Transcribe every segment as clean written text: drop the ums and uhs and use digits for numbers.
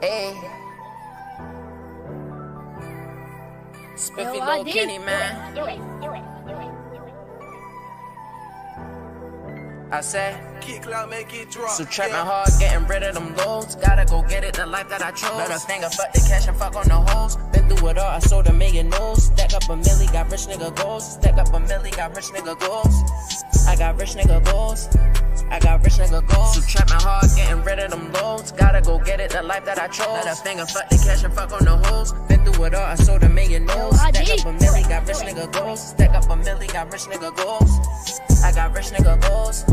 Hey, Spiffy Lil Kenny, man. Do it. I said, Kick loud, make it drop. so trapping hard, getting rid of them loads. Gotta go get it, the life that I chose. Let a finger, fuck the cash and fuck on the hoes. Been through it all, I sold a million no's. Stack up a milli, got rich nigga goals. Stack up a milli, got rich nigga goals. I got rich nigga goals. I got rich nigga goals. So trapping hard, getting rid of them loads. Gotta go get it, the life that I chose. Let a finger, fuck the cash and fuck on the hoes. Been through it all, I sold a million no's. Stack up a milli, got rich nigga goals. Stack up a milli, got rich nigga goals. I got rich nigga goals.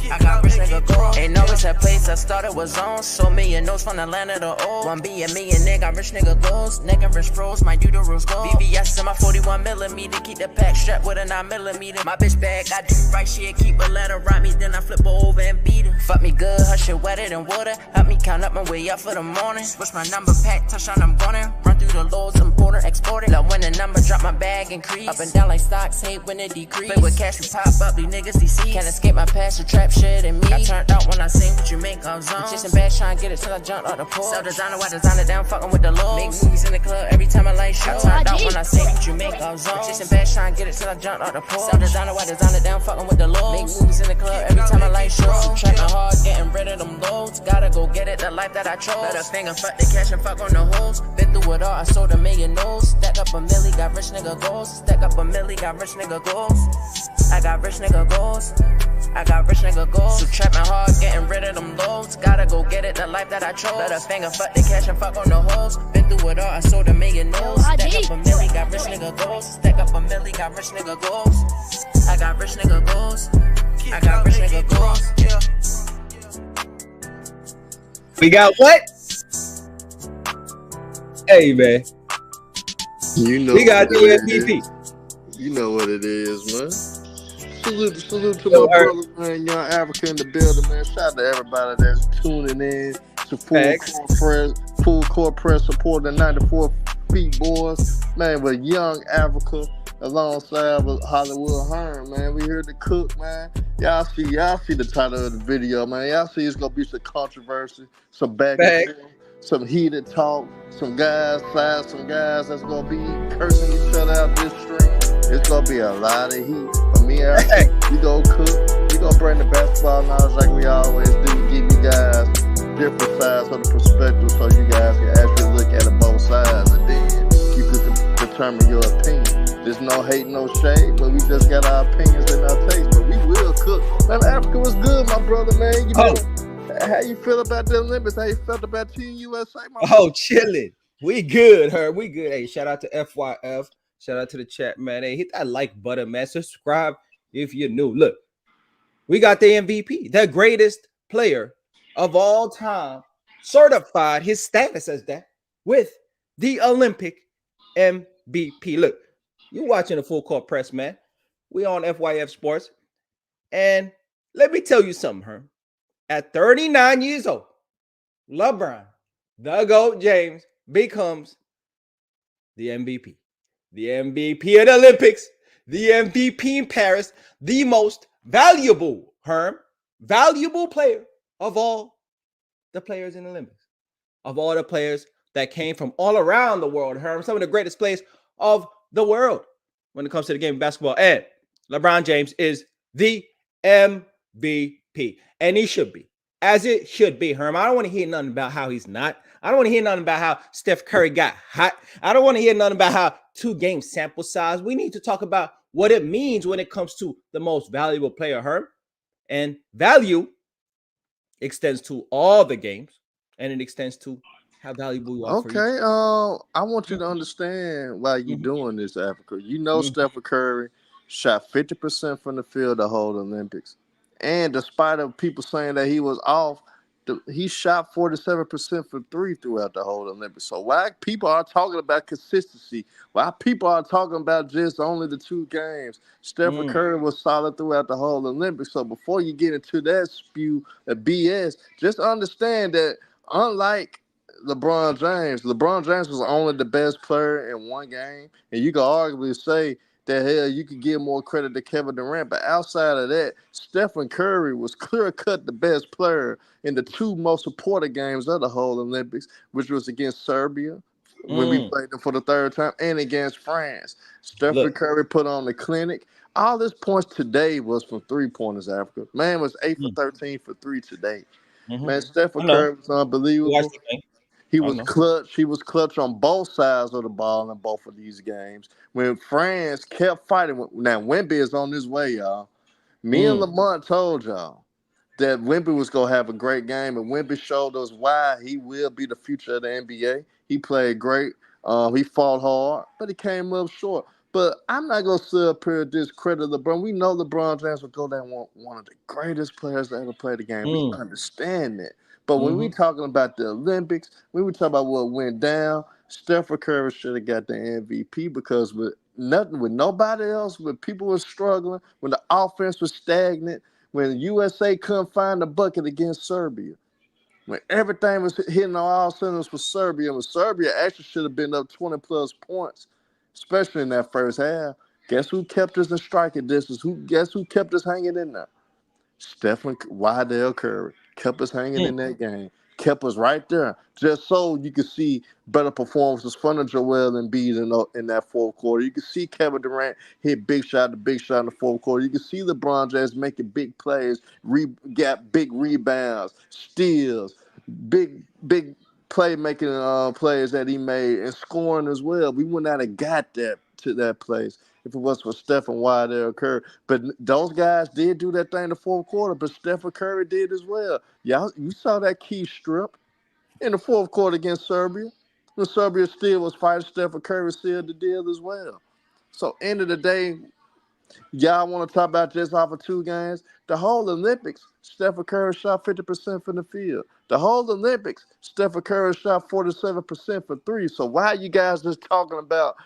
I got rich nigga goals. Ain't always that place I started was on. So million notes from the land of the old. 1B a million nigga, got rich nigga goals. Neck and wrist froze, might do the rules gold. BBS in my 41mm, keep the pack strapped with a 9mm. My bitch bag, I do right shit, keep a letter, write me, then I flip her over and beat her. Fuck me good, her shit wetter than water. Help me count up my way up for the morning. Switch my number pack, touchdown, I'm gonna run through the lows, importer, exporter. Love when the number drop, my bag increase. Up and down like stocks, hate when it decrease. Play with cash, we pop up, these niggas DC. Can't escape my past, the trap shit and me. Got turned out when I sing what you make of zones. Chasing bad, trying to get it till I jump out the pool. Sell designer, why designer down, fucking with the lows. Make movies in the club every time I light show. Got turned out when I sing what you make of zones. Chasing bad, trying to get it till I jump out the pool. Sell designer, why designer down, fucking with the lows. Make movies in the club every time I light show. Trapping hard, getting rid of them loads. Gotta go get it, the life that I chose. Let a finger, fuck the cash and fuck on the hoes. Been through it all, I sold a million no's. Stack up a milli, got rich nigga goals. Stack up a milli, got rich nigga goals. I got rich nigga goals. I got rich nigga goals. So trapping hard, getting rid of them loads. Gotta go get it, the life that I chose. Let a finger, fuck the cash and fuck on the hoes. Been through it all, I sold a million no's. Stack up a milli, got rich nigga goals. Stack up a milli, got rich nigga goals. I got rich nigga goals. I got rich nigga goals. We got what? Hey man, You know we got the what it MVP. is. You know what it is, man. Salute to Yo, my Herm. brother, man. Young Africa in the building, man. Shout out to everybody that's tuning in to full court press supporting the 94 feet boys, man. With Young Africa alongside with Hollywood Herm, man. We here to cook, man. Y'all see the title of the video, man. Y'all see it's gonna be some controversy, some back and forth, some heated talk, some guys that's gonna be cursing each other out this stream. It's gonna be a lot of heat. But me and RC, we gonna cook. We gonna bring the basketball knowledge like we always do. Give you guys different sides of the perspective so you guys can actually look at it both sides, and then you can determine your opinion. There's no hate, no shade, but we just got our opinions and our taste. But we will cook. Man, Africa was good, my brother, man. You know, how you feel about the Olympics? How you felt about Team USA, my brother? Chilling. We good, Herm. We good. Hey, shout out to FYF. Shout out to the chat, man. Hey, hit that like button, man. Subscribe if you're new. Look, we got the MVP, the greatest player of all time, certified his status as that with the Olympic MVP. Look, you watching the full court press, man. We on FYF Sports. And let me tell you something, Herm. At 39 years old, LeBron, the GOAT James, becomes the MVP. The MVP of the Olympics, the MVP in Paris, the most valuable, Herm, valuable player of all the players in the Olympics, of all the players that came from all around the world, Herm, some of the greatest players of the world when it comes to the game of basketball. And LeBron James is the MVP, and he should be, as it should be, Herm. I don't want to hear nothing about how he's not. I don't want to hear nothing about how Steph Curry got hot. I don't want to hear nothing about how 2-game sample size. We need to talk about what it means when it comes to the most valuable player, Herm. And value extends to all the games, and it extends to how valuable you are. Okay, I want you to understand why you're doing this, Africa. You know, Steph Curry shot 50% from the field the whole Olympics, and despite of people saying that he was off, he shot 47% from three throughout the whole Olympics. So why people are talking about consistency? Why people are talking about just only the 2 games? Steph Curry was solid throughout the whole Olympics. So before you get into that spew of BS, just understand that unlike LeBron James was only the best player in one game, and you can arguably say that hell you could give more credit to Kevin Durant. But outside of that, Stephen Curry was clear cut the best player in the two most important games of the whole Olympics, which was against Serbia when we played them for the third time, and against France. Stephen Curry put on the clinic. All his points today was from 3-pointers, Africa. Man was 8 for 13 for 3 today. Man, Stephen Curry was unbelievable. He was clutch. He was clutch on both sides of the ball in both of these games. When France kept fighting, now Wemby is on his way, y'all. Me and Lamont told y'all that Wemby was going to have a great game, and Wemby showed us why he will be the future of the NBA. He played great. He fought hard, but he came up short. But I'm not going to sit up here and discredit LeBron. We know LeBron James will go down one of the greatest players to ever play the game. We understand that. But when we talking about the Olympics, when we talk about what went down, Steph Curry should have got the MVP because with nobody else, when people were struggling, when the offense was stagnant, when USA couldn't find a bucket against Serbia, when everything was hitting on all cylinders for Serbia, when Serbia actually should have been up 20-plus points, especially in that first half, guess who kept us in striking distance? Guess who kept us hanging in there? Stephen Curry kept us hanging in that game, kept us right there, just so you could see better performances from Joel Embiid in that fourth quarter. You could see Kevin Durant hit big shot in the fourth quarter. You could see LeBron James making big plays, got big rebounds, steals, big playmaking plays that he made, and scoring as well. We would not have got to that place if it was for Stephen Curry. But those guys did do that thing in the fourth quarter, but Stephen Curry did as well. Y'all, you saw that key strip in the fourth quarter against Serbia. When Serbia still was fighting, Stephen Curry sealed the deal as well. So, end of the day, y'all want to talk about just off of 2 games? The whole Olympics, Stephen Curry shot 50% from the field. The whole Olympics, Stephen Curry shot 47% for 3. So why are you guys just talking about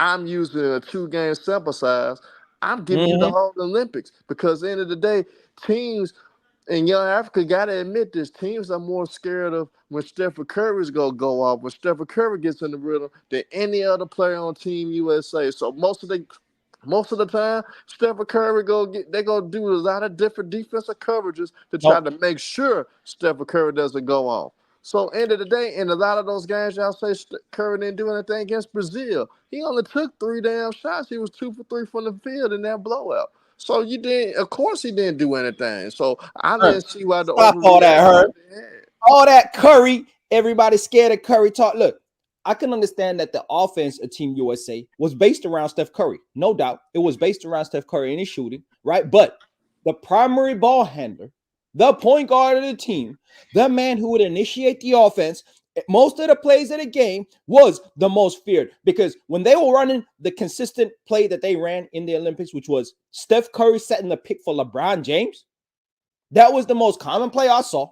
I'm using a 2-game sample size? I'm giving you the whole Olympics because at the end of the day, teams in young Africa got to admit this. Teams are more scared of when Stephen Curry's going to go off, when Stephen Curry gets in the rhythm, than any other player on Team USA. So most of the time, Stephen Curry they're gonna do a lot of different defensive coverages to try to make sure Stephen Curry doesn't go off. So end of the day, in a lot of those games, y'all say Curry didn't do anything against Brazil. He only took 3 damn shots. He was 2 for 3 from the field in that blowout. So of course he didn't do anything. So I didn't see why the stop all that, Herm. overreaction. All that Curry, everybody scared of Curry talk. Look, I can understand that the offense of Team USA was based around Steph Curry. No doubt. It was based around Steph Curry and his shooting, right? But the primary ball handler, the point guard of the team, the man who would initiate the offense, most of the plays of the game was the most feared because when they were running the consistent play that they ran in the Olympics, which was Steph Curry setting the pick for LeBron James, that was the most common play I saw.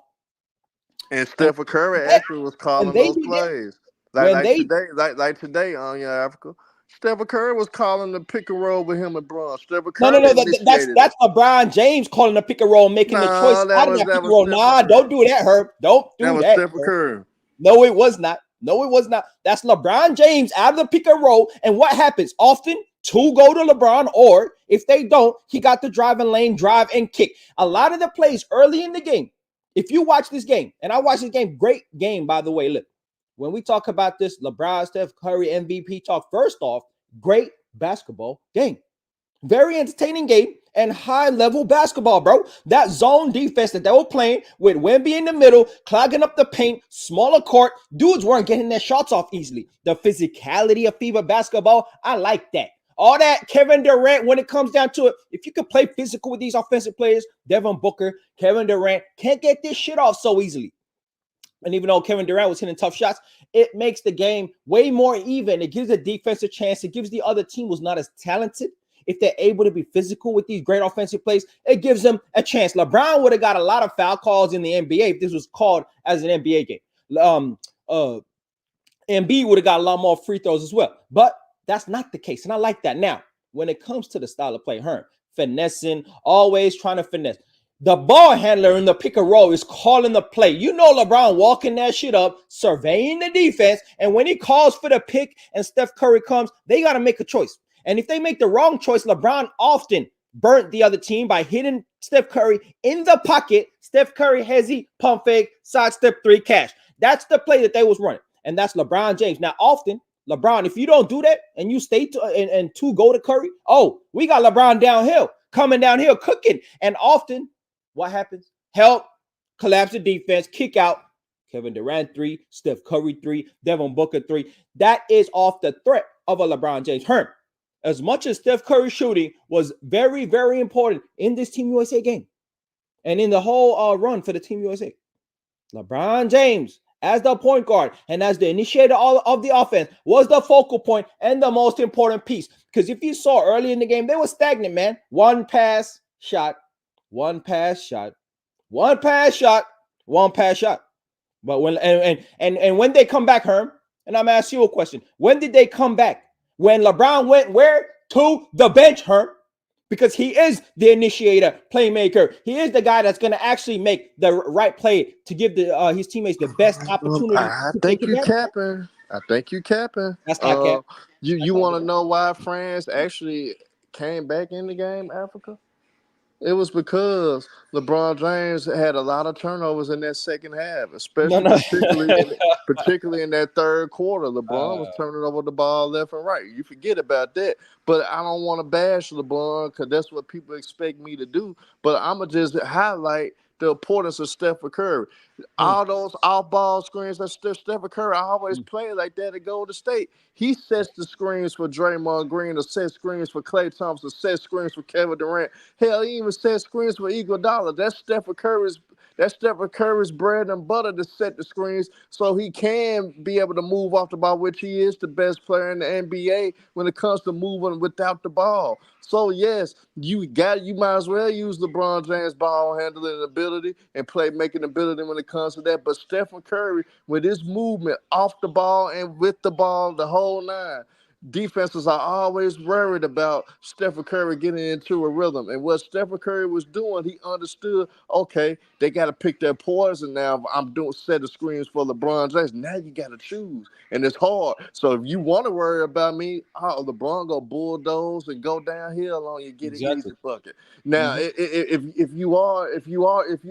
And Stephen Curry actually was calling those plays. Like today on Africa, Stephen Curry was calling the pick and roll with him and Bron. Stephen Curry that's LeBron James calling the pick and roll, making the choice out of that pick and roll. Nah, don't do that, Herb. Don't do that. That was Stephen Curry. No, it was not. No, it was not. That's LeBron James out of the pick and roll. And what happens? Often 2 go to LeBron, or if they don't, he got the driving lane, drive and kick. A lot of the plays early in the game, if you watch this game, and I watched this game, great game, by the way. Look, when we talk about this LeBron, Steph Curry, MVP talk, first off, great basketball game. Very entertaining game and high-level basketball, bro. That zone defense that they were playing with Wemby in the middle, clogging up the paint, smaller court, dudes weren't getting their shots off easily. The physicality of FIBA basketball, I like that. All that Kevin Durant, when it comes down to it, if you could play physical with these offensive players, Devin Booker, Kevin Durant can't get this shit off so easily. And even though Kevin Durant was hitting tough shots, it makes the game way more even. It gives the defense a chance. It gives the other team who's not as talented. If they're able to be physical with these great offensive plays, it gives them a chance. LeBron would have got a lot of foul calls in the NBA if this was called as an NBA game. Embiid would have got a lot more free throws as well. But that's not the case, and I like that. Now, when it comes to the style of play, Herm, finessing, always trying to finesse. The ball handler in the pick and roll is calling the play. You know LeBron walking that shit up, surveying the defense, and when he calls for the pick and Steph Curry comes, they got to make a choice. And if they make the wrong choice, LeBron often burnt the other team by hitting Steph Curry in the pocket. Steph Curry, hezzy, pump fake, sidestep three, cash. That's the play that they was running. And that's LeBron James. Now, often, LeBron, if you don't do that and you stay and two go to Curry, oh, we got LeBron downhill, coming downhill, cooking. And often, what happens? Help, collapse the defense, kick out. Kevin Durant 3, Steph Curry 3, Devin Booker 3. That is off the threat of a LeBron James. Herm, as much as Steph Curry shooting was very, very important in this Team USA game and in the whole run for the Team USA, LeBron James, as the point guard and as the initiator of the offense, was the focal point and the most important piece. Because if you saw early in the game, they were stagnant, man. One pass shot, one pass shot, one pass shot, one pass shot. But when and when they come back, Herm, and I'm asking you a question. When did they come back? When LeBron went where? To the bench, Herm. Because he is the initiator, playmaker. He is the guy that's going to actually make the right play to give his teammates the best opportunity. I think you capping. I think you capping. That's not cap. You want to know why France actually came back in the game, Africa? It was because LeBron James had a lot of turnovers in that second half, especially particularly in that third quarter. LeBron was turning over the ball left and right. You forget about that. But I don't want to bash LeBron because that's what people expect me to do. But I'm going to just highlight the importance of Steph Curry. All those off-ball screens that Steph Curry always play like that at Golden State. He sets the screens for Draymond Green, or sets screens for Klay Thompson, sets screens for Kevin Durant. Hell, he even sets screens for Iguodala. That's Steph Curry's bread and butter to set the screens so he can be able to move off the ball, which he is the best player in the NBA when it comes to moving without the ball. So, yes, you might as well use LeBron James' ball handling ability and playmaking ability when it comes to that. But Stephen Curry, with his movement off the ball and with the ball, the whole nine, defenses are always worried about Stephen Curry getting into a rhythm. And what Stephen Curry was doing, he understood, okay, they got to pick their poison now. I'm doing set of screens for LeBron James. Now you got to choose. And it's hard. So if you want to worry about me, LeBron go bulldoze and go downhill on you, get an easy bucket. Now, if you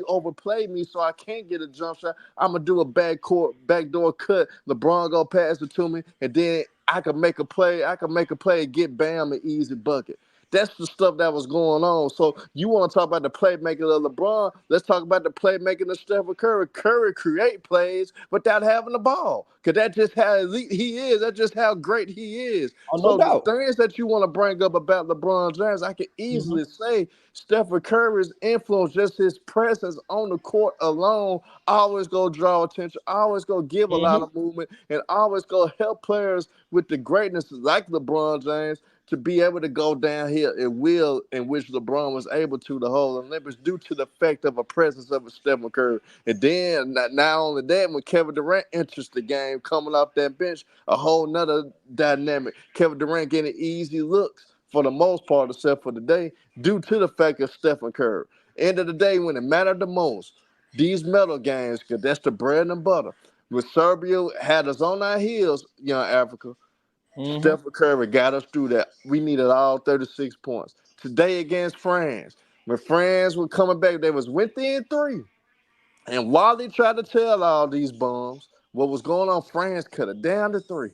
overplay me so I can't get a jump shot, I'm going to do a backdoor cut. LeBron go pass it to me, and then I could make a play and get Bam an easy bucket. That's the stuff that was going on. So you want to talk about the playmaking of LeBron? Let's talk about the playmaking of Stephen Curry. Curry create plays without having the ball. Because that's just how elite he is. That's just how great he is. No doubt. The things that you want to bring up about LeBron James, I can easily say Stephen Curry's influence, just his presence on the court alone, always go draw attention, always go give a lot of movement, and always go help players with the greatness like LeBron James to be able to go downhill at will, in which LeBron was able to the whole Olympics due to the effect of a presence of a Stephen Curry. And then, not only that, when Kevin Durant enters the game coming off that bench, a whole nother dynamic. Kevin Durant getting easy looks for the most part, except for the day, due to the fact of Stephen Curry. End of the day, when it mattered the most, these medal games, because that's the bread and butter. With Serbia had us on our heels, young Africa, Stephen Curry got us through that. We needed all 36 points. Today against France, when France were coming back, they was within 3. And while they tried to tell all these bums what was going on, France cut it down to 3.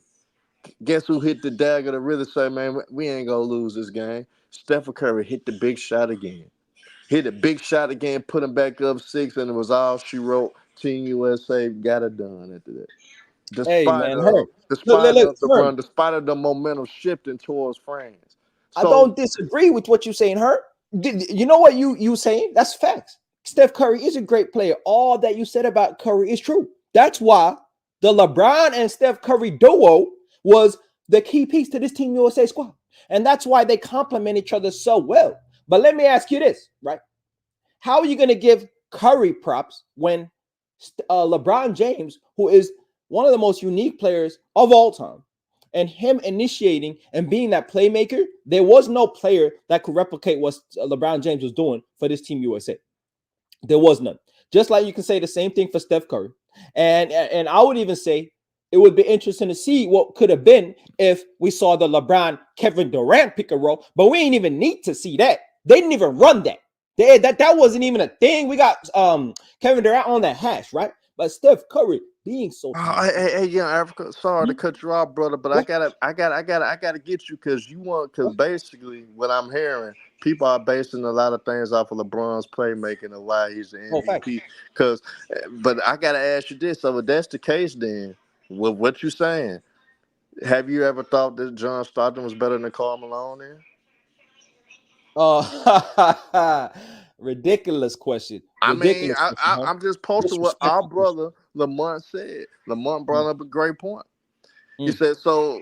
Guess who hit the dagger to really say, man, we ain't going to lose this game? Stephen Curry hit the big shot again. Put him back up 6, and it was all she wrote. Team USA got it done after that. Despite of the momentum shifting towards France. So, I don't disagree with what you're saying, Herm. You know what you saying? That's facts. Steph Curry is a great player. All that you said about Curry is true. That's why the LeBron and Steph Curry duo was the key piece to this Team USA squad. And that's why they complement each other so well. But let me ask you this, right? How are you going to give Curry props when LeBron James, who is one of the most unique players of all time, and him initiating and being that playmaker, there was no player that could replicate what LeBron James was doing for this Team USA. There was none. Just like you can say the same thing for Steph Curry. And I would even say it would be interesting to see what could have been if we saw the LeBron Kevin Durant pick and roll, but we ain't even need to see that. They didn't even run that. That wasn't even a thing. We got Kevin Durant on that hash, right? But Steph Curry being so hey, yeah, Africa. Sorry to cut you off, brother, but I gotta get you because basically what I'm hearing, people are basing a lot of things off of LeBron's playmaking and why he's the MVP. But I gotta ask you this: so if that's the case, then with what you saying, have you ever thought that John Stockton was better than Karl Malone? Then? Ridiculous question. Ridiculous Question, huh? I'm just posting what our brother Lamont said. Lamont brought up a great point. He said so.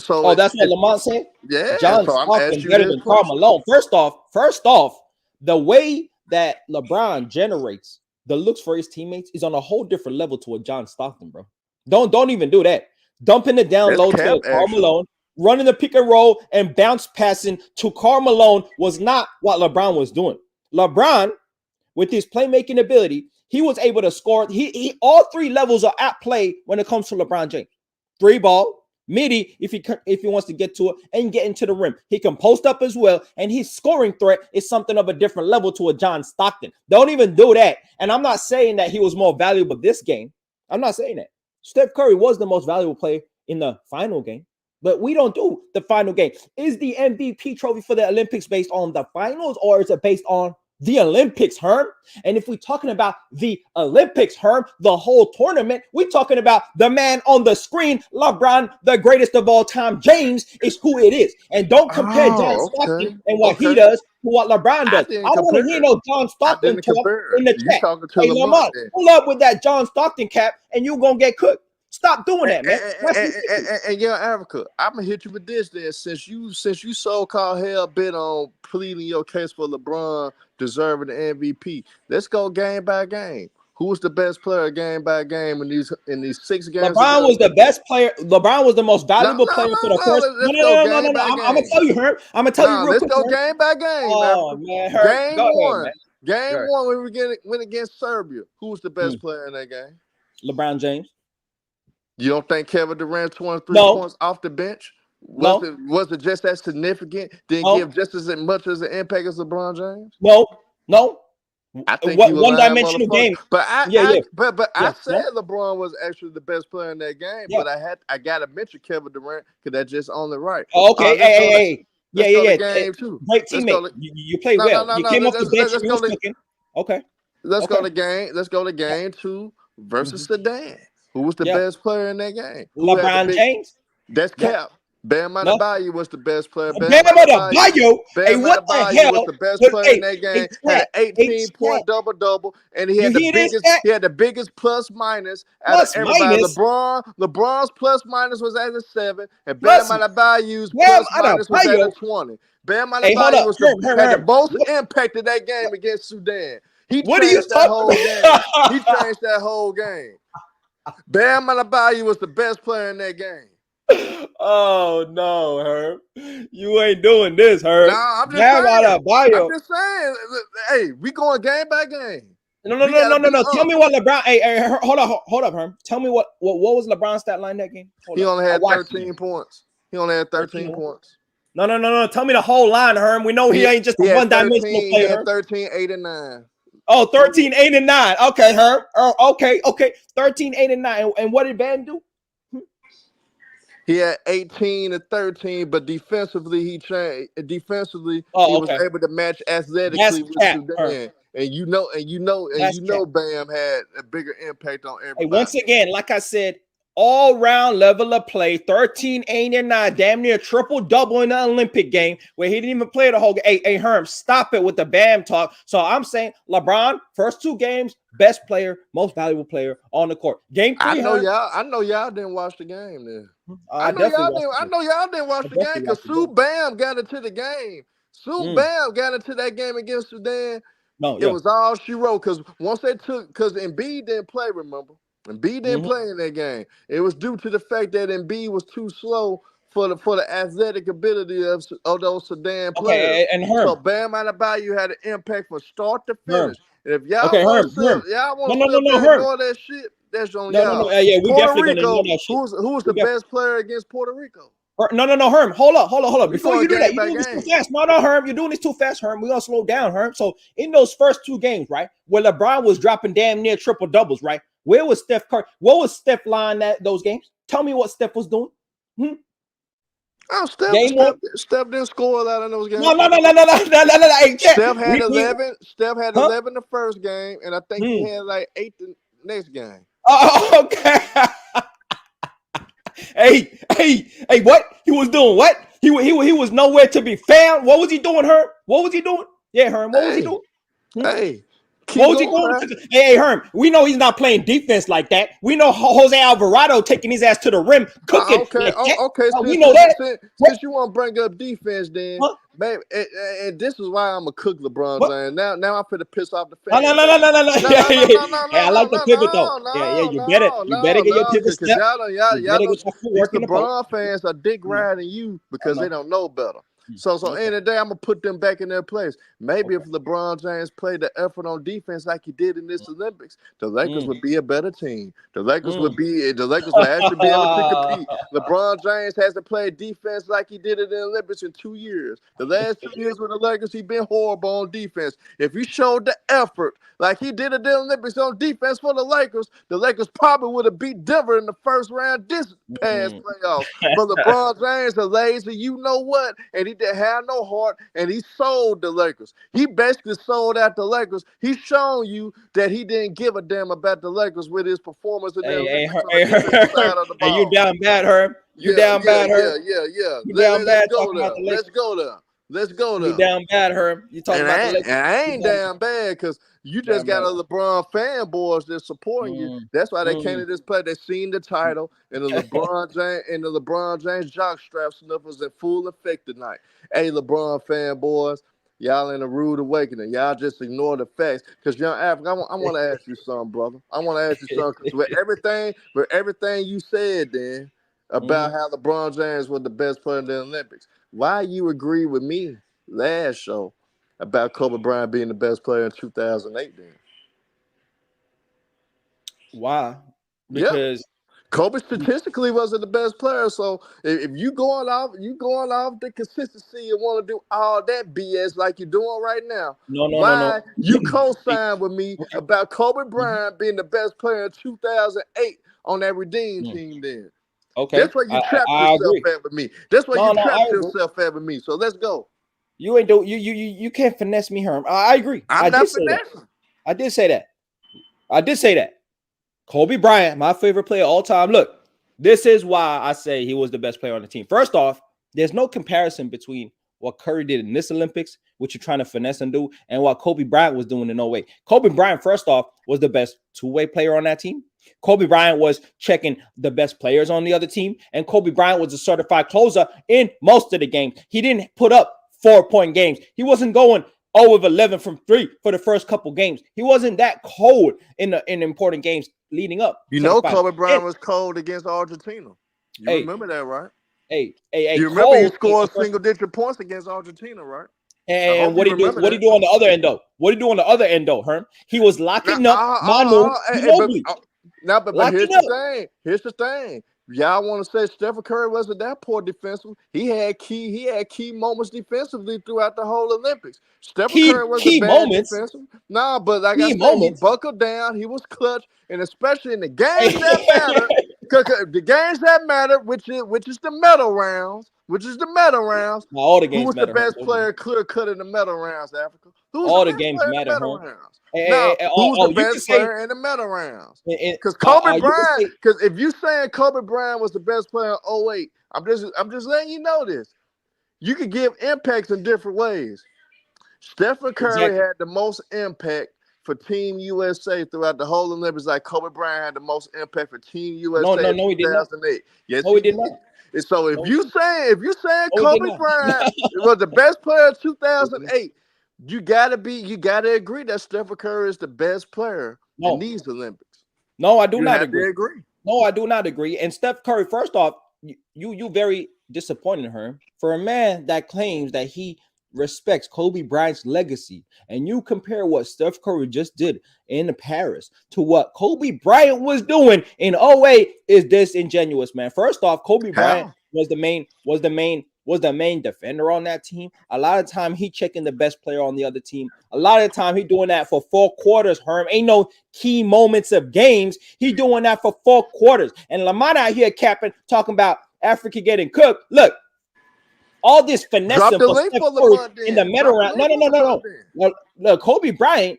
Oh, that's what Lamont said? Yeah. John so Stockton better than Karl Malone. First off, the way that LeBron generates the looks for his teammates is on a whole different level to a John Stockton, bro. Don't even do that. Dumping it down low to Karl Malone, running the pick and roll and bounce passing to Karl Malone was not what LeBron was doing. LeBron, with his playmaking ability, he was able to score. He all three levels are at play when it comes to LeBron James. 3-ball, midi, if he wants to get to it and get into the rim. He can post up as well, and his scoring threat is something of a different level to a John Stockton. Don't even do that. And I'm not saying that he was more valuable this game. I'm not saying that. Steph Curry was the most valuable player in the final game, but we don't do the final game. Is the MVP trophy for the Olympics based on the finals, or is it based on the Olympics, Herm? And if we're talking about the Olympics, Herm, the whole tournament, we're talking about the man on the screen, LeBron, the greatest of all time. James is who it is. And don't compare John Stockton and what he does to what LeBron does. I don't want to hear no John Stockton talk in the chat. Hey, Lamont, pull up with that John Stockton cap and you're going to get cooked. Stop doing that, man. And yeah, Africa, I'm gonna hit you with this then. Since you so-called hell bent on pleading your case for LeBron deserving the MVP, let's go game by game. Who was the best player game by game in these 6 games? LeBron was the best player. LeBron was the most valuable player for the first. No. I'm gonna tell you, Herm. I'm gonna tell you real quick. Let's go game by game. Oh man, Herm. Game one when we went against Serbia. Who was the best player in that game? LeBron James. You don't think Kevin Durant 23 points off the bench? Was it just as significant? Didn't give just as much as an impact as LeBron James? No. I think one-dimensional game. But I said LeBron was actually the best player in that game. Yeah. But I gotta mention Kevin Durant because that's just only right. Okay, hey. Yeah. Game too. Great teammate. You play well. You came off the bench. You was cooking. Okay. Let's go to game. Let's go to game 2 versus Sudan. Who was the best player in that game? LeBron James. That's cap. Bam Adebayo was the best player. Bam Adebayo. Hey, what the hell? Was the best player in that game. Had an 18-point double, and he had the biggest plus minus out of everybody. LeBron's plus minus was at a 7, and Bam Adebayo's plus minus was at a 20. Bam Adebayo had the most impact in that game against Sudan. He changed that whole game. Bam Adebayo was the best player in that game. Oh no, Herm. You ain't doing this, Herm. Nah, I'm just saying. Hey, we going game by game. No. Tell me what LeBron. Hey, hold up, Herm. Tell me what was LeBron's stat line that game? He only had 13 points. He only had 13 points. No. Tell me the whole line, Herm. We know he ain't just a one-dimensional player. He had 13, 8, and 9. Oh, 13, 8, and 9. Okay, Herm. Okay. 13, 8, and 9. And what did Van do? He had 18 and 13, but defensively he changed. Defensively, he was able to match athletically with Sudan. And you know, Bam had a bigger impact on everybody. Hey, once again, like I said, all-round level of play, 13, 8, and 9, damn near triple-double in the Olympic game where he didn't even play the whole game. Hey, Herm, stop it with the Bam talk. So I'm saying LeBron, first 2 games, best player, most valuable player on the court. Game 3, I know y'all didn't watch the game then. I know y'all didn't watch the game because Bam got into the game. Bam got into that game against Sudan. It was all she wrote because once they took, because Embiid didn't play, remember? Embiid didn't play in that game. It was due to the fact that Embiid was too slow for the athletic ability of those Sudan players. And Herm. So Bam Adebayo had an impact from start to finish. And if y'all want to ignore that shit, That's on No, y'all. yeah, we Puerto definitely Rico. gonna know that shit. Who was the best player against Puerto Rico? No, Herm. Hold up. We Before going you do that, game you're by doing this too game. fast. No, Herm. You're doing this too fast, Herm. We're gonna slow down, Herm. So in those first 2 games, right, where LeBron was dropping damn near triple doubles, right? Where was Steph Curry? What was Steph line at those games? Tell me what Steph was doing. Oh, Game one. Steph didn't score a lot in those games. No. Hey, Steph had 11. Steph had huh? 11 the first game, and I think he had like 8 the next game. Oh, okay. Hey, what? He was doing what? He was nowhere to be found. What was he doing, Herm? What was he doing? Yeah, Herm, what was he doing? Hey, What was he doing? Hey, Herm, we know he's not playing defense like that. We know Jose Alvarado taking his ass to the rim, cooking. Okay. We know that. Since you want to bring up defense, then Huh? baby, and this is why I'm gonna cook LeBron What? James. Now I'm finna piss off the No. fans. Hey, I like the pivot though. Yeah, you better get your pivot because step. y'all You better know get your these footwork in the post. LeBron fans are dick riding you because they don't know better. So Okay. end of the day, I'm gonna put them back in their place. Maybe if LeBron James played the effort on defense like he did in this Olympics, the Lakers would be a better team. The Lakers would actually be able to compete. LeBron James hasn't played defense like he did in the Olympics in 2 years. The last 2 years with the Lakers, he's been horrible on defense. If he showed the effort like he did in the Olympics on defense for the Lakers probably would have beat Denver in the first round this past playoffs. But LeBron James is lazy, you know what? And he didn't have no heart, and he sold the Lakers. He basically sold out the Lakers. He's shown you that he didn't give a damn about the Lakers with his performance in the Olympics on the defensive side of the ball. Hey, you down bad, Herm. You down bad, Herm. Yeah. You down bad. Let's go there. You down bad, Herm. You talking about the Lakers. And I ain't damn bad because you just got a LeBron fanboys that's supporting you. That's why they came to this play. They seen the title and the LeBron James jockstrap sniffers in full effect tonight. Hey, LeBron fanboys, y'all in a rude awakening. Y'all just ignore the facts. Because young Africa, I want to ask you something, brother. I want to ask you something. Because with everything you said then about how LeBron James was the best player in the Olympics, why you agree with me last show about Kobe Bryant being the best player in 2008 then? Why? Because Kobe statistically wasn't the best player. So if you going off the consistency and want to do all that BS like you're doing right now, no. You co-sign with me about Kobe Bryant being the best player in 2008 on that Redeem team then? Okay. That's where you trapped yourself at with me. That's where you trapped yourself at with me. So let's go. You ain't do you can't finesse me, Herm. I agree. I'm not finessing. I did say that. Kobe Bryant, my favorite player all time. Look, this is why I say he was the best player on the team. First off, there's no comparison between what Curry did in this Olympics, which you're trying to finesse and do, and what Kobe Bryant was doing in no way. Kobe Bryant, first off, was the best two-way player on that team. Kobe Bryant was checking the best players on the other team, and Kobe Bryant was a certified closer in most of the games. He didn't put up 4-point games. He wasn't going 0 of 11 from 3 for the first couple games. He wasn't that cold in important games leading up. You know, Kobe Bryant was cold against Argentina. You remember that, right? Hey, you remember he scored single-digit points against Argentina, right? And what he do on the other end though? What he do on the other end though, Herm? He was locking up Manu Ginobili. But here's the thing. Y'all want to say Steph Curry wasn't that poor defensively? He had key moments defensively throughout the whole Olympics. Steph Curry wasn't bad defensively. Nah, but like I said, he buckled down. He was clutch, and especially in the games that matter. The games that matter, which is the medal rounds. All the games who was matter, the best player clear cut in the medal rounds, Africa? All the games matter, who's the best player in the medal rounds? Because Kobe Bryant, because if you saying Kobe Bryant was the best player in 08, I'm just letting you know this. You could give impacts in different ways. Steph Curry had the most impact for Team USA throughout the whole Olympics, like Kobe Bryant had the most impact for Team USA in 2008. Yes, he did not. And so if you saying Kobe Bryant was the best player in 2008, you gotta agree that Steph Curry is the best player in these Olympics. No, I do not agree. No, I do not agree. And Steph Curry, first off, you very disappointed her for a man that claims that he respects Kobe Bryant's legacy, and you compare what Steph Curry just did in Paris to what Kobe Bryant was doing in 08 is disingenuous, man. First off, Kobe Bryant was the main defender on that team. A lot of time he checking the best player on the other team. A lot of time he doing that for 4 quarters, Herm. Ain't no key moments of games. He doing that for 4 quarters. And Lamont out here capping, talking about Africa getting cooked. Look, all this finesse in the middle round. No. Look, Kobe Bryant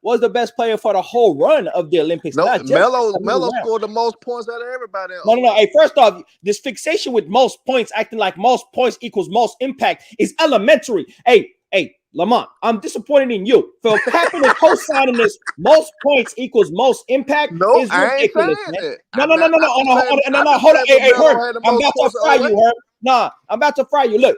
was the best player for the whole run of the Olympics. No, Melo scored the most points out of everybody else. No. Hey, first off, this fixation with most points, acting like most points equals most impact, is elementary. Hey, Lamont, I'm disappointed in you for having to co-signing this. Most points equals most impact. No, is I ain't saying man. that. No. Hold on. Hey, Herm, I'm about to fry you, Herm. Nah, I'm about to fry you. Look,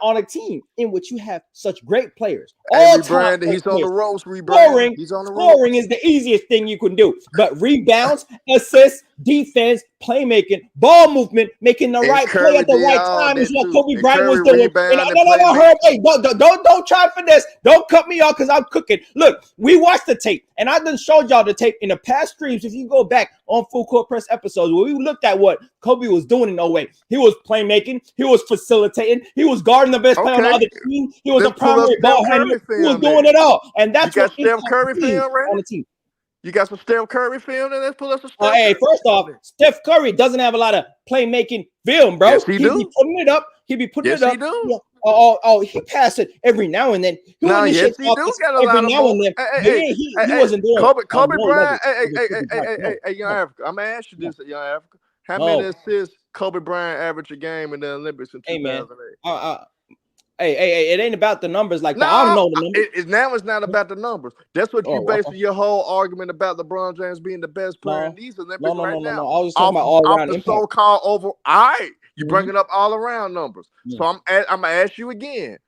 on a team in which you have such great players, all time, he's on the ropes. Scoring is the easiest thing you can do, but rebounds, assists, defense, playmaking, ball movement, making the right play at the right time is what Kobe Bryant was doing. No, Herb, hey, don't try for this. Don't cut me off because I'm cooking. Look, we watched the tape, and I done showed y'all the tape in the past streams. If you go back on Full Court Press episodes, where we looked at what Kobe was doing in 08, he was playmaking, he was facilitating, he was guarding the best player on the other team, he was a primary ball handler, he was doing it all, and that's what Steph Curry film on the team. You got some Steph Curry film, and let's pull up some Steph. Hey, first off, Steph Curry doesn't have a lot of playmaking film, bro. Yes, he do. Be putting it up. He be putting it up. He do. Yeah. Oh, he pass it every now and then. He do got a lot every now and then. He wasn't doing Kobe Bryant. Hey, Young Africa. I'm gonna ask you this, Young Africa. How many assists Kobe Bryant averaged a game in the Olympics in 2008? Hey, it ain't about the numbers like that. I don't know the numbers. Now it's not about the numbers. That's what you basing your whole argument about LeBron James being the best player in these Olympics now. No. I was talking about all around impact. So-called over. All right, you bringing up all around numbers. So I'm gonna ask you again.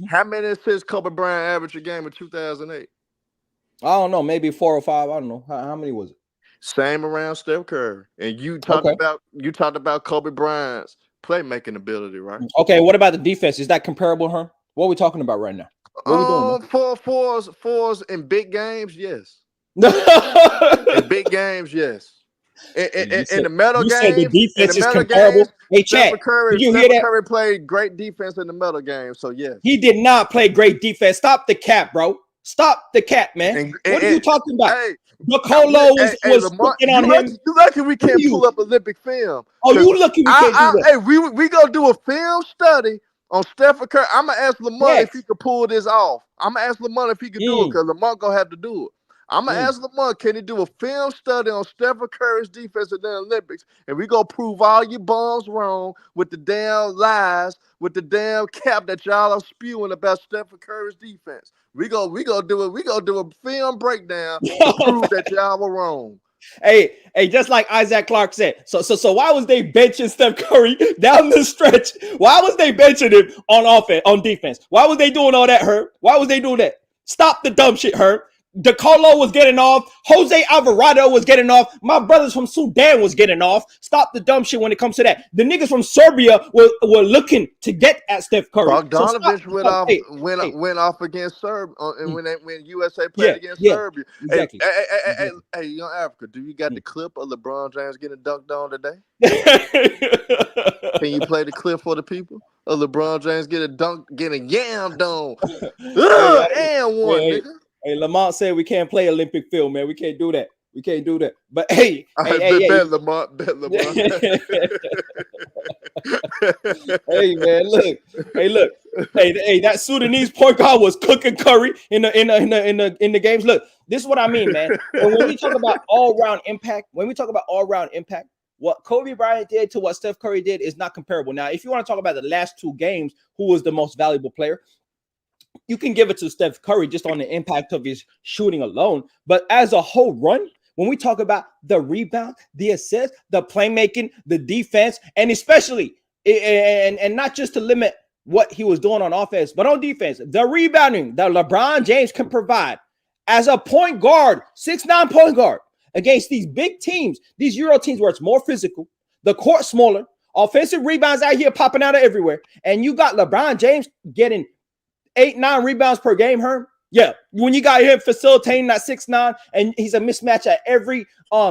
How many assists Kobe Bryant averaged a game in 2008? I don't know, maybe 4 or 5. I don't know. How many was it? Same around Steph Curry. And you talked about Kobe Bryant's playmaking ability, right? Okay, what about the defense? Is that comparable, Herm? What are we talking about right now? What are we doing? Fours in big games, yes. In big games, yes. In the medal games, said the defense is comparable. Hey, chat, Steph Curry played great defense in the medal game, so yes. He did not play great defense. Stop the cap, bro. Stop the cap, man. What are you talking about? Hey, Nicolo was looking on him. You lucky we can't pull up Olympic film. Oh, you lucky we can't do that. Hey, we gonna do a film study on Steph Curry. I'm gonna ask Lamont if he could pull this off. I'm gonna ask Lamont if he could do it because Lamont gonna have to do it. I'm gonna ask Lamont, can he do a film study on Steph Curry's defense in the Olympics? And we gonna prove all your bums wrong with the damn lies, with the damn cap that y'all are spewing about Steph Curry's defense. We gonna do it. We gonna do a film breakdown to prove that y'all were wrong. Hey, just like Isaac Clarke said. So why was they benching Steph Curry down the stretch? Why was they benching him on defense? Why was they doing all that, Herb? Why was they doing that? Stop the dumb shit, Herb. DeCarlo was getting off. Jose Alvarado was getting off. My brothers from Sudan was getting off. Stop the dumb shit when it comes to that. The niggas from Serbia were looking to get at Steph Curry. Bogdanovich went off against Serbia when USA played against Serbia. Exactly. Hey, Young Africa, do you got the clip of LeBron James getting dunked on today? Can you play the clip for the people of LeBron James getting yammed on? And one, nigga. Hey, Lamont said we can't play Olympic film, man. We can't do that. But hey, bet Lamont. Hey, man, look. Hey, that Sudanese point guard was cooking Curry in the games. Look, this is what I mean, man. When we talk about all-round impact, what Kobe Bryant did to what Steph Curry did is not comparable. Now, if you want to talk about the last 2 games, who was the most valuable player? You can give it to Steph Curry just on the impact of his shooting alone. But as a whole run, when we talk about the rebound, the assist, the playmaking, the defense, and especially, and not just to limit what he was doing on offense, but on defense, the rebounding that LeBron James can provide as a point guard, 6'9" point guard against these big teams, these Euro teams where it's more physical, the court smaller, Offensive rebounds out here popping out of everywhere. And you got LeBron James getting 8-9 rebounds per game, Herm. Yeah, when you got him facilitating that 6-9, and he's a mismatch at every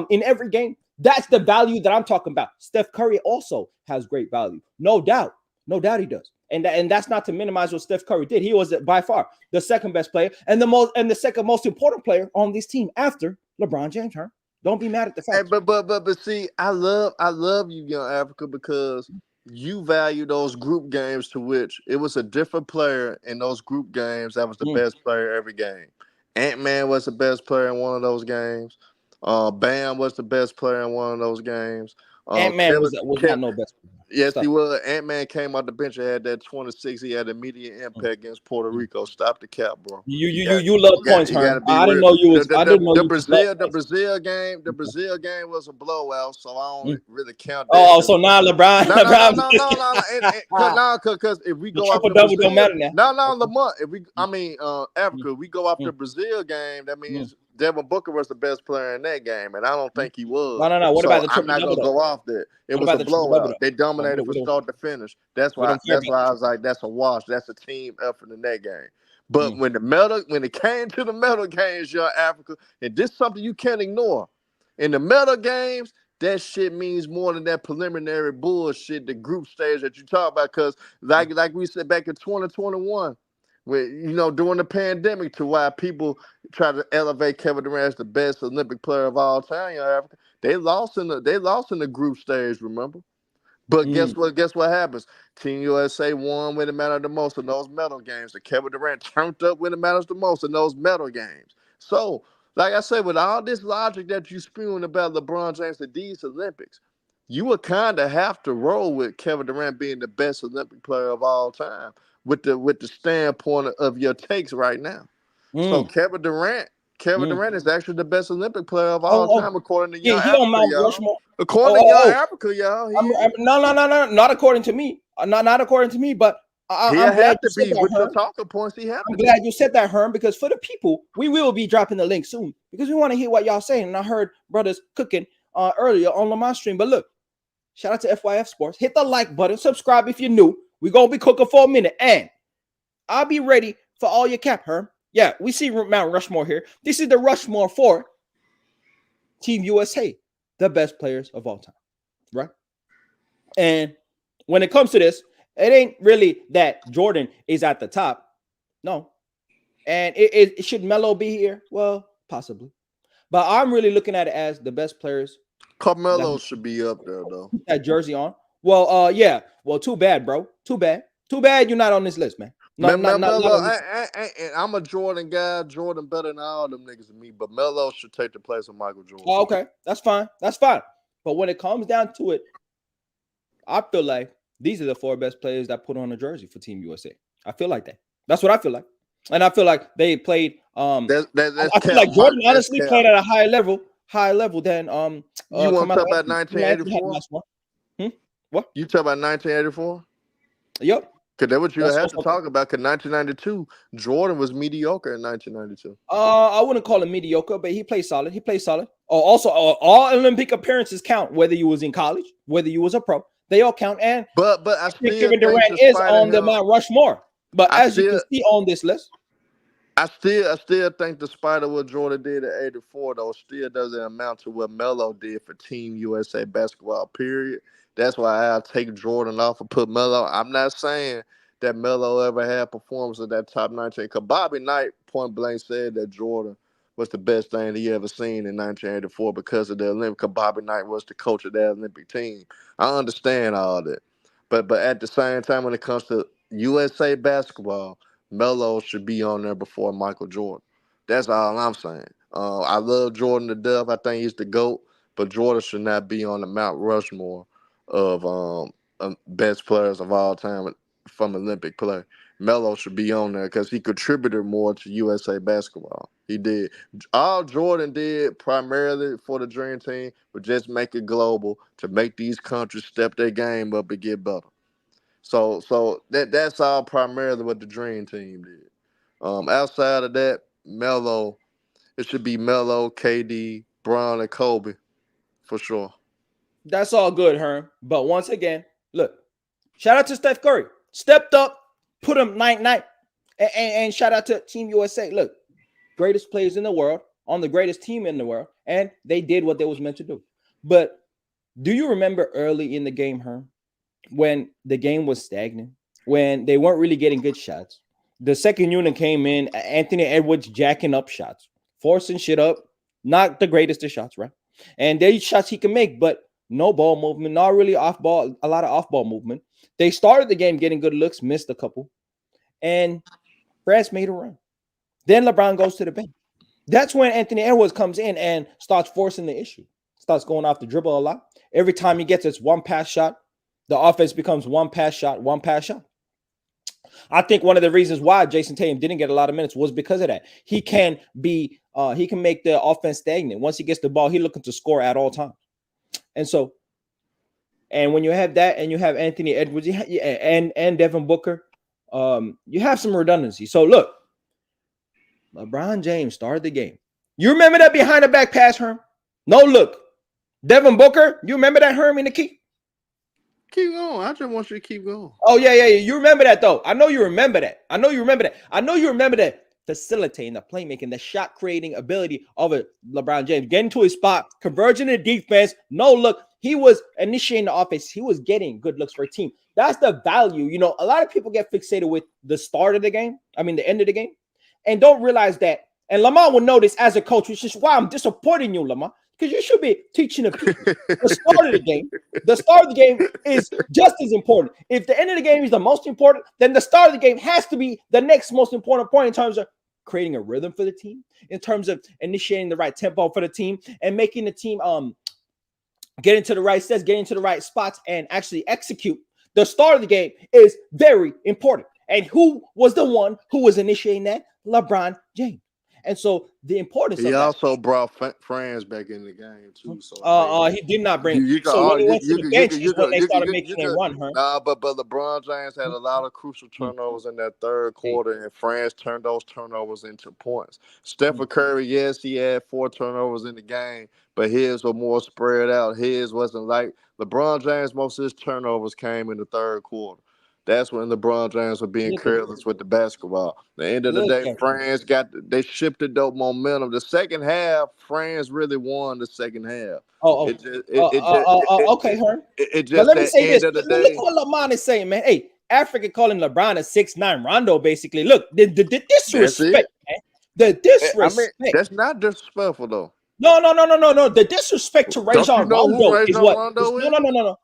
in every game. That's the value that I'm talking about. Steph Curry also has great value, no doubt he does. And that's not to minimize what Steph Curry did. He was by far the second best player and the second most important player on this team after LeBron James. Herm, don't be mad at the fact. Hey, but see, I love you, Young Africa, because you value those group games to which it was a different player in those group games that was the best player every game. Ant-Man was the best player in one of those games. Bam was the best player in one of those games. Ant-Man was not no best player. Yes, Stop. he was. Ant-Man came out the bench and had that 26. He had immediate impact against Puerto Rico. Stop the cap, bro. You love points, Herm. I didn't real. know you was. I didn't know the you Brazil game. The Brazil game was a blowout, so I don't really count that. Oh, so now LeBron. No, because if we go off the double don't matter now. No, Lamont. Africa. We go off the Brazil game. That means Devin Booker was the best player in that game, and I don't think he was. No. What about the triple I'm not gonna go off that. It was a blowout. They dominated from start to finish. That's why I was like, that's a wash. That's a team effort in that game. But when it came to the medal games, Young Africa, and this is something you can't ignore. In the medal games, that shit means more than that preliminary bullshit, the group stage that you talk about. Because like we said back in 2021, during the pandemic, to why people try to elevate Kevin Durant as the best Olympic player of all time, Young Africa, they lost in the group stage, remember? But guess what happens? Team USA won when it mattered the most in those medal games. And Kevin Durant turned up when it matters the most in those medal games. So, like I said, with all this logic that you spewing about LeBron James at these Olympics, you would kind of have to roll with Kevin Durant being the best Olympic player of all time with the standpoint of your takes right now. So Kevin Durant is actually the best Olympic player of all time, according to Young Africa, y'all. According to Young Africa, y'all. No, not according to me. Not according to me, but I'm glad you said that, with Herm. your talking points. I'm glad you said that, Herm, because for the people, we will be dropping the link soon because we want to hear what y'all saying. And I heard brothers cooking earlier on my stream. But look, shout out to FYF Sports. Hit the like button, subscribe if you're new. We're gonna be cooking for a minute, and I'll be ready for all your cap, Herm. Yeah, we see Mount Rushmore here. This is the Rushmore for Team USA, the best players of all time, right? And when it comes to this, it ain't really that Jordan is at the top. No. And it should Melo be here? Well, possibly. But I'm really looking at it as the best players. Carmelo should be up there, though. That jersey on. Well, yeah. Well, too bad, bro. Too bad you're not on this list, man. I'm a Jordan guy. Jordan better than all them niggas and me, but Melo should take the place of Michael Jordan. Oh, okay, that's fine. But when it comes down to it, I feel like these are the 4 best players that put on a jersey for Team USA. I feel like that. That's what I feel like, and I feel like they played. I feel like Jordan honestly played at a higher level than You want to talk about 1984? What? You talk about 1984? Yep. Because that's what you have to talk about. Because 1992, Jordan was mediocre in 1992. I wouldn't call him mediocre, but he played solid. Also, all Olympic appearances count, whether you was in college, whether you was a pro. They all count. And but I still Kevin Durant is on the Mount Rushmore. But as you can see on this list, I still think despite of what Jordan did at 84, though, still doesn't amount to what Melo did for Team USA basketball, period. That's why I'll take Jordan off and put Melo. I'm not saying that Melo ever had performance at that top 19. Because Bobby Knight point blank said that Jordan was the best thing he ever seen in 1984 because of the Olympic. Because Bobby Knight was the coach of that Olympic team. I understand all that. But at the same time, when it comes to USA basketball, Melo should be on there before Michael Jordan. That's all I'm saying. I love Jordan to death. I think he's the GOAT. But Jordan should not be on the Mount Rushmore of best players of all time from Olympic play. Melo should be on there because he contributed more to USA basketball. He did. All Jordan did primarily for the Dream Team was just make it global to make these countries step their game up and get better. So that's all primarily what the Dream Team did. Outside of that, Melo, it should be Melo, KD, Bron, and Kobe for sure. That's all good, Herm. But once again, Look, shout out to Steph Curry. Stepped up, put him night. And shout out to Team USA. Look, greatest players in the world on the greatest team in the world. And they did what they was meant to do. But do you remember early in the game, Herm, when the game was stagnant, when they weren't really getting good shots? The second unit came in, Anthony Edwards jacking up shots, forcing shit up. Not the greatest of shots, right? And there's shots he can make, but no ball movement, not really off ball, a lot of off ball movement. They started the game getting good looks, missed a couple, and France made a run. Then LeBron goes to the bench. That's when Anthony Edwards comes in and starts forcing the issue, starts going off the dribble a lot. Every time he gets his one pass shot, the offense becomes one pass shot. I think one of the reasons why Jason Tatum didn't get a lot of minutes was because of that. He can make the offense stagnant. Once he gets the ball, he's looking to score at all times. And when you have that, and you have Anthony Edwards and Devin Booker, you have some redundancy. So look, LeBron James started the game. You remember that behind the back pass, Herm? No look. Devin Booker, you remember that, Herm, in the key? Keep going. I just want you to keep going. Oh, yeah. You remember that, though. I know you remember that. I know you remember that facilitating, the playmaking, the shot creating ability of LeBron James. Getting to his spot, converging the defense, no look. He was initiating the offense. He was getting good looks for a team. That's the value. You know, a lot of people get fixated with the start of the game. I mean, the end of the game. And don't realize that. And Lamar will know this as a coach, which is why I'm disappointing you, Lamar. Because you should be teaching the people the start of the game. The start of the game is just as important. If the end of the game is the most important, then the start of the game has to be the next most important point in terms of creating a rhythm for the team, in terms of initiating the right tempo for the team, and making the team get into the right sets, get into the right spots, and actually execute. The start of the game is very important. And who was the one who was initiating that? LeBron James. And so the importance he of also brought friends back in the game too. So he did not bring. So when he went to the bench, is when they started making a run. But LeBron James had a lot of crucial turnovers in that third quarter, and France turned those turnovers into points. Steph Curry, yes, he had 4 turnovers in the game, but his were more spread out. His wasn't like LeBron James. Most of his turnovers came in the third quarter. That's when LeBron James was being careless with the basketball. At the end of the day, France they shifted the momentum. The second half, France really won the second half. Okay, Herm. But let me say this. Look what Lamont is saying, man. Hey, Africa calling LeBron a 6'9" Rondo, basically. Look, the disrespect, man. The disrespect. I mean, that's not disrespectful, though. No. The disrespect to Rajon Rondo is what. No.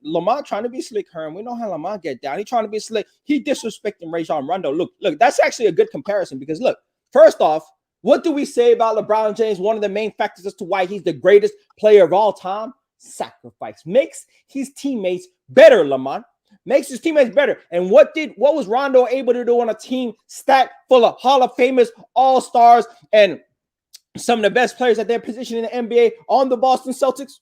Lamont trying to be slick, Herm. We know how Lamont get down. He trying to be slick. He disrespecting Rajon Rondo. Look. That's actually a good comparison because look, first off, what do we say about LeBron James? One of the main factors as to why he's the greatest player of all time: sacrifice. Makes his teammates better, Lamont. Makes his teammates better. And what was Rondo able to do on a team stacked full of Hall of Famers, all-stars, and some of the best players at their position in the NBA on the Boston Celtics?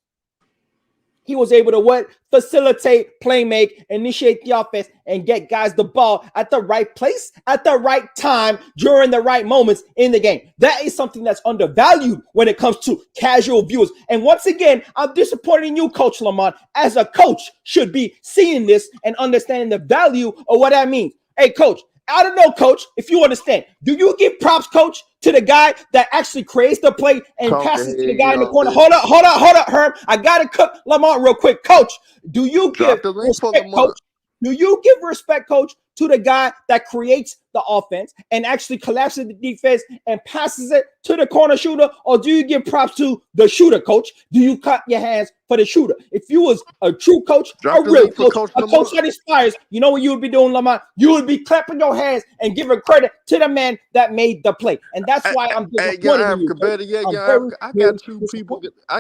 He was able to facilitate, play make, initiate the offense, and get guys the ball at the right place, at the right time, during the right moments in the game. That is something that's undervalued when it comes to casual viewers. And once again, I'm disappointed in you, Coach Lamont. As a coach, should be seeing this and understanding the value of what that means. Hey, Coach, I don't know, Coach, if you understand. Do you give props, Coach, to the guy that actually creates the play and passes to the guy in the corner? Hold up, Herm. I got to cook Lamont real quick. Coach, do you give respect, Coach? Do you give respect, Coach, to the guy that creates the offense and actually collapses the defense and passes it to the corner shooter? Or do you give props to the shooter, Coach? Do you clap your hands for the shooter? If you was a true coach, a real coach, a coach that inspires, you know what you would be doing, Lamont? You would be clapping your hands and giving credit to the man that made the play. And that's why I'm disappointed in you. I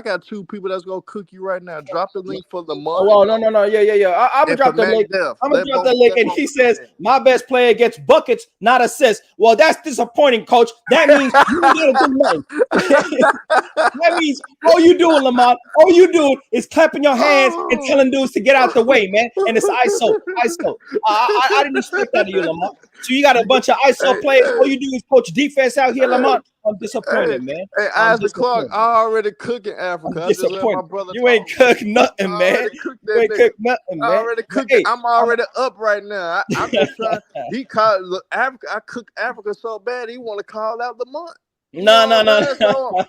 got two people that's gonna cook you right now. Drop the link for Lamont. Oh, no. Yeah. I'm gonna drop the link. I'm gonna drop the link, and he says my best player gets buckets, not assists. Well, that's disappointing, Coach. That means you didn't do nothing. That means all you doing, Lamont, all you doing is clapping your hands and telling dudes to get out the way, man. And it's ISO. I didn't expect that of you, Lamont. So you got a bunch of ISO players. All you do is coach defense out here, Lamont. I'm disappointed, man. Hey, I'm Isaac Clarke, disappointed. I already cook in Africa. I'm I just let my disappointed. brother You ain't talk. cooked nothing, I man. already cooked You that ain't nigga. cooked nothing, I man. already But, cooked it. I'm already up right now. I'm just trying. He called look, Africa. I cooked Africa so bad he want to call out the month. You no, know no, what no, I'm saying? So, no.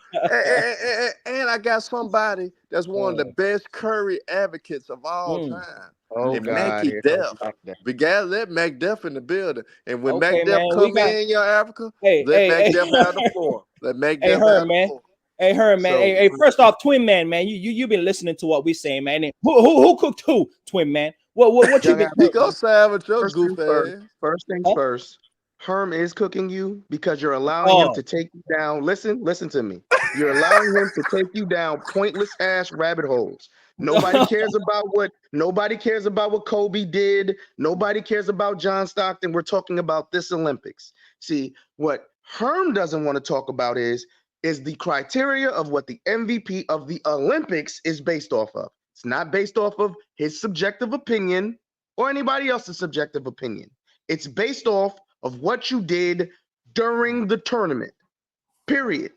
and I got somebody that's one of the best Curry advocates of all time. Oh And God, Mackie here comes Def. Mac. We gotta let Mac Def in the building. And when Okay, Mac Def man. We come got in, your Africa, hey, let hey, Mac hey. Def have the floor. Let Mac Hey, Def Herm, have the man. floor. Hey, Herm, man. So, Hey, first off, Twin Man, man. You been listening to what we saying, man. And who cooked who, Twin Man? What you Young been he cooking? go Africa. side with your First things goof first. ass. First things Huh? first. Herm is cooking you because you're allowing him Oh, to take you down. Listen to me. You're allowing him to take you down pointless ass rabbit holes. Nobody cares about what Kobe did. Nobody cares about John Stockton. We're talking about this Olympics. See, what Herm doesn't want to talk about is the criteria of what the MVP of the Olympics is based off of. It's not based off of his subjective opinion or anybody else's subjective opinion. It's based off of what you did during the tournament, period.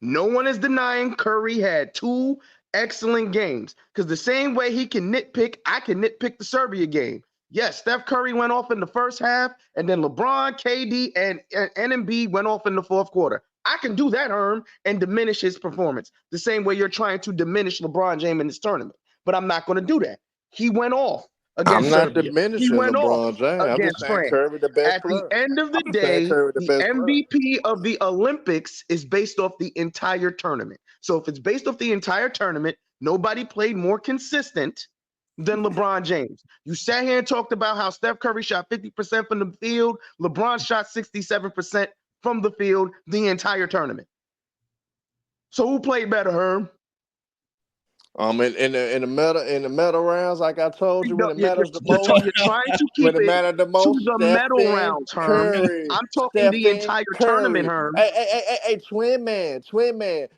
No one is denying Curry had 2 excellent games because the same way he can nitpick, I can nitpick the Serbia game. Yes, Steph Curry went off in the first half, and then LeBron, KD, and Embiid went off in the fourth quarter. I can do that, Herm, and diminish his performance the same way you're trying to diminish LeBron James in this tournament. But I'm not going to do that. He went off I'm against not Serbia. He diminishing went off LeBron James. I'm just against saying France. Curry the best At the player. end of the I'm just saying day, Curry the the best player. MVP of the Olympics is based off the entire tournament. So if it's based off the entire tournament, nobody played more consistent than LeBron James. You sat here and talked about how Steph Curry shot 50% from the field. LeBron shot 67% from the field the entire tournament. So who played better, Herm? In the medal rounds, like I told you, when it matters the most, You're trying to keep when it it mattered the to most, the medal Stephen rounds, Herm. Curry, I'm talking the Stephen entire tournament, Curry. Herm. Hey, twin man.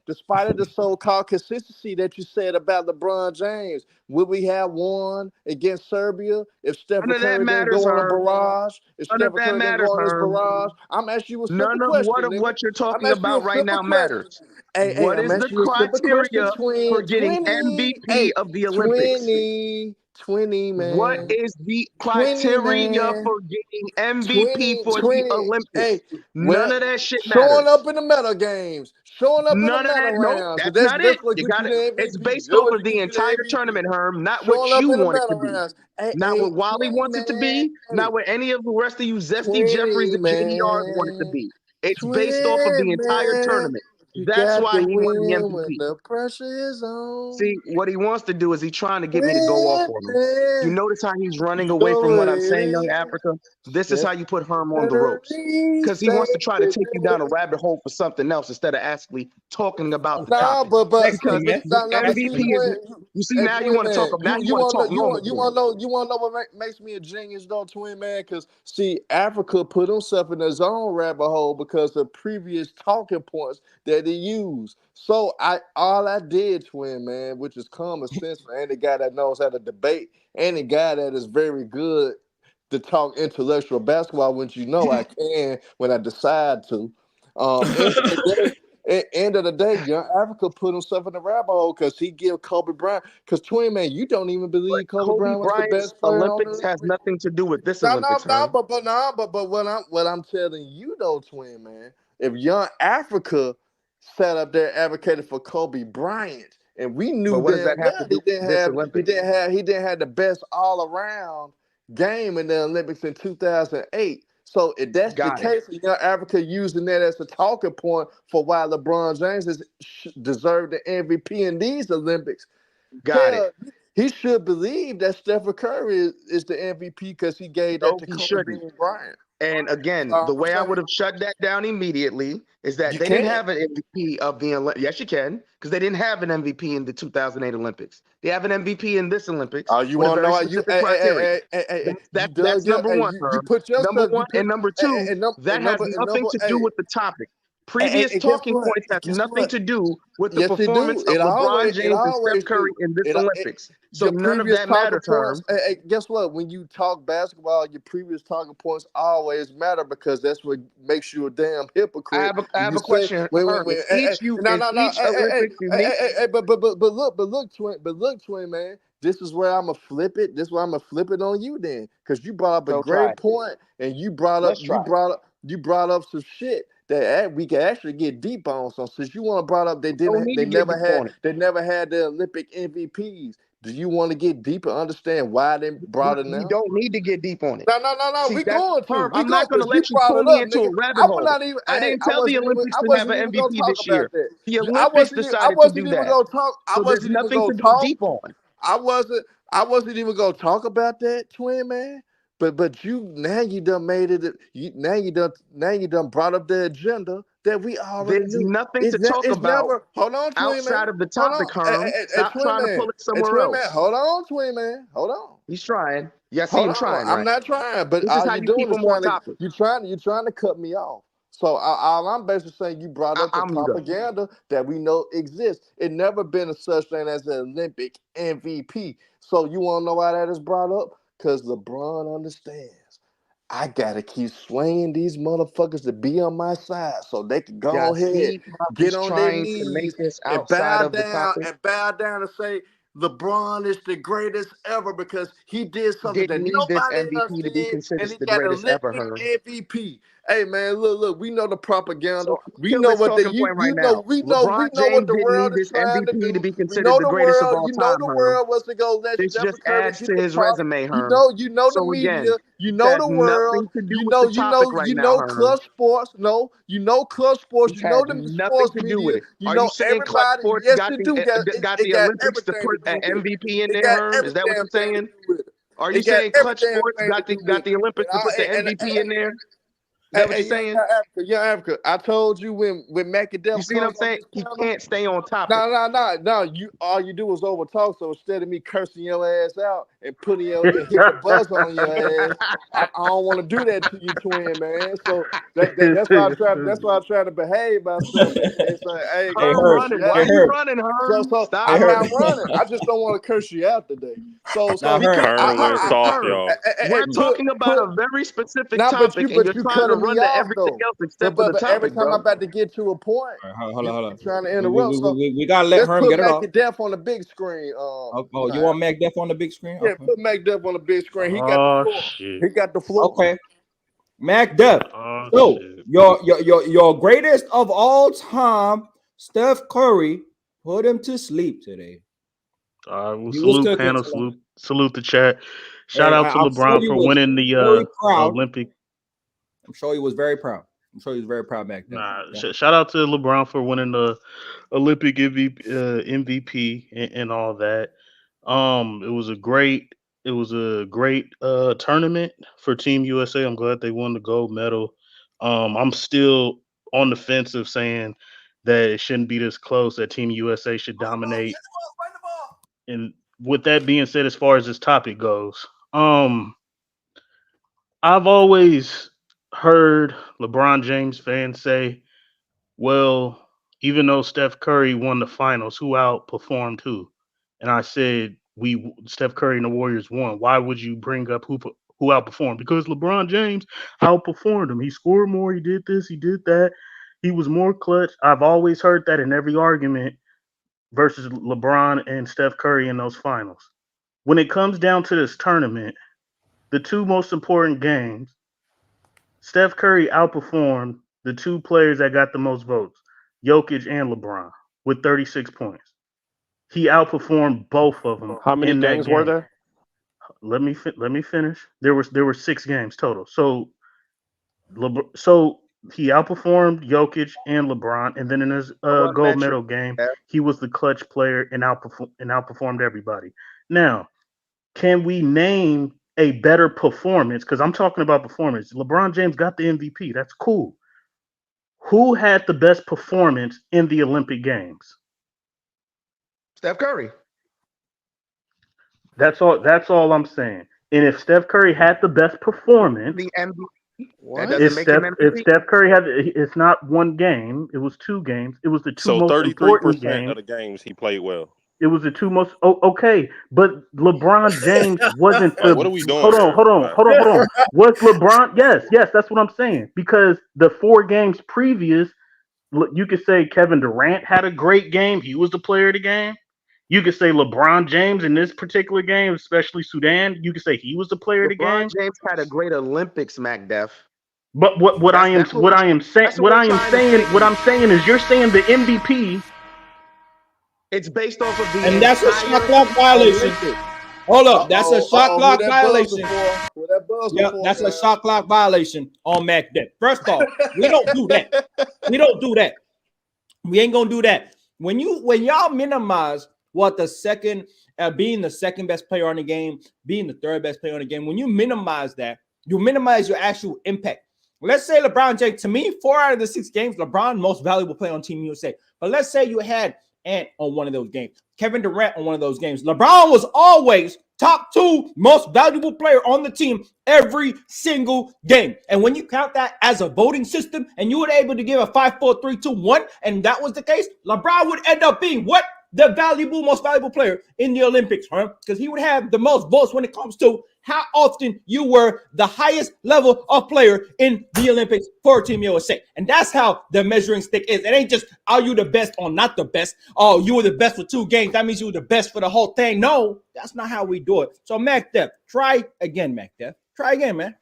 Despite of the so-called consistency that you said about LeBron James, would we have won against Serbia if Stephen None of that Curry didn't matters, go on a Herm. barrage? If None of Stephen that Curry didn't matters, go on his Herm. barrage, I'm asking you a simple None of question, nigga. what you're I'm talking asking you about a right simple now question. matters. Hey, What I'm is the asking you a simple question, criteria for getting 20. MVP Hey, of the Olympics? 20, What man. is the 20, criteria man. for getting MVP 20, for the 20. Hey, Olympics? None well, of that shit showing matters. up in the medal games, showing up in the None of medal that. Nope, rounds, that's because not it. that's what You gets got you it. the It's MVP. based That's off what of the gets you the entire MVP. tournament, Herm, not Showing what up you in the want it to medal be. rounds. Hey, Not hey, what Wally 20, wants it to man. be. Not what any of the rest of you zesty Jeffries 20, and JDRs want it to man. be. It's based off of the 20, entire man. tournament. You That's got why to he won the win when MVP. the pressure is on. See, what he wants to do is he's trying to get me to go off 20, on him. You man. notice how he's running away from Go what I'm saying, ahead. young Africa? This is how you put Herm on the ropes. Curry Because he wants to try to saved take you down a the rabbit hole for something else instead of actually talking about the Nah, topic. but Next see, one, Because man. the but Next see, MVP one. is, twin, you see, hey, now you twin want to talk, man, now you want to talk normal to me. you want to know what makes me a genius, though, twin man? Because see, Africa put himself in his own rabbit hole because of previous talking points that he used. So all I did, twin man, which is common sense for any guy that knows how to debate, any guy that is very good to talk intellectual basketball, which you know I can when I decide to. End of the end of the day, young Africa put himself in the rabbit hole because he give Kobe Bryant. Because twin man, you don't even But believe Kobe Kobe Bryant was the Bryant's best player on Olympics the. has nothing to do with this No, Olympics, Herm. but what I'm telling you though, twin man, if young Africa sat up there advocated for Kobe Bryant, and we But knew what does damn that have to well do with this Olympics? he didn't have the best all around game in the Olympics in 2008. So if that's the Got it. case, young Africa using that as a talking point for why LeBron James deserved the MVP in these Olympics. Got it. Hell, he should believe that Stephen Curry is the MVP because he gave that No, to he Kobe shouldn't. Bean Bryant. And That's again, all the I'm way I saying. would have shut that down immediately is that You they didn't can't. have an MVP of the Olympics. Yes, you can, because they didn't have an MVP in the 2008 Olympics. They have an MVP in this Olympics Oh, you with a want to know very how you? specific criteria. You That's dug your. number one, You Herb. put Number yourself. You one put and number two, that has and nothing number. to do Hey, with the topic. Previous and talking points have Guess nothing what? to do with the Yes, it performance do. of LeBron It James and Steph always Curry do. in this It Olympics. So your none of previous that talking matters, Herm. points. Guess what? When you talk basketball, your previous talking points always matter because that's what makes you a damn hypocrite. I have a question, Herm. Is each Olympics unique? But look, twin man. This is where I'm gonna flip it. This is where I'm gonna flip it on you then, because you brought up a So try. great point, and Let's try. you brought up some shit that we can actually get deep on. So since you want to brought up, Don't need to get deep on it. they never had the Olympic MVPs. Do you want to get deep and understand why they brought it We now? don't need to get deep on it. No. See, We that's going to. Herm. We I'm not go going to because you let you brought pull it me up, into a nigga. rabbit I would hole. not even. I didn't tell the Olympics to have an MVP Talk this year. about that. The Olympics decided to do that. I So there's wasn't even nothing gonna to go talk. deep on. I wasn't even gonna talk about that, twin man. But you now you done made it. Now you done brought up the agenda that we already There's knew. nothing to talk It's about never. Hold on, twin man. outside of the Hold on, topic, Herm. Stop twin trying to man. pull it somewhere Twin man. else. Hold on, twin man. Hold on. He's trying. Yeah, I see Hold him on, trying, I'm right? not trying, but This is all how you're you keep doing is him on trying to topic. you're trying to cut me off. So all I'm basically saying, you brought up the I'm mute up. propaganda that we know exists. It never been a such thing as an Olympic MVP. So you want to know why that is brought up? Because LeBron understands. I gotta keep swinging these motherfuckers to be on my side so they can Yeah, go ahead, see how get he's on their trying to make knees this outside of the topic. and bow down and say LeBron is the greatest ever because he did something that Didn't need this nobody else MVP to be did, considered and he the got greatest ever, Olympic Herm. MVP. Hey man, look, we know the propaganda. So We kill know this what talking point right now. we LeBron know what James the didn't world need is this trying to MVP to do. be We considered know the the greatest of world, all time, Herm. was to go let This Steph just Curry adds get to the his talk. resume, Herm. You know the So again, media, you this know has the world, nothing to do with the topic right now, Herm. Clutch Sports, no, you know Clutch Sports, This you know has the nothing sports to do with media, it. you Are you know saying Clutch everybody. Sports Yes, got it the do got it the got Olympics to everything to put an do with it. MVP in It there, got Herm? every Is that what damn you're thing to saying? do with it. Are you It got saying every Clutch damn Sports thing to do got with the it. Olympics to put the MVP in there? Is that what you're saying? Young Africa. I told you when Mac and You Def see what I'm comes on saying? this He channel. can't stay on topic. No. You all you do is over talk. So instead of me cursing your ass out and putting your and hitting the buzz on your ass, I don't want to do that to you, twin man. So that's why I try to behave myself and say, hey, Hey Herm Herb, running. hey Why you Herb, running, so Herm? so Stop hey I'm Herb. not running. running. I just don't want to curse you out today. Now Herb, Because Herm went soft, Herm, y'all. we're talking about put a very specific now, topic, and you're but you trying to cutting me run to off everything though. else except for the But every topic, time I'm bro. about to get to a point, all right, hold on, you hold on. trying to interrupt. So We gotta let let's Herm put get it Mac off. Death on the big screen. Oh, you want Mac Def on the big screen? Yeah, Okay. put Mac Death on the big screen. He got the Oh floor. shit. He got the floor. Okay. Mac Def. Oh So shit. your greatest of all time, Steph Curry, put him to sleep today. We'll He was salute cooking panel, today. salute the chat. Shout And out to I'm sure LeBron he for was winning very the proud. Olympic. I'm sure he was very proud. I'm sure he was very proud, Mac Def. Shout out to LeBron for winning the Olympic MVP and all that. It was a great tournament for Team USA. I'm glad they won the gold medal. I'm still on the fence of saying that it shouldn't be this close. That Team USA should dominate. And with that being said, as far as this topic goes, I've always heard LeBron James fans say, well, even though Steph Curry won the finals, who outperformed who? And I said, Steph Curry and the Warriors won. Why would you bring up who outperformed? Because LeBron James outperformed him. He scored more. He did this. He did that. He was more clutch. I've always heard that in every argument versus LeBron and Steph Curry in those finals. When it comes down to this tournament, the two most important games, Steph Curry outperformed the two players that got the most votes, Jokic and LeBron, with 36 points. He outperformed both of them How many in that games were game. there? Let me finish. There were 6 games total. So he outperformed Jokic and LeBron, and then in his I run gold metric. medal game, Yeah. he was the clutch player and outperformed everybody. Now, can we name a better performance? Because I'm talking about performance. LeBron James got the MVP. That's cool. Who had the best performance in the Olympic Games? Steph Curry. That's all I'm saying. And if Steph Curry had the best performance, The MVP. That doesn't make him If MVP. Steph Curry had, it's not one game. It was 2 games. It was the 2 So most 33% important of games. the games he played well. It was the 2 most. Oh, okay, but LeBron James wasn't Like, the. what are we doing Hold on, here? hold on, Like, hold on, hold on. Was LeBron? Yes, that's what I'm saying. Because the 4 games previous, you could say Kevin Durant had a great game. He was the player of the game. You could say LeBron James in this particular game, especially Sudan. You could say he was the player of the LeBron game. James had a great Olympics, MacDef. But what I am That's what saying that's what we're trying to say. what I'm saying is you're saying the MVP. It's based off of the And that's a shot clock violation. Olympics. Hold up, that's a shot clock violation. Who that buzzer Yeah, for, that's a man? shot clock violation on Mac Dep. First off, we don't do that. We don't do that. We ain't gonna do that. When y'all minimize what the second being the second best player on the game, being the third best player on the game, when you minimize that, you minimize your actual impact. Let's say LeBron James, to me, 4 out of the 6 games, LeBron most valuable player on Team USA. But let's say you had Ant on one of those games, Kevin Durant on one of those games. LeBron was always top 2 most valuable player on the team every single game. And when you count that as a voting system and you were able to give a 5, 4, 3, 2, 1, and that was the case, LeBron would end up being what? The most valuable player in the Olympics, huh? Because he would have the most votes when it comes to how often you were the highest level of player in the Olympics for Team USA. And that's how the measuring stick is. It ain't just, are you the best or not the best? Oh, you were the best for 2 games. That means you were the best for the whole thing. No, that's not how we do it. So, MacDef, try again, MacDef. Try again, man.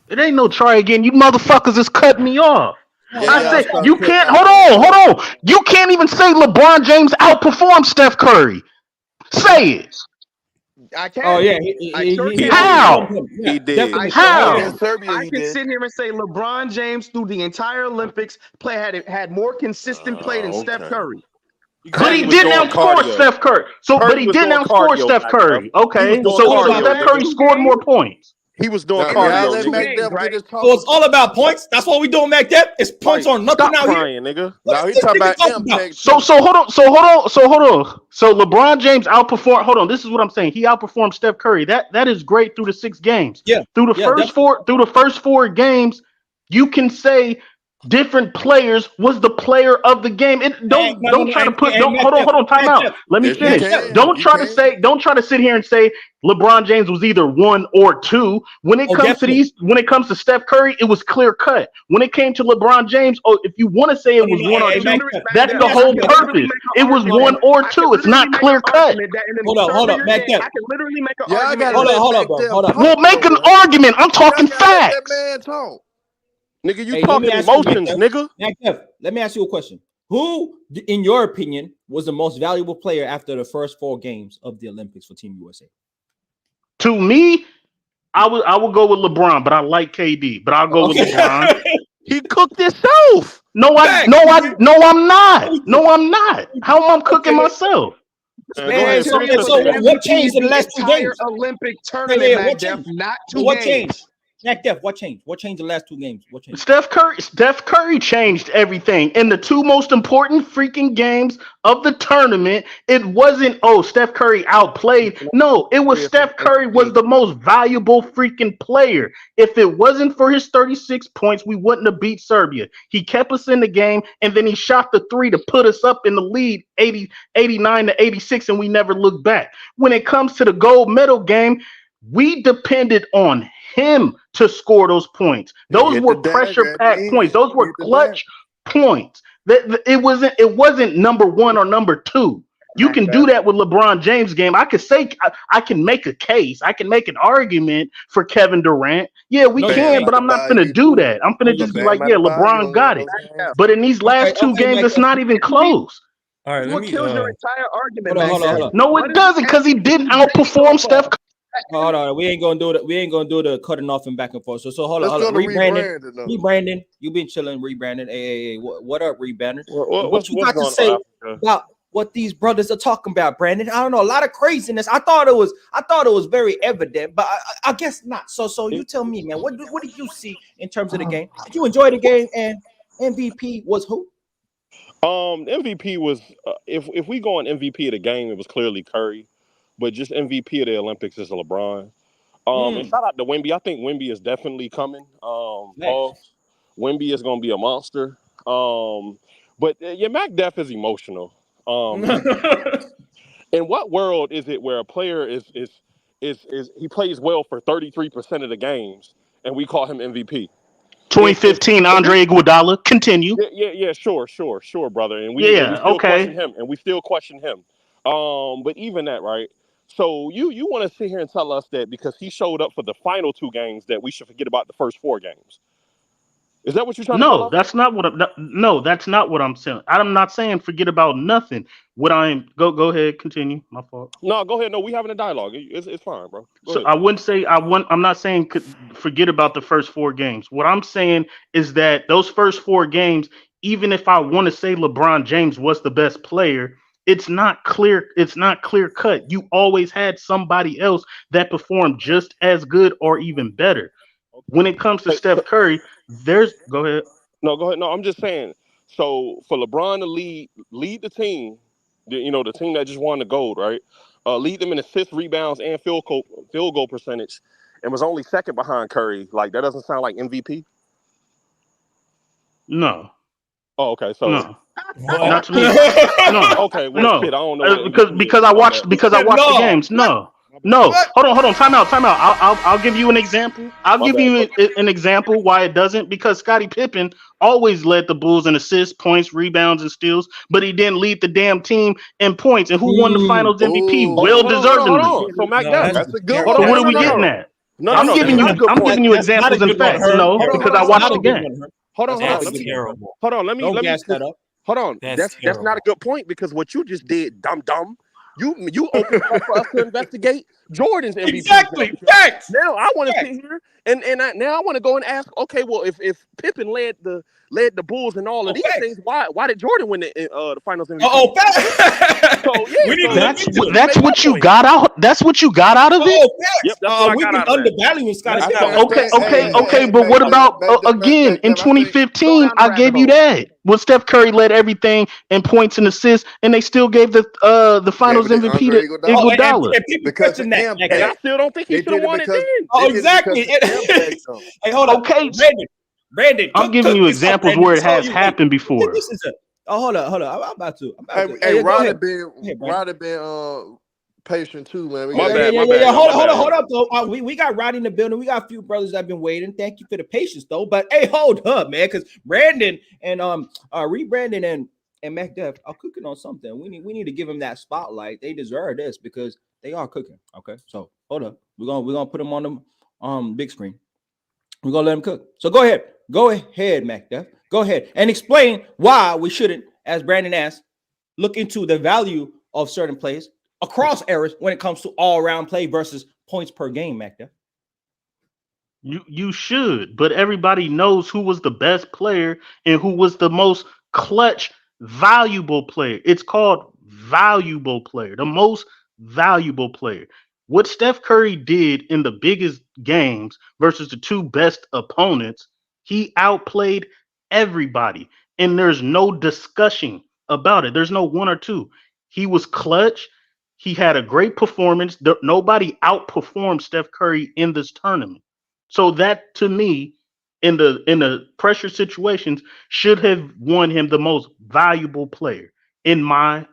It ain't no try again. You motherfuckers is cutting me off. Yeah, I y'all said stop you cutting can't. out, Hold on. You can't even say LeBron James outperformed Steph Curry. Say it. I can. Oh, yeah. I sure can. How? He did. Definitely. I sure How? can. Against Serbia, I he can did. sit here and say LeBron James through the entire Olympics had more consistent play than Steph Okay. Curry. But he was didn't doing outscore cardio. Steph Curry. But he was didn't doing outscore cardio, Steph Mac Curry. He was Okay. doing So cardio, Steph nigga. Curry scored more points. He was doing Now, cardio. let two nigga. games, MacDef right? get his talk. So it's all about points. That's what we doing, MacDef. It's points Right. or nothing Stop out here. crying, nigga. Now he talking about impact. So hold on. So LeBron James outperformed. Hold on. This is what I'm saying. He outperformed Steph Curry. That is great through the 6 games. Yeah. Through the Definitely. first four games, you can say different players was the player of the game. Don't try to put hold on, time out. Let me Yes, you finish. can. Don't You try to can. sit here and say LeBron James was either 1 or 2. When it comes to Steph Curry, it was clear cut. When it came to LeBron James, if you want to say it was 1 or 2, that's the whole purpose. It was 1 or 2. It's not clear cut. Hold up, MacDef. I can literally make an Y'all argument. gotta Hold let up, bro. MacDef Hold up. talk, We'll make an though, man. argument. I'm talking Y'all gotta let that facts. man talk. Nigga, you Hey, let me talking ask you, emotions, nigga. MacDef, let me ask you a question. Who, in your opinion, was the most valuable player after the first 4 games of the Olympics for Team USA? To me, I would go with LeBron, but I like KD. But I'll go with LeBron. He cooked himself. No, I'm not. No, I'm not. How am I cooking myself? Go ahead. So Finish what what changed in the last 2 games? Olympic tournament, Yeah, what MacDef, changed? not 2 What games. changed? MacDef, what changed? What changed in the last 2 games? What changed? Steph Curry changed everything. In the 2 most important freaking games of the tournament, it wasn't, Steph Curry outplayed. No, it was Steph Curry was the most valuable freaking player. If it wasn't for his 36 points, we wouldn't have beat Serbia. He kept us in the game, and then he shot the 3 to put us up in the lead 89 to 86, and we never looked back. When it comes to the gold medal game, we depended on him to score those points. Those were pressure packed points. Those were clutch points. It wasn't number 1 or number 2. You can do that with LeBron James game. I could say I can make a case. I can make an argument for Kevin Durant. Yeah, we can, but I'm not gonna do that. I'm gonna just be like, yeah, LeBron got it. But in these last 2 games, it's not even close. All right, What kills your entire argument, Hold on. No, it doesn't, because he didn't outperform Steph. Hold on. We ain't gonna do that. We ain't gonna do the cutting off and back and forth. So hold on. Rebranding. You been chilling, rebranding. Hey. What up, rebranding? What you got to say about what these brothers are talking about, Brandon? I don't know. A lot of craziness. I thought it was very evident, but I guess not. So you tell me, man. What did you see in terms of the game? Did you enjoy the game? And MVP was who? MVP was if we go on MVP of the game, it was clearly Curry, but just MVP of the Olympics is LeBron. And shout out to Wemby. I think Wemby is definitely coming. Pause. Wemby is gonna be a monster. But yeah, Mac Def is emotional. In what world is it where a player is he plays well for 33% of the games and we call him MVP? 2015 Andre Iguodala. Continue. Yeah, sure, brother. And we still question okay. him, and we still question him. But even that, right? So you want to sit here and tell us that because he showed up for the final 2 games that we should forget about the first 4 games? Is that what you're trying to tell us? That's not what that's not what I'm saying. I'm not saying forget about nothing. What I'm go ahead, continue. My fault. No, go ahead. No, we having a dialogue. It's fine, bro. So I wouldn't say I'm not saying forget about the first 4 games. What I'm saying is that those first 4 games, even if I want to say LeBron James was the best player, it's not clear. It's not clear cut. You always had somebody else that performed just as good or even better. When it comes to Steph Curry, go ahead. No, go ahead. No, I'm just saying. So for LeBron to lead the team, the team that just won the gold, right? Lead them in assists, rebounds, and field goal percentage, and was only second behind Curry. Like that doesn't sound like MVP. No. Oh, okay. So no. Not to me. No. Okay. Well, no. Shit, I don't know. Because I watched the games. No. Hold on. Time out. I'll give you an example. An example why it doesn't. Because Scottie Pippen always led the Bulls in assists, points, rebounds, and steals, but he didn't lead the damn team in points. And who won the Finals MVP? Well deservedly. So Mac Def, that's a good So one. what are we getting at? I'm giving you examples and facts. Because I watched the game. Hold on. Terrible. Hold on. Let me gas that up. Hold on. That's not a good point because what you just did, dumb. You opened up for us to investigate Jordan's MVP. Exactly. Facts. Now I want to sit here and now I want to go and ask. Okay, well, if Pippen led the Bulls and all of these things, why did Jordan win the Finals MVP? Facts. So yeah, that's what you got out. That's what you got out of it. Yep, that's what I we got been out of undervaluing Scottie that. Okay. But what about again in 2015? I gave you that. When Steph Curry led everything in points and assists, and they still gave the Finals MVP to Iguodala. Because that. I still don't think he should have won it then. Exactly. Hey, hold on. Okay, Brandon. I'm giving you examples where it has happened before. Hold on. I'm about to. Hey, Roddy been patient too, man. My bad. Hold up, though. We got Roddy in the building. We got a few brothers that have been waiting. Thank you for the patience, though. But hey, hold up, man, because Brandon and Brandon and Mac Def are cooking on something. We need to give them that spotlight. They deserve this because they are cooking. Okay, so hold up. We're gonna put them on the big screen. We're gonna let them cook. So go ahead, Mac Def. Go ahead and explain why we shouldn't, as Brandon asked, look into the value of certain plays across eras when it comes to all-around play versus points per game, Mac Def. You should, but everybody knows who was the best player and who was the most clutch, valuable player. It's called valuable player, the most valuable player. What Steph Curry did in the biggest games versus the 2 best opponents, he outplayed everybody, and there's no discussion about it. There's no 1 or 2. He was clutch. He had a great performance. Nobody outperformed Steph Curry in this tournament. So that, to me, in the pressure situations, should have won him the most valuable player, in my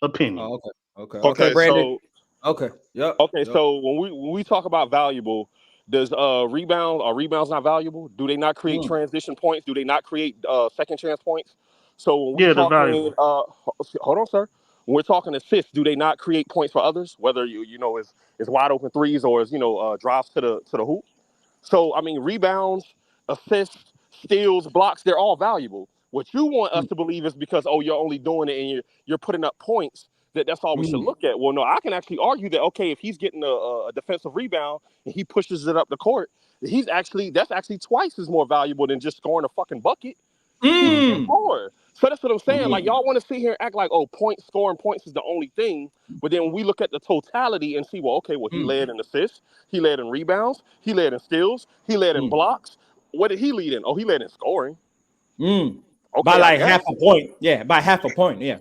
opinion. Okay, Brandon. So when we talk about valuable, does rebounds not valuable? Do they not create transition points? Do they not create second chance points? So when we're talking, hold on, sir. When we're talking assists, do they not create points for others? Whether is wide open threes or is drives to the hoop. So I mean, rebounds, assists, steals, blocks, they're all valuable. What you want us to believe is because you're only doing it and you're putting up points that's all we should look at. Well, no, I can actually argue that if he's getting a defensive rebound and he pushes it up the court, that's actually twice as more valuable than just scoring a fucking bucket. More. So that's what I'm saying. Like y'all want to sit here and act like scoring points is the only thing, but then when we look at the totality and see, he led in assists, he led in rebounds, he led in steals, he led in blocks. What did he lead in? He led in scoring. Okay, by like half a point. Yeah, by half a point. Yeah.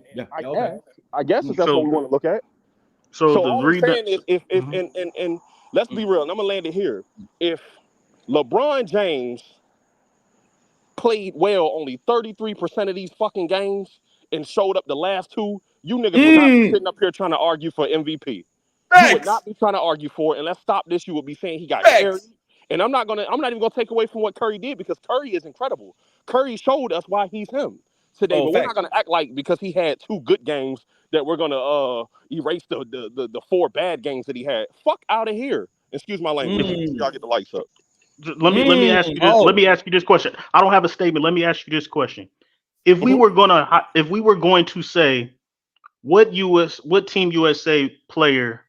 I guess if that's what we want to look at. So all I'm saying is if and let's be real. And I'm gonna land it here. If LeBron James played well only 33% of these fucking games and showed up the last two, you niggas would not be sitting up here trying to argue for MVP. You would not be trying to argue for it. And let's stop this. You would be saying he got carried. And I'm not even gonna take away from what Curry did, because Curry is incredible. Curry showed us why he's him today, but we're not gonna act like because he had 2 good games that we're gonna erase the 4 bad games that he had. Fuck out of here. Excuse my language. Y'all get the lights up. Let me ask you this. Let me ask you this question. I don't have a statement. Let me ask you this question. If we were going to say what Team USA player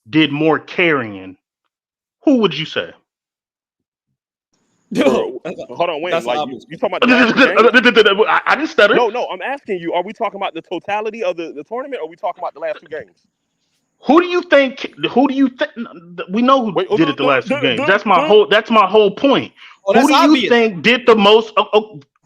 did more carrying, who would you say? Hold on, wait. Like you talking about the last game? I didn't stutter. No, I'm asking you, are we talking about the totality of the tournament, or are we talking about the last 2 games? Who do you think? We know who did it the last 2 games. That's my whole point. Who do you think did the most?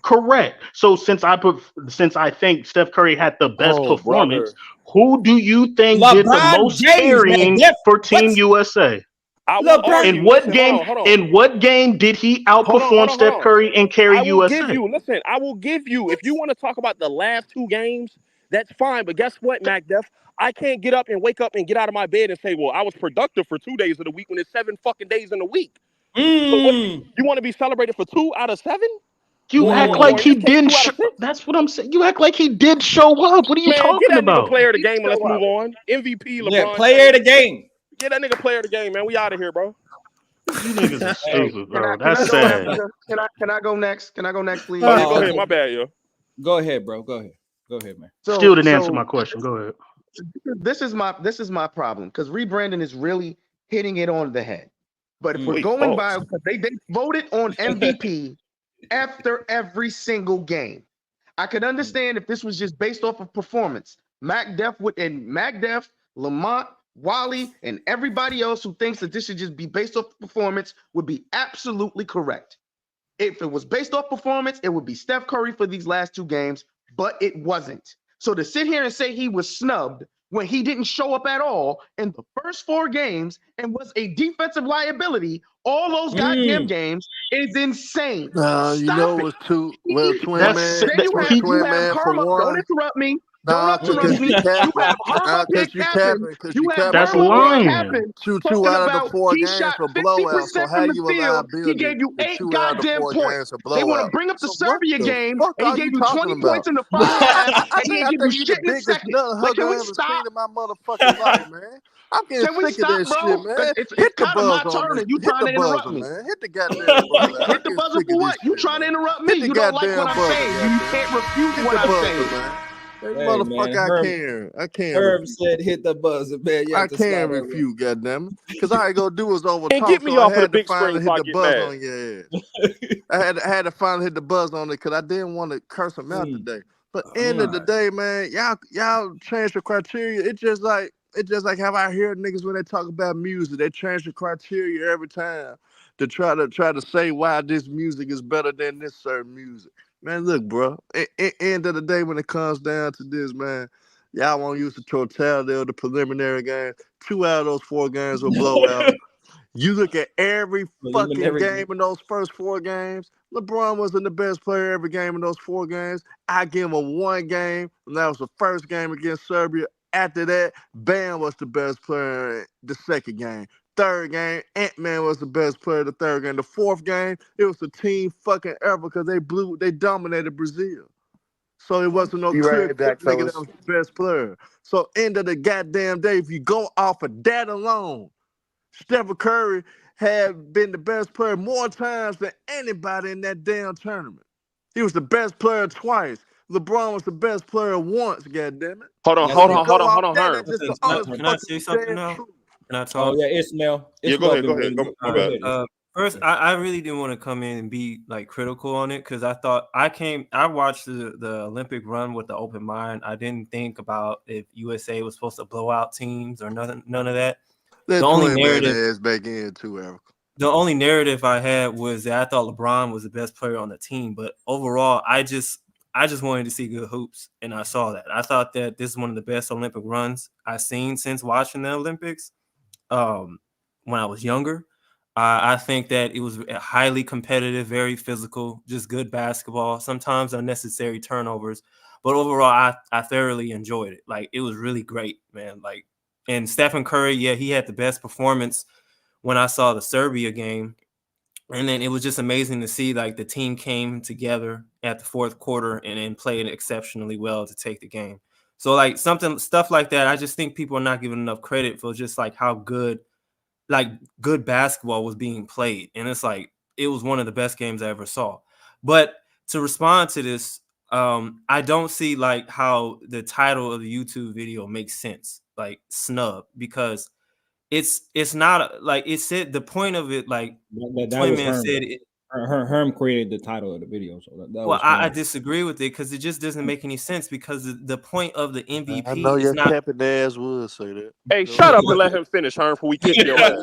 Correct. So since I think Steph Curry had the best performance, who do you think did the most carrying for Team USA? In what game did he outperform Steph Curry and carry USA? I will give you. If you want to talk about the last 2 games, that's fine. But guess what, MacDef? I can't get up and wake up and get out of my bed and say, well, I was productive for 2 days of the week when it's 7 fucking days in a week. So what, you want to be celebrated for 2 out of 7? You act like he didn't. That's what I'm saying. You act like he did show up. What are you talking get that about? Nigga player of the game and let's move on. MVP, LeBron. Yeah, player of the game. Get that nigga player of the game, man. We out of here, bro. You niggas are stupid, bro. That's sad. Can I go next? Can I go next, please? Oh, yeah, go ahead. My bad, yo. Go ahead, bro. Go ahead, man. Still didn't answer my question. Go ahead. This is my problem, because rebranding is really hitting it on the head. But if we're going by, they voted on MVP after every single game. I could understand if this was just based off of performance. MacDef, Lamont, Wally, and everybody else who thinks that this should just be based off performance would be absolutely correct. If it was based off performance, it would be Steph Curry for these last 2 games, but it wasn't. So to sit here and say he was snubbed when he didn't show up at all in the first 4 games and was a defensive liability all those goddamn games is insane. You know it was 2. Well, Twin Man. You have Karma. Don't interrupt me. Don't interrupt me. You have Herm pick happen. You have that's lying. Two out of the 4 games for blowout. So how you a liability? He gave you 8 goddamn points. They want to bring up the Serbia game, and he gave you 20 points in the first half, and he didn't give you shit in the second. Like, can we stop? In my motherfucking life, man. I'm getting sick of this shit, man. Hit the buzz on me. You trying to interrupt me? Hit the goddamn buzzer. Hit the buzzer for what? You trying to interrupt me? You don't like what I'm saying. You can't refute what I'm saying. Hey, motherfucker, I can't. Herm said, "Hit the buzzer, man." I can't refute, goddamn, because all I gonna do is over talk. And get me off of the big screen. Hit the buzz on your ass. I had to finally hit the buzz on it because I didn't want to curse him out today. But end of the day, man, y'all change the criteria. It's just like how I hear niggas when they talk about music, they change the criteria every time to try to say why this music is better than this certain music. Man, look, bro. End of the day, when it comes down to this, man, y'all won't use the totality of the preliminary game. 2 out of those 4 games were blowouts. You look at every fucking game in those first 4 games. LeBron wasn't the best player every game in those 4 games. I give him 1 game, and that was the first game against Serbia. After that, Bam was the best player the second game. 3rd game, Ant-Man was the best player the 3rd game. The 4th game, it was the team fucking ever because they dominated Brazil. So it wasn't no clear nigga that was the best player. So end of the goddamn day, if you go off of that alone, Steph Curry had been the best player more times than anybody in that damn tournament. He was the best player twice. LeBron was the best player once, goddammit. Hold on, Herm. Can I say something now? Can I talk? Oh, yeah, Ismail. Go ahead. First, I really didn't want to come in and be like critical on it because I thought I watched the Olympic run with the open mind. I didn't think about if USA was supposed to blow out teams or none of that. The only narrative I had was that I thought LeBron was the best player on the team, but overall, I just wanted to see good hoops, and I saw that. I thought that this is one of the best Olympic runs I've seen since watching the Olympics. when I was younger. I think that it was highly competitive, very physical, just good basketball, sometimes unnecessary turnovers. But overall, I thoroughly enjoyed it. Like, it was really great, man. Like, and Stephen Curry, yeah, he had the best performance when I saw the Serbia game. And then it was just amazing to see, like, the team came together at the fourth quarter and then played exceptionally well to take the game. So, like, stuff like that, I just think people are not giving enough credit for just like how good basketball was being played. And it's like, it was one of the best games I ever saw. But to respond to this, I don't see like how the title of the YouTube video makes sense, like snub, because it's not like it said. The point of it, like that was Man Herm. said it. Herm created the title of the video, so that Well, was I disagree with it because it just doesn't make any sense, because the point of the MVP I know is your not. capping ass would say that. Hey, shut up and let him finish, Herm, before we kick your ass.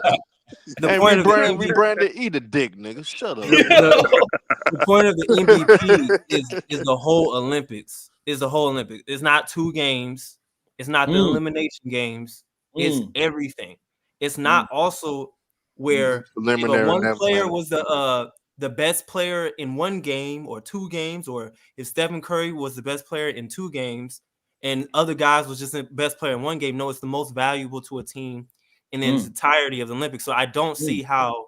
The Hey, point of the rebranded, eat a dick, nigga. Shut up. The point of the MVP is the whole Olympics. Is the whole Olympics. It's not 2 games. It's not the elimination games. It's everything. It's not also where if one player was the best player in 1 game or 2 games, or if Stephen Curry was the best player in 2 games and other guys was just the best player in 1 game. No, it's the most valuable to a team in its entirety of the Olympics. So I don't see how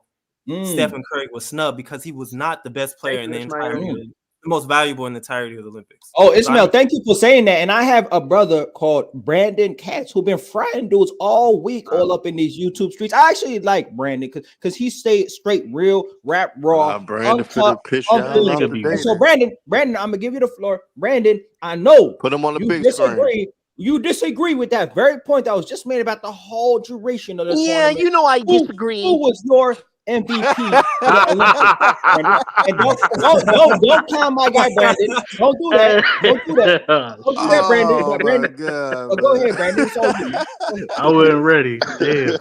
Stephen Curry was snubbed, because he was not the best player in the entirety of the most valuable in the entirety of the Olympics. Oh, Ismail, thank you for saying that. And I have a brother called Brandon Katz who been frying dudes all week, all up in these YouTube streets. I actually like Brandon because he stayed straight, real, rap raw. Brandon finna piss y'all off today. So Brandon, I'm gonna give you the floor. Brandon, I know put him on the big screen. You disagree with that very point that was just made about the whole duration of the tournament. You know I disagree. Who was your MVP? And don't clown my guy Brandon. Don't do that. Don't do that. Don't do that, Brandon. Oh, Brandon. God, Go ahead, Brandon. It's all you. I wasn't ready. Damn.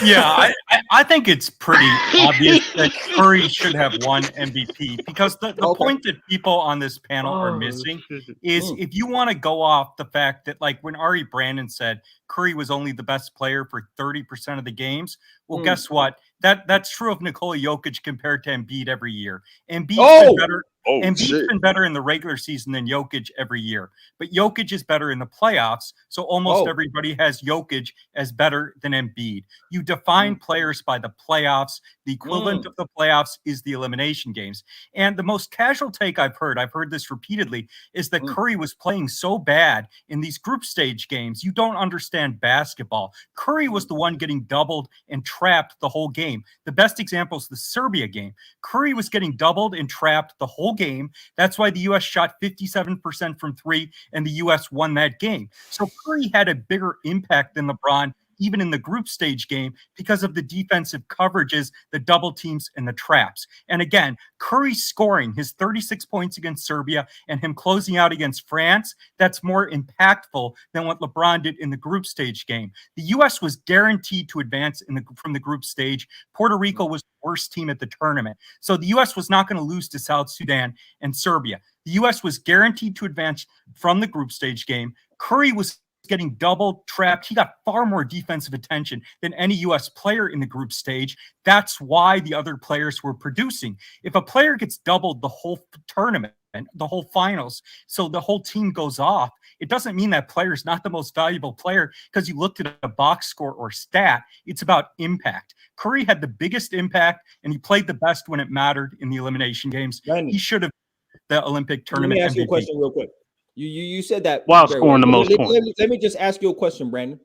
Yeah, I think it's pretty obvious that Curry should have won MVP, because the point that people on this panel are missing is if you want to go off the fact that, like, when Ari Brandon said Curry was only the best player for 30% of the games, well, guess what? That's true of Nikola Jokic compared to Embiid every year. Embiid's been better. Embiid's been better in the regular season than Jokic every year, but Jokic is better in the playoffs. So almost everybody has Jokic as better than Embiid. You define players by the playoffs. The equivalent of the playoffs is the elimination games. And the most casual take I've heard this repeatedly, is that Curry was playing so bad in these group stage games. You don't understand basketball. Curry was the one getting doubled and trapped the whole game. The best example is the Serbia game. Curry was getting doubled and trapped the whole game. That's why the U.S. shot 57% from 3 and the U.S. won that game. So Curry had a bigger impact than LeBron, even in the group stage game, because of the defensive coverages, the double teams, and the traps. And again, Curry scoring his 36 points against Serbia and him closing out against France, that's more impactful than what LeBron did in the group stage game. The U.S. was guaranteed to advance from the group stage. Puerto Rico was the worst team at the tournament. So the U.S. was not going to lose to South Sudan and Serbia. The U.S. was guaranteed to advance from the group stage game. Curry was getting double trapped. He got far more defensive attention than any U.S. player in the group stage. That's why the other players were producing. If a player gets doubled the whole tournament, the whole finals, so the whole team goes off, it doesn't mean that player is not the most valuable player because you looked at a box score or stat. It's about impact. Curry had the biggest impact, and he played the best when it mattered in the elimination games. He should have the Olympic tournament. Let me ask you a question real quick. You said that while scoring the most points. Let me just ask you a question, Brandon.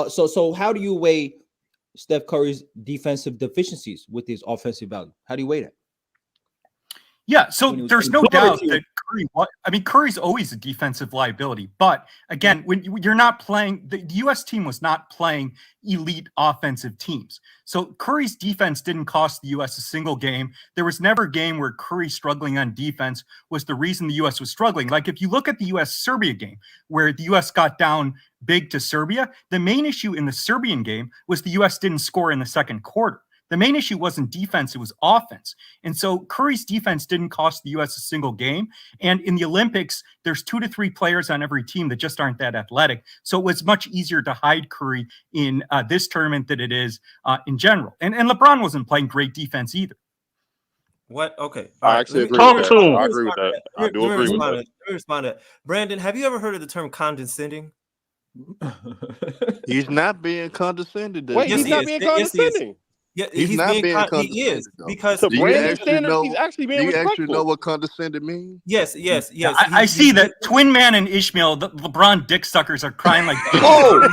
So how do you weigh Steph Curry's defensive deficiencies with his offensive value? How do you weigh that? Yeah, so there's no doubt that Curry's always a defensive liability. But again, when you're not playing, the U.S. team was not playing elite offensive teams. So Curry's defense didn't cost the U.S. a single game. There was never a game where Curry struggling on defense was the reason the U.S. was struggling. Like if you look at the U.S.-Serbia game, where the U.S. got down big to Serbia, the main issue in the Serbian game was the U.S. didn't score in the second quarter. The main issue wasn't defense, it was offense. And so Curry's defense didn't cost the U.S. a single game. And in the Olympics, there's 2 to 3 players on every team that just aren't that athletic. So it was much easier to hide Curry in this tournament than it is in general. And LeBron wasn't playing great defense either. What? Okay. I actually agree Talk with to that. him. I agree with that. I do agree with that. Let me respond to that. Brandon, have you ever heard of the term condescending? He's not being condescending. Wait, Yes, he's he not is. being Yes, he is. condescending. Yeah, He's not being he condescending, is though. because To Do you Brandon's actually standards, know- he's actually being Do you respectful. actually know what condescending means? yes. I see that Twin Man and Ishmael, the LeBron dick suckers, are crying like Oh,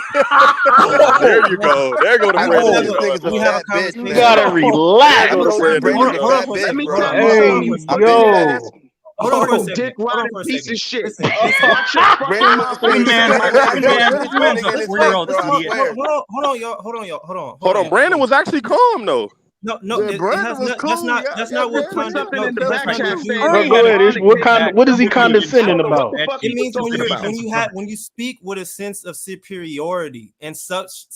There you go. There go the I Brandon. know this this nigga's a we have a fat bitch, conversation. You man. gotta relax. There go the Brandon's Brandon. a Hold on fat for a bitch, second. Let me bro. tell Hold you on Hey, for a something. second. yo. Hold on for a Oh, second. dick Hold on riding for a piece second. of shit. Listen, Watch your fucking Brandon mouth. was Twin Man. I Twin know Man. this Twin Man's nigga a in his 4-year-old face, bro. I idiot. swear. hold on, y'all. Hold on. Hold on, Brandon was actually calm though. No, Yeah, it Brandon has was not, cool. that's not what Put something in the that's back not chat what saying Go Curry had a ahead, Ish. good What is he back. condescending I don't know about? what the fuck it you means talking about. when you speak with a sense of superiority and such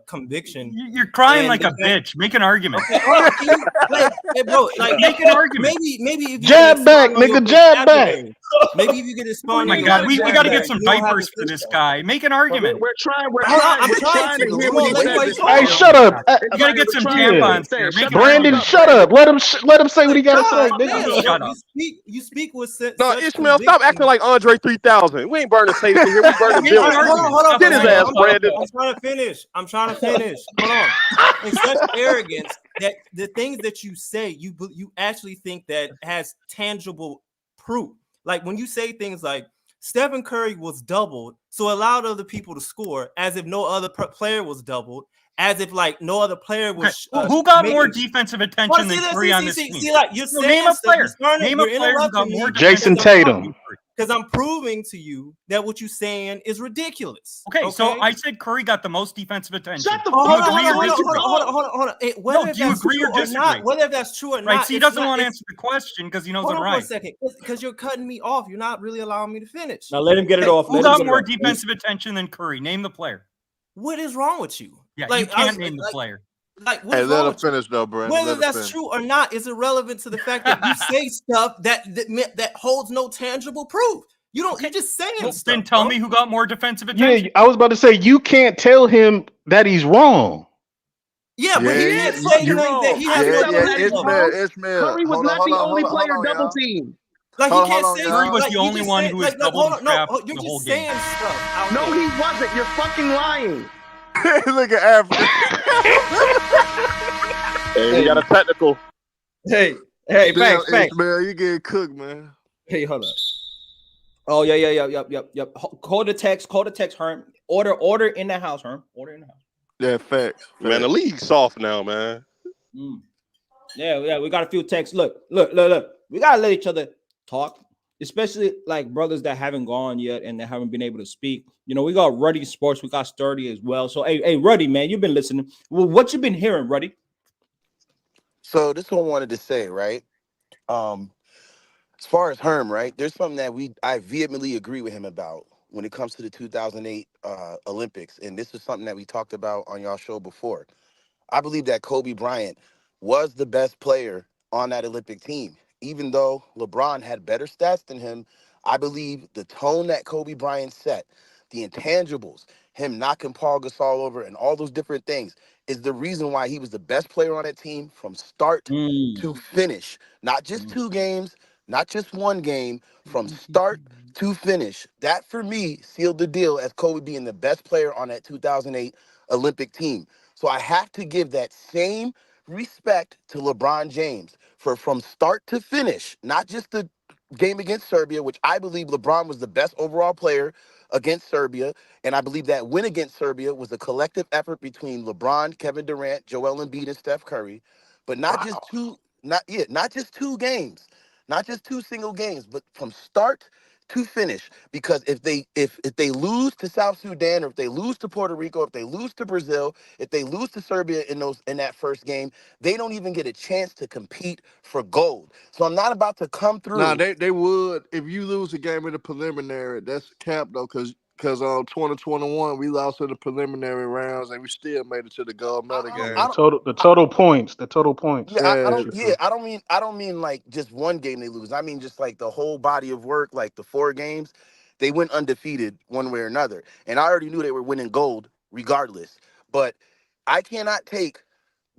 conviction. You're crying And like the a bitch. Make an argument. Okay, hey, bro, like Make an argument. maybe if you Jab could back, expand on your nigga, jab back. vocabulary. Maybe if you could Oh respond. my God, we got to get some diapers for this guy. Make an argument. We're trying I'm to trying hear to. what Come he on, let said. me Hey, talk. shut up. You got to get some trying to tampons say, here. shut Make the an Brandon, argument. shut up. Let him say what he gotta say, God nigga. damn, Shut bro, up. you speak with such No, Ishmael, stop conviction. acting like Andre 3000. We ain't burning Satan here. We burning Make an buildings. argument. Hold on. Get his ass, Brandon. I'm trying to finish. Hold on. It's such arrogance that the things that you say, you actually think that has tangible proof. Like when you say things like Stephen Curry was doubled, so allowed other people to score, as if no other player was doubled, as if like no other player was. Okay. Who got more defensive attention than Curry on this team? See, like you're saying, name a player. Name a player who got more Jason Tatum. Because I'm proving to you that what you're saying is ridiculous. Okay, so I said Curry got the most defensive attention. Shut the Do you fuck agree or up. disagree? Hold on. No, do you agree or disagree? Whether that's true or not, Right, so he doesn't want to answer the question because he knows I'm hold on right. for a second, because you're cutting me off. You're not really allowing me to finish. Now let him get it off. Who got more defensive attention than Curry? Name the player. What is wrong with you? Yeah, like, you can't name the player. Like, what Hey, is let wrong him with you? finish though, Brandon. Whether that's true or not is irrelevant to the fact that you say stuff that holds no tangible proof. You don't. You're just saying stuff. Then tell me who got more defensive attention. Yeah, I was about to say you can't tell him that he's wrong. Yeah, but he can't say that he has no Ishmael. Curry was not the only player double team. Like he can't say Curry was like, the only one who was double the trap you're the whole just game. saying stuff. No, he wasn't. You're fucking lying. Look at Africa. Hey, we got a technical. Hey, thanks. Ishmael, you getting cooked, man. Hey, hold up. Oh, yep. Call the text, Herm. Order in the house, Herm. Order in the house. Yeah, facts. Man, the league's soft now, man. Yeah, we got a few texts. Look. We gotta let each other talk, especially like brothers that haven't gone yet and that haven't been able to speak. You know, we got Ruddy Sports, we got Sturdy as well. So, hey, Ruddy, man, you've been listening. Well, what you been hearing, Ruddy? So this one wanted to say, right? As far as Herm, right? There's something that I vehemently agree with him about when it comes to the 2008 Olympics, and this is something that we talked about on y'all show before. I believe that Kobe Bryant was the best player on that Olympic team. Even though LeBron had better stats than him, I believe the tone that Kobe Bryant set, the intangibles, him knocking Paul Gasol over and all those different things is the reason why he was the best player on that team from start to finish. Not just 2 games, not just 1 game, from start to finish. That, for me, sealed the deal as Kobe being the best player on that 2008 Olympic team. So I have to give that same respect to LeBron James for from start to finish, not just the game against Serbia, which I believe LeBron was the best overall player against Serbia. And I believe that win against Serbia was a collective effort between LeBron, Kevin Durant, Joel Embiid, and Steph Curry. But not just just 2 games, not just 2 single games, but from start to finish. Because if they lose to South Sudan, or if they lose to Puerto Rico, if they lose to Brazil, if they lose to Serbia in that first game, they don't even get a chance to compete for gold. So I'm not about to come through. Nah, they would. If you lose a game in the preliminary, that's cap though, because Because 2021 we lost in the preliminary rounds and we still made it to the gold medal game. The total points. Yeah, I don't mean like just one game they lose. I mean just like the whole body of work, like the 4 games, they went undefeated one way or another. And I already knew they were winning gold regardless. But I cannot take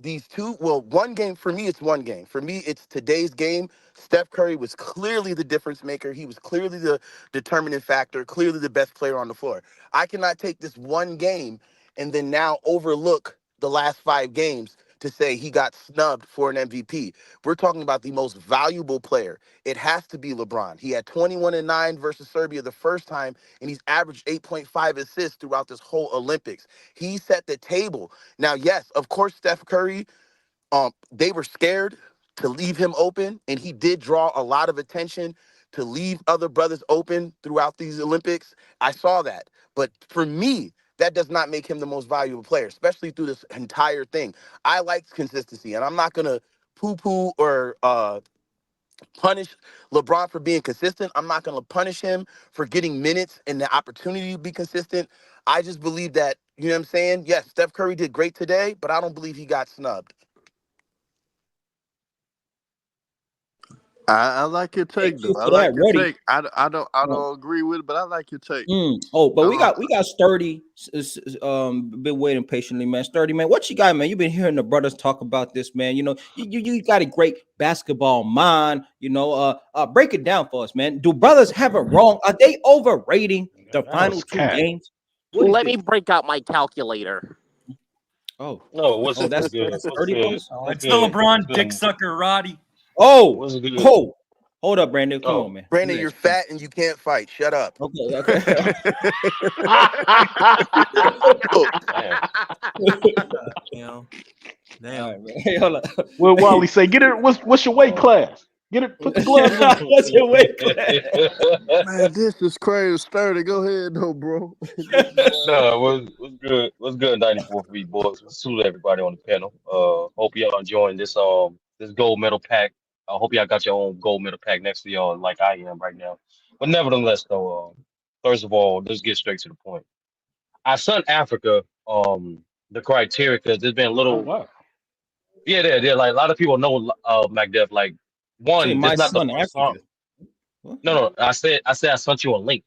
these two. Well, one game for me, it's one game. For me, it's today's game. Steph Curry was clearly the difference maker. He was clearly the determining factor, clearly the best player on the floor. I cannot take this one game and then now overlook the last 5 games to say he got snubbed for an MVP. We're talking about the most valuable player. It has to be LeBron. He had 21-9 versus Serbia the first time, and he's averaged 8.5 assists throughout this whole Olympics. He set the table. Now, yes, of course, Steph Curry, they were scared to leave him open, and he did draw a lot of attention to leave other brothers open throughout these Olympics. I saw that. But for me, that does not make him the most valuable player, especially through this entire thing. I like consistency, and I'm not going to poo-poo or punish LeBron for being consistent. I'm not going to punish him for getting minutes and the opportunity to be consistent. I just believe that, you know what I'm saying? Yes, Steph Curry did great today, but I don't believe he got snubbed. I like your take though. I like your take. I don't agree with it, but I like your take. But we got Sturdy been waiting patiently, man. Sturdy, man, what you got, man? You've been hearing the brothers talk about this, man. You know, you got a great basketball mind. You know, break it down for us, man. Do brothers have it wrong? Are they overrating the final 2 games? Let me break out my calculator. Oh, no, what's that's good? Sturdy boys. It's the LeBron dick sucker, Roddy. Hold up, Brandon. Come on, man. Brandon, you're fat and you can't fight. Shut up. Okay. Damn. All right, man. Hey, hold up. Well, Wally say, get it. What's your weight class? Get it. Put the gloves on. What's your weight class? Man, this is crazy. Sturdy, go ahead, though, bro. No, what's good? What's good, 94 feet boys? Salute everybody on the panel. Hope y'all enjoying this this gold medal pack. I hope y'all got your own gold medal pack next to y'all, like I am right now. But nevertheless, though, first of all, let's get straight to the point. I sent Africa the criteria because there's been a little. Oh, wow. Yeah, they're like a lot of people know MacDev. Like one, my this not the son first Africa. time. No, I said I sent you a link.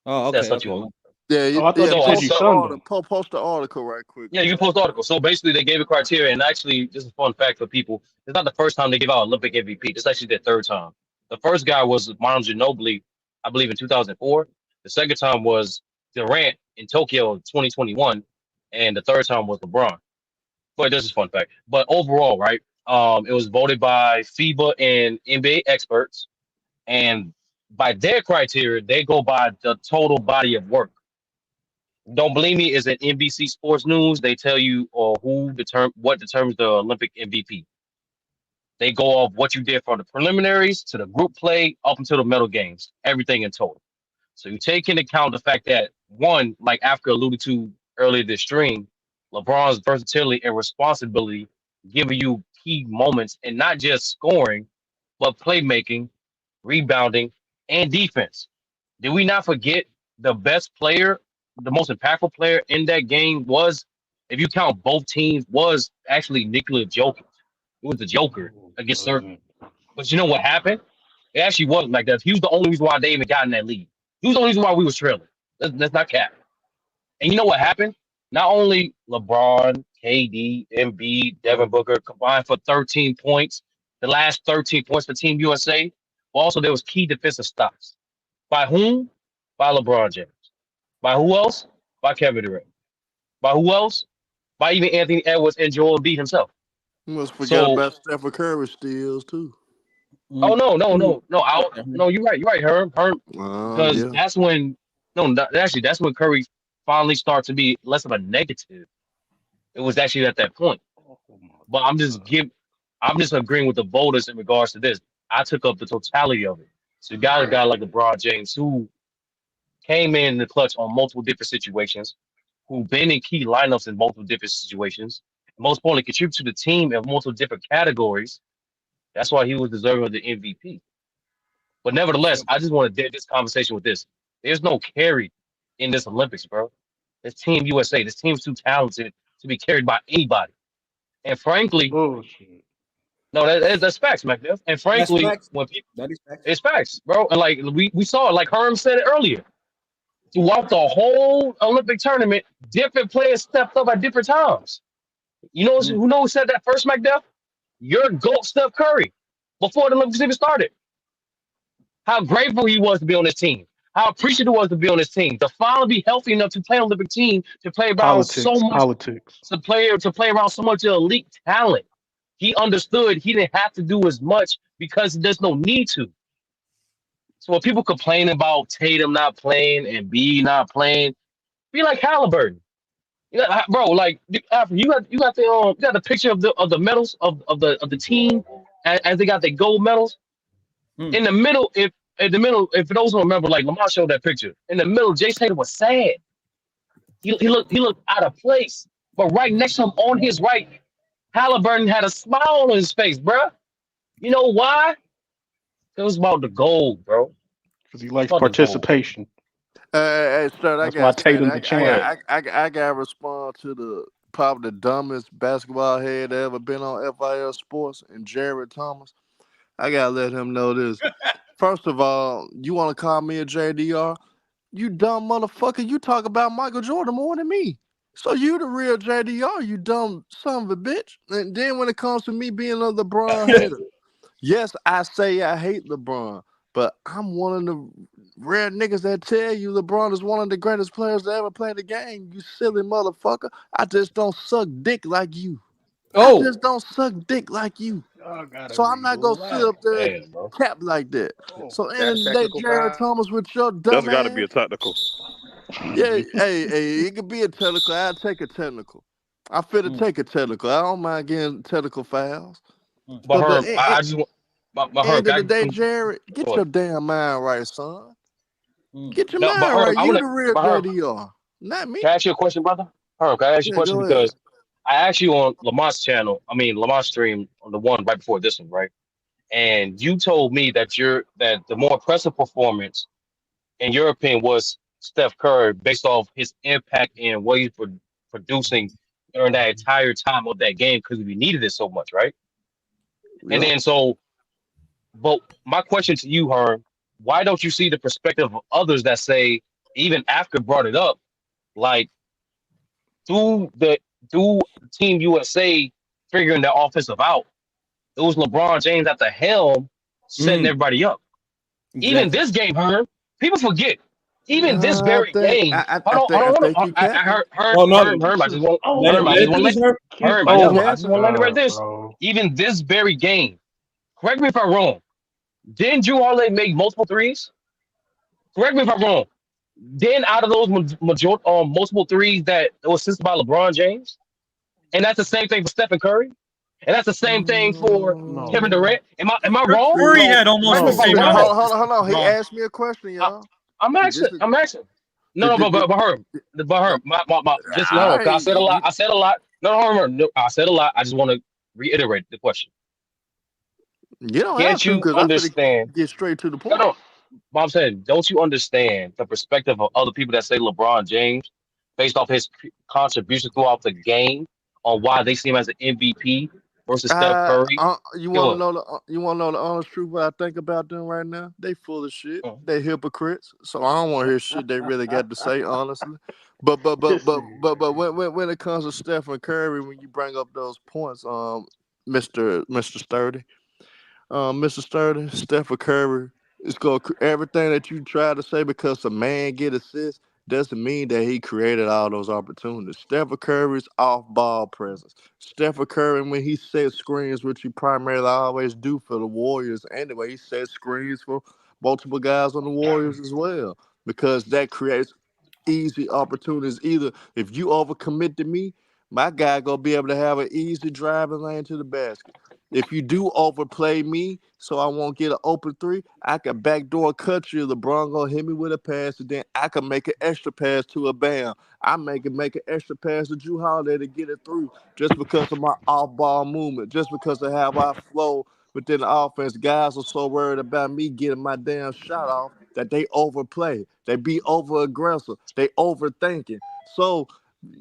Oh, okay. I sent you a link. Yeah, I thought you said you sent them. Post the article right quick. Yeah, you can post the article. So basically, they gave a criteria, and actually, this is a fun fact for people. It's not the first time they gave out Olympic MVP. This is actually their 3rd time. The first guy was Manu Ginobili, I believe, in 2004. The second time was Durant in Tokyo in 2021, and the 3rd time was LeBron. But this is a fun fact. But overall, right, it was voted by FIBA and NBA experts, and by their criteria, they go by the total body of work. Don't Believe Me is an NBC Sports News. They tell you what determines the Olympic MVP. They go off what you did from the preliminaries to the group play up until the medal games, everything in total. So you take into account the fact that one, like Africa alluded to earlier this stream, LeBron's versatility and responsibility giving you key moments and not just scoring, but playmaking, rebounding, and defense. Did we not forget the best player, the most impactful player in that game was, if you count both teams, was actually Nikola Jokic. It was the Joker against Serbia. But you know what happened? It actually wasn't like that. He was the only reason why they even got in that lead. He was the only reason why we was trailing. Let's not cap. And you know what happened? Not only LeBron, KD, Embiid, Devin Booker combined for 13 points, the last 13 points for Team USA, but also there was key defensive stops. By whom? By LeBron James. By who else? By Kevin Durant. By who else? By even Anthony Edwards and Joel Embiid himself. You must forget about Steph Curry steals too. Oh no! You're right, Herm. Because that's when that's when Curry finally started to be less of a negative. It was actually at that point. But I'm just agreeing with the voters in regards to this. I took up the totality of it. So you got a guy like LeBron James who came in the clutch on multiple different situations, who been in key lineups in multiple different situations, and most importantly, contribute to the team in multiple different categories. That's why he was deserving of the MVP. But nevertheless, I just want to end this conversation with this. There's no carry in this Olympics, bro. This Team USA, this team's too talented to be carried by anybody. And frankly, bullshit. no, that's facts, McDuff. And That's frankly, facts. when people, That is facts. it's facts, bro. And like we saw it, like Herm said it earlier. Throughout the whole Olympic tournament, different players stepped up at different times. You know who said that first, McDuff? Your GOAT, Steph Curry, before the Olympics even started. How grateful he was to be on this team. How appreciative he was to be on this team. To finally be healthy enough to play on the Olympic team, to play around so much, to play around so much elite talent. He understood he didn't have to do as much because there's no need to. So when people complain about Tatum not playing and B not playing, be like Halliburton. Yeah, bro. Like you got the picture of the medals of the team as they got their gold medals in the middle. If those don't remember, like Lamar showed that picture in the middle. Jay Tatum was sad. He looked out of place. But right next to him on his right, Halliburton had a smile on his face, bro. You know why? It was about the gold, bro. Because he likes participation. Hey, Sturt, That's why Tatum the champ. I got to respond to probably the dumbest basketball head that ever been on FIL Sports, and Jared Thomas. I got to let him know this. First of all, you want to call me a JDR? You dumb motherfucker. You talk about Michael Jordan more than me. So you the real JDR, you dumb son of a bitch. And then when it comes to me being a LeBron hater, yes, I say I hate LeBron, but I'm one of the rare niggas that tell you LeBron is one of the greatest players to ever play the game. You silly motherfucker. I just don't suck dick like you. I just don't suck dick like you. So I'm not gonna sit up there and cap like that. So end of the day, Jared Thomas with your dumb That's got to ass. be a technical. Yeah, hey, it could be a technical. I'll take a technical. I fit to take a technical. I don't mind getting technical fouls. But Herm, I just want. End of the day, Jared, get your damn mind right, son. Get your mind right. You the real JDR, not me. Can I ask you a question, brother? Herm, can I ask you a question? Because I asked you on Lamar's channel, Lamar's stream on the one right before this one, right? And you told me that the more impressive performance, in your opinion, was Steph Curry based off his impact and what he's producing during that entire time of that game because we needed it so much, right? Yeah. And then but my question to you, Herm, why don't you see the perspective of others that say, even after brought it up, like through Team USA figuring the offensive out, it was LeBron James at the helm setting everybody up. Exactly. Even this game, Herm, people forget. Even this very game. Herm, I just want to land right this. Even this very game. Correct me if I'm wrong. Didn't Drew Holiday make multiple threes? Correct me if I'm wrong. Then out of those multiple threes that was assisted by LeBron James, and that's the same thing for Stephen Curry, and that's the same thing for Kevin Durant. Am I wrong? Curry had almost the same. Hold on. He asked me a question, y'all. I'm asking. No, but Herm, just hold on. I said a lot. No, I said a lot. I just want to reiterate the question. You don't have to because understand. Get straight to the point. No. Bob said, don't you understand the perspective of other people that say LeBron James, based off his contribution throughout the game, on why they see him as an MVP versus Steph Curry? You want to know the honest truth? What I think about them right now? They full of shit. They hypocrites. So I don't want to hear shit they really got to say, honestly. But when it comes to Stephen Curry, when you bring up those points, Mr. Sturdy. Mr. Sturdy, Stephen Curry is going everything that you try to say because a man get assists doesn't mean that he created all those opportunities. Stephen Curry's off-ball presence. Stephen Curry, when he sets screens, which he primarily always do for the Warriors anyway, he sets screens for multiple guys on the Warriors as well because that creates easy opportunities. Either if you overcommit to me, my guy gonna be able to have an easy driving lane to the basket. If you do overplay me, so I won't get an open three, I can backdoor cut you. LeBron gonna hit me with a pass, and then I can make an extra pass to a Bam. I make an extra pass to Drew Holiday to get it through just because of my off-ball movement, just because of how I flow But then the offense guys are so worried about me getting my damn shot off that they overplay. They be over aggressive. They overthinking. So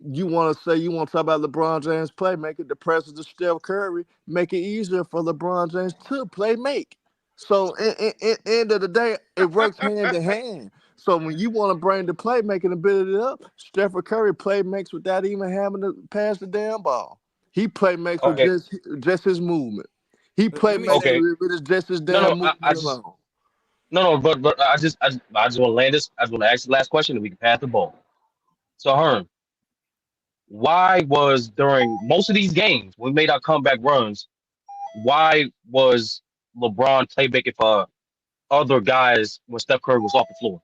you want to talk about LeBron James play, make it the presence of Steph Curry, make it easier for LeBron James to play make. So in end of the day, it works hand in hand. So when you want to bring the playmaking ability up, Steph Curry play makes without even having to pass the damn ball. He play makes with Okay. just his movement. He play makes Okay. with just his No, damn no. I movement just alone. no, no. But I just want to land this. I just want to ask the last question, and we can pass the ball. So, Herm, why was during most of these games when we made our comeback runs, why was LeBron playmaking for other guys when Steph Curry was off the floor?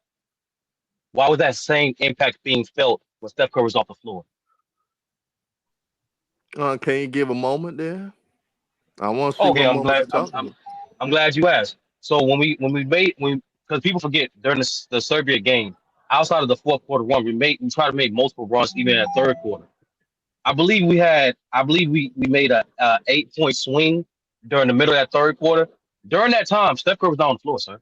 Why was that same impact being felt when Steph Curry was off the floor? Can you give a moment there? I want to see Okay, what moment you're talking about. I'm glad you asked. So because people forget during the Serbia game, outside of the fourth quarter run, we tried to make multiple runs even in the third quarter. I believe we made a 8-point swing during the middle of that third quarter. During that time, Steph Curry was down on the floor, sir.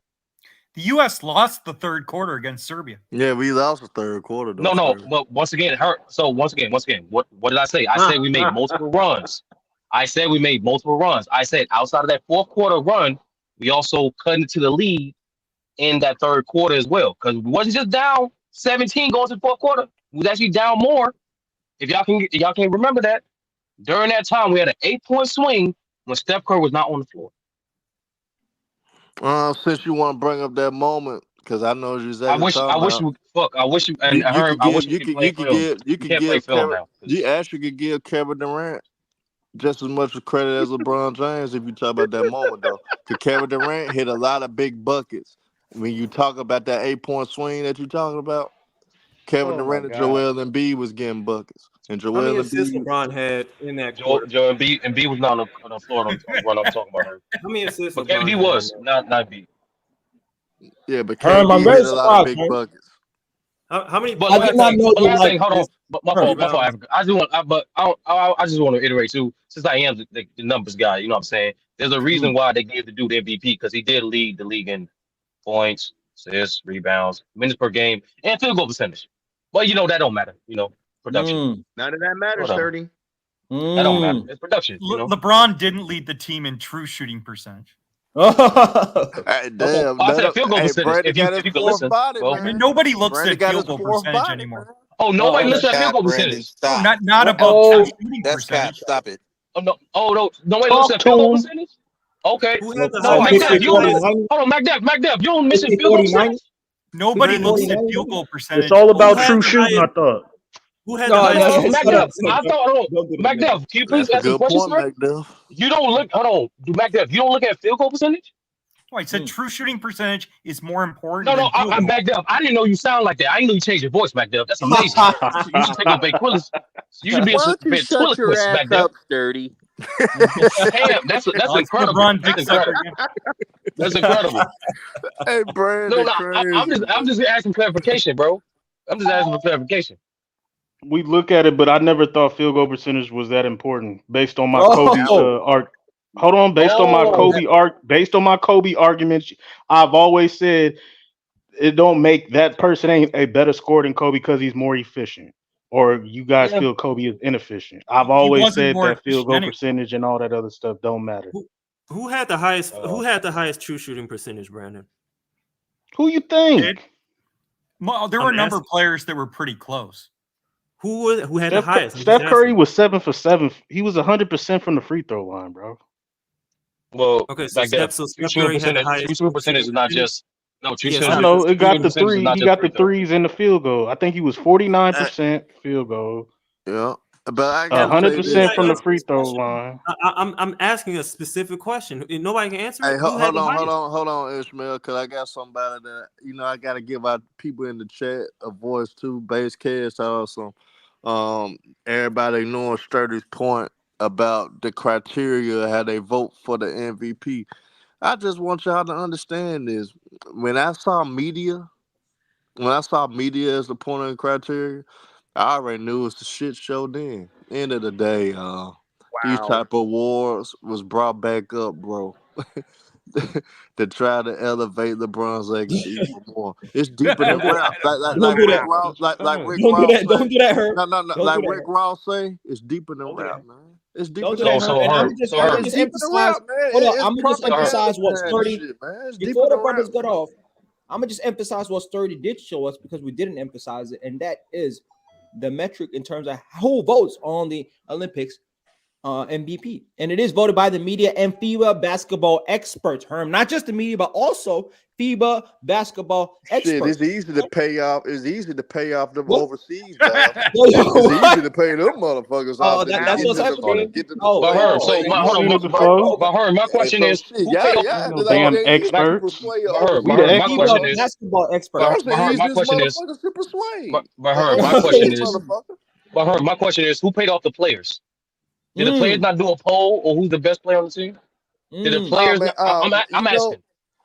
The U.S. lost the third quarter against Serbia. Yeah, we lost the third quarter though. No, but once again, it hurt. So once again, what did I say? I said we made multiple runs. I said we made multiple runs. I said outside of that fourth quarter run, we also cut into the lead in that third quarter as well. Because we wasn't just down 17 going to the fourth quarter. We was actually down more. If y'all can remember that, during that time we had an 8-point swing when Steph Curry was not on the floor. Since you want to bring up that moment, because I know you're exactly I wish you and Herm, I wish you could play film. You can't play film now. You actually could give Kevin Durant just as much credit as LeBron James if you talk about that moment though. Because Kevin Durant hit a lot of big buckets. When you talk about that 8-point swing that you're talking about, Kevin Durant and Joel Embiid was getting buckets. And How many Joel assists Embiid LeBron had in that Joel quarter? Embiid was not on the floor on the run I'm talking about her. How many assists But LeBron KD had was in not Embiid. Yeah, but Herm, I'm KD very hit a lot of surprised, big Herm. buckets. How many But I did last not thing, know you like hold on. this. My fault, Herm. Africa. I just want, I just want to reiterate too, since I am the numbers guy. You know what I'm saying? There's a reason why they gave the dude MVP because he did lead the league in points, assists, rebounds, minutes per game, and field goal percentage. But that don't matter. Production. None of that matters, Whatever. 30. That don't matter. It's production. LeBron didn't lead the team in true shooting percentage. Hey, Okay. damn. I said field goal Hey, percentage. Brandon got his If you could fourth listen, body, well, man. Nobody looks Brandon at got field his goal fourth percentage body, anymore. man. nobody looks at field Cap, goal Brandon. percentage. No, Stop. not about true shooting That's cap. percentage. Stop it. No, nobody looks Talk at to field goal him. percentage. Okay, Who had the no, I highest? McDev, 50, you 40, don't. 90, Hold on, McDev, you don't mention 50, field goal 40, 90, percentage. Nobody 50, 40, looks at 90. field goal It's percentage. all Who about had true the shooting, I highest? thought. Who had the No, highest no, true shut shooting up. McDev, Shut up. I percentage? thought. Hold Don't do on, that, man. McDev, can you please That's a answer the good question, point, sir? McDuff. You don't look. Hold on, do McDev, you don't look at field goal percentage? I said true shooting percentage is more important No, than field I'm goal. McDev. I didn't know you sound like that. I didn't know you changed your voice, McDev. That's amazing. You should take up a quiz. You should be a Why don't you shut your ventriloquist, ass McDev. up, Sturdy? Damn, that's It's incredible. LeBron That's dick sucker incredible. again. That's incredible. Hey, Brandon, No, crazy, I'm man. just asking clarification, bro. I'm just asking for clarification. We look at it, but I never thought field goal percentage was that important based on my Kobe Oh, arc. Hold on, Oh, based on my Kobe arguments, I've always said it don't make that person ain't a better scorer than Kobe because he's more efficient. Or you guys yeah. feel Kobe is inefficient. I've He always wasn't said more that field efficient goal anyway. percentage and all that other stuff don't matter. Who had the highest? Who Uh, had the highest true shooting percentage, Brandon? Who you Did think? there were a I'm number of asking. players that were pretty close. Who had the highest? I'm just Steph Curry asking. was 7 for 7. He was 100% from the free throw line, bro. well, Okay, so back there, Steph Curry had the true highest shooting true percentage shooting is not percentage. just no true Yeah, I shooting. stop. know it True got shooting the percentage is three. not He just got the free throw. threes in the field goal. I think he was Uh, 49% field goal, yeah, but I No, gotta say you're this, 100% not from the though. answering free this throw question. line. I'm asking a specific question. Nobody can answer Hey, it. Who had the highest? hold on, Ishmael, because I got somebody that I got to give out people in the chat a voice too. Base cast also. Everybody ignoring Sturdy's point about the criteria how they vote for the MVP. I just want y'all to understand this. When I saw media, when I saw media as the point of the criteria, I already knew it was the shit show. Then, end of the day, these Wow. type of awards was brought back up, bro. to try to elevate LeBron's legacy even more. It's deeper than Don't do rap. that. Like Don't do Rick that. Ross, like Rick Don't do Ross that. Don't say. do that, Herm. No, Don't like do Rick that. Ross say, it's deeper than Don't do rap, that. man. It's deeper Don't do than that, rap. Herm. And Herm, I'm It's just deeper than emphasize. rap, man. Hold on. It's I'm gonna just propaganda emphasize what behind this Sturdy. shit, man. It's deeper Before the than rap, brothers got man. off, I'm gonna just emphasize what Sturdy did show us because we didn't emphasize it, and that is the metric in terms of who votes on the Olympics MVP, and it is voted by the media and FIBA basketball experts. Herm, not just the media, but also FIBA basketball experts. Shit, it's easy to pay off. It's easy to pay off them What? overseas guys. It's easy to pay them motherfuckers off. That's what's happening. Get to the Oh, But play Herm, and so play my these hold seen on, it shit, man. before. but Herm, my question So is, shit, who paid off? yeah. No Like damn it's easy to experts. persuade But Herm, We the my question FIBA is, basketball experts. That's the my easiest question is, motherfuckers to persuade. but They Herm, my question overseas is, motherfucker. but Herm, my question is, who paid off the players? Did the players not do a poll or who's the best player on the team? Did the Oh players? man, I'm you know, asking.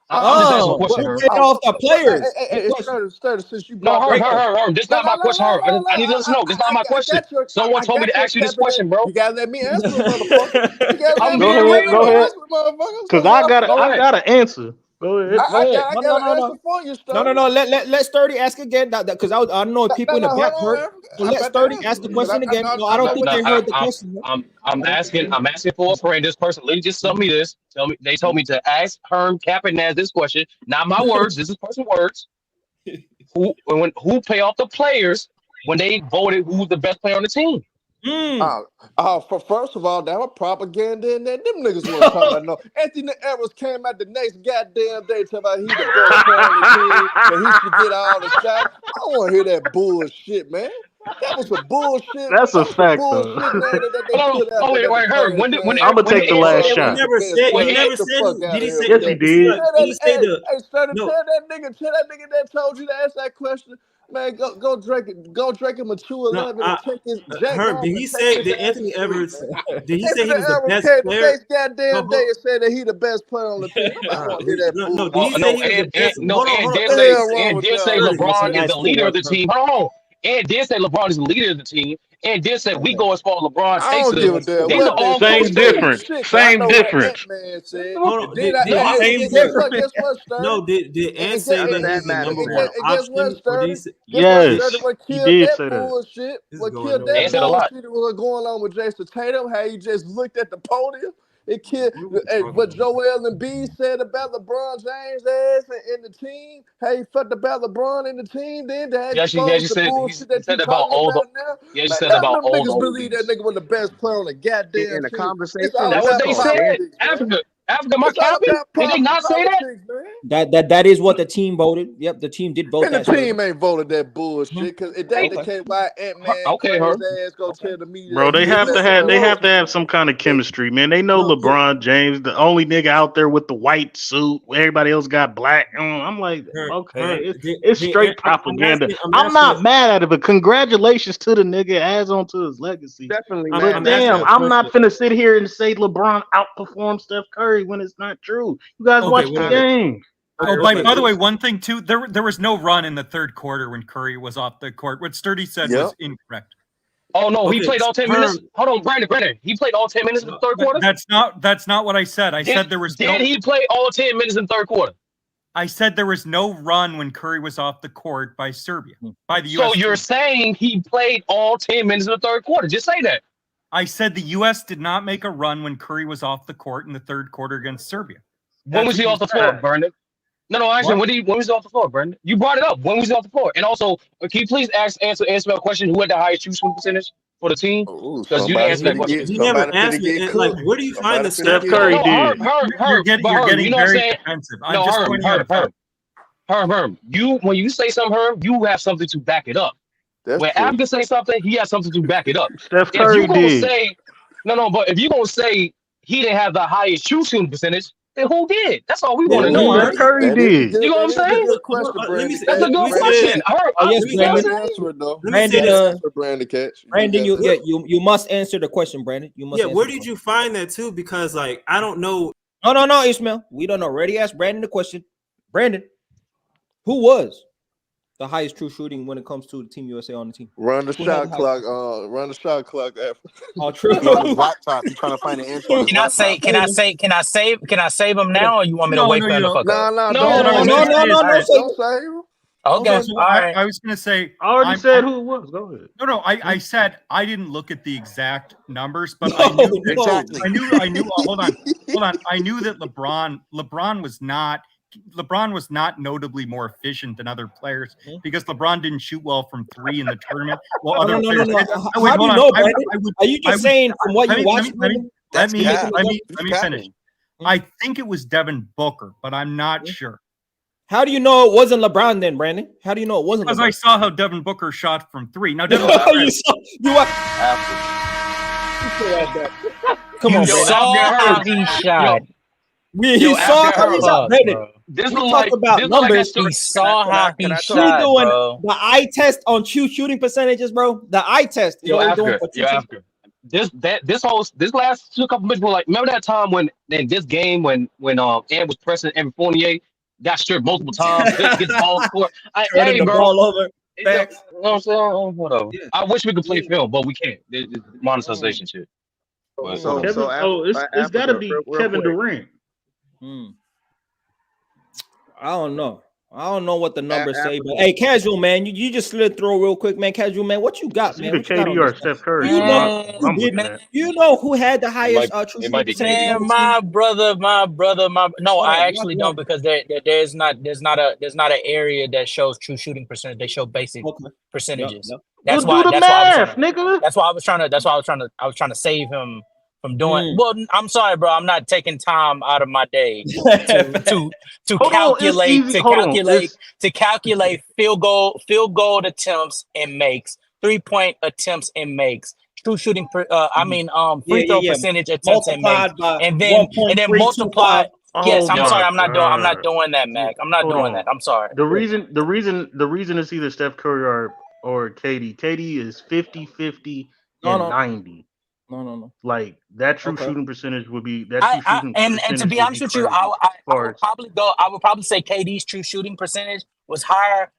I'm just asking a question, Who Herm. paid off the players? Good question. Sturdy, since you No, brought that up. Herm. This No, not my question, Herm. I need to let you know. This not my I question. got your, Someone I told me got to your ask you this cabinet. question, bro. You gotta let me answer it, motherfucker. You gotta let I'm me being Go real. answer it, motherfucker. Cause So I got Go ahead. an answer. Go ahead. Go ahead. I No, got no, an no, answer no. for you, No, Sturdy. Let Sturdy ask again. Because I don't know if people in the back Hold heard. on. So I'm let about to Sturdy answer ask the it, 'cause question again. No, I don't No, think no, they heard the question. I'm asking for a friend. This person literally just told me this. They told me to ask Herm Kaepernick this question. Not my words. This is person words. Who pay off the players when they voted who's the best player on the team? First of all, that was propaganda in there. Them niggas wasn't talking about no. Anthony Edwards came out the next goddamn day talking about he the best player on the team, that he should get all the shots. I don't want to hear that bullshit, man. That was some bullshit. That's a That was some fact though. bullshit narrative that they Oh, put out there wait, that the Herm. players I'm gonna take the last Ed shot. was Never the said. when He Ed, never Get the said. fuck out Did of he here say? with Yes, he that. did. Did he say the? Tell that No. nigga, that told you to ask that question, man, go drink a mature No. 11 and take his jack Herm. off Did and he take say? his Did ass to Anthony sleep, Edwards? man. Did he say he Anthony was the Edwards best came the player? next goddamn day and said that he the best player on the team. I don't want to hear that No. Did he bullshit. say he was the best? Hold on. Ed Hold on. did What the say He hell said, wrong with y'all, That's a LeBron man? is the nice leader of footwork, the Herm. team. Hold on. Ed did say LeBron is the leader of the team. Ed did say we go as far as LeBron I takes don't us. give a Nice damn These footwork. are what they all say. Same close Say some teams. difference. shit, 'cause I Same know what difference. Ant-Man said. Hold And on. then Did he guess say? what? Guess what, Sturdy? No. Did Ant And say None guess, of that that he's the matters number now. one guess what, option, or did he Sturdy? say? Guess what, Yes, Sturdy? What he killed did that say that. bullshit? This is What going killed nowhere. Ed that said a lot. bullshit was going on with Jason Tatum? How he just looked at the podium. It killed. What are we Hey, talking what about? Joel Embiid said about LeBron James ass and the team. How he fucked about LeBron and the team. Then to He expose actually the said bullshit that you said about talking all the about now. he actually Man, said none about of them all the niggas believe that oldies. nigga was the best player on the goddamn In the team. It's conversation, all That's let's what about they talk, said. Dan. politics, man. Africa, my It's all capping. about Did they not say that? politics, man. That is what the team voted. Yep, the team did vote And the that. Sturdy. team ain't voted that bullshit. Cause if that's They the Okay. case, why Ant-Man okay, crazy Herm. ass go Okay. tell the media Bro, that he they the have to best have player on the team? some kind of chemistry, man. They know No. LeBron James, the only nigga out there with the white suit. Everybody else got black. I'm like, okay, Herm. it's straight I'm propaganda. asking. I'm not mad at it, but congratulations to the nigga. Adds on to his legacy. Definitely I'm, mad But I'm about asking damn, a that. I'm not question. finna sit here and say LeBron outperformed Steph Curry when it's not true. You guys Okay. watch the Whatever. game. Oh, All right, by okay. the way, one thing too, there was no run in the third quarter when Curry was off the court. What Sturdy said Yep. was incorrect. Oh no, he Okay. played all 10 Herm. minutes. Hold on, Brandon. He played all 10 minutes in the third quarter. That's not what I said. I said there was Did he play all 10 minutes in the third quarter? I said there was no run when Curry was off the court by Serbia, by the So U.S. you're team. saying he played all 10 minutes in the third quarter? Just say that. I said the U.S. did not make a run when Curry was off the court in the third quarter against Serbia. When was he off the floor, Brandon? No, actually, What? when was he off the floor, Brandon? You brought it up. When was he off the floor? And also, can you please answer my question? Who had the highest shooting percentage for the team? Ooh, Because you didn't somebody answer that finna question. get He never somebody finna answered get it. Like, cooked. where do you find Somebody the finna Steph Steph get Curry Curry? No, did. Herm, You're getting you know what I'm very saying? defensive. I'm No, just pointing out a fact. Herm. When you say something, Herm, you have something to back it up. That's When true. Africa say something, he has something to back it up. Steph If you Curry gonna did. say but if you gonna say he didn't have the highest shooting percentage, then who did? That's all we Yeah, want to That know, is no, a Steph Herm. good. Curry That is a did. You good. know what I'm That is a saying? good question, let me Brandon say. That's a Cat. good We Brandon, said. question. Herm, Oh yes, Let me you know say what I'm Brandon. this. saying? answer it though. Let me You say gotta this. Brandon, answer it, Brandon Catch. You Brandon, gotta answer. you must answer the question, Brandon. You must Yeah, answer where the did question. you find that too? Because like I don't know. No, Ishmael. We don't already asked Brandon the question. Brandon, who was the highest true shooting when it comes to Team USA on the team? Run the Who had shot clock. Run the shot clock. Oh, true. He on his laptop. He's trying to find an answer on his laptop. Can I save him now, or you want me to wait for him to fuck up? No, no. Don't save him. Okay, So all right. I was going to say. I already said who it was. Go ahead. No. I said I didn't look at the exact numbers, but No, I knew exactly. I knew. Hold on. I knew that LeBron was not notably more efficient than other players because LeBron didn't shoot well from 3 in the tournament. Well, other players did. How do you know, Brandon? Are you just saying from what you watched? Let me He's finish. I think it was Devin Booker, but I'm not sure. How do you know it wasn't LeBron then, Brandon? How do you know it wasn't? Because LeBron? I saw how Devin Booker shot from 3. Now, Devin Come on, saw how he shot. He saw how he shot. This we look talk like about numbers. He saw how he We shot, doing bro. the eye test on true shooting percentages, bro. The eye test. Is what we're doing for true shooting. This last couple minutes were like, remember that time when in this game when Ant was pressing Evan Fournier, got stripped multiple times, couldn't get the ball scored. Turning the ball over. You know what I'm saying? Whatever. Yeah. I wish we could play film, but we can't. It's monetization shit. But, It's got to be Kevin Durant. I don't know. I don't know what the numbers say, but hey, Casual Man, you just slid through real quick, man. Casual Man, what you got, man? Either KD or Steph Curry. You know who had the highest true shooting percentage? Man, my brother. No, I actually don't because there's not an area that shows true shooting percentage. They show basic percentages. That's why I was trying to save him from doing. Well, I'm sorry, bro. I'm not taking time out of my day to calculate field goal attempts and makes, 3-point attempts and makes, true shooting free throw percentage attempts and makes, and then multiply. Yes, I'm sorry. I'm not doing that, Mac. I'm not doing that. I'm sorry. The reason it's either Steph Curry or KD. KD is 50-50 and 90. No. Like that true shooting percentage would be that. And to be honest with you, I would probably say KD's true shooting percentage was higher.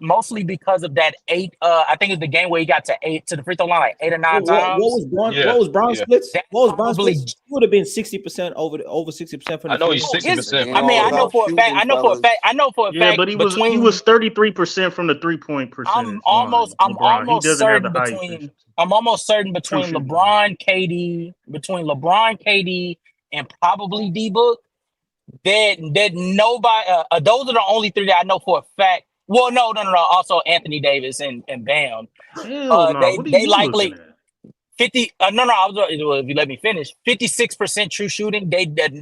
Mostly because of that 8. I think it's the game where he got to the free throw line like 8 or 9 times. What was Brown splits? What was Brown splits? He would have been 60% over 60% from the. I know he's 60%. I know for a fact. Yeah, but he was 33% from the 3-point percentage. I'm almost certain between LeBron, KD, and probably D-Book. That nobody. Those are the only 3 that I know for a fact. Well, no. Also, Anthony Davis and Bam. They likely 50. If you let me finish, 56% true shooting.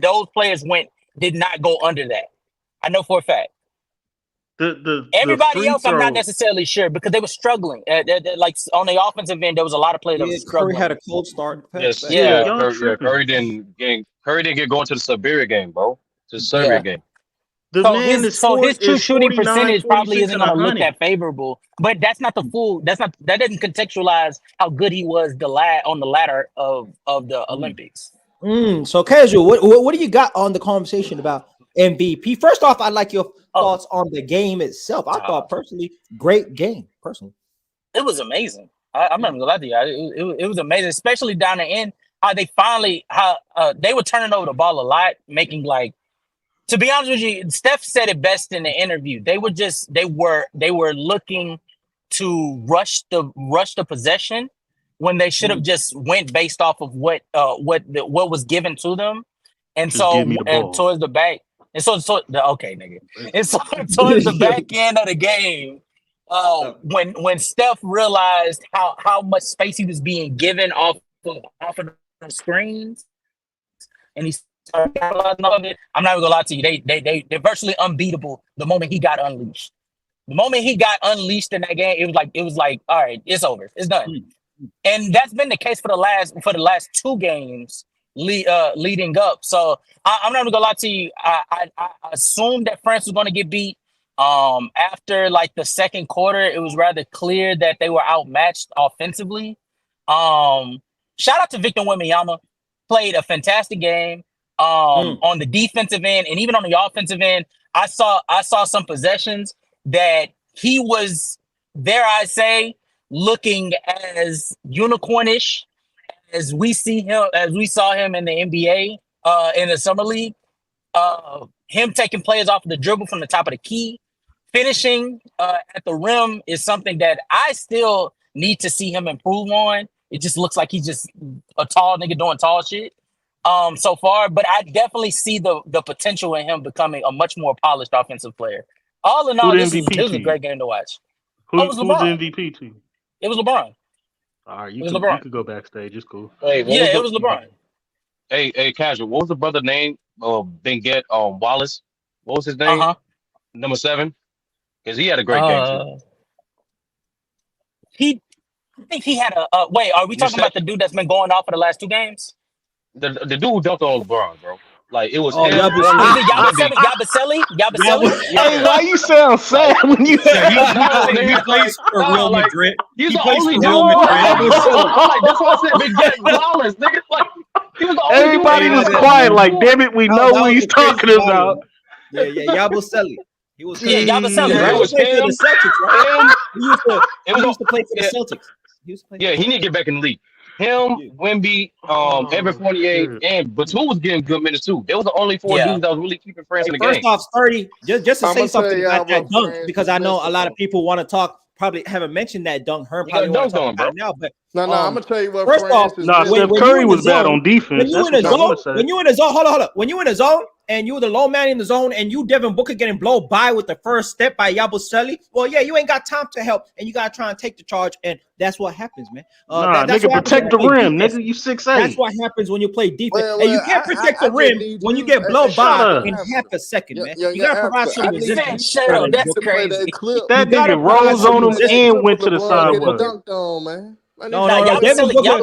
Those players did not go under that. I know for a fact. Everybody else, I'm not necessarily sure because they were struggling. Like on the offensive end, there was a lot of players that were struggling. Curry had a cold start. Curry didn't get going to the Siberia game, bro. To the Siberia game. So his true shooting percentage probably isn't going to look that favorable, but that's not the full. That doesn't contextualize how good he was on the ladder of the Olympics. So Casual, what do you got on the conversation about MVP? First off, I'd like your thoughts on the game itself. I thought personally, great game. Personally, it was amazing. I'm not gonna lie to you. It was amazing, especially down the end. How they they were turning over the ball a lot, making like. To be honest with you, Steph said it best in the interview. They were looking to rush the possession when they should have just went based off of what was given to them, and towards the back. And towards the back end of the game, when Steph realized how much space he was being given off of the screens, and he started capitalizing on it. I'm not even gonna lie to you, they're virtually unbeatable the moment he got unleashed. The moment he got unleashed in that game, it was like, all right, it's over, it's done. And that's been the case for the last 2 games leading up. So I'm not even gonna lie to you. I assumed that France was gonna get beat. After like the second quarter, it was rather clear that they were outmatched offensively. Shout out to Victor Wembanyama, played a fantastic game. On the defensive end and even on the offensive end, I saw some possessions that he was, dare I say, looking as unicornish as we saw him in the NBA in the summer league. Him taking players off the dribble from the top of the key, finishing at the rim is something that I still need to see him improve on. It just looks like he's just a tall nigga doing tall shit so far. But I definitely see the potential in him becoming a much more polished offensive player. All in all, this was a great game to watch. Who's the MVP to you? It was LeBron. All right, you could go backstage. It's cool. Hey, it was LeBron. Hey, Casual. What was the brother name? Benget Wallace. What was his name? Number 7. Because he had a great game too. I think he had a wait, are we talking about the dude that's been going off for the last 2 games? The dude who dunked on LeBron, bro. Like it was Yabusele? Hey, why you sound sad when you say he plays for Real Madrid? He's the only dude. Like, that's why I said Benget Wallace, nigga. Like he was the only everybody was quiet. Like, damn it, we know what he's talking about. Yeah, Yabusele. He was Yabusele. It was him. The Celtics, right? He used to play for the Celtics. He need to get back in the league. Him, Wemby, Evan Fournier, and Batum was getting good minutes too. They was the only 4 dudes that was really keeping France in the game. First off, 30, just to say something about that dunk, because I know a lot of people want to talk, probably haven't mentioned that dunk. Herm probably want to talk about now, but no, I'm gonna tell you what. First off, Steph Curry was bad on defense. When you in the zone, hold on. When you in the zone and you the low man in the zone and you Devin Booker getting blown by with the first step by Yabusele, well, yeah, you ain't got time to help, and you gotta try and take the charge, and that's what happens, man. Nigga, protect the rim, nigga. You 6'8". That's what happens when you play defense, and you can't protect the rim when you get blown by in half a second, man. You gotta provide some resistance. That's crazy. That nigga rolls on him and went to the sideline. No, Devin Booker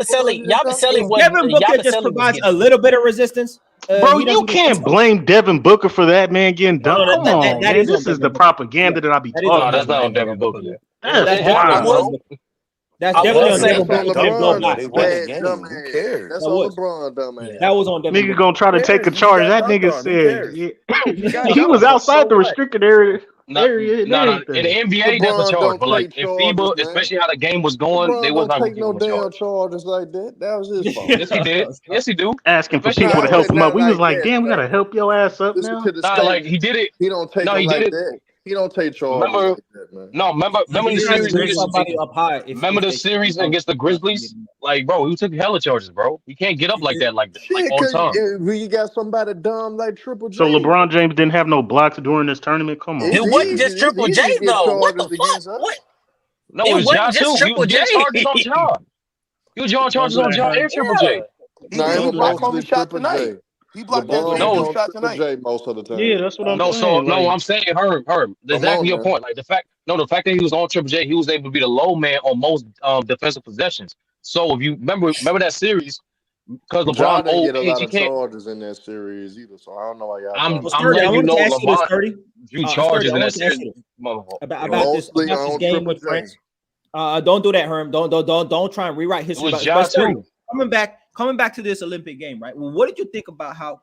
just provides a little bit of resistance. Bro, you can't blame Devin Booker for that, man, getting dunked. Come on, man. This is the propaganda that I be talking about. That's not on Devin Booker. That's wild. That's definitely on Devin Booker. Who cares? That's on LeBron, dumbass. That was on Devin Nigga gonna try to take a charge. That nigga said he was outside the restricted area. No, in the NBA, that's a charge. But like in FIBA, especially how the game was going, they was not take no damn charges like that. That was his fault. Yes, he did. Yes, he do. Asking for people to help him up. We was like, damn, we gotta help your ass up now. Nah, like he did it. He don't take. No, he did it. He don't take charges. Remember the series. Remember the series against the Grizzlies? Like, bro, he took hella charges, bro. He can't get up like that, like all the time. You got somebody dumb like Triple J. So LeBron James didn't have no blocks during this tournament. Come on, it wasn't just Triple J though. What the fuck? What? No, it was Ja too. He was getting charges on Ja. He was drawing charges on Ja and Triple J. He blocked most shot tonight. He blocked that shot tonight most of the time. Yeah, that's what I'm saying. I'm saying Herm. Exactly your point. Like the fact that he was on Triple J, he was able to be the low man on most defensive possessions. So if you remember that series, because LeBron didn't get a lot of charges in that series either. So I don't know why y'all. I'm letting you know LeBron drew charges in that series. About this game with France. Don't do that, Herm. Don't try and rewrite history. It was Ja too. Coming back to this Olympic game, right? Well, what did you think about how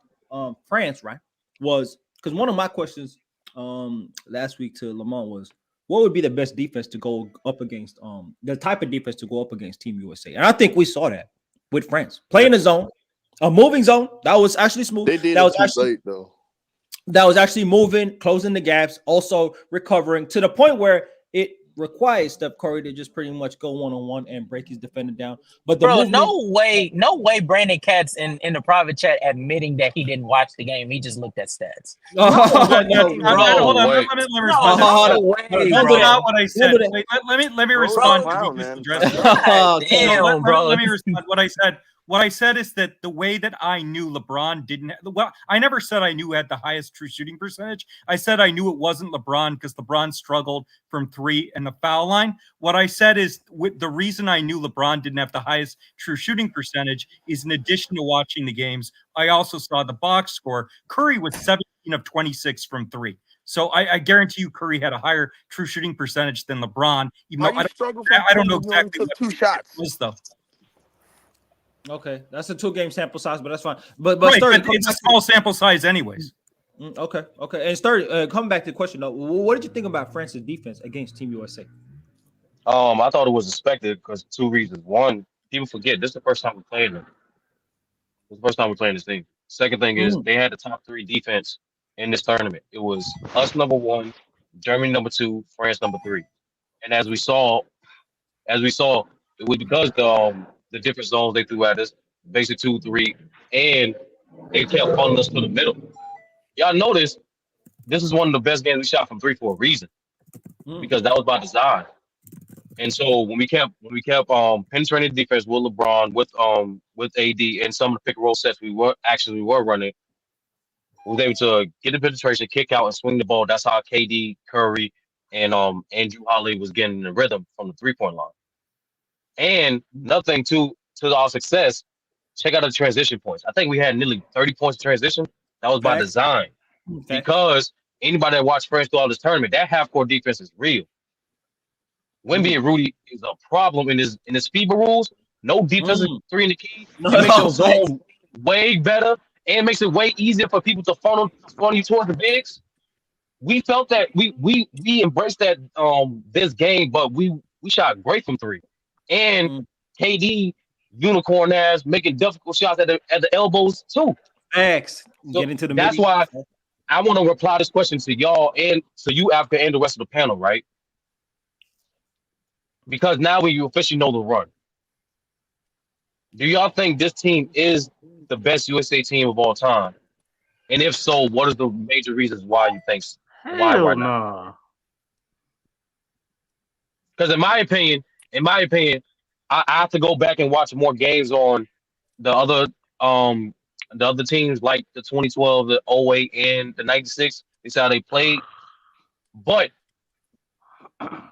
France, right, was? Because one of my questions last week to Lamont was, what would be the best defense to go up against? The type of defense to go up against Team USA, and I think we saw that with France playing the zone, a moving zone that was actually smooth. They did that was actually late, though. That was actually moving, closing the gaps, also recovering to the point where it requires Steph Curry to just pretty much go one-on-one and break his defender down. But no way Brandon Katz in the private chat admitting that he didn't watch the game. He just looked at stats. Hold on. Let me respond. Not what I said. Let me respond. Damn, bro. Let me respond. What I said is that the way that I knew LeBron didn't. Well, I never said I knew he had the highest true shooting percentage. I said I knew it wasn't LeBron because LeBron struggled from 3 and the foul line. What I said is the reason I knew LeBron didn't have the highest true shooting percentage is in addition to watching the games, I also saw the box score. Curry was 17 of 26 from 3. So I guarantee you Curry had a higher true shooting percentage than LeBron. Even though I don't know exactly what 2 shots was though. Okay, that's a 2-game sample size, but that's fine. But it's a small sample size, anyways. Okay. And coming back to the question though, what did you think about France's defense against Team USA? I thought it was expected because 2 reasons. One, people forget this is the first time we played them. This is the first time we're playing this team. Second thing is they had the top 3 defense in this tournament. It was us number 1, Germany number 2, France number 3. And as we saw, it was because the different zones they threw at us, basic 2, 3, and they kept pulling us to the middle. Y'all notice this is one of the best games we shot from 3 for a reason, because that was by design. And so when we kept penetrating the defense with LeBron, with AD, and some of the pick and roll sets we were running, we was able to get the penetration, kick out, and swing the ball. That's how KD, Curry, and Andrew Holiday was getting the rhythm from the 3-point line. And nothing to our success. Check out the transition points. I think we had nearly 30 points of transition. That was by design, because anybody that watched France throughout this tournament, that half-court defense is real. Wemby and Rudy is a problem in his FIBA rules. No defensive 3 in the key. It makes your zone way better, and makes it way easier for people to funnel you towards the bigs. We felt that we embraced that this game, but we shot great from 3. And KD unicorn ass making difficult shots at the elbows too. X. So get into the that's why I want to reply this question to y'all and to you, Africa, and the rest of the panel, right? Because now we officially know the run. Do y'all think this team is the best USA team of all time? And if so, what is the major reasons why you think why right now? Because in my opinion, I have to go back and watch more games on the other teams, like the 2012, the 08, and the 96. It's how they played. But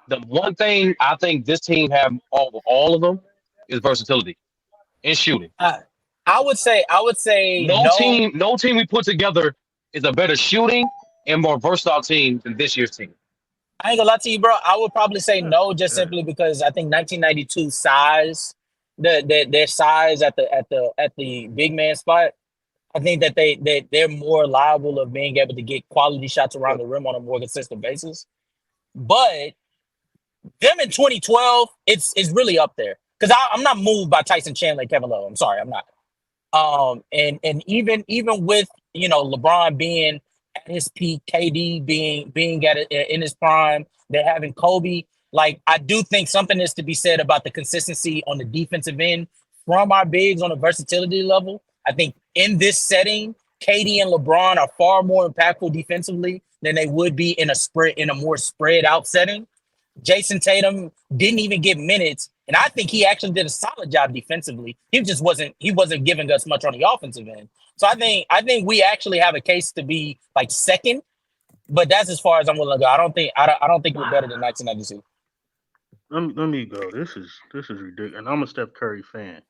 the one thing I think this team have over all of them is versatility in shooting. I would say no team we put together is a better shooting and more versatile team than this year's team. I ain't gonna lie to you, bro. I would probably say no, just simply because I think 1992 size, their size at the big man spot. I think that they're more liable of being able to get quality shots around the rim on a more consistent basis. But them in 2012, it's really up there, because I'm not moved by Tyson Chandler and Kevin Love. I'm sorry, I'm not. And even with LeBron being at his peak, KD being in his prime, they're having Kobe. Like, I do think something is to be said about the consistency on the defensive end from our bigs on a versatility level. I think in this setting, KD and LeBron are far more impactful defensively than they would be in a more spread out setting. Jason Tatum didn't even get minutes, and I think he actually did a solid job defensively. He wasn't giving us much on the offensive end. So I think we actually have a case to be like second, but that's as far as I'm willing to go. I don't think we're better than 1992. Let me go. This is ridiculous. And I'm a Steph Curry fan.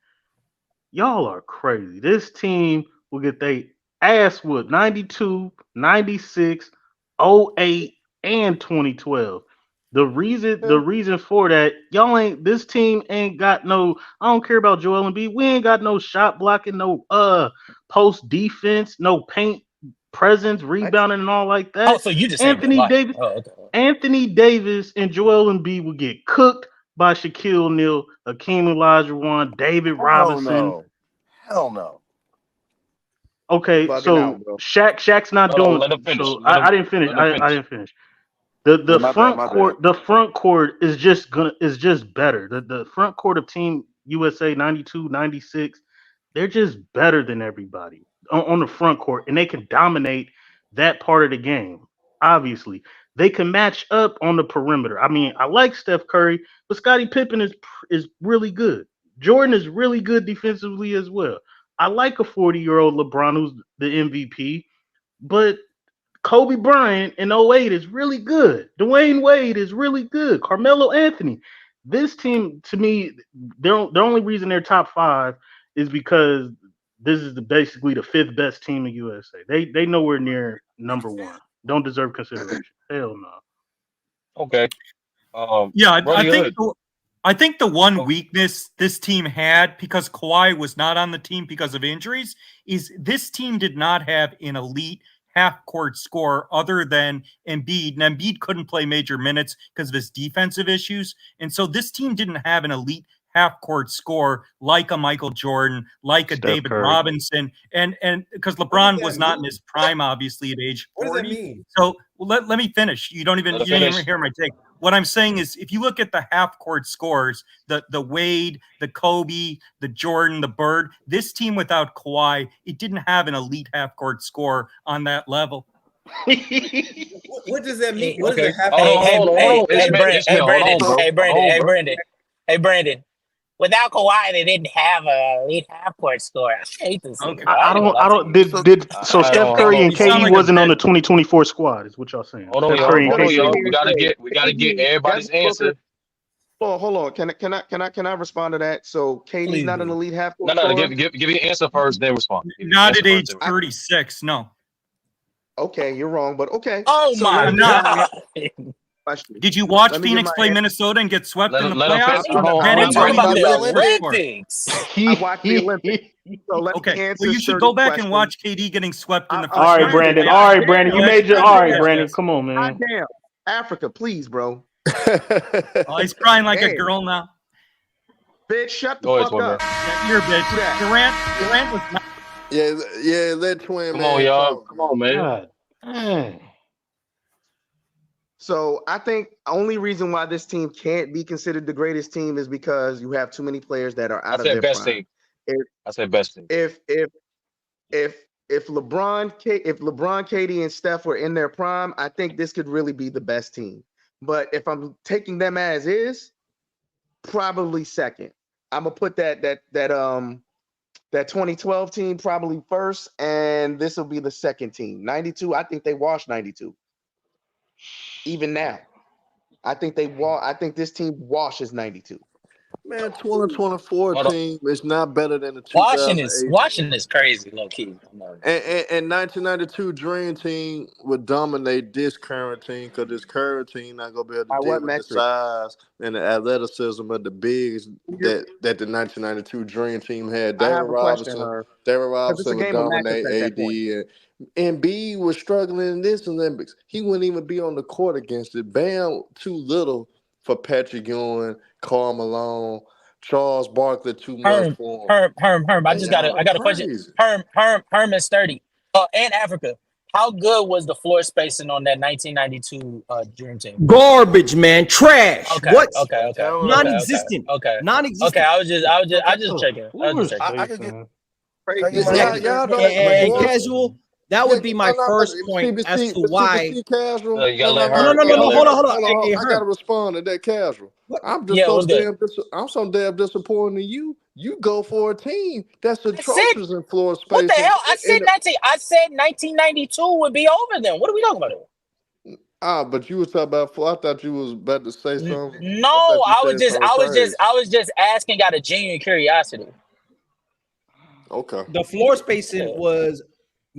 Y'all are crazy. This team will get they ass whooped 92, 96, 08, and 2012. The reason for that, this team ain't got no, I don't care about Joel Embiid. We ain't got no shot blocking, no post defense, no paint presence, rebounding, and all like that. Oh, so you just Anthony Davis. Oh, okay. Anthony Davis and Joel Embiid will get cooked by Shaquille O'Neal, Hakeem Olajuwon, David Robinson. Hell no. Okay, so Shaq's not doing. So I didn't finish. I didn't finish. The front court is just better. The front court of Team USA 92, 96, they're just better than everybody on the front court, and they can dominate that part of the game. Obviously, they can match up on the perimeter. I mean, I like Steph Curry, but Scottie Pippen is really good. Jordan is really good defensively as well. I like a 40-year-old LeBron who's the MVP, but Kobe Bryant in 08 is really good. Dwayne Wade is really good. Carmelo Anthony. This team, to me, the only reason they're top 5 is because this is basically the 5th best team in USA. They nowhere near number 1. Don't deserve consideration. Hell no. Okay. Yeah, I think the one weakness this team had, because Kawhi was not on the team because of injuries, is this team did not have an elite half-court scorer other than Embiid. And Embiid couldn't play major minutes because of his defensive issues. And so this team didn't have an elite half-court score like a Michael Jordan, like a Steph David Curry. Robinson, and because LeBron was not in his prime, obviously, at age 40. What does that mean? So let me finish. You didn't even hear my take. What I'm saying is, if you look at the half-court scores, the Wade, the Kobe, the Jordan, the Bird, this team without Kawhi, it didn't have an elite half-court score on that level. What does that mean? What Okay. does that happen? Hey, Brandon. Without Kawhi, they didn't have a elite half-court score. I hate this. Okay. I don't. So Steph Curry and KD wasn't on the 2024 squad. Is what y'all saying? Hold on, y'all. We gotta get everybody's answer. Hold on. Can I respond to that? So KD's not an elite half-court No, scorer? give your answer first, then respond. Not at age 36, no. Okay, you're wrong, but okay. Oh So my God. Did you watch Phoenix play Minnesota and get swept in the playoffs? I watched the Olympics. So let me answer. Well, you should go back and watch KD getting swept in the first All right, round. Brandon. All right, Brandon. You made your. All right, Brandon. Come on, man. Goddamn. Africa, please, bro. Oh, he's crying like a girl now. Bitch, shut the fuck up. Yeah, you're a bitch. Durant was not. Yeah, let Twin. Come on, y'all. Come on, man. So I think only reason why this team can't be considered the greatest team is because you have too many players that are out of their best prime. team. I said best team. If LeBron, KD, and Steph were in their prime, I think this could really be the best team. But if I'm taking them as is, probably second. I'm gonna put that 2012 team probably first, and this will be the second team. 92, I think they washed 92. Even now, I think this team washes 92. Man, 2024 team is not better than the 2008. Washington is crazy, low key. And 1992 Dream Team would dominate this current team because this current team not gonna be able to deal with the size and the athleticism of the bigs that the 1992 Dream Team had. David Robinson would dominate AD, and Embiid was struggling in this Olympics. He wouldn't even be on the court against it. Bam, too little for Patrick Ewing, Karl Malone, Charles Barkley, too much for him. Herm. I got a question. Herm is 30. And Africa. How good was the floor spacing on that 1992 Dream Team? Garbage, man. Trash. Okay. What? Okay. Non-existent. Okay. Non-existent. Okay. I was just checking. I could get and casual. That would be my first point as to why. Casual. You gotta let her. No. Hold on. Hey, I gotta respond to that casual. I'm so damn disappointed in you. You go for a team that's atrocious in floor space. What the hell? I said 1992 would be over then. What are we talking about? But you was talking about. I thought you was about to say something. No, I was just asking out of genuine curiosity. Okay. The floor spacing was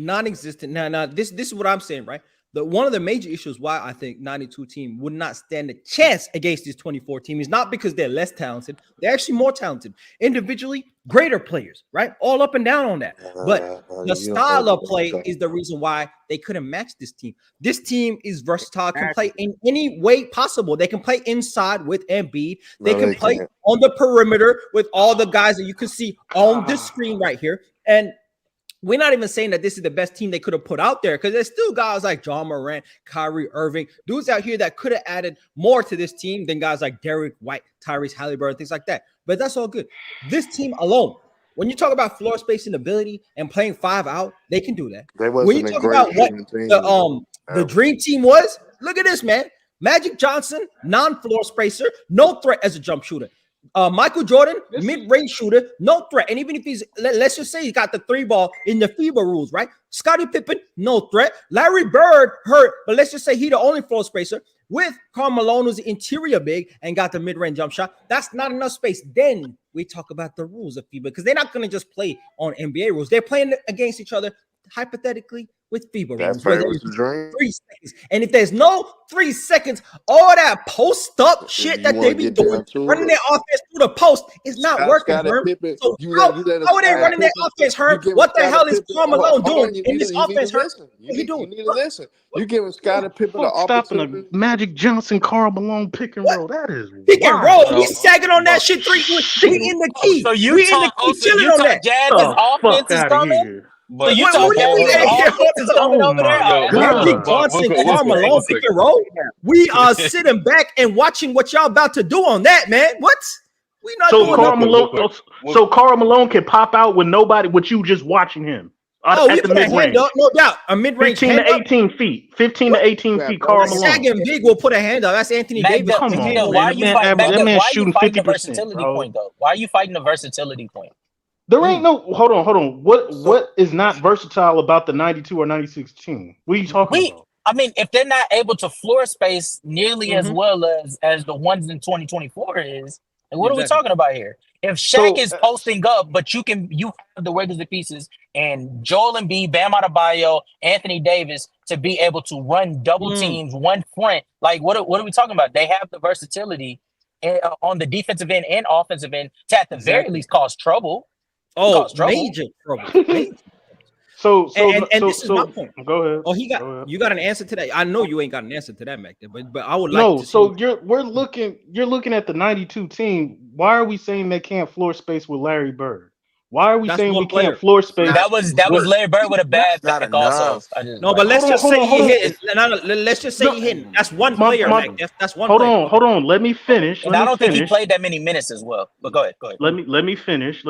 non-existent. Now, this is what I'm saying, right? One of the major issues why I think 92 team would not stand a chance against this 24 team is not because they're less talented. They're actually more talented. Individually, greater players, right? All up and down on that. But the style of play is the reason why they couldn't match this team. This team is versatile, can play in any way possible. They can play inside with Embiid. They can play on the perimeter with all the guys that you can see on the screen right here. And we're not even saying that this is the best team they could have put out there because there's still guys like John Morant, Kyrie Irving, dudes out here that could have added more to this team than guys like Derek White, Tyrese Halliburton, things like that. But that's all good. This team alone, when you talk about floor spacing ability and playing 5 out, they can do that. When you talk about what the dream team was, look at this, man. Magic Johnson, non-floor spacer, no threat as a jump shooter. Michael Jordan, mid-range shooter, no threat. And even if let's just say he got the 3 ball in the FIBA rules, right? Scottie Pippen, no threat. Larry Bird hurt, but let's just say he the only floor spacer with Karl Malone, who's the interior big and got the mid-range jump shot. That's not enough space. Then we talk about the rules of FIBA because they're not going to just play on NBA rules. They're playing against each other hypothetically with FIBA That rules, where favors there's the dream. 3 seconds. And if there's no 3 seconds, all that post up shit You that want they to be get doing, down to running it. their offense through the post is not working, Scottie Herm. Pippen, So you how let a are they Scottie running their Pippen, offense, you Herm? giving What the Scottie hell is Pippen. Karl Malone Hold doing on, in this you need to offense, Herm? listen. What he You doing? need to listen. You giving Scottie Pippen the Fuck stopping opportunity. a Magic Johnson, Karl Malone pick and roll. That is Pick and roll. wild. We sagging on that shit. We in the key. So We in the key so chilling on Utah that. Jazz's The fuck offense is out of coming? here. So But Utah What do you Jazz's mean? offense is coming Oh over there? my All right, Magic look. god. Johnson, real Karl quick, real Malone, quick. pick and roll. We are sitting back and watching what y'all about to do on that, man. What? We not So Hold on, doing real Karl quick, nothing. real Malone, quick. so Karl Malone can pop out with nobody, with you just watching him Oh, we at the put a mid hand range. up, no doubt. A mid-range 15 hand to up. 18 feet. 15 What? to 18 feet, Karl A Malone. sagging big will put a hand up. That's Anthony Davis. Magda, Come on, why man. are you fighting? That Magda, man's why are you shooting fighting the 50%, versatility bro. point though? Why are you fighting the versatility point? There ain't no hold on. So What is not versatile about the 92 or 96 team? What are you talking about? I mean, if they're not able to floor space nearly as Mm-hmm. well as the ones in 2024 is, then what are we Exactly. talking about here? If Shaq So is posting up, but you have the regular pieces and Joel Embiid, Bam Adebayo, Anthony Davis to be able to run double teams, one front, like what are we talking about? They have the versatility on the defensive end and offensive end to at the very least cause trouble. Oh, Cause trouble. major trouble. Major. so And this is my point. go ahead. Oh, Go ahead. you got an answer to that. I know you ain't got an answer to that, Mac. But I would like No, to see. so you're looking at the 92 team. Why are we saying they can't floor space with Larry Bird? Why are we That's saying one we can't player. floor space? That was Larry Bird with a bad Not back also. enough. No, but let's just say he hitting. It's Let's just say No, he hitting. That's one my, player, my, Mac. That's one hold player. on. Let me finish. And I don't think he played that many minutes as well. But go ahead. Let me finish.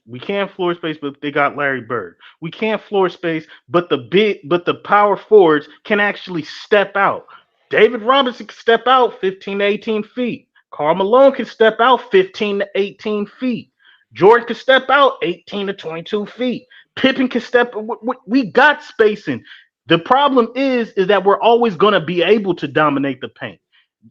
We can't floor space, but they got Larry Bird. We can't floor space, but the power forwards can actually step out. David Robinson can step out 15 to 18 feet. Karl Malone can step out 15 to 18 feet. Jordan can step out 18 to 22 feet. Pippen can step. We got spacing. The problem is that we're always going to be able to dominate the paint.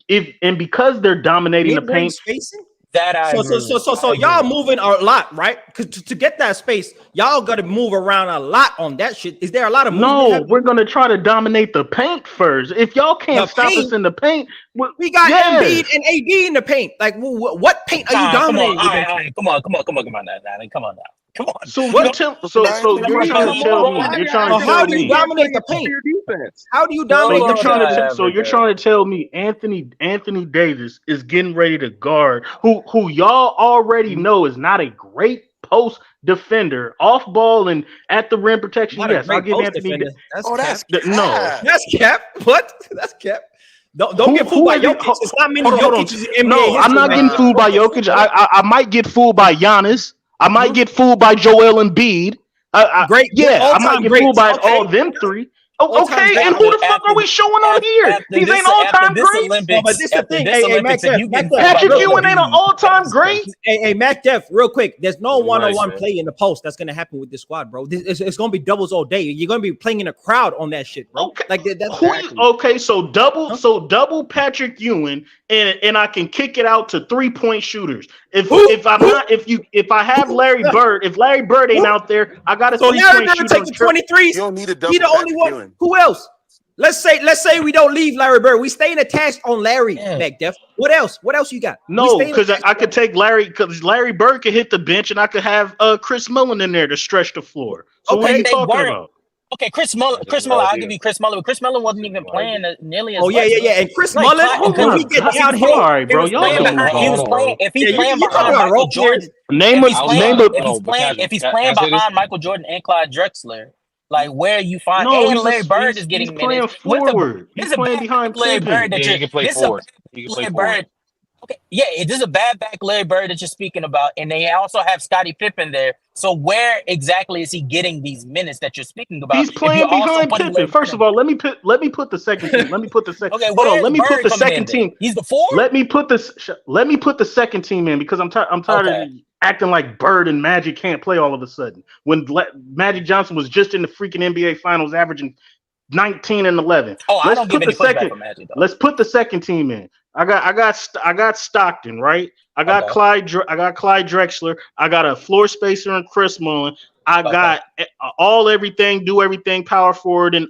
Because they're dominating the Mid-range paint. spacing. That I agree. So y'all moving a lot, right? Because to get that space, y'all got to move around a lot on that shit. Is there a lot of movement? No, we're gonna try to dominate the paint first. If y'all can't stop us in the paint, we got Embiid and AD in the paint. Like, what paint are you dominating? Come on, come on now. Come on. So you're trying to tell me. How do you dominate the paint? How do you dominate the paint? So you're trying to tell me Anthony Davis is getting ready to guard who y'all already know is not a great post defender, off ball and at the rim protection. Yes, I'll give Anthony. That's No, that's cap. What? That's cap. Don't get fooled by Jokic. It's not many Jokic's in NBA. No, I'm not getting fooled by Jokic. I might get fooled by Giannis. I might get fooled by Joel Embiid. I might get fooled by all them three. Oh, okay, and who the fuck are we showing on here? These ain't all-time greats. No, but this is the thing. Hey, Mac Def, Patrick Ewing ain't an all-time great. Hey, Mac Def, real quick. There's no one-on-one play in the post that's gonna happen with this squad, bro. It's gonna be doubles all day. You're gonna be playing in a crowd on that shit, bro. Okay. Like that's Okay, so double Patrick Ewing, and I can kick it out to 3-point shooters. If I have Larry Bird, if Larry Bird ain't out there, I got a 3-point shooter. Take the 23s. You don't need a double. He the only one. Ewing. Who else? Let's say we don't leave Larry Bird. We staying attached on Larry. Mac Def. What else? What else you got? No, because I could take Larry, because Larry Bird could hit the bench, and I could have Chris Mullin in there to stretch the floor. So what are you talking about? Okay, Chris Mullin, I'll give you Chris Mullin. But Chris Mullin wasn't even playing nearly as well. Yeah. And Chris Mullin, when we get down here, all right, bro. Y'all he was playing. If he's playing behind Michael Jordan, if he's playing behind Michael Jordan and Clyde Drexler, like where you find Larry Bird is getting playing minutes. forward. He's playing behind Larry Bird. He can play forward. He can play forward. Okay, yeah, this is a bad back Larry Bird that you're speaking about, and they also have Scottie Pippen there. So where exactly is he getting these minutes that you're speaking about? He's playing behind Pippen. First of all, let me put the second team. Let me put the second. Okay, hold on. Let me put the second team. He's the 4. Let me put the second team in because I'm tired of acting like Bird and Magic can't play all of a sudden. When Magic Johnson was just in the freaking NBA Finals, averaging 19 and 11. I don't give any pushback for Magic, though. Let's put the second team in. I got Stockton, right? I got Clyde Drexler. I got a floor spacer in Chris Mullin. I got everything, do everything, power forward, and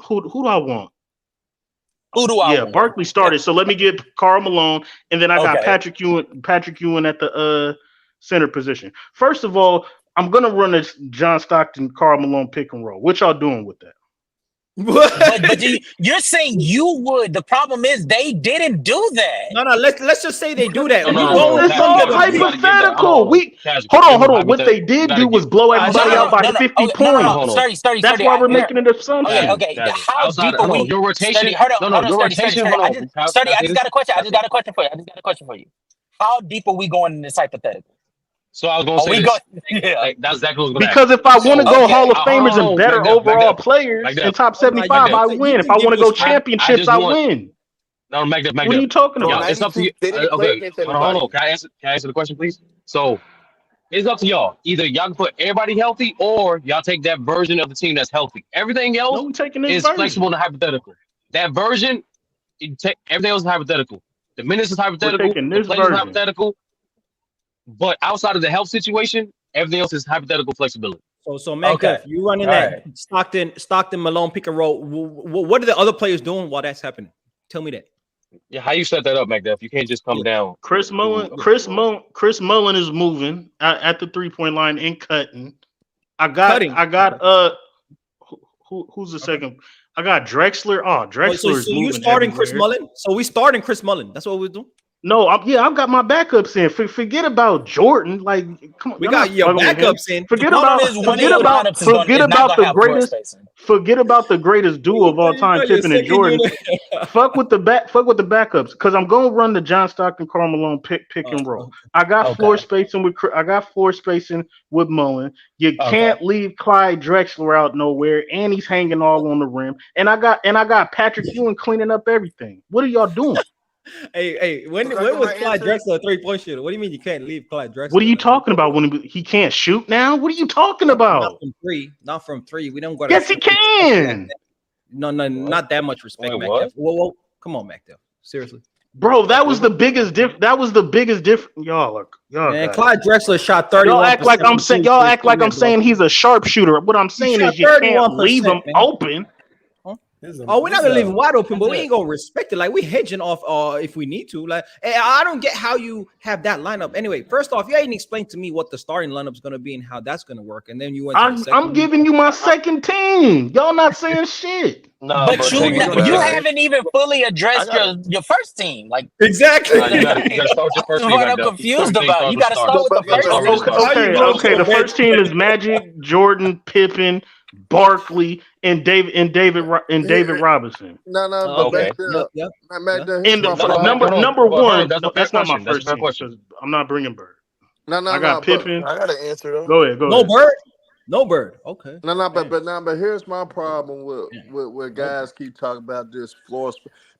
who do I want? Who do I want? Barkley started. So let me get Karl Malone, and then I got Okay. Patrick Ewing at the center position. First of all, I'm gonna run a John Stockton, Karl Malone pick and roll. What y'all doing with that? But you're saying you would. The problem is they didn't do that. No, let's just say they do that. It's all hypothetical. Hold on. What they did do was blow everybody out by 50 points. That's why we're making an assumption. Okay. How deep are we? Your rotation. Hold on. Your rotation. Study. I just got a question for you. How deep are we going in this hypothetical? So I was going to say this. That's exactly what I was going to Because if I want to go Hall of Famers and better overall players in top 75, I win. If I want to go championships, I win. No, Magda. What are you talking about? It's up to you. Okay, hold on. Can I answer the question, please? So it's up to y'all. Either y'all can put everybody healthy, or y'all take that version of the team that's healthy. Everything else is flexible and hypothetical. That version, everything else is hypothetical. The minutes is hypothetical. The players is hypothetical. But outside of the health situation, everything else is hypothetical flexibility. So Magda, you running that Stockton Malone pick and roll. What are the other players doing while that's happening? Tell me that. Yeah, how you set that up, Magda? If you can't just come down. Chris Mullen is moving at the 3-point line and cutting. I got who's the second? I got Drexler. Oh, Drexler is moving. You starting everywhere. Chris Mullen? So we starting Chris Mullen. That's what we're doing. No, I've got my backups in. Forget about Jordan. Like, come on, we got your backups in. Forget about the greatest duo of all time, Pippen and Jordan. Fuck with the backups, because I'm gonna run the John Stockton, Karl Malone pick and roll. I got floor spacing with Mullen. You can't leave Clyde Drexler out nowhere, and he's hanging all on the rim. And I got Patrick Ewing cleaning up everything. What are y'all doing? Hey, when was Clyde Drexler a 3-point shooter? What do you mean you can't leave Clyde Drexler? What are you talking about? When he can't shoot now? What are you talking about? Not from three. We don't go. Yes, he can. No, not that much respect, Mac. Whoa, come on, Mac. Seriously, bro, that was the biggest difference. Y'all. Man, Clyde Drexler shot 30. Y'all act like I'm saying he's a sharpshooter. What I'm saying is you can't leave him open. We're not gonna leave him wide open, but we ain't gonna respect it. Like, we hedging off if we need to. Like, I don't get how you have that lineup. Anyway, first off, you ain't explained to me what the starting lineup's gonna be and how that's gonna work. And then you went. I'm giving you my second team. Y'all not saying shit. No, but you haven't even fully addressed your first team. Like, exactly. You gotta start your first team. I'm confused about. You gotta start with the first team. Okay. The first team is Magic, Jordan, Pippen, Barkley, and David Robinson. No. Okay. Number one. That's not my first team. I'm not bringing Bird. I got Pippen. I got an answer though. Go ahead. No Bird. Okay. But here's my problem with guys keep talking about this floor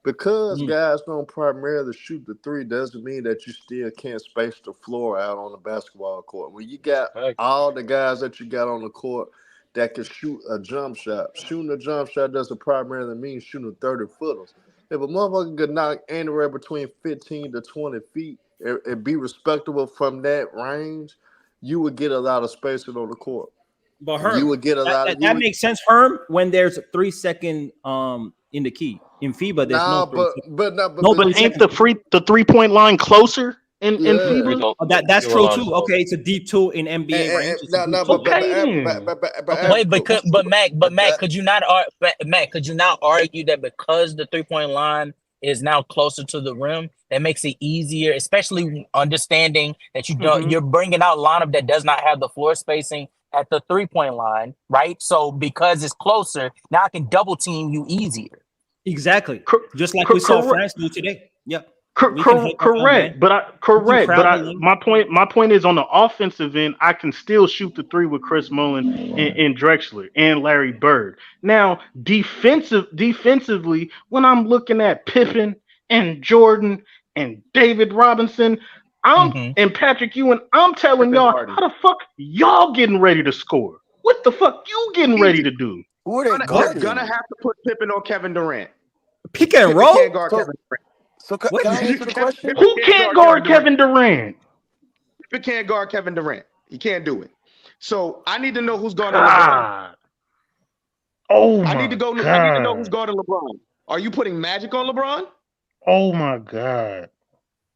because guys don't primarily shoot the three doesn't mean that you still can't space the floor out on the basketball court. When you got all the guys that you got on the court that can shoot a jump shot. Shooting a jump shot doesn't primarily mean shooting 30-footers. If a motherfucker could knock anywhere between 15 to 20 feet and be respectable from that range, you would get a lot of spacing on the court. But Herm, you would get a lot of that makes sense, Herm, when there's a 3-second in the key. In FIBA, there's but ain't the 3-point line closer in FIBA? That's true too. Okay, it's a deep 2 in NBA range. But Mac, could you not argue that because the 3-point line is now closer to the rim, that makes it easier, especially understanding that you're bringing out lineup that does not have the floor spacing at the 3-point line, right? So because it's closer, now I can double team you easier. Exactly, just like we saw France do today. Yep. Correct. My point is on the offensive end, I can still shoot the 3 with Chris Mullen and Drexler and Larry Bird. Now, defensively, when I'm looking at Pippen and Jordan and David Robinson, and Patrick Ewing, I'm telling y'all, how the fuck y'all getting ready to score? What the fuck you getting ready to do? Who are they guarding? Gonna have to put Pippen on Kevin Durant. Pick and roll? Can't guard Kevin Durant. So can I answer the question? Who can't guard Kevin Durant? Pippen can't guard Kevin Durant. He can't do it. So I need to know who's guarding LeBron. Oh my I need to know who's guarding LeBron. Are you putting Magic on LeBron? Oh my God.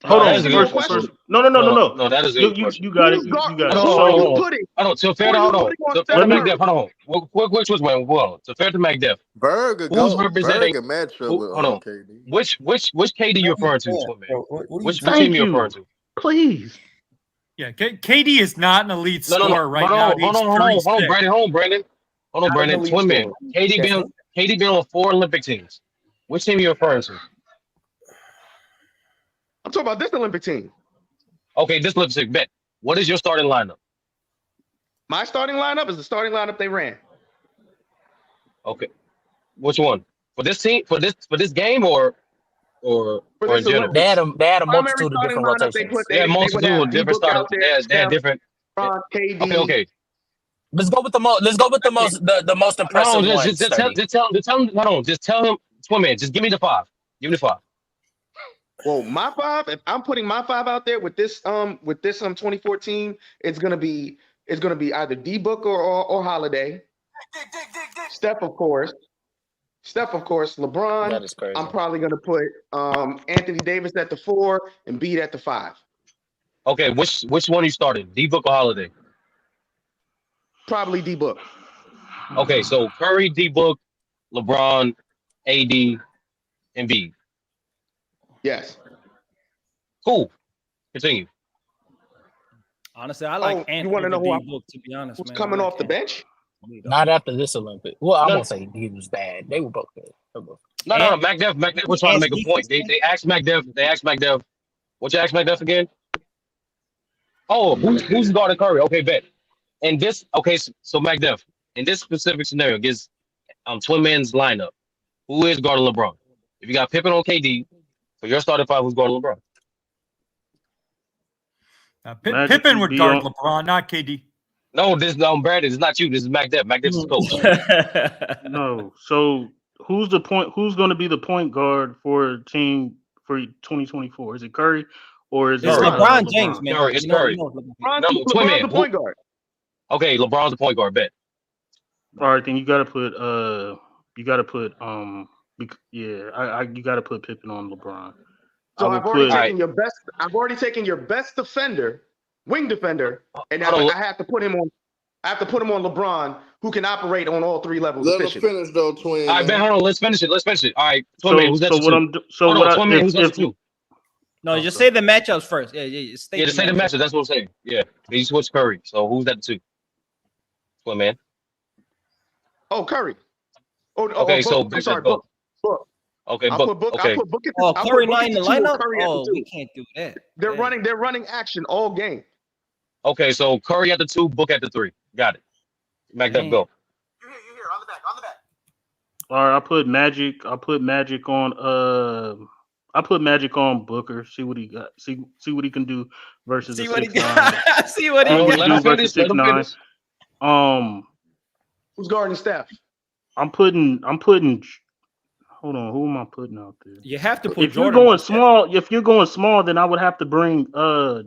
No, Hold that on. is a good question. No. No, that is a good question. You got it. You got it. Hold So on. To fair to hold on. To fair to McDuff, hold on. Quick switch, man. Hold on. To fair to McDuff. Who's representing? matchup with Hold on. KD. Which KD you referring to, Twin Man? Which team you referring to? Please. Yeah, KD is not an elite No. scorer right now. Hold on, Brandon. Hold on, Brandon. Twin Man. KD been on 4 Olympic teams. Which team you referring to? I'm talking about this Olympic team. Okay, this Olympic team. Bet. What is your starting lineup? My starting lineup is the starting lineup they ran. Okay. Which one? For this team? For this game or in general? They had a Primary multitude of starting different lineup they rotations. put. They had They would multitude have of different D-Book out starting. there. They had different. KD. Okay. Let's go with the most impressive No, ones. just tell him. Hold on. Just tell him. Twin Man. Just give me the 5. Give me the 5. Well, my 5. If I'm putting my 5 out there with this 2014, it's gonna be either D-Book or Holiday. Steph, of course. LeBron. That is crazy. I'm probably gonna put Anthony Davis at the 4 and Embiid at the 5. Okay, which one you started? D-Book or Holiday? Probably D-Book. Okay, so Curry, D-Book, LeBron, AD, Embiid. Yes. Cool. Continue. Honestly, I like Anthony. You want to know D-Book, to be honest, who's man. coming off the bench? Not after this Olympic. Well, I won't say he was bad. They were both good. No. McDuff was trying to make a point. They asked McDuff. What you asked McDuff again? Oh, who's guarding Curry? Okay, bet. And this, okay, so McDuff, in this specific scenario, gives Twin Man's lineup. Who is guarding LeBron? If you got Pippen on KD, for your starting 5, who's guarding LeBron? Pippen would guard LeBron, not KD. No, Brandon. It's not you. This is McDuff. McDuff's the coach. No. So who's going to be the point guard for team for 2024? Is it Curry or is it LeBron James? Man, Curry. It's Curry. No, Twin Man. The point guard. Okay, LeBron's the point guard. Bet. All right, then you got to put you got to put you got to put Pippen on LeBron. So I've already taken your best defender, wing defender, and I have to put him on. I have to put him on LeBron, who can operate on all 3 levels. Let us finish though, Twin. All right, Ben. Hold on. Let's finish it. All right, Twin Man. Who's that? Twin Man. Who's that? No, just say the matchups first. Yeah. Just say the matchups. That's what I'm saying. Yeah, they switched Curry. So who's that 2? Twin Man. Oh, Curry. Okay, so I'm sorry, Book. Okay, I'll put Book. Okay. I'll put Book at the, Curry not in the lineup? Oh, we can't do that. They're running action all game. Okay, so Curry at the 2, Book at the 3. Got it. McDuff, go. You're here on the back. All right, I put Magic on I put Magic on Booker. See what he got. See what he can do versus the 6'9". See what he can do versus 6'9". Who's guarding Steph? I'm putting. Hold on, who am I putting out there? You have to put. If you're going small, then I would have to bring. No,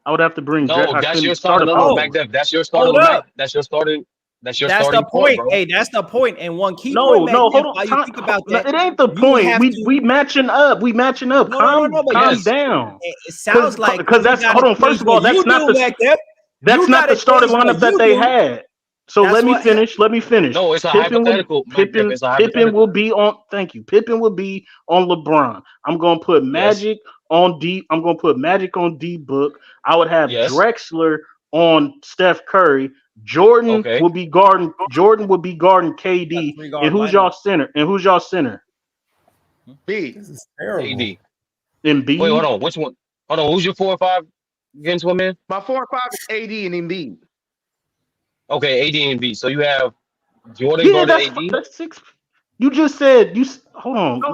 that's your starting. McDuff, that's your starting. That's your starting. That's the point. Bro. Hey, that's the point. And one key point. Hold on. You think about that. It ain't the point. We matching up. Calm down. It sounds like because that's. Hold on. First of all, that's not the starting lineup that they had. So let me finish. No, it's a hypothetical. Pippen will be on. Thank you. Pippen will be on LeBron. I'm gonna put Magic on D. I'm gonna put Magic on D Book. I would have Drexler on Steph Curry. Jordan would be guarding KD. And who's y'all center? B. This is terrible. AD. And B. Wait, hold on. Which one? Hold on. Who's your 4 or 5 against one man? My 4 and 5 is AD and Embiid. Okay, AD and B. So you have Jordan guarding AD. That's 6. You just said hold on. No.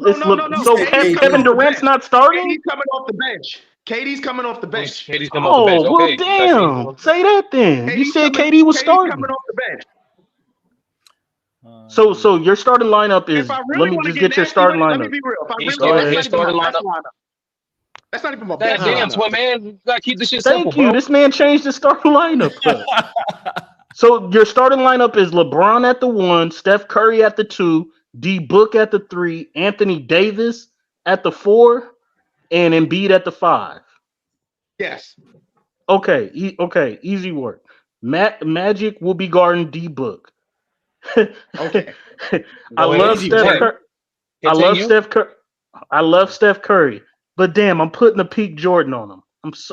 So Kevin Durant's not starting. KD's coming off the bench. KD's coming off the bench. KD's coming off the bench. Okay. Well, damn. Say that then. You said KD was starting. Coming off the bench. So your starting lineup is. Let me just get your starting lineup. Let me be real. If I really starting lineup. That's not even my best. Damn, Twin Man. You gotta keep this shit simple, Thank you. Bro. This man changed the starting lineup. So your starting lineup is LeBron at the 1, Steph Curry at the 2, D Book at the 3, Anthony Davis at the 4, and Embiid at the 5. Yes. Okay, okay, easy work. Magic will be guarding D Book. Okay. I love Steph Curry. I love Steph Curry. But damn, I'm putting a peak Jordan on him. That's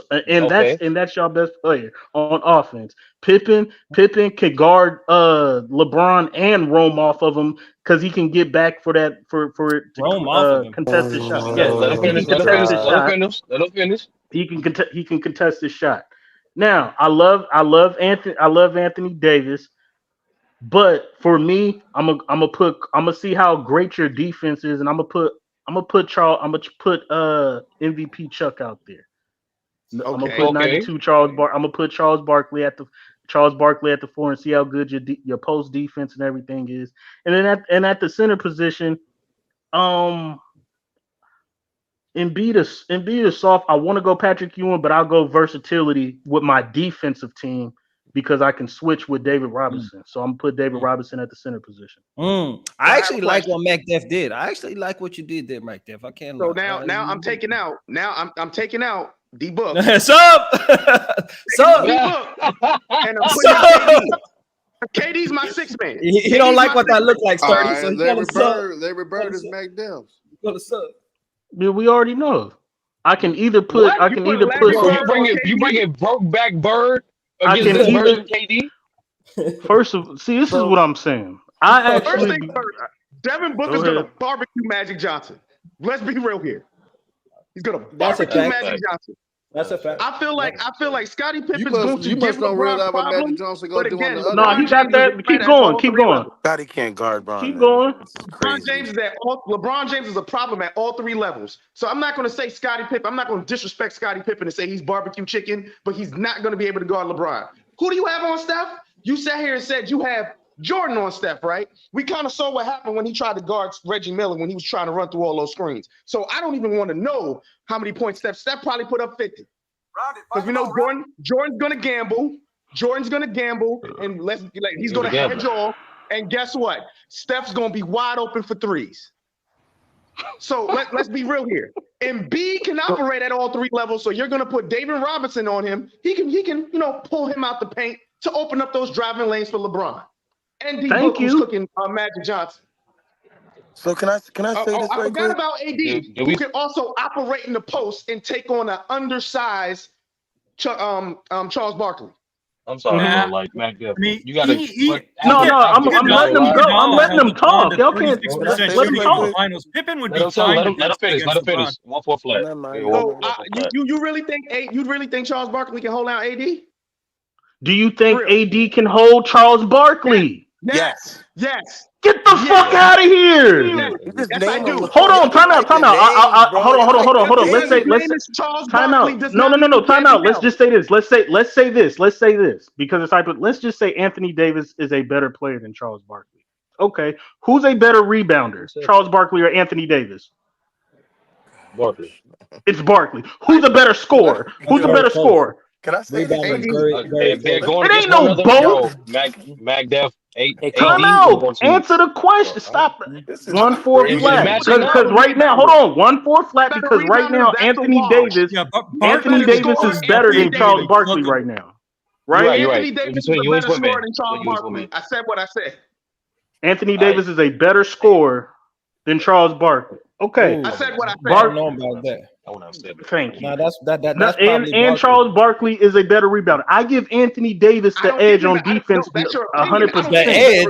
y'all best player on offense. Pippen can guard LeBron and roam off of him because he can get back for it to contest the shot. Yes, Let him finish. Let him finish. He can contest the shot. Now, I love Anthony Davis, but for me, I'm gonna see how great your defense is, and I'm gonna put MVP Chuck out there. Okay. I'm gonna put 92 I'm gonna put Charles Barkley at the 4 and see how good your post defense and everything is. And then at the center position, Embiid is soft. I want to go Patrick Ewing, but I'll go versatility with my defensive team because I can switch with David Robinson. So I'm gonna put David Robinson at the center position. I actually like what McDuff did. I actually like what you did there, McDuff. I can't. So now I'm taking out. Now I'm taking out D Book. Sup? D-Book. And I'm putting KD. KD's my 6 man. He don't like what that look like, Sturdy. Right, so Larry Bird is McDuff. Gonna suck. Yeah, we already know. I can either put. What? I can either Larry put. Bird You bring it broke back Bird I against can this either. version of KD. This is what I'm saying. I First actually. thing first, Devin Booker's gonna barbecue Magic Johnson. Let's be real here. He's gonna barbecue Magic Johnson. That's a fact. I feel like Scottie Pippen's going to give LeBron problems. Johnson But do again, on He got that. Keep going. Keep going. Scotty can't guard Bron. Keep going. LeBron James is a problem at all 3 levels. So I'm not going to say Scottie Pippen. I'm not going to disrespect Scottie Pippen and say he's barbecue chicken, but he's not going to be able to guard LeBron. Who do you have on Steph? You sat here and said you have Jordan on Steph, right? We kind of saw what happened when he tried to guard Reggie Miller when he was trying to run through all those screens. So I don't even want to know how many points Steph probably put up 50. Because we know Jordan's gonna gamble. And he's gonna hedge off. And guess what? Steph's gonna be wide open for threes. So let's be real here. Embiid can operate at all 3 levels. So you're gonna put David Robinson on him. He can pull him out the paint to open up those driving lanes for LeBron. And D Book who's cooking Magic Johnson. So can I say this I right forgot about AD, who can also operate in the post and take on an undersized Charles Barkley. I'm sorry, bro. Like McDuff. You gotta. I'm letting them go. I'm letting them talk. Y'all can't let them talk. Pippen would be let him finish. Let him finish. 1-4 flat. So you really think Charles Barkley can hold out AD? Do you think AD can hold Charles Barkley? Yes. Get the fuck out of here! Yes, I do. Hold on, time out. Hold on. Let's time out. No. Time out. Let's just say this. Let's say this because it's hyper. Let's just say Anthony Davis is a better player than Charles Barkley. Okay, who's a better rebounder, Charles Barkley or Anthony Davis? Barkley. It's Barkley. Who's a better scorer? Can I say it ain't no both. McDuff. 8. Time out. Answer the question. Stop. 1-4 flat. Because right now, hold on. 1-4 flat because right now Anthony Davis is better than Charles Barkley right now. Right? Anthony Davis is a better scorer than Charles Barkley. I said what I said. Anthony Davis is a better scorer than Charles Barkley. Okay. I said what I said. I don't know about that. Thank you. No, that's and Charles Barkley is a better rebounder. I give Anthony Davis the edge on defense 100%. The edge.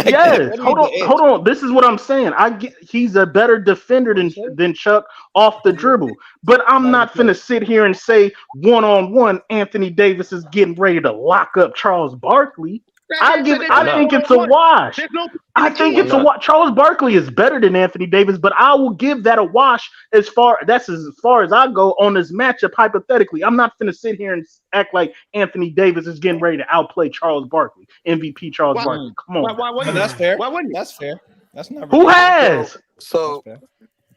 Yes. Hold on. This is what I'm saying. He's a better defender than Chuck off the dribble. But I'm not finna sit here and say 1-on-1 Anthony Davis is getting ready to lock up Charles Barkley. I think it's a wash. I think it's a wash. Charles Barkley is better than Anthony Davis, but I will give that a wash that's as far as I go on this matchup hypothetically. I'm not going to sit here and act like Anthony Davis is getting ready to outplay Charles Barkley, MVP Charles Barkley. Come on. Why wouldn't that's fair. Why wouldn't That's fair. That's not. Who has? So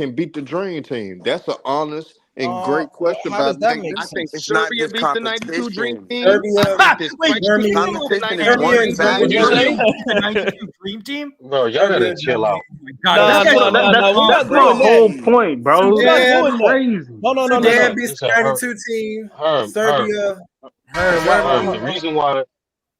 can beat the Dream Team? That's an honest and great question how by does that Nick. make I sense? think It's not Serbia just beat the 92 Dream competition. Team. Serbia, I think this Wait, fight Germany, beat the competition is 92 one Serbia and Dream Germany. Team. Germany factor. beat the 92 Dream Team? Bro, y'all Serbia, gotta chill Germany. out. God, Nah, this guy's no, so that's We're not the doing whole that. point, bro. We're not That's doing that. crazy. No. No. Serbia beats Listen, the 92 team. Herm, Serbia. The reason why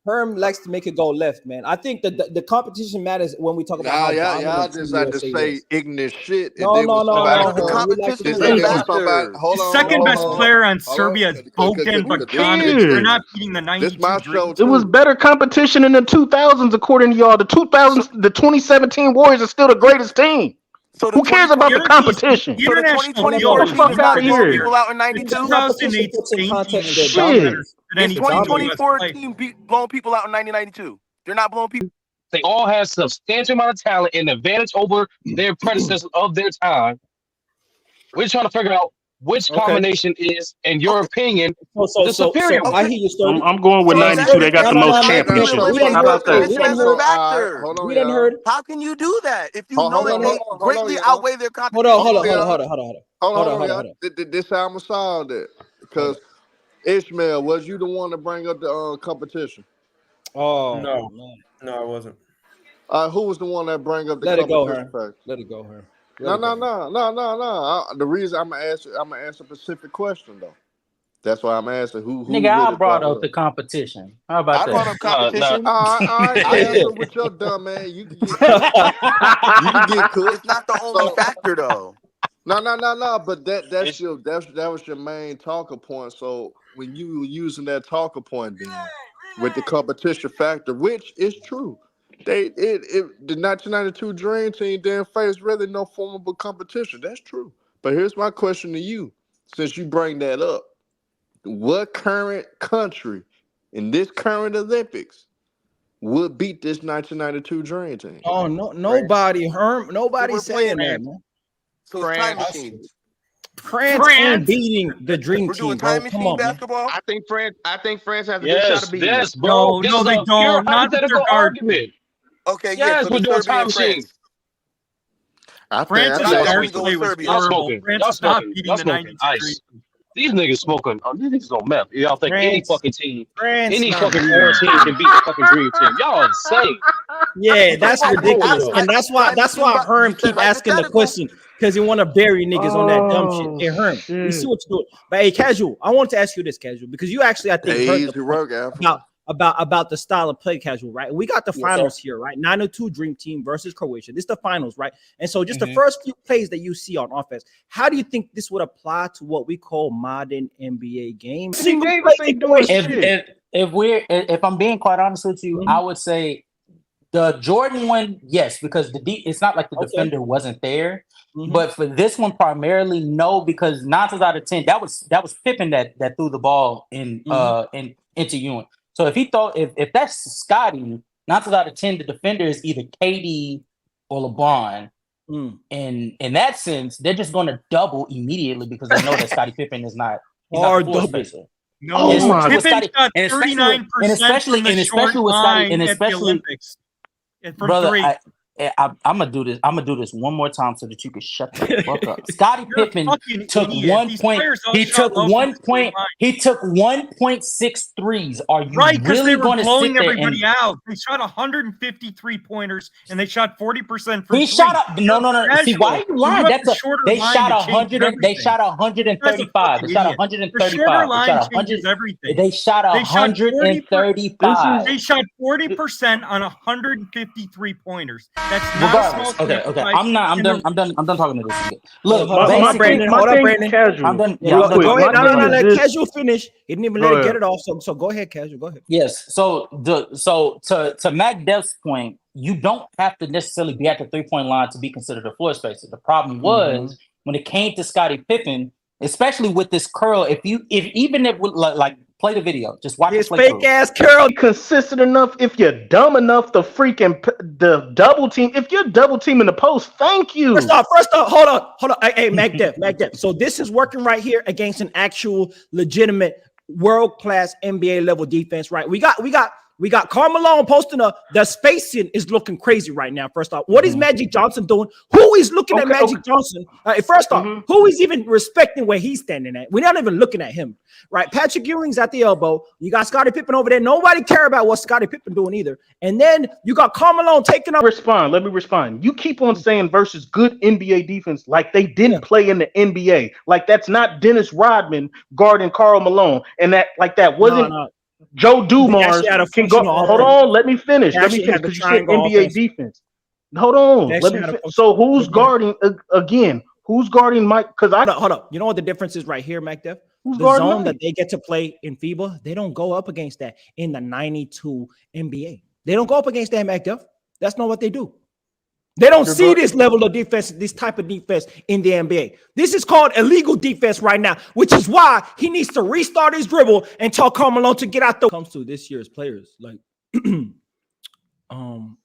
Herm likes to make it go left, man. I think that the competition matters when we talk about how y'all dominant just Team like to USA say is. ignorant shit. And No, then no, when no, somebody no, The Herm. We like to competition is say and a then when that. somebody, factor. hold The on, second hold on, best hold on, player on hold on. Serbia is Bogan Bogdanovic. They're not beating the This 92 my show Dream. It was too. better competition in the 2000s, according to y'all. The 2017 Warriors are still the greatest team. So the Who cares about the 2020, competition? The so the international Get 2024 the field is team fuck is out not of much blowing here. people superior. out in The The 92. competition 2008 puts in Spain team context is their way Shit. better dominance. than This any The team the dominance. US 2024 played. team blowing people out in 1992. They're not blowing people. they all have substantial amount of talent and advantage over their predecessors of their time. We're trying to figure out which Okay. combination is, in your Okay, opinion, the So superior I one. okay. hear you, Sturdy. I'm going with So So 92. that's They Sturdy, got no, the no, most no, no. you're championships. We didn't eliminating How the heard. about that? We competition didn't as a heard. All right, factor. hold on, We didn't y'all. heard. How can you do that if you know Hold No, that on, no. hold they on, hold on, greatly y'all. outweigh their Hold on, Hold hold competition? on, on, hold on, y'all. hold on, hold on, hold on, Hold hold on, on, hold hold on, on, hold y'all. This how I'm gonna solve that. on. Because Ishmael, was you the one to bring up the competition? Oh No, man. no, I wasn't. Who was the one that bring up the Let it go, competition Herm. factor? Let it go, Herm. Let No, it go, no, Herm. no, no, no, no. The reason I'm gonna answer a specific question though. That's why I'm asking who Nigga, I really brought brought it up up. the competition. How about I that? brought up Nah. competition. All right, I did. Kazma, with your dumb man, you can get cooked. You can get It's cooked. not the only So factor though. no. But It's that was your main talker point. So when you were using that talker point, then with the competition factor, which is true, the 1992 Dream Team didn't face really no formidable competition. That's true. But here's my question to you, since you bring that up: what current country in this current Olympics would beat this 1992 Dream Team? Oh no, France. nobody, Herm. So Nobody's we're saying playing. that, man. So it's time France. machine. France ain't France. beating the Dream We're doing Team, bro. time Come machine on, man. basketball. I think France has a good shot of yes, beating them. yes, bro. No, This no, is they a pure don't. Not with their hypothetical guard play. argument. Okay, yeah. Yes, So we're the doing Serbia time and machine. France. I France's I think guard definitely go play with was Serbia. Y'all horrible. smoking. France Y'all is not smoking. beating Y'all the smoking 92 Dream ice. Team. These niggas smoking. These niggas on meth. Y'all think any France, fucking team, France any not fucking beating foreign them. team can beat the fucking Dream Team. Y'all insane. Yeah, You talking that's Fuck about wrong with ridiculous, y'all? and that's why time machine? You Herm said keep asking the hypothetical. question because he want to bury niggas on that dumb shit. Oh Hey Herm, we see shit. what you're doing, but hey, Casual, I want to ask you this, Casual, because you actually I think hey, heard the easy point work, Africa. about the style of play, Casual, right? We got the Yes, sir. finals here, right? 902 Dream Team versus Croatia. This is the finals, right? And so just the Mhm. first few plays that you see on offense, how do you think this would apply to what we call modern NBA game? Single play Davis ain't doing situation. shit. If I'm being quite honest with you, I would say the Jordan one, yes, because it's not like the Okay. defender wasn't there. Mhm. But for this one, primarily, no, because 9 times out of 10, that was Pippen that threw the ball into Ewing. So if that's Scotty, 9 times out of 10, the defender is either KD or LeBron. And in that sense, they're just going to double immediately because they know that Scottie Pippen he's not Hard the floor double. spacer. No, Oh my Pippen Scotty, shot and 39% from the short especially with Scotty, and line at the especially Olympics. And from brother, three. I'm gonna do this. I'm gonna do this one more time so that you can shut the fuck up. Scottie You're a Pippen fucking took idiot. 1 These point. players all He shot took low from 1 the three point. line. He took 1.6 threes. Are you Right, because they really were going to sit blowing there everybody and out. They shot 153 pointers and they shot 40% from he three. shot up? No. See, why are Casual. you So you lying? have the shorter They line shot to change 100. They everything. shot You guys are 135. They fucking shot idiots. The shorter 135. They line shot 100. changes everything. They shot They shot 135. They shot 40% on 153 pointers. That's not a small Regardless. Okay. sample size. I'm And the done talking to this nigga. Look, Hold on, Brandon. My Hold on, thing, Brandon. I'm Casual. done. Yeah, Yeah, I'm done go talking. ahead. My No, thing is let this. Casual finish. He didn't even let it get it off. So go ahead, Casual. Go ahead. Yes. So to Mac Dev's point, you don't have to necessarily be at the 3-point line to be considered a floor spacer. The problem was when it came to Scottie Pippen, especially with this curl. If even if like play the video, just watch This it play fake through. ass curl. Consistent enough if you're dumb enough to freaking the double team. If you're double teaming the post, thank you. First off, hold on. Hey, Mac Depp. So this is working right here against an actual legitimate world-class NBA level defense, right? We got We got Karl Malone posting the spacing is looking crazy right now. First off, what is Magic Johnson doing? Who is looking at Magic Johnson? First off, who is even respecting where he's standing at? We're not even looking at him, right? Patrick Ewing's at the elbow. You got Scottie Pippen over there. Nobody care about what Scottie Pippen doing either. And then you got Karl Malone taking up. Let me respond. You keep on saying versus good NBA defense like they didn't play in the NBA. Like that's not Dennis Rodman guarding Karl Malone, and that wasn't. Joe Dumars can go. Hold on, let me finish. Because you said NBA defense. Hold on. So who's guarding again? Who's guarding Mike? Because hold up. You know what the difference is right here, MacDev? The zone that they get to play in FIBA, they don't go up against that in the 92 NBA. They don't go up against that, MacDev. That's not what they do. They don't see this level of defense, this type of defense in the NBA. This is called illegal defense right now, which is why he needs to restart his dribble and tell Karl Malone to get out the. Comes to this year's players, like, I'm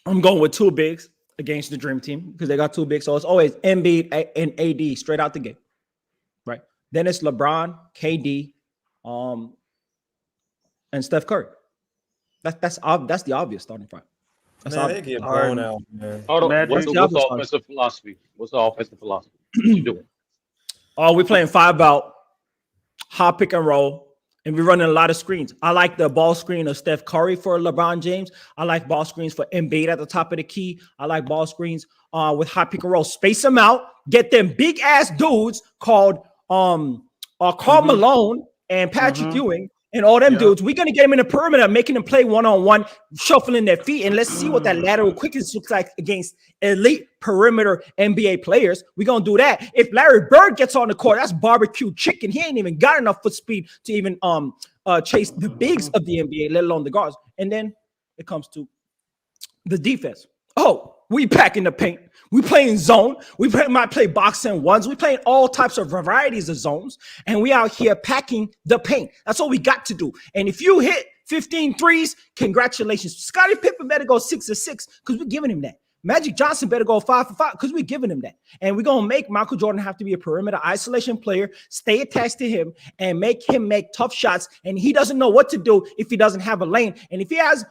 going with two bigs against the Dream Team because they got two bigs, so it's always Embiid and AD straight out the gate, right? Then it's LeBron, KD, and Steph Curry. That's the obvious starting five. Man, they get blown out, man. Hold on. What's the offensive philosophy? What's the offensive philosophy? What you doing? We're playing 5-out, high pick and roll, and we're running a lot of screens. I like the ball screen of Steph Curry for LeBron James. I like ball screens for Embiid at the top of the key. I like ball screens with high pick and roll. Space them out. Get them big ass dudes called Karl Malone and Patrick Ewing. And all them dudes, we're going to get them in the perimeter, making them play one-on-one, shuffling their feet, and let's see what that lateral quickness looks like against elite perimeter NBA players. We're going to do that. If Larry Bird gets on the court, that's barbecue chicken. He ain't even got enough foot speed to even chase the bigs of the NBA, let alone the guards. And then it comes to the defense. Oh, we packing the paint. We playing zone. Might play box and ones. We playing all types of varieties of zones. And we out here packing the paint. That's all we got to do. And if you hit 15 threes, congratulations. Scottie Pippen better go 6 of 6 because we're giving him that. Magic Johnson better go 5 for 5 because we're giving him that. And we're going to make Michael Jordan have to be a perimeter isolation player, stay attached to him, and make him make tough shots. And he doesn't know what to do if he doesn't have a lane. And if he has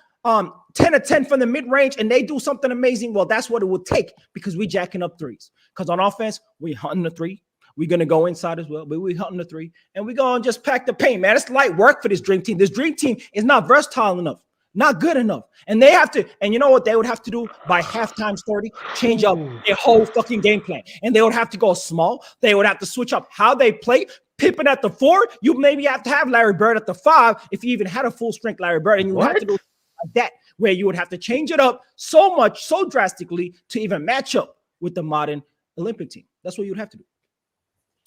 10 of 10 from the mid-range and they do something amazing, well, that's what it would take because we jacking up threes. Because on offense, we hunting the three. We're going to go inside as well, but we hunting the three. And we're going to just pack the paint, man. It's light work for this Dream Team. This Dream Team is not versatile enough, not good enough. And they have to, and you know what they would have to do by halftime 30? Change up their whole fucking game plan. And they would have to go small. They would have to switch up how they play. Pippen at the 4, you maybe have to have Larry Bird at the 5 if you even had a full-strength Larry Bird. And you have to do like that, where you would have to change it up so much, so drastically to even match up with the modern Olympic team. That's what you'd have to do.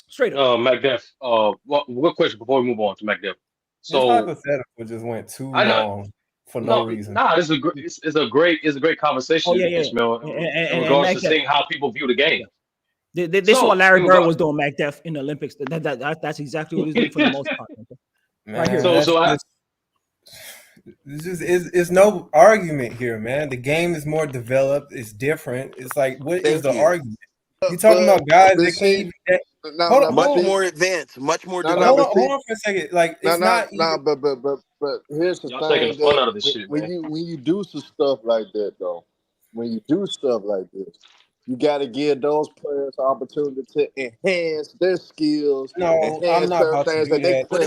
Straight up. MacDev, one question before we move on to MacDev. So hypothetical just went too long for no reason. Nah, this is a great conversation, Ishmael, in regards to seeing how people view the game. This is what Larry Bird was doing, MacDeff, in the Olympics. That's exactly what he's doing for the most part. Man, right here. It's no argument here, man. The game is more developed. It's different. It's like, what is the argument? You talking about guys that can't even much more advanced, much more developed. Hold on for a second. Like, it's but here's the Y'all taking thing. the fun out of this shit, when you do some stuff like that, though, when you do stuff like this, you got to give those players an opportunity to enhance their skills. No, I'm not about to do that. At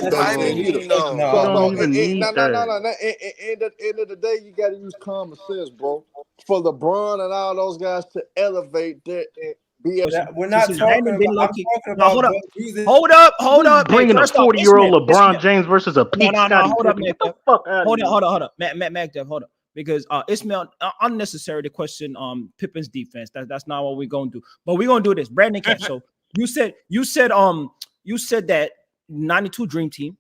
the end of the day, you got to use common sense, bro. For LeBron and all those guys to elevate their we're not talking about. Hold up. Bringing a 40-year-old LeBron James versus a peak Scottie Pippen. Get the fuck out of here. Hold up. Mac, hold up. Because Ismail unnecessary to question Pippen's defense. That's not what we're gonna do. But we're gonna do this. Brandon Cash. So you said that 92 Dream Team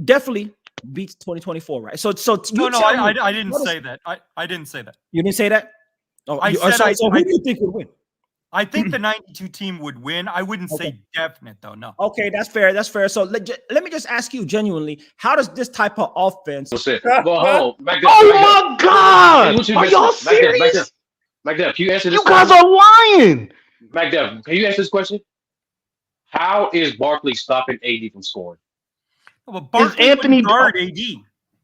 definitely beats 2024, right? So I didn't say that. I didn't say that. You didn't say that? Oh, so who do you think would win? I think the 92 team would win. I wouldn't say definite, though. No. Okay, that's fair. So let me just ask you genuinely, how does this type of offense? Oh my God! Are y'all serious? MacDev, can you answer this? You guys are lying. MacDev, can you answer this question? How is Barkley stopping AD from scoring? Well, Barkley Anthony guard AD.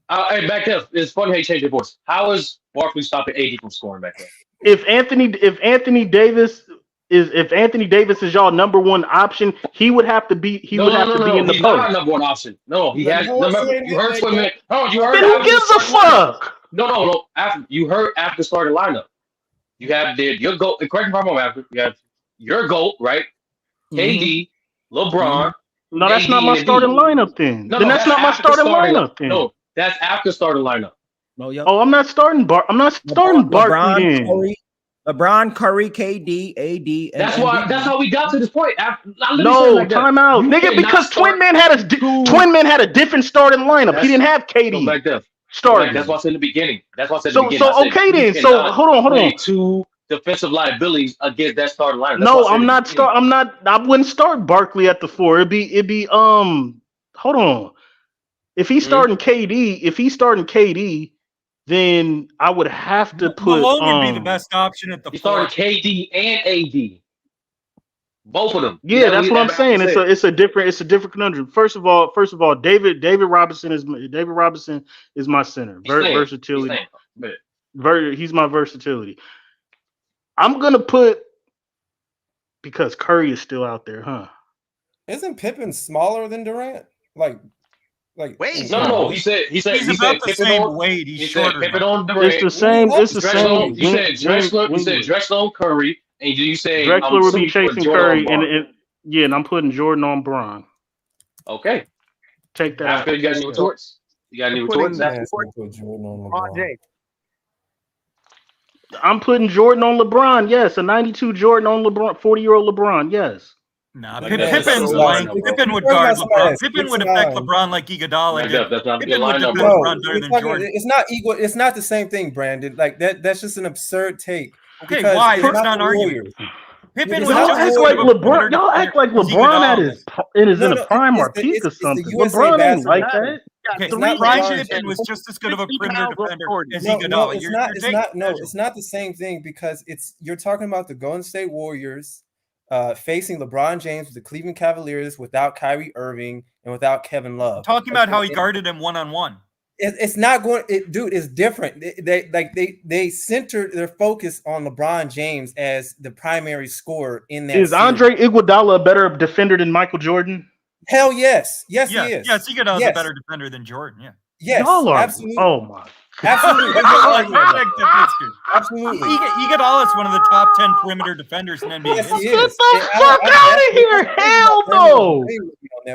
Hey, back then, it's funny how you changed your voice. How is Barkley stopping AD from scoring back then? If Anthony Davis is y'all number one option, he would have to be in the He's post. not our number one option. No, he has. Remember, you heard for a minute. No, you heard. Then who gives a fuck? No. After you heard after starting lineup, you have your GOAT. Correct me if I'm wrong. After you have your GOAT, right? KD, LeBron. No, that's not my starting lineup. Then that's not my starting lineup. Then no, that's after starting lineup. No, yo. Oh, I'm not starting Barkley then. LeBron, Curry, KD, AD. That's how we got to this point. No, time out, nigga. Because Twin Man had a different starting lineup. He didn't have KD. Like that. Starting. That's what I said in the beginning. So okay then. So hold on. Two defensive liabilities against that starting lineup. No, I wouldn't start Barkley at the 4. It'd be hold on. If he's starting KD, then I would have to put Malone would be the best option at the 4. He started KD and AD. Both of them. Yeah, that's what I'm saying. It's a different conundrum. First of all, David Robinson is my center. Versatility. He's my versatility. I'm gonna put, because Curry is still out there, huh? Isn't Pippen smaller than Durant? Wait. No. He said he's about the same weight. He's shorter. Pippen on Durant. It's the same. You said Drexler. You said Drexler on Curry, and you say Drexler would be chasing Curry, and I'm putting Jordan on Bron. Okay, take that. After you got any retorts? I'm putting Jordan on LeBron. Yes, a 92 Jordan on LeBron, 40-year-old LeBron. Yes. Nah, Pippen's length. Pippen would guard LeBron. Pippen would affect LeBron like Iguodala did. Pippen would defend LeBron better than Jordan. It's not equal. It's not the same thing, Brandon. Like that's just an absurd take. Okay, why? That's not arguing. Pippen was y'all act like LeBron. Y'all act like LeBron in a prime or peak or something. LeBron ain't like that. Okay, Ryan Pippen was just as good of a perimeter defender as Iguodala. It's not the same thing, because you're talking about the Golden State Warriors facing LeBron James with the Cleveland Cavaliers without Kyrie Irving and without Kevin Love. Talking about how he guarded him one-on-one. It's not going. Dude, it's different. They centered their focus on LeBron James as the primary scorer in that. Is Andre Iguodala a better defender than Michael Jordan? Hell yes. Yes, he is. Yes, Iguodala's a better defender than Jordan. Yeah. Yes, absolutely. Oh my. Absolutely. Absolutely. Iguodala is one of the top 10 perimeter defenders in NBA. Yes, he Get is. the fuck out of here! Hell no!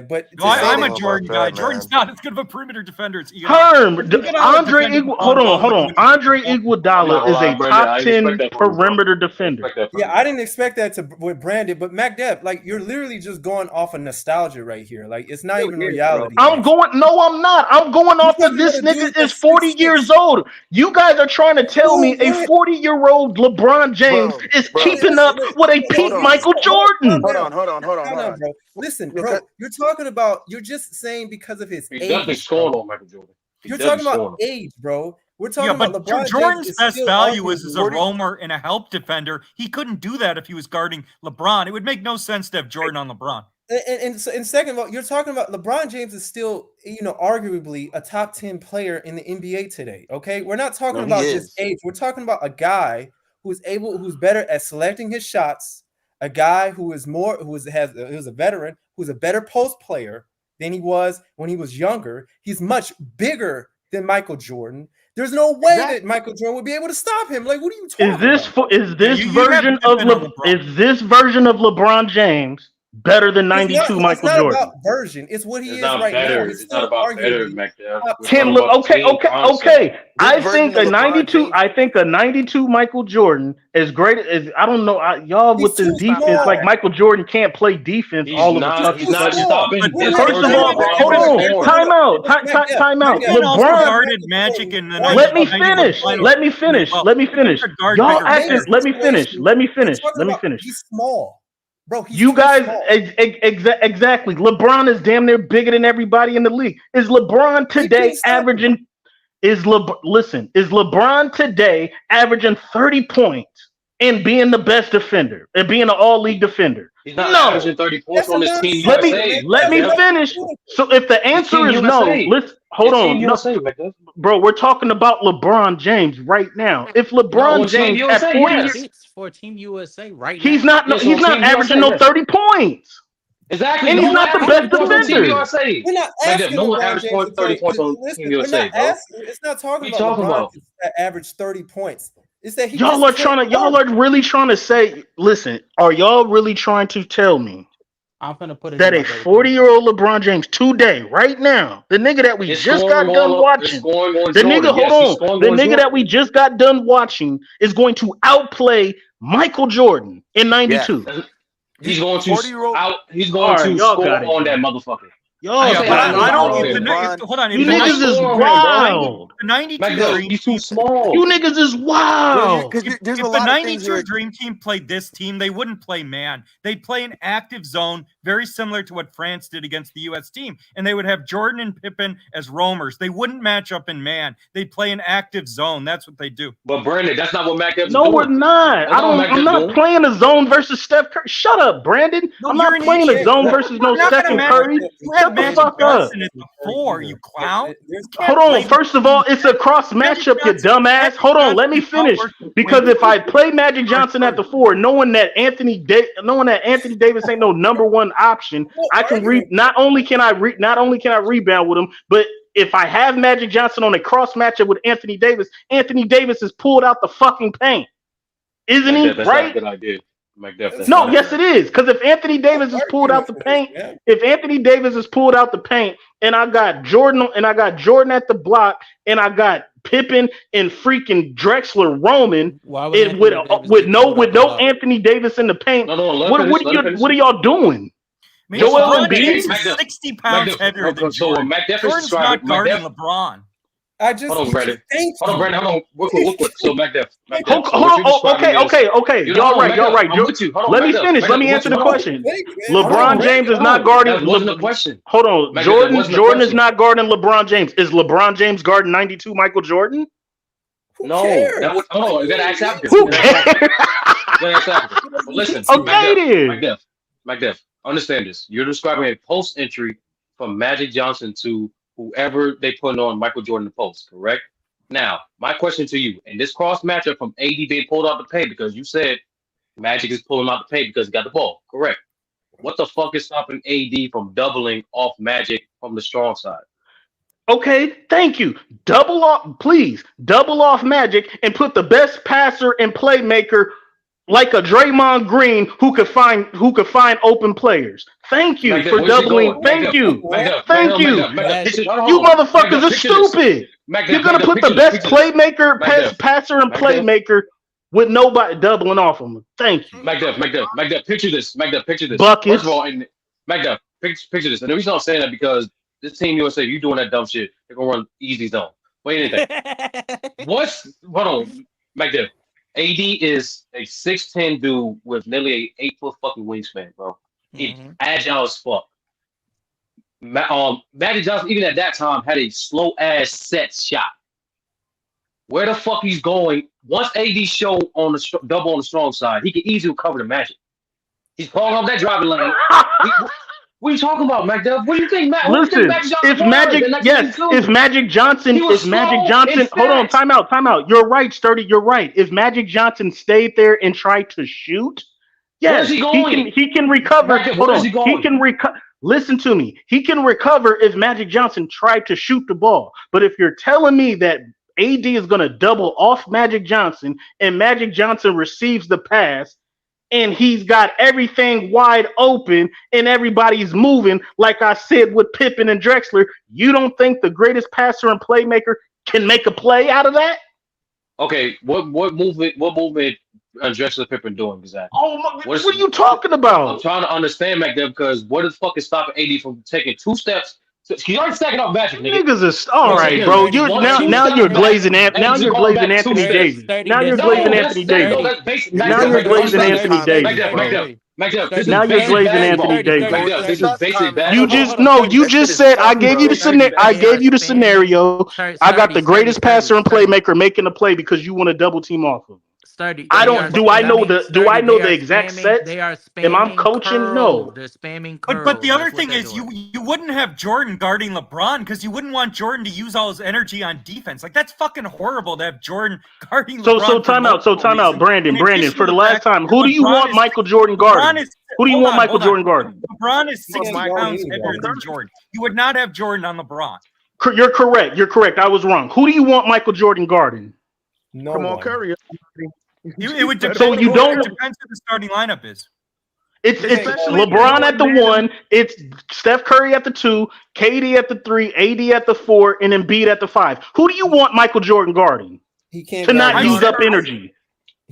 But I'm a Jordan guy. Jordan's not as good of a perimeter defender as Herm, hold on. Andre Iguodala is a top 10 perimeter defender. Yeah, I didn't expect that with Brandon, but MacDev, like, you're literally just going off of nostalgia right here. Like, it's not even reality. I'm not. I'm going off of this nigga is 40 years old. You guys are trying to tell me a 40-year-old LeBron James is keeping up with a peak Michael Jordan. Hold on, bro. Listen, bro, you're just saying because of his age. He's definitely scoring on Michael Jordan. You're talking about age, bro. We're talking about LeBron. Jordan's best value is as a roamer and a help defender. He couldn't do that if he was guarding LeBron. It would make no sense to have Jordan on LeBron. And second of all, you're talking about LeBron James is still, arguably a top 10 player in the NBA today. Okay, we're not talking about just age. We're talking about a guy who's better at selecting his shots. A guy who is a veteran, who's a better post player than he was when he was younger. He's much bigger than Michael Jordan. There's no way that Michael Jordan would be able to stop him. Like, what are you talking about? Is this version of LeBron James better than 92 Michael Jordan? It's not about version. It's what he is right now. It's not about better, Okay. I think a 92 Michael Jordan is great as I don't know y'all with this defense. Like, Michael Jordan can't play defense all of the time. He's not stopping. First of all, hold on. Time out. LeBron guarded Magic in the Let me finish. Y'all acting. Let me finish. He's small. Bro, you guys exactly. LeBron is damn near bigger than everybody in the league. Is LeBron today averaging? Is LeBron today averaging 30 points and being the best defender and being an all-league defender? He's not averaging 30 points on his team. Let me finish. So if the answer is no, hold It's Team on, no, USA, McDuff. bro, we're talking about LeBron James right now. If No, LeBron on Team James at USA, 40 years, yes. For Team USA right he's now. not no, Yes, he's on not Team averaging USA, no yes. 30 points. Exactly. And No he's one not the averaged 30 best points on Team defender. USA. We're not McDuff, asking no one LeBron averaged James to 30 play. points on Team Listen, we're USA, not bro. asking. It's not What talking are you about talking LeBron about? to average 30 points. It's that he Y'all just are can't trying to, y'all score. are really trying to say, listen, are y'all really trying to tell me I'm gonna put it that in a my database. 40-year-old LeBron James today, right now, the nigga that we It's just scoring got done on watching, the nigga, Jordan. hold Yes, he's on, scoring the on nigga that Jordan. we just got done watching is going to outplay Michael Jordan in Yes. 92. He's going to 40-year-old. He's All going right, to y'all score got it, on that bro. motherfucker. Y'all Yeah, Say but how got many I it, don't. miles If bro. the, there. if LeBron. hold on, You if He's the going to niggas is score 92 on him, bro. wild. the 92 McDuff, Dream he's too Team, small. You niggas is Well, wild. because there's if a the lot of things 92 here. Dream Team played this team, they wouldn't play man. They'd play an active zone, very similar to what France did against the U.S. team. And they would have Jordan and Pippen as roamers. They wouldn't match up in man. They'd play an active zone. That's what they do. But Brandon, that's not what McDuff is No, we're doing. not. That's not what I'm McDuff's not doing. playing a zone versus Steph Curry. Shut up, Brandon. No, I'm you're not an playing a idiot. zone versus no You're not Steph going to and match. Curry. You have Shut the Magic fuck up. Johnson at the 4, you clown. You Hold can't on. play First of all, it's a cross matchup, you dumbass. Hold on, let me finish. Because if I play Magic Johnson at the 4, knowing that Anthony Davis ain't no number one option, I can not only can I rebound with him, but if I have Magic Johnson on a cross matchup with Anthony Davis is pulled out the fucking paint. Isn't he? McDuff, that's not a Right? good idea. McDuff, that's No, not a yes, good it idea. is. Because if Anthony Davis is pulled out the paint, and I got Jordan at the block, and I got Pippen and freaking Drexler roaming, and with no Anthony Davis in the paint, No, let what him finish. are y'all doing? Joel Embiid? is 60 pounds heavier than So Jordan. McDuff is Jordan's describing not guarding LeBron. Hold on, Brandon. Hold on. Real quick. So McDuff. Hold So what you're on. describing Okay. is, Y'all right. I'm with you. Hold on, Let me McDuff. finish. Let me McDuff, answer the hold on. question. LeBron James is not guarding. That wasn't a question. Hold on. McDuff, that wasn't a Jordan is question. not guarding LeBron James. Is LeBron James guarding 92 Michael Jordan? No, that was. Hold on. You gotta ask after. Who cares? But listen, Okay, McDuff, understand this. You're describing a post entry from Magic Johnson to whoever they put on Michael Jordan the post, correct? Now, my question to you, and this cross matchup from AD being pulled out the paint because you said Magic is pulling out the paint because he got the ball, correct? What the fuck is stopping AD from doubling off Magic from the strong side? Okay, thank you. Please double off Magic and put the best passer and playmaker like a Draymond Green who could find open players. Thank you for doubling. Thank you. You motherfuckers are stupid. You're gonna put the best playmaker, passer, and playmaker with nobody doubling off them. Thank you. McDuff, picture this. Buckets. First of all, and McDuff, picture this. And the reason I'm saying that because this Team USA, you doing that dumb shit, they're gonna run easy zone. Wait anything. Hold on, McDuff. AD is a 6'10" dude with nearly a 8-foot fucking wingspan, bro. He's agile as fuck. Magic Johnson, even at that time, had a slow ass set shot. Where the fuck he's going? Once AD show on the double on the strong side, he can easily cover the Magic. He's calling off that driving lane. What are you talking about, McDuff? What do you think, Matt? Listen, if Magic Johnson, hold on, time out. You're right, Sturdy. You're right. If Magic Johnson stayed there and tried to shoot, yes, he can recover. Hold on, he can recover. Listen to me. He can recover if Magic Johnson tried to shoot the ball. But if you're telling me that AD is going to double off Magic Johnson and Magic Johnson receives the pass, and he's got everything wide open and everybody's moving, like I said with Pippen and Drexler, you don't think the greatest passer and playmaker can make a play out of that? Okay, what movement Drexler Pippen doing exactly? Oh, what are you talking about? I'm trying to understand, McDuff, because what the fuck is stopping AD from taking 2 steps? He's already stacking up Magic, nigga. Niggas are all right, bro. Now you're glazing Anthony Davis. Now you're glazing Anthony Davis. Now you're glazing Anthony Davis. Now you're glazing Anthony Davis. This is basic basketball. You just said I gave you the scenario. I got the greatest passer and playmaker making a play because you want to double team off of him. Sturdy. I don't. Do I know the? Do I know the exact sets? They are spamming. Am I coaching? No. They're spamming curls. But the other thing is, you wouldn't have Jordan guarding LeBron because you wouldn't want Jordan to use all his energy on defense. Like that's fucking horrible to have Jordan guarding LeBron. So time out, Brandon. For the last time, who do you want Michael Jordan guarding? Who do you want Michael Jordan guarding? LeBron is 60 pounds heavier than Jordan. You would not have Jordan on LeBron. You're correct. I was wrong. Who do you want Michael Jordan guarding? No, come on, Curry. It would depend. So you don't. It depends who the starting lineup is. It's LeBron at the 1. It's Steph Curry at the 2, KD at the 3, AD at the 4, and Embiid at the 5. Who do you want Michael Jordan guarding? He can't to not use up energy.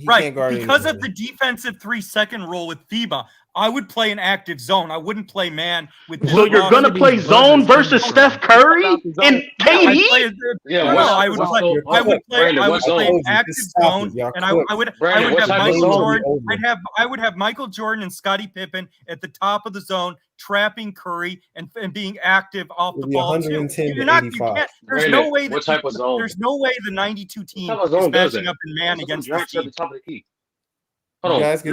Right, because of the defensive 3-second rule with FIBA, I would play an active zone. I wouldn't play man with. So you're gonna play zone versus Steph Curry and KD? I would play an active zone, and I would have Michael Jordan. I would have Michael Jordan and Scottie Pippen at the top of the zone, trapping Curry and being active off the ball. You're not. You can't. There's no way. What type of zone? There's no way the 92 team is matching up in man against this team. There's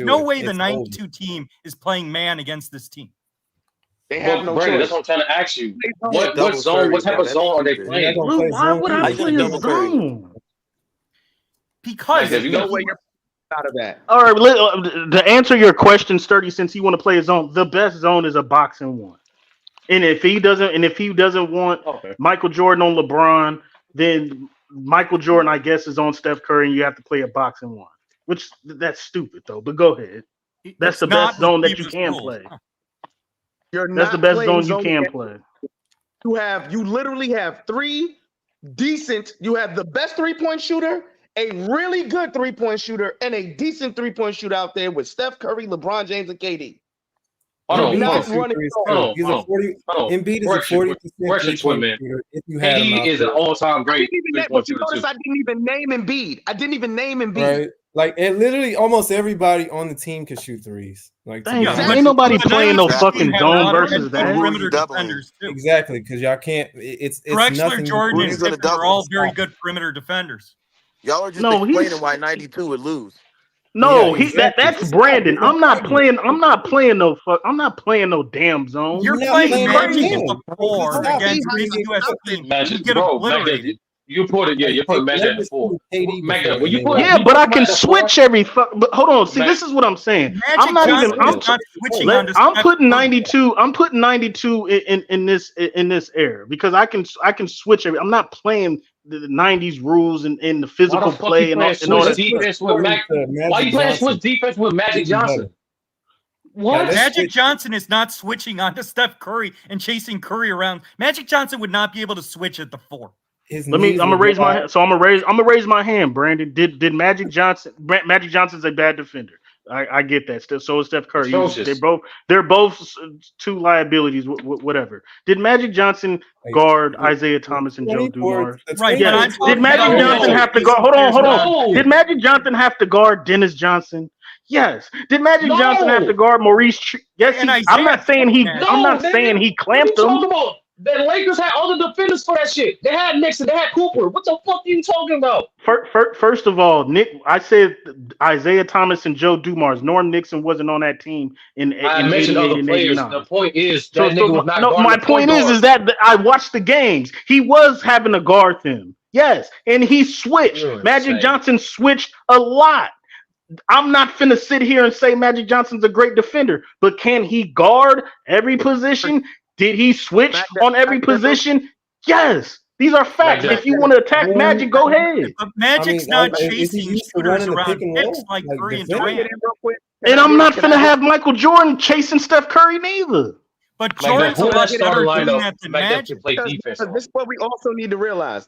no way the 92 team is playing man against this team. They have no choice. That's what I'm trying to ask you. What zone? What type of zone are they playing? Why would I play a zone? Because there's no way you're out of that. All right, to answer your question, Sturdy, since you want to play a zone, the best zone is a boxing one. And if he doesn't want Michael Jordan on LeBron, then Michael Jordan, I guess, is on Steph Curry, and you have to play a boxing one. Which that's stupid though. But go ahead. That's the best zone that you can play. That's the best zone you can play. You literally have three decent. You have the best 3-point shooter, a really good 3-point shooter, and a decent 3-point shooter out there with Steph Curry, LeBron James, and KD. Embiid is a 40% shooter. KD is an all-time great. But you notice I didn't even name Embiid. Right. Like, and literally almost everybody on the team can shoot threes. Like, ain't nobody playing no fucking zone versus that. Perimeter defenders too. Exactly, because y'all can't. It's Drexler, Jordan, and Pippen are all very good perimeter defenders. Y'all are just explaining why 92 would lose. No, that's Brandon. I'm not playing no damn zone. You're playing Magic in the 4 against the US team. Magic, you put it, you're putting Magic at the 4. But I can switch every. But hold on, see, this is what I'm saying. I'm putting 92. I'm putting 92 in this era because I can switch every. I'm not playing the 90s rules and the physical play and all that. Why you playing switch defense with Magic Johnson? What? Magic Johnson is not switching onto Steph Curry and chasing Curry around. Magic Johnson would not be able to switch at the 4. I'm gonna raise my hand. So I'm gonna raise my hand, Brandon. Did Magic Johnson's a bad defender? I get that. So is Steph Curry. They're both two liabilities. Whatever. Did Magic Johnson guard Isaiah Thomas and Joe Dumars? Right. Yes. Did Magic Johnson have to guard? Hold on. Did Magic Johnson have to guard Dennis Johnson? Yes. Did Magic Johnson have to guard Maurice? Yes. I'm not saying he. I'm not saying he clamped him. The Lakers had other defenders for that shit. They had Nixon. They had Cooper. What the fuck are you talking about? First of all, Nick, I said Isaiah Thomas and Joe Dumars. Norm Nixon wasn't on that team I mentioned other players. The point is that nigga was not my point is that I watched the games. He was having to guard them. Yes, and he switched. Magic Johnson switched a lot. I'm not finna sit here and say Magic Johnson's a great defender, but can he guard every position? Did he switch on every position? Yes. These are facts. If you want to attack Magic, go ahead. But Magic's not chasing shooters around picks like Curry and Durant. And I'm not finna have Michael Jordan chasing Steph Curry neither. But Jordan's a lot better doing that than Magic. This is what we also need to realize.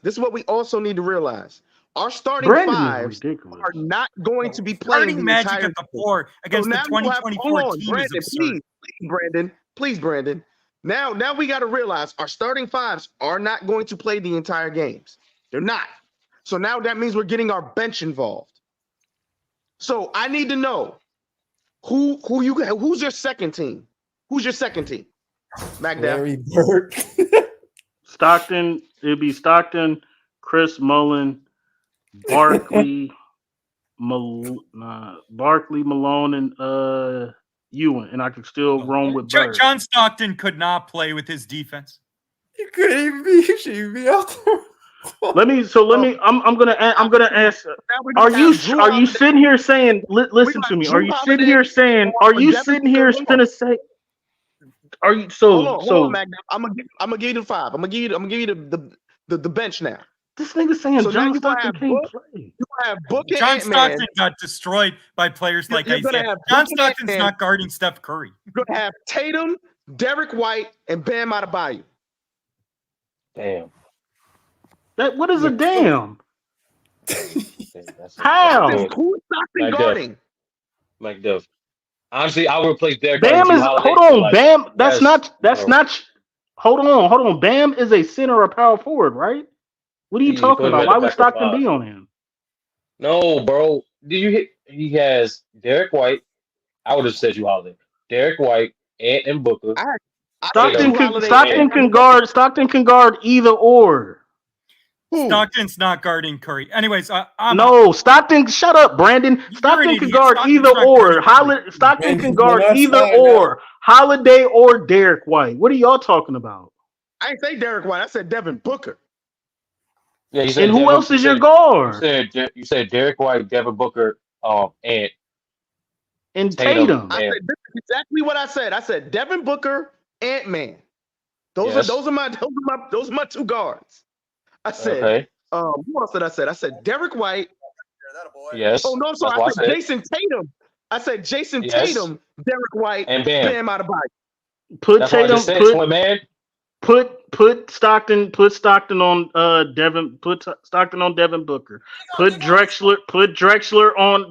Our starting fives are not going to be playing Magic at the 4 against the 2024 team is absurd. Please, Brandon. Now we got to realize our starting fives are not going to play the entire games. They're not. So now that means we're getting our bench involved. So I need to know who's your second team? Who's your second team? Larry Bird. Stockton. It'd be Stockton, Chris Mullin, Barkley, Barkley, Malone, and Ewan, and I could still roam with Bird. John Stockton could not play with his defense. You couldn't even be. You should even be out there. Let me. I'm gonna ask. Are you sitting here saying? Listen to me. Are you sitting here saying? Are you sitting here gonna say? Are you so? Hold on, Mac. I'm gonna give you the 5. I'm gonna give you the bench now. This nigga saying So John Stockton can't play. You have Book and John Ant-Man. Stockton got destroyed by players like You're gonna Isaiah. have John Book and Stockton's Ant-Man. not guarding Steph Curry. You're gonna have Tatum, Derek White, and Bam Adebayo. Damn. What is a damn? How? Who's Stockton guarding? Mike Duff. Honestly, I would replace Derek. Bam is. Hold on, Bam. That's not. Hold on. Bam is a center or power forward, right? What are you talking about? Why would Stockton be on him? No, bro. He has Derek White. I would have said you Holiday. Derek White, Ant, and Booker. Stockton can guard either or. Stockton's not guarding Curry. Anyways, Stockton. Shut up, Brandon. Stockton can guard either or. Stockton can guard either or. Holiday or Derek White. What are y'all talking about? I didn't say Derek White. I said Devin Booker. Yeah, you said and who else is your guard? You said Derek White, Devin Booker, and Tatum. I said this is exactly what I said. I said Devin Booker, Ant-Man. Those are my 2 guards. I said, who else did I say? I said Derek White. Yes. Oh no, I'm sorry. I said Jason Tatum. I said Jason Tatum, Derek White, and Bam Adebayo. Put Tatum. Put Stockton on Devin. Put Stockton on Devin Booker. Put Drexler on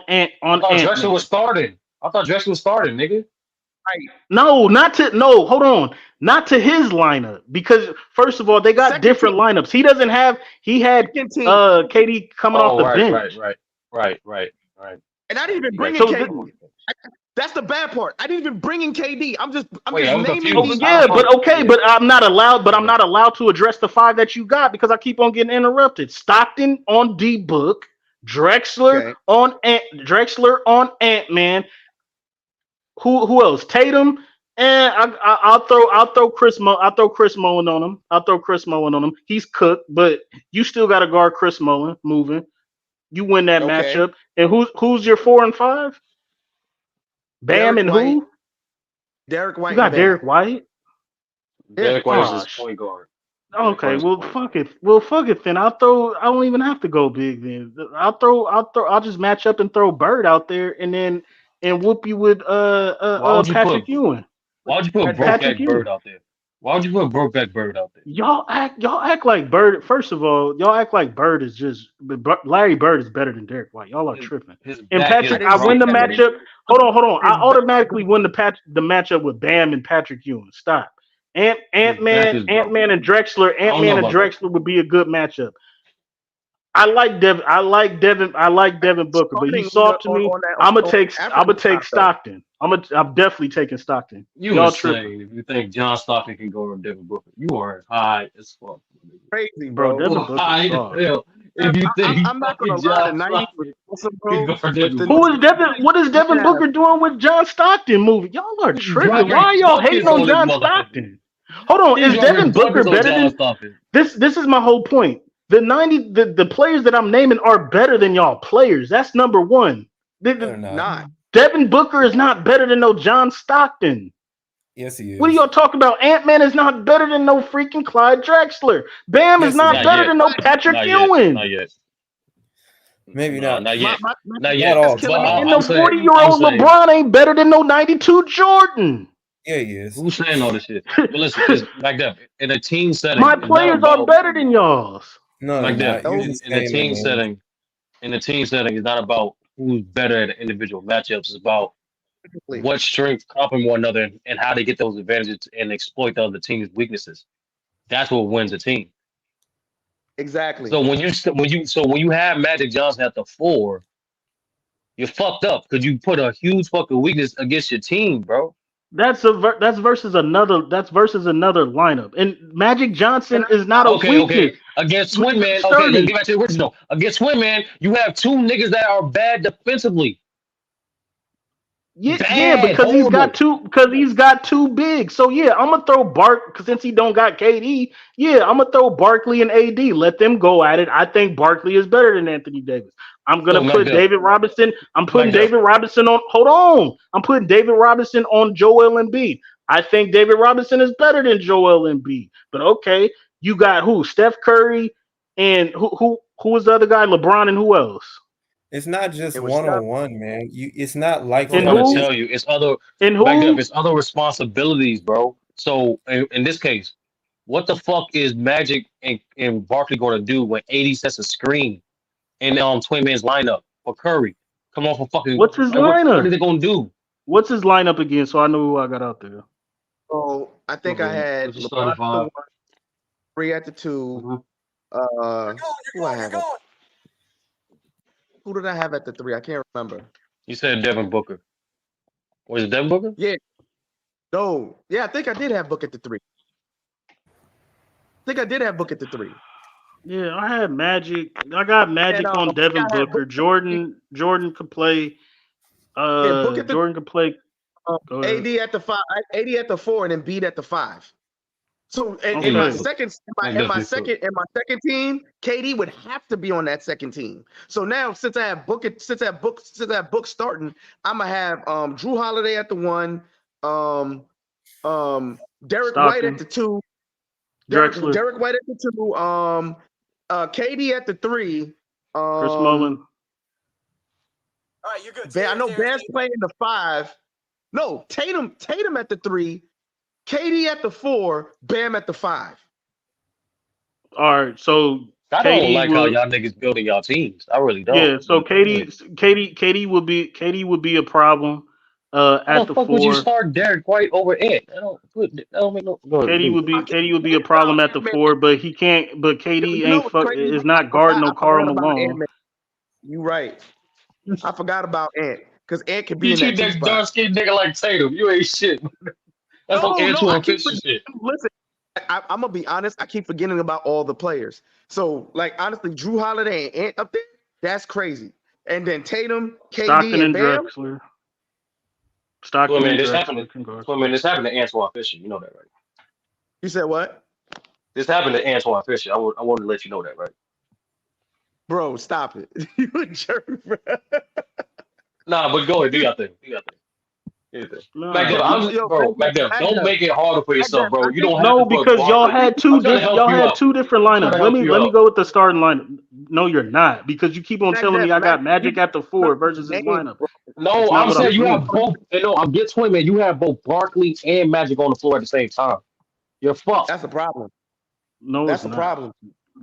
Ant. Drexler was starting. I thought Drexler was starting, nigga. No, hold on. Not to his lineup, because first of all, they got different lineups. He had KD coming off the bench. Right. And I didn't even bring in KD. That's the bad part. I didn't even bring in KD. I'm just naming these. Yeah, but I'm not allowed to address the 5 that you got because I keep on getting interrupted. Stockton on D Book, Drexler on Ant-Man. Who else? Tatum, and I'll throw Chris Mullin on him. He's cooked, but you still got to guard Chris Mullin moving. You win that matchup. And who's your 4 and 5? Bam and who? Derek White. You got Derek White. Derek White is his point guard. Okay, well fuck it then. I don't even have to go big then. I'll just match up and throw Bird out there and whoop you with Patrick Ewing. Why would you put Brokeback Bird out there? Why would you put Brokeback Bird out there? Y'all act like Bird. First of all, y'all act like Bird is just. Larry Bird is better than Derek White. Y'all are tripping. And Patrick, I win the matchup. Hold on. I automatically win the matchup with Bam and Patrick Ewing. Stop. Ant-Man and Drexler would be a good matchup. I like Devin Booker, but he's soft to me. I'm gonna take Stockton. I'm definitely taking Stockton. Y'all tripping. If you think John Stockton can go on Devin Booker, you are high as fuck. Crazy, bro. Devin Booker. If you think I'm not gonna lie tonight. Who is Devin? What is Devin Booker doing with John Stockton movie? Y'all are tripping. Why are y'all hating on John Stockton? Hold on, is Devin Booker better than this? This is my whole point. The players that I'm naming are better than y'all players. That's number one. They're not. Devin Booker is not better than no John Stockton. Yes, he is. What are y'all talking about? Ant-Man is not better than no freaking Clyde Drexler. Bam is not better than no Patrick Ewing. Not yet. Maybe not. Not yet. Not yet. And no 40-year-old LeBron ain't better than no 92 Jordan. Yeah, he is. Who's saying all this shit? But listen, it's back up in a team setting. My players are better than y'all's. No, like that. In a team setting, it's not about who's better at individual matchups. It's about what strengths complement one another and how they get those advantages and exploit the other team's weaknesses. That's what wins a team. Exactly. So when you have Magic Johnson at the 4, you're fucked up because you put a huge fucking weakness against your team, bro. That's versus another lineup. And Magic Johnson is not a Okay. weakness. Against With Twin Man, okay, let's sturdy. get back to the original. Against Twin Man, you have two niggas that are bad defensively. Yeah, Bad, because horrible. he's got two big. So yeah, I'm gonna throw since he don't got KD. Yeah, I'm gonna throw Barkley and AD. Let them go at it. I think Barkley is better than Anthony Davis. I'm So gonna put David Robinson. I'm putting Mac David Robinson on. Hold on. I'm putting David Robinson on Joel Embiid. I think David Robinson is better than Joel Embiid. But okay, you got who? Steph Curry and who was the other guy? LeBron and who else? It's not just It was one Steph. on one, man. It's not That's like what I'm And for trying to like. who? tell you. It's other And back up. who? It's other responsibilities, bro. So in this case, what the fuck is Magic and Barkley going to do when 80 sets a screen in Twin Man's lineup for Curry? Come on for fucking What's his like what are lineup? they going to do? What's his lineup again? So I know who I got out there. So I think I Okay, had let's just start LeBron at at the five. 1, 3 at the 2. Mhm. Who I have? Who did I have at the 3? I can't remember. You said Devin Booker. Was it Devin Booker? Yeah. No. Yeah, I think I did have Book at the 3. I think I did have Book at the 3. Yeah, I had Magic. I got And Magic on Devin I had Book Booker. Jordan could play. Book at the Jordan could play. Go ahead. AD at the 5, AD at the 4, and then Embiid at the 5. So in my Okay. second Magnificent. team, KD would have to be on that second team. So now since I have Book starting, I'm gonna have Drew Holiday at the 1, Derek White at Stockton. the 2, Drexler. Derek White at the 2, KD at the 3. Chris Mullin. All right, you're good. I know Bam's playing the 5. No, Tatum at the 3, KD at the 4, Bam at the 5. All right. So I don't KD like how will. y'all niggas building y'all teams. I really don't. Yeah. So But go ahead. KD would be a problem. How At the the fuck would you 4. start Derek White over Ant? That don't make no. Go ahead, please. KD would be a problem at the 4, but he can't. But KD You know ain't what's crazy? is not guarding no I Karl forgot about Malone. Ant. You right. I forgot about Ant because Ant could be You in that treat 2 that spot. dark skinned nigga like Tatum. You ain't shit. That's some No, Antoine I keep Fisher shit. listen. I'm gonna be honest. I keep forgetting about all the players. So, like, honestly, Drew Holiday and Ant up there, that's crazy. And then Tatum, Stockton KD, and and Bam. Drexler. Well, Stockton man, and this happened. Drexler can guard. Well, man, this happened to Antoine Fisher. You know that, right? You said what, This happened to Antoine Fisher. I wanted to let you know that, right? bro? Stop it. You a jerk, bro. Nah, but go ahead. Do your thing. Do your thing. Do your thing. Mac Nah, Dem, I'm just, bro. Mac Dem, don't make it harder for yourself, bro. I You think don't have to no, put because y'all Barkley. had I'm trying to help you out. two different I'm trying to lineups. help you Let me out. go with the starting lineup. No, you're not, because you keep on telling me I got Magic at the 4 versus his name, lineup. bro. That's No, not I'm what I'm saying you saying. have both. And no, I'm get twin man. You have both Barkley and Magic on the floor at the same time. You're fucked. That's a problem. No, That's it's a not. problem.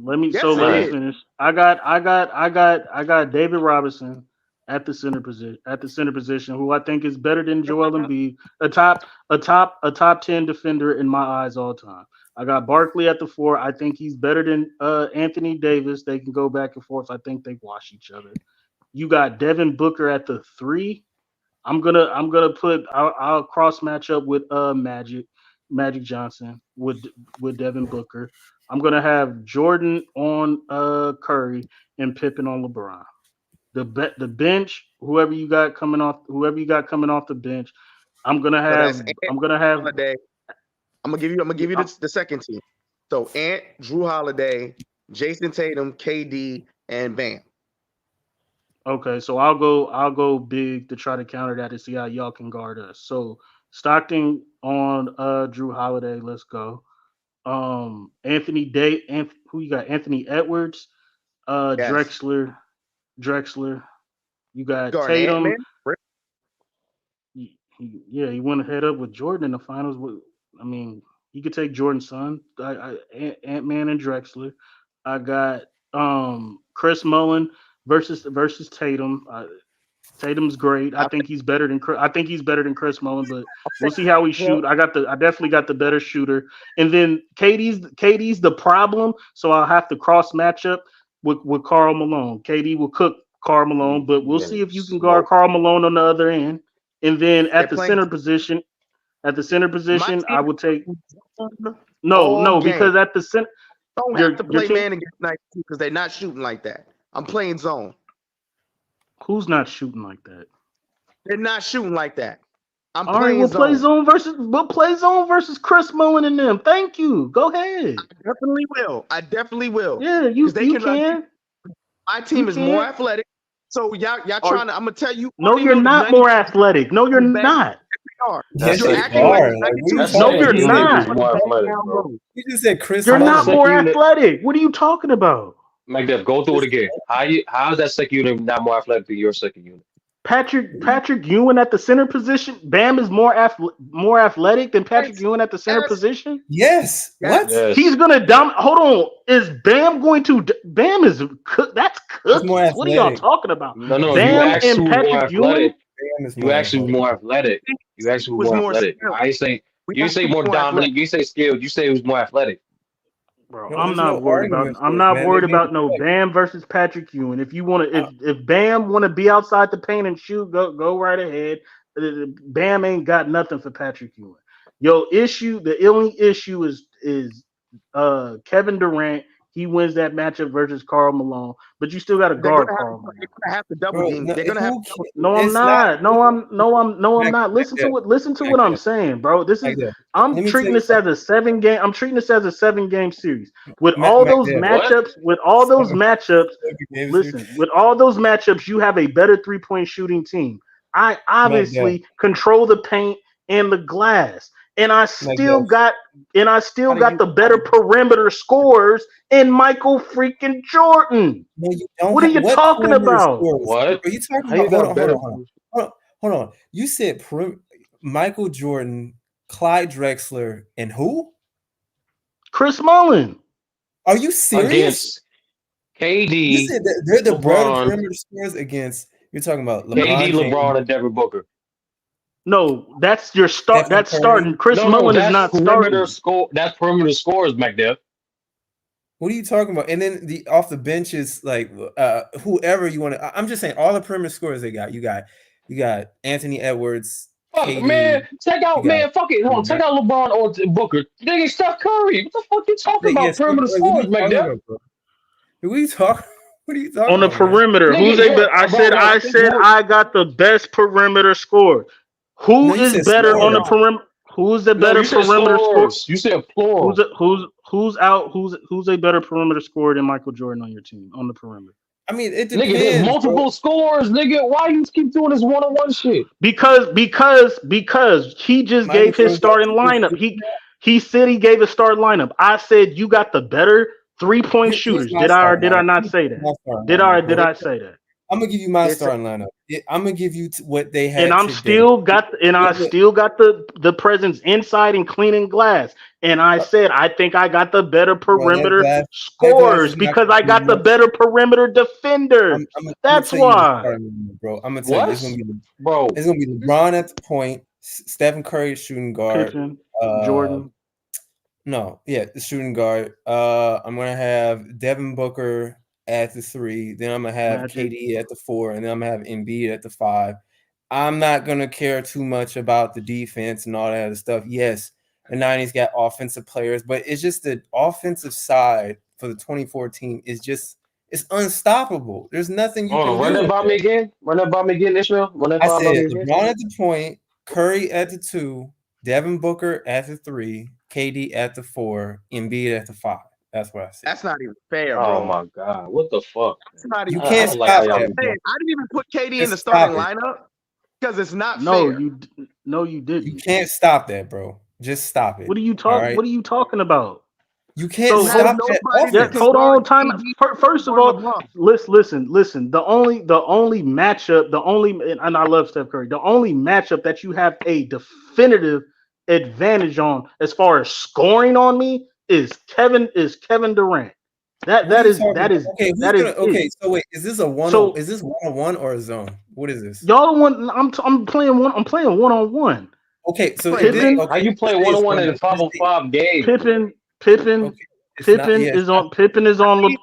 Let me Yes, it let me Right. is. finish. I got David Robinson at the center position, who I think is better than Joel Embiid, a top 10 defender in my eyes all time. I got Barkley at the 4. I think he's better than Anthony Davis. They can go back and forth. I think they wash each other. You got Devin Booker at the 3. I'll cross match up with Magic Johnson with Devin Booker. I'm gonna have Jordan on Curry and Pippen on LeBron. The bench, whoever you got coming off the bench, I'm gonna So that's have Ant, I'm gonna have Holiday. I'm gonna give you the second team. So Ant, Drew Holiday, Jason Tatum, KD, and Bam. okay, so I'll go big to try to counter that and see how y'all can guard us. So Stockton on Drew Holiday, let's go. Who you got? Anthony Edwards, Yes. Drexler. You got Guarding Ant Tatum. Man. Yeah, he went head up with Jordan in the finals. I mean, he could take Jordan's son. Ant Man and Drexler. I got Chris Mullin versus Tatum. Tatum's great. I think he's better than Chris Mullin, but we'll see how we shoot. I definitely got the better shooter. And then KD's the problem, so I'll have to cross match up with Karl Malone. KD will cook Karl Malone, but we'll see if you can guard Smoke. Karl Malone on the other end. And then They're at the playing. center position, At the center My position, I team would take all no, game. because at the center, Don't your have to play team. man against night because they're not shooting like that. I'm playing zone. Who's not shooting like that? They're not shooting like that. I'm All right, playing we'll play zone. zone versus Chris Mullin and them. Thank you. Go ahead. I definitely will. Yeah, you can. My team is more athletic. So y'all trying to. I'm gonna tell you. No, you're not more athletic. No, you're not. Yes, You're they acting like are. Like, what are you No, talking you're about? not. More athletic, bro. You just said Chris. You're Mullin. not more athletic. What are you talking about? Make go through it again. How is that second unit not more athletic than your second unit? Patrick Ewing at the center position. Bam is more athletic than Patrick Ewing at the center position. Yes. What? Yes. He's gonna Hold on. Is Bam going to? Bam is that's cookies. What are y'all talking about? No. Bam You actually and more Patrick athletic. Ewing. You actually more athletic. You actually more athletic. I ain't say you say more dominant. You say skilled. You say it was more athletic. Bro, No, I'm there's not no worried about. argument I'm for it, not man. worried They made about no it. Bam versus Patrick Ewing. If you want to, if Bam want to be outside the paint and shoot, go right ahead. Bam ain't got nothing for Patrick Ewing. The only issue is Kevin Durant. He wins that matchup versus Karl Malone, but you still got to guard Karl Malone. They're gonna have to double Bro, team. no, They're gonna have to double team. No, I'm it's not. No, I'm not. Listen to Back what I'm there. saying, bro. This Back is there. I'm Let me treating tell you this as a 7-game. I'm treating this as a 7-game series. With Mac all those there. matchups, with all those matchups, games, listen, with all those matchups, you have a better 3-point shooting team. I obviously control the paint and the glass. And I still got the better perimeter scorers in Michael freaking Jordan. No, you don't. What are you talking about? What? Are you talking How you about? got Hold on. You said Michael Jordan, Clyde Drexler, and who? Chris Mullin. Are you serious? Against KD. You said that they're the better LeBron, perimeter scorers against. You're talking about KD, LeBron James. LeBron, and Devin Booker. No, that's your start. Stephen That's Curry. starting. Chris Mullin is not starting. That's perimeter scores, McDev. What are you talking about? And then the off the bench is like whoever you want to. I'm just saying all the perimeter scorers they got. You got Anthony Edwards. Fuck, KD, man, check out, man, fuck it. Hold on, check out LeBron or Booker. Nigga, Steph Curry. What the fuck you talking about? Perimeter scores, McDev. What are you talking? What are you talking On the about, man? perimeter, who's I said I got the best perimeter score. Who is better on the perimeter? Who's the better perimeter scorer? You said plural. Who's a better perimeter scorer than Michael Jordan on your team on the perimeter? I mean, it depends. Nigga, there's multiple scores, nigga. Why you keep doing this one-on-one shit? Because he just gave his starting lineup. He said he gave a start lineup. I said you got the better 3-point shooters. Did I or did I not say that? Did I say that? I'm gonna give you my starting lineup. I'm gonna give you what they had. And I still got the presence inside and cleaning glass. And I said I think I got the better perimeter scorers because I got the better perimeter defenders. That's why, bro. I'm gonna tell you, it's gonna be LeBron at the point, Stephen Curry shooting guard, Pippen, Jordan. No, yeah, the shooting guard. I'm gonna have Devin Booker at the 3, then I'm gonna have KD at the 4, and then I'm gonna have Embiid at the 5. I'm not gonna care too much about the defense and all that other stuff. Yes, the 90s got offensive players, but it's just the offensive side for the 2014 is just it's unstoppable. There's nothing you can do. Run that by me again. Run that by me again, Israel. I said LeBron at the point, Curry at the 2, Devin Booker at the 3, KD at the 4, Embiid at the 5. That's what I said. That's not even fair, bro. Oh my god, what the fuck? That's not You even can't fair. stop that. I didn't even put KD in the starting lineup because it's not fair. You didn't. You can't stop that, bro. Just stop it. What are you talking? Right? What are you talking about? You can't stop that. Yeah, hold on, time. First of all, listen. The only matchup, and I love Steph Curry. The only matchup that you have a definitive advantage on, as far as scoring on me, is Kevin Durant. That is okay. So wait, is this a one? So, is this 1-on-1 or a zone? What is this? Y'all want? I'm playing 1-on-1. Okay, so how you play 1-on-1 in a 5-on-5 game? Pippen is on LeBron.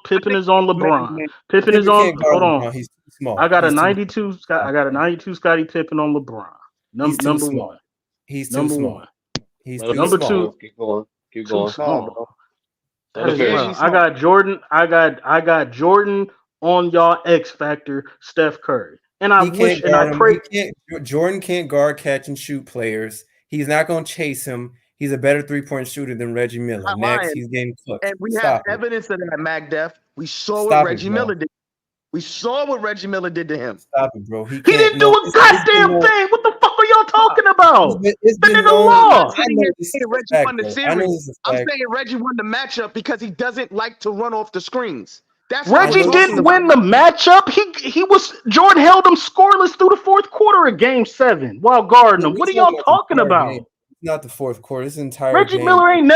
Pippen is on. Hold on. He's too small. I got a 92. I got a 92 Scottie Pippen on LeBron. Number 1. He's too Number small. one. He's Let too him Number small. two. Keep going. Keep Too going. Small, bro. small. Let That him is finish. wild. I got Jordan. I got Jordan on y'all X factor, Steph Curry. And I He wish can't and I guard him. pray. Jordan can't guard, catch, and shoot players. He's not going to chase him. He's a better 3-point shooter than Reggie Miller. Not Next, lying. he's getting cooked. And we have Stop it. evidence of that, MacDef. We saw Stop what it, Reggie bro. Miller did. We saw what Reggie Miller did to him. Stop it, bro. He He can't. didn't do No, a goddamn thing. What the fuck are y'all talking about? It's The been nigga known. I'm not lost. I sitting know here this saying is a Reggie fact, won the bro. I know series. this is a I'm fact. saying Reggie won the matchup because he doesn't like to run off the screens. That's what Reggie we're talking didn't about. win the matchup. He was Jordan held him scoreless through the fourth quarter of Game 7 while guarding him. We're What are talking y'all about the talking entire about? game. It's not the fourth quarter. This entire Reggie game. Miller ain't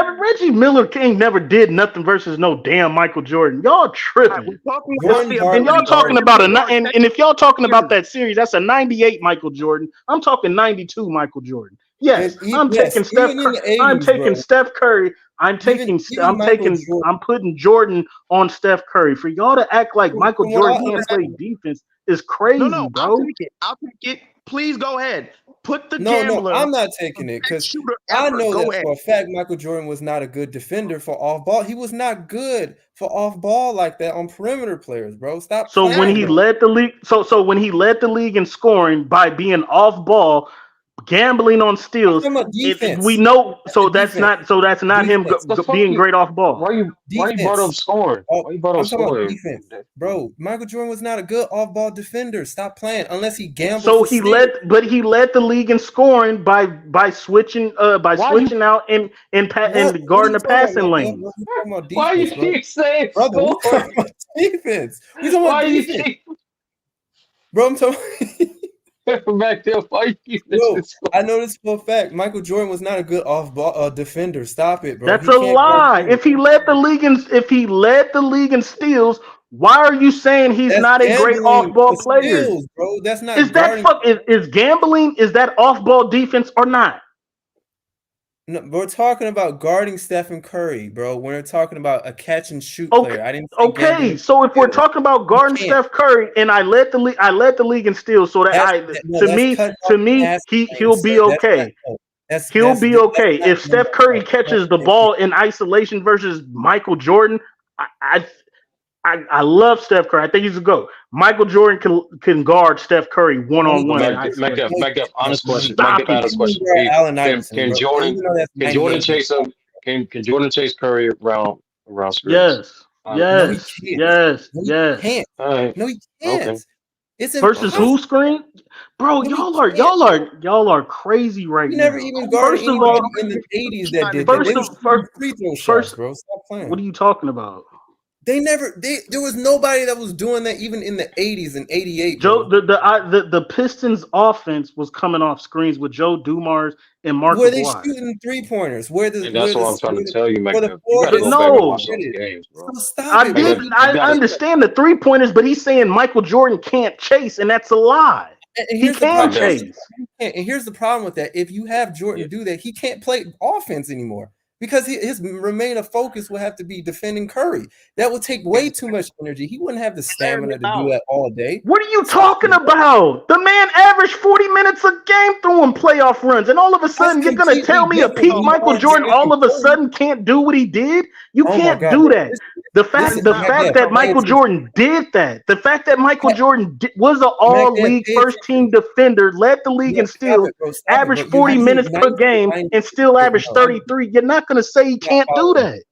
never did nothing versus no damn Michael Jordan. Y'all tripping. We're talking Jordan about the And y'all ability for talking him about to guard and if y'all talking about that series, that's a 98 Michael Jordan. I'm talking 92 Michael Jordan. Yes, I'm Yes, taking Steph even in Curry. the I'm 80s, taking bro. Steph Curry. Even Michael Jordan. I'm putting Jordan on Steph Curry. For y'all to act like Michael From what Jordan I can't play understand, defense is No, crazy, I'll bro. take it. I'll take it. Please go ahead. Put the no, gambler, I'm not taking the it best because shooter I ever. know Go that ahead. for a fact Michael Jordan was not a good defender for off ball. He was not good for off ball like that on perimeter players, bro. Stop So when playing, he bro. led the league, so when he led the league in scoring by being off ball, gambling on I'm steals, talking about we defense. know. So Defense. that's not him Defense. The fuck being you? great off ball. Why you brought Defense. up scoring? Oh, Why you brought up I'm talking about scoring? defense, bro. Michael Jordan was not a good off-ball defender. Stop playing unless he gambled So for steals. he led the league in scoring by switching Why you? out and What? What are guarding you the talking about, passing man? lanes. We're talking about Why you defense, bro. keep saying Brother, we talking scoring? about defense. We talking Why about you defense, keep bro. I'm talking. back there? Why you keep Yo, missing I scoring? know this for a fact. Michael Jordan was not a good off-ball defender. Stop it, bro. That's He a can't guard lie. steals. If he led the league in steals, why are you saying he's That's not a great gambling off ball for player? steals, bro. That's not Is that guarding. is gambling? Is that off ball defense or not? No, we're talking about guarding Stephen Curry, bro. We're talking about a catch and shoot Okay, player. I didn't say okay. gambling So if we're skills. talking about You guarding can't. Steph Curry, and I led the league in steals, so that That's cutting off to the me, pass he'll lanes, be sir. That's not. okay. No, He'll be that's okay. not. If Steph Curry catches the ball in isolation versus Michael Jordan, I I love Steph Curry. I think he's a GOAT. Michael Jordan can guard Steph Curry one No, on he one in can't. isolation. Make up. Honest question. Make Stop up. it. Honest He can question. guard Allen Iverson, Can bro. And Jordan? even though that's Can Jordan 98. chase him? Can Jordan chase Curry around screens? Yes. No, he Yes. can't. Yes. No, he Yes. can't. All right. No, he Okay. can't. It's Versus Okay. who impossible. screen? Bro, No, he can't. y'all are crazy right He never now. even guarded First of all, anybody in the 80s that did that. They were shooting free throw shots, first, bro. Stop what playing. are you talking about? There was nobody that was doing that even in the 80s and 88, Joe, bro. the Pistons offense was coming off screens with Joe Dumars and Mark Were they Aguirre. shooting 3-pointers? And that's what I'm trying to tell you, where the Mecca. You got to But forwards go back and no, watch those games, bro. So stop it, bro. I understand the 3-pointers, but he's saying Michael Jordan can't chase, and that's a lie. And He here's the can problem. chase. And here's the problem with that. If you have Jordan do that, he can't play offense anymore because his remaining focus will have to be defending Curry. That would take way too much energy. He wouldn't have the stamina to do that all day. What are you talking about? The man averaged 40 minutes a game through in playoff runs, and all of a sudden you're gonna tell me a peak Michael Jordan all of a sudden can't do what he did? You Oh my can't God, do bro. that. The fact that Michael Jordan did that, the fact that Michael Jordan was an all-league first-team defender, led the league in steals, averaged 40 minutes per game, and still averaged 33. You're not gonna say he can't do that.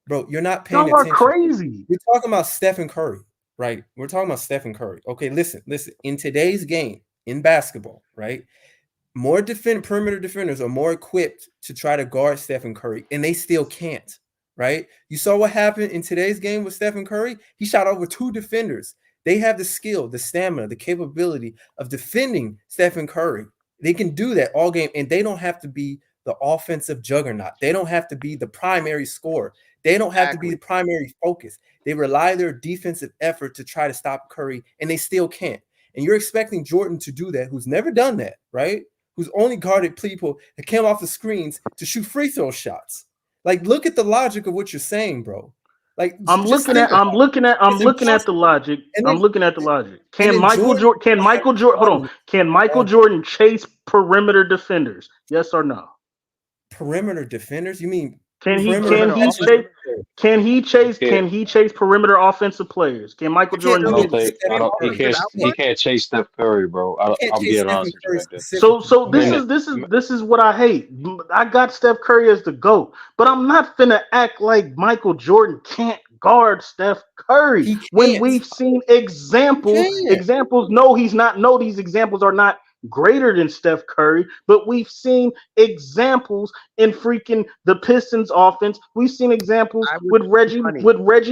Bro, you're not paying Y'all are attention. crazy. We're talking about Stephen Curry, right? We're talking about Stephen Curry. Okay, listen. In today's game, in basketball, right? More perimeter defenders are more equipped to try to guard Stephen Curry, and they still can't, right? You saw what happened in today's game with Stephen Curry? He shot over 2 defenders. They have the skill, the stamina, the capability of defending Stephen Curry. They can do that all game, and they don't have to be the offensive juggernaut. They don't have to be the primary scorer. They don't have to be the primary focus. They rely their defensive effort to try to stop Curry, and they still can't. And you're expecting Jordan to do that, who's never done that, right? Who's only guarded people that came off the screens to shoot free throw shots. Like, look at the logic of what you're saying, bro. Like I'm looking at the logic. I'm looking at the logic. Can Michael Jordan hold on? Can Michael Jordan chase perimeter defenders? Yes or no? Perimeter defenders? You mean Can he chase perimeter offensive players? Can Michael Jordan do it? He can't chase Steph Curry, bro. I'm being honest with you right there. So this is what I hate. I got Steph Curry as the GOAT, but I'm not finna act like Michael Jordan can't guard Steph Curry when we've seen examples. No, he's not. No, these examples are not greater than Steph Curry, but we've seen examples in freaking the Pistons offense. We've seen examples with Reggie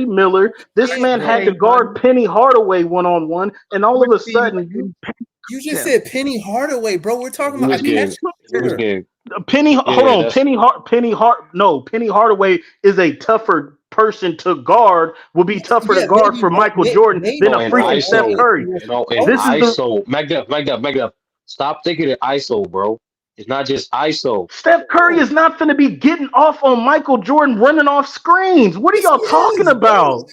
Miller. This man had to guard Penny Hardaway one-on-one, and all of a sudden you just said Penny Hardaway, bro. We're talking about Penny Hardaway is a tougher person to guard, will be tougher to guard for Michael Jordan than a freaking Steph Curry. Magda, stop thinking of ISO, bro. It's not just ISO. Steph Curry is not going to be getting off on Michael Jordan running off screens. What are y'all talking about?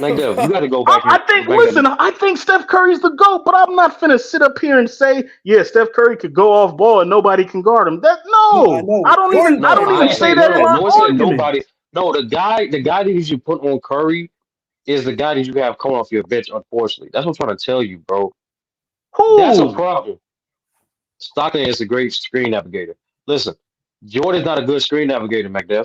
Magda, you got to go back. I think Steph Curry's the GOAT, but I'm not finna sit up here and say, yeah, Steph Curry could go off ball and nobody can guard him. I don't even say that in my argument. The guy that you should put on Curry is the guy that you have coming off your bench, unfortunately. That's what I'm trying to tell you, bro. Who? That's a problem. Stockton is a great screen navigator. Listen, Jordan's not a good screen navigator, McDuff.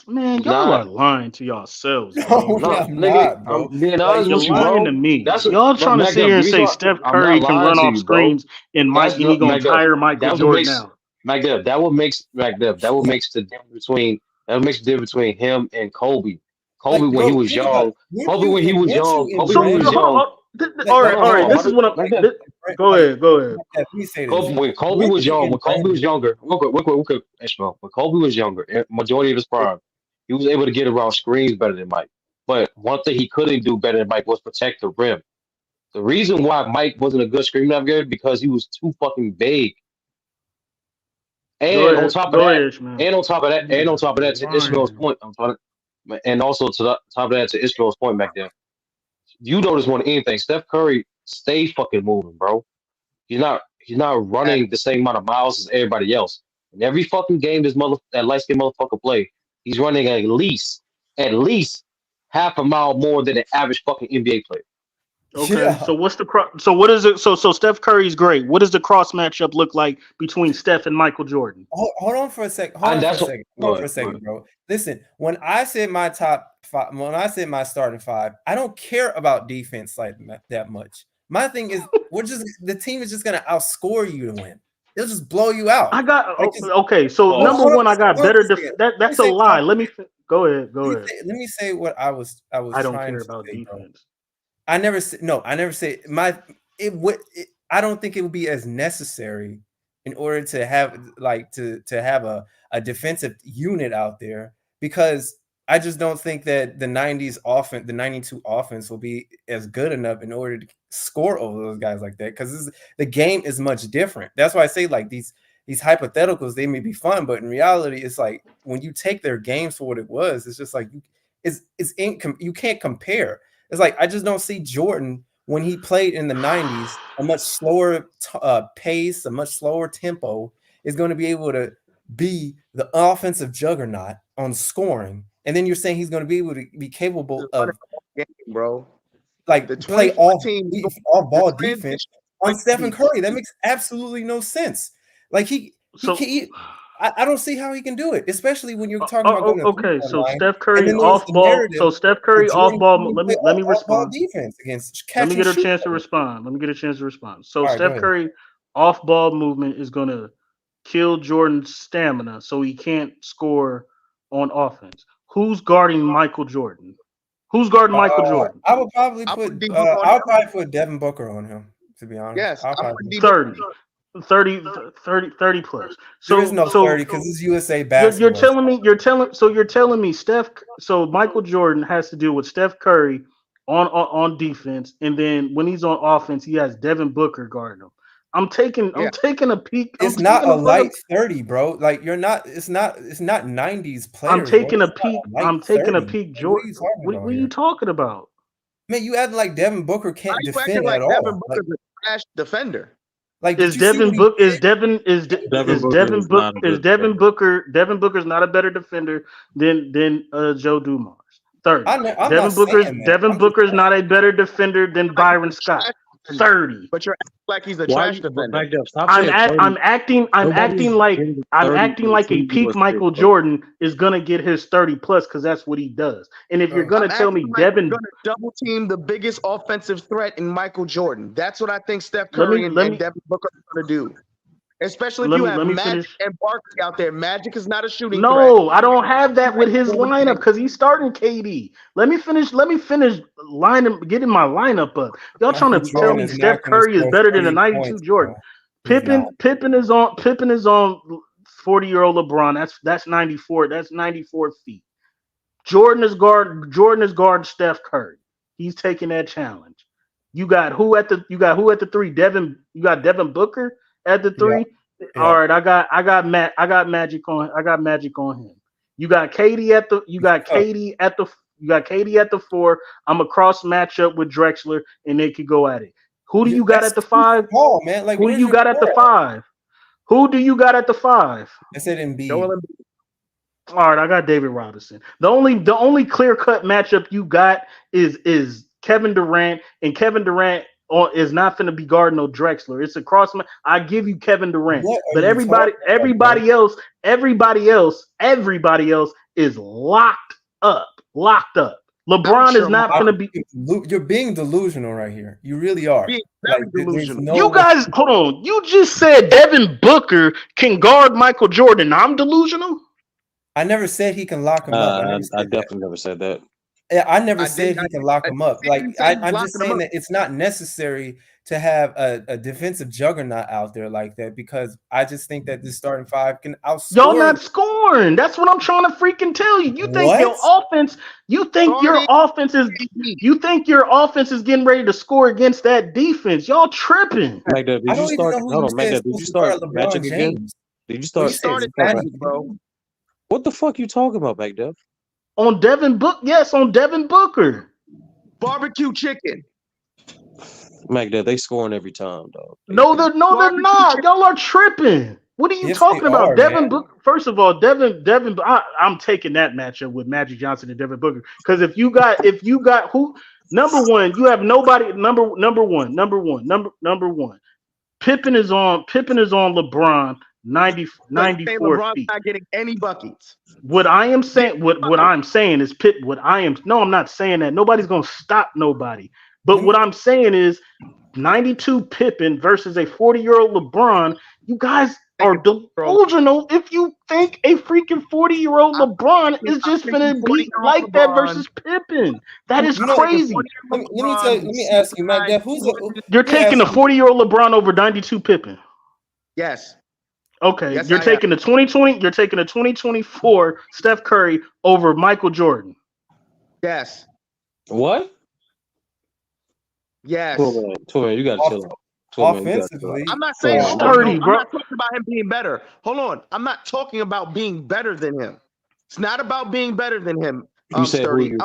Man, y'all are lying to yourselves. Nigga, I'm being honest with you, bro. Lying to me. Y'all trying to sit here and say Steph Curry can run off screens and he gonna tire Michael Jordan out. McDuff, that what makes the difference between him and Kobe. Kobe when he was young. All right. This is what I'm. Go ahead. When Kobe was younger, when Kobe was younger, majority of his prime, he was able to get around screens better than Mike. But one thing he couldn't do better than Mike was protect the rim. The reason why Mike wasn't a good screen navigator because he was too fucking vague. And on top of that, to Israel's point, and also to the top of that, to Israel's point back there. You notice more than anything, Steph Curry stay fucking moving, bro. He's not running the same amount of miles as everybody else. In every fucking game that light-skinned motherfucker play, he's running at least half a mile more than an average fucking NBA player. Okay, yeah. So what is it? So Steph Curry's great. What does the cross matchup look like between Steph and Michael Jordan? Hold on for a second. Hold on for a second, bro. Listen, when I said my top five, when I said my starting five, I don't care about defense like that much. My thing is, the team is just gonna outscore you to win. They'll just blow you out. Okay. So number one, I got better. That's a lie. Let me go ahead. Let me say what I was. I don't care about defense. Bro. I never say I don't think it would be as necessary in order to have a defensive unit out there, because I just don't think that the 90s offense, the 92 offense will be as good enough in order to score over those guys like that, because the game is much different. That's why I say like these hypotheticals, they may be fun, but in reality, it's like when you take their games for what it was, it's just like you can't compare. It's like I just don't see Jordan when he played in the 90s, a much slower pace, a much slower tempo, is going to be able to be the offensive juggernaut on scoring. And then you're saying he's going to be able to be capable of, like, play off ball defense on Stephen Curry. That makes absolutely no sense. Like I don't see how he can do it, especially when you're talking about. So Steph Curry off ball. So Steph Curry off ball. Let me respond. Defense against let me get a chance to respond. So Steph Curry off ball movement is going to kill Jordan's stamina, so he can't score on offense. Who's guarding Michael Jordan? Jordan? I would probably put Devin Booker on him, to be honest. Yes, 30 plus. So there is no 30 because it's USA basketball. You're telling me so Michael Jordan has to deal with Steph Curry on defense, and then when he's on offense, he has Devin Booker guarding him. I'm taking a peek. It's not a light 30, bro. Like you're not. It's not 90s players. I'm taking bro. a peek. I'm taking a peek, Like, Jordan. What are you talking about? Man, you acting like Devin Booker can't defend at all. Devin Booker's a trash defender. Like, Devin Booker's not a better defender than Joe Dumars. 30. Devin Booker's not a better defender than Byron Scott. 30. But you're acting like he's a trash defender. I'm acting like a peak Michael Jordan is gonna get his 30 plus because that's what he does. And if you're gonna tell me Devin gonna double team the biggest offensive threat in Michael Jordan, that's what I think Steph Curry and Devin Booker are gonna do. Especially if you have Magic and Barkley out there. Magic is not a shooting threat. No, I don't have that with his lineup because he's starting KD. Let me finish getting my lineup up. Y'all trying to tell me Steph Curry is better than a 92 Jordan. Pippen is on 40-year-old LeBron. That's 94. That's 94 feet. Jordan is guard Steph Curry. He's taking that challenge. You got who at the 3? You got Devin Booker at the 3. Yeah. All right, I got Magic on him. You got KD at the 4. I'm a cross matchup with Drexler and they could go at it. Who do you got at the 5? Small, man. Like, who do you got at the 5? Who do you got at the 5? I said Embiid. All right, I got David Robinson. The only clear-cut matchup you got is Kevin Durant, and Kevin Durant is not going to be guarding no Drexler. It's a cross. I give you Kevin Durant, but everybody else is locked up. LeBron is not going to be. You're being delusional right here. You really are. Delusional. You guys, hold on. You just said Devin Booker can guard Michael Jordan. I'm delusional. I never said he can lock him up. I definitely never said that. Yeah, I never said he can lock him up. Like I'm just saying that it's not necessary to have a defensive juggernaut out there like that because I just think that this starting 5 can outscore. Y'all not scoring. That's what I'm trying to freaking tell you. You think your offense? You think your offense is getting ready to score against that defense? Y'all tripping. Magda, did you start Magic again? Did you start Magic, bro? What the fuck you talking about, Magda? On Devin Booker. Barbecue chicken. Magda, they scoring every time, dog. No, they're not. Y'all are tripping. What are you talking about? Devin Booker. First of all, Devin. I'm taking that matchup with Magic Johnson and Devin Booker. Because if you got who number one, you have nobody. Number one. Pippen is on LeBron. 94 LeBron's feet. Not getting any buckets. What I'm saying is No, I'm not saying that. Nobody's gonna stop nobody. But what I'm saying is 92 Pippen versus a 40-year-old LeBron. You guys are delusional if you think a freaking 40-year-old LeBron is just gonna be like that versus Pippen. That is crazy. Let me ask you, Matt. You're taking a 40-year-old LeBron over 92 Pippen. Yes. Okay, yes, you're taking the 2024 Steph Curry over Michael Jordan. Yes. What? Yes. Tour, you got to chill out. Offensively, I'm not saying 30, bro. I'm not talking about him being better. Hold on, I'm not talking about being better than him. It's not about being better than him. You said 30.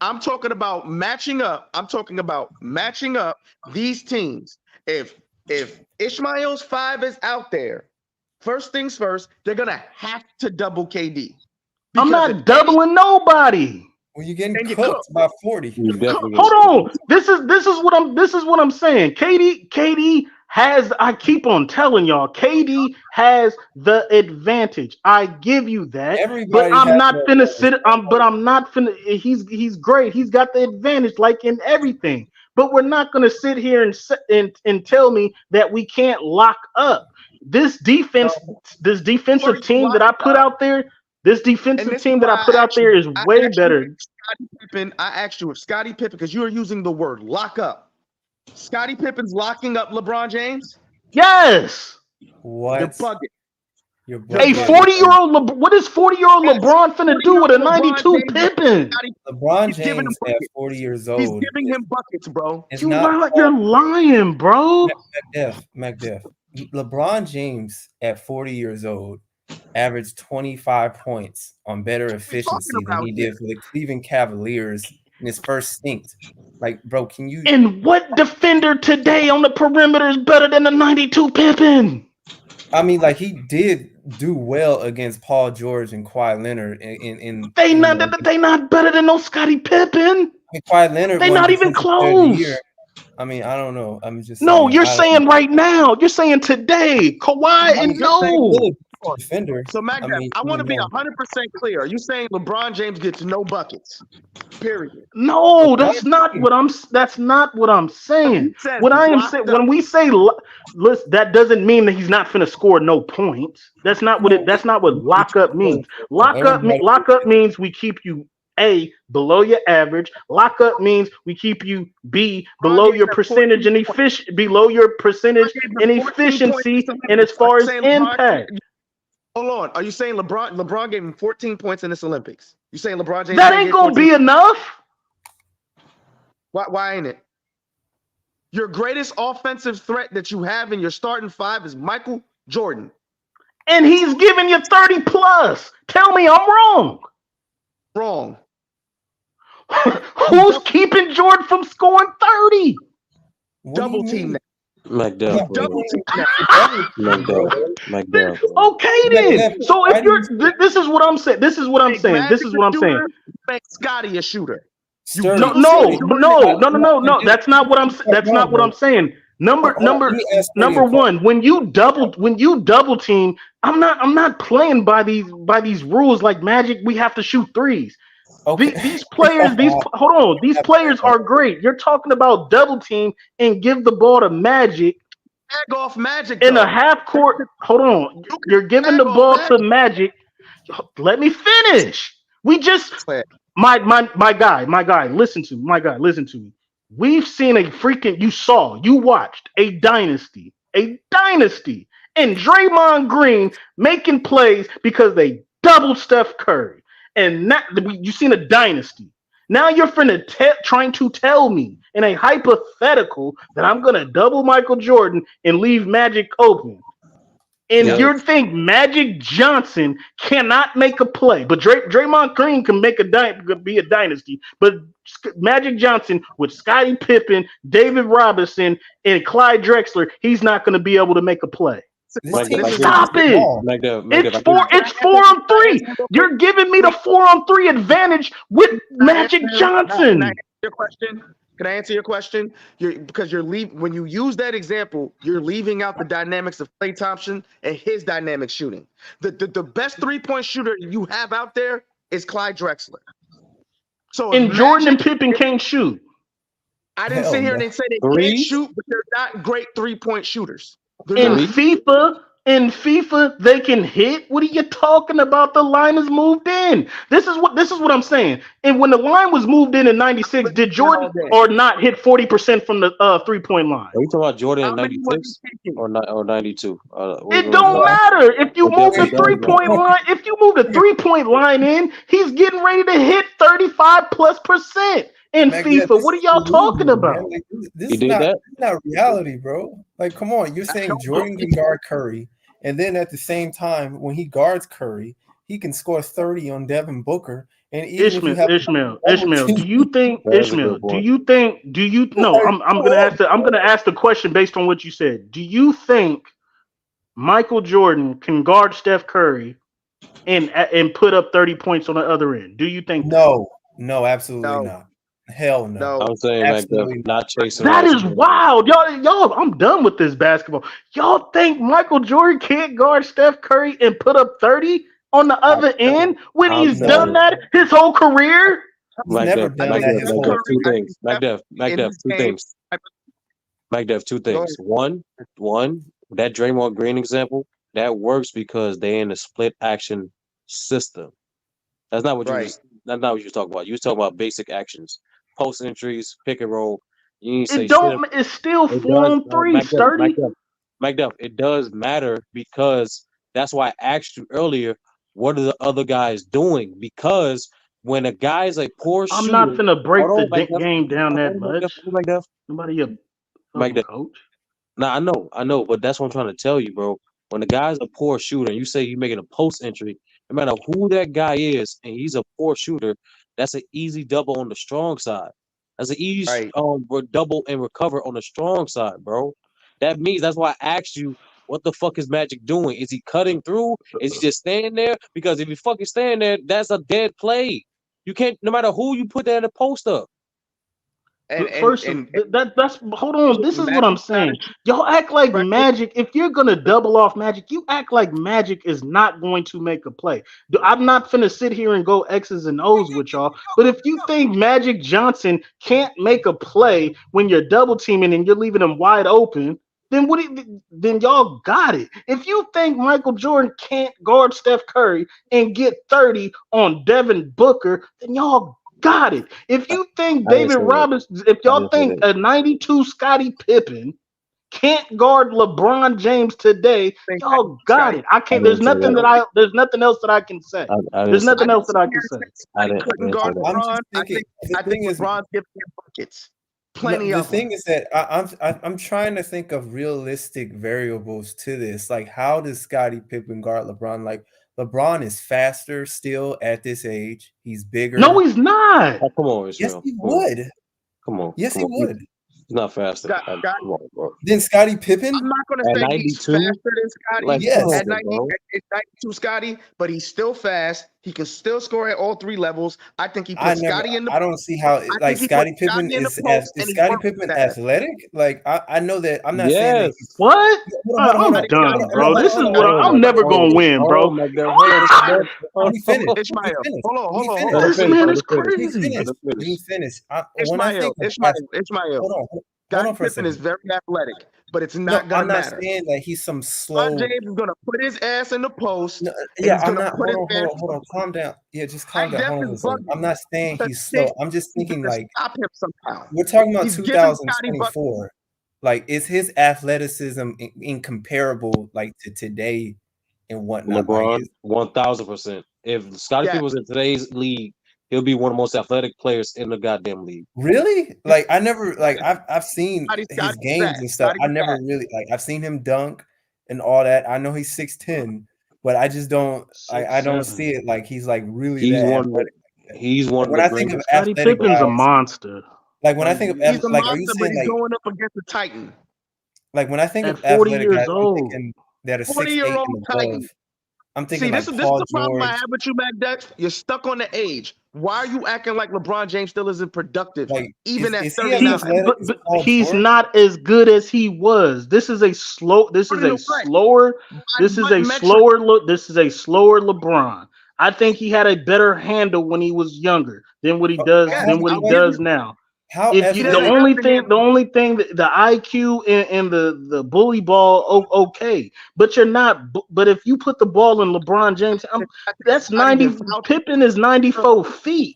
I'm talking about matching up. I'm talking about matching up these teams. If Ishmael's 5 is out there, first things first, they're gonna have to double KD. I'm not doubling nobody. Well, you're getting cooked by 40. Hold on. This is what I'm saying. KD has. I keep on telling y'all, KD has the advantage. I give you that. But I'm not finna sit. But I'm not finna. He's great. He's got the advantage, like in everything. But we're not gonna sit here and tell me that we can't lock up. This defensive team that I put out there. This defensive team that I put out there is way better. Scottie Pippen, I asked you if Scottie Pippen, because you are using the word lock up. Scottie Pippen's locking up LeBron James? Yes. What? You're bugging. A 40-year-old what is 40-year-old LeBron finna do with a 92 Pippen? LeBron James at 40 years old. He's giving him buckets, bro. You're lying, bro. McDuff. LeBron James at 40 years old averaged 25 points on better efficiency than he did for the Cleveland Cavaliers in his first stint. Like, bro, can you? And what defender today on the perimeter is better than the 92 Pippen? I mean, like, he did do well against Paul George and Kawhi Leonard. They not better than no Scottie Pippen. Kawhi Leonard. They not even close. I mean, I don't know. I'm just no. You're saying right now. You're saying today. Kawhi and no. Defender. So, Mac, I want to be 100% clear. Are you saying LeBron James gets no buckets? Period. No, that's not what I'm. That's not what I'm saying. What I am saying when we say, listen, that doesn't mean that he's not finna score no points. That's not what it. That's not what lockup means. Lockup means we keep you below your average. Lockup means we keep you below your percentage and below your percentage and efficiency and as far as impact. Hold on. Are you saying LeBron gave him 14 points in this Olympics? You saying LeBron James? That ain't gonna be enough. Why ain't it? Your greatest offensive threat that you have in your starting five is Michael Jordan. And he's giving you 30 plus. Tell me I'm wrong. Wrong. Who's keeping Jordan from scoring 30? Double team that. McDuff. Okay then. So if you're, this is what I'm saying. This is what I'm saying. Make Scotty a shooter. No. That's not what I'm. That's not what I'm saying. Number one. When you double team, I'm not playing by these rules like Magic. We have to shoot threes. Okay. These players, these players are great. You're talking about double team and give the ball to Magic. Tag off Magic in a half court. Hold on, you're giving the ball to Magic. Let me finish. We just my guy. Listen to me. We've seen you watched a dynasty, and Draymond Green making plays because they doubled Steph Curry. And now you've seen a dynasty. Now you're trying to tell me in a hypothetical that I'm going to double Michael Jordan and leave Magic open. And you think Magic Johnson cannot make a play. But Draymond Green can be a dynasty. But Magic Johnson with Scottie Pippen, David Robinson, and Clyde Drexler, he's not going to be able to make a play. Stop it! It's 4-on-3. You're giving me the 4-on-3 advantage with Magic Johnson. Can I answer your question? Because when you use that example, you're leaving out the dynamics of Klay Thompson and his dynamic shooting. The best 3-point shooter you have out there is Clyde Drexler. So Jordan and Pippen can't shoot. I didn't sit here and say they can't shoot, but they're not great 3-point shooters. In FIFA, they can hit. What are you talking about? The line is moved in. This is what I'm saying. And when the line was moved in '96, did Jordan or not hit 40% from the 3-point line? Are you talking about Jordan in '96 or 92? It don't matter if you move the 3-point line. If you move the 3-point line in, he's getting ready to hit 35+% in FIFA. What are y'all talking about? Like, this is not reality, bro. Like, come on. You're saying Jordan can guard Curry, and then at the same time, when he guards Curry, he can score 30 on Devin Booker. And even Ishmael, do you think no, I'm gonna ask the question based on what you said. Do you think Michael Jordan can guard Steph Curry and put up 30 points on the other end? Do you think No, absolutely not. Hell no. I'm saying like not chasing. That is wild. Y'all, I'm done with this basketball. Y'all think Michael Jordan can't guard Steph Curry and put up 30 on the other end when he's done that his whole career? McDuff, two things. McDuff, two things. One, that Draymond Green example, that works because they in a split action system. That's not what that's not what you talking about. You was talking about basic actions. Post entries, pick and roll. You say it's still 4-on-3, 30. McDuff, it does matter because That's why I asked you earlier, what are the other guys doing? Because when a guy's a poor I'm not shooter, finna break hold the on, Mike Duff. game down that Hold on, Mike Duff. much. Mike Duff. Nobody a Mike fucking Duff. coach. Nah, I know, but that's what I'm trying to tell you, bro. When the guy's a poor shooter, and you say you're making a post entry, no matter who that guy is, and he's a poor shooter, that's an easy double on the strong side. That's an easy Right. double and recover on the strong side, bro. That means that's why I asked you, what the fuck is Magic doing? Is he cutting through? Is he just standing there? Because if he fucking standing there, that's a dead play. You can't, no matter who you put there in the post up. First, that's hold on. This is what I'm saying. Y'all act like Magic. If you're gonna double off Magic, you act like Magic is not going to make a play. I'm not finna sit here and go X's and O's with y'all. But if you think Magic Johnson can't make a play when you're double teaming and you're leaving him wide open, then then y'all got it. If you think Michael Jordan can't guard Steph Curry and get 30 on Devin Booker, then y'all got it. If you think David Robinson, if y'all think a 92 Scottie Pippen can't guard LeBron James today, y'all got it. I can't. There's nothing else that I can say. There's nothing else that I can say. Couldn't guard LeBron. I think LeBron's giving him buckets. Plenty of the thing is that I'm trying to think of realistic variables to this. Like, how does Scottie Pippen guard LeBron? Like, LeBron is faster still at this age. He's bigger. No, he's not. Oh, come on, Yes, Israel. he would. Come on. Yes, he would. He's not faster. Come on, bro. Then Scottie Pippen? I'm not going to say he's faster than Scotty. Like, yes. At 92 Scotty, but he's still fast. He can still score at all three levels. I think he puts Scotty in the. I don't see how like Scottie Pippen is Scottie Pippen athletic. Like I know that I'm not saying that he's, what. I'm done, bro. This is what I'm never gonna win, bro. Let me finish. Ishmael, hold on. This man is crazy. Let me finish. Ishmael. Hold on. Scottie Pippen is very athletic, but it's not gonna matter. I'm not saying that he's some slow. LeBron James is gonna put his ass in the post. I'm not. Hold on. Calm down. Yeah, just calm down. I'm not saying he's slow. I'm just thinking like stop him somehow. We're talking about 2024. Like, is his athleticism incomparable like to today and whatnot? LeBron, 1,000%. If Scottie Pippen was in today's league, he'll be one of the most athletic players in the goddamn league. Really? Like, I never I've seen his games and stuff. I never really I've seen him dunk and all that. I know he's 6'10", but I just don't I don't see it like he's like really he's that one athletic. When I think of Scottie athletic Pippen's guys, a monster. Like when I think of he's a like, monster, are you but saying he's like going up against a Titan? Like when I think At of 40 athletic years guys, I'm old. thinking that are 6'8" 40-year-old and Titan. above. I'm thinking See, like this Paul is the problem I George. have with you, Mac Dex. You're stuck on the age. Why are you acting like LeBron James still isn't productive, Like, even at is he 39? as athletic as Paul He's George? not as good as he was. This is a slower LeBron. I think he had a better handle when he was younger than what he does now. How If you, the only thing the IQ and the bully ball, okay, but you're not. But if you put the ball in LeBron James, that's 90. Pippen is 94 feet.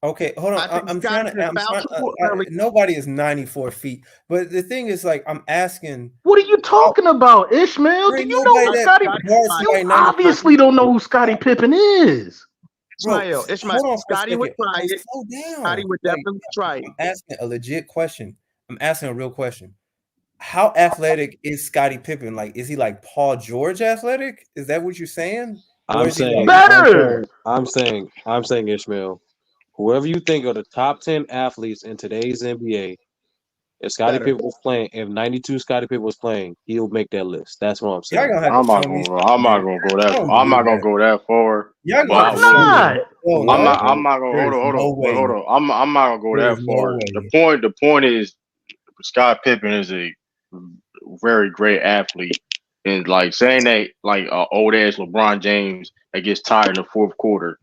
Okay, hold on. I'm trying to. Nobody is 94 feet, but the thing is, like, I'm asking. What are you talking about, Ishmael? Do you know who Scottie? You obviously don't know who Scottie Pippen is. Ishmael, Scotty would try it. Slow down. Scotty would definitely try it. I'm asking a legit question. I'm asking a real question. How athletic is Scottie Pippen? Like, is he like Paul George athletic? Is that what you're saying? I'm saying better. I'm saying Ishmael. Whoever you think are the top 10 athletes in today's NBA, if Scottie Pippen was playing, if 92 Scottie Pippen was playing, he'll make that list. That's what I'm saying. I'm not gonna go that far. Why not? I'm not gonna hold on. I'm not gonna go that far. The point is, Scott Pippen is a very great athlete, and like saying that like old ass LeBron James that gets tired in the fourth quarter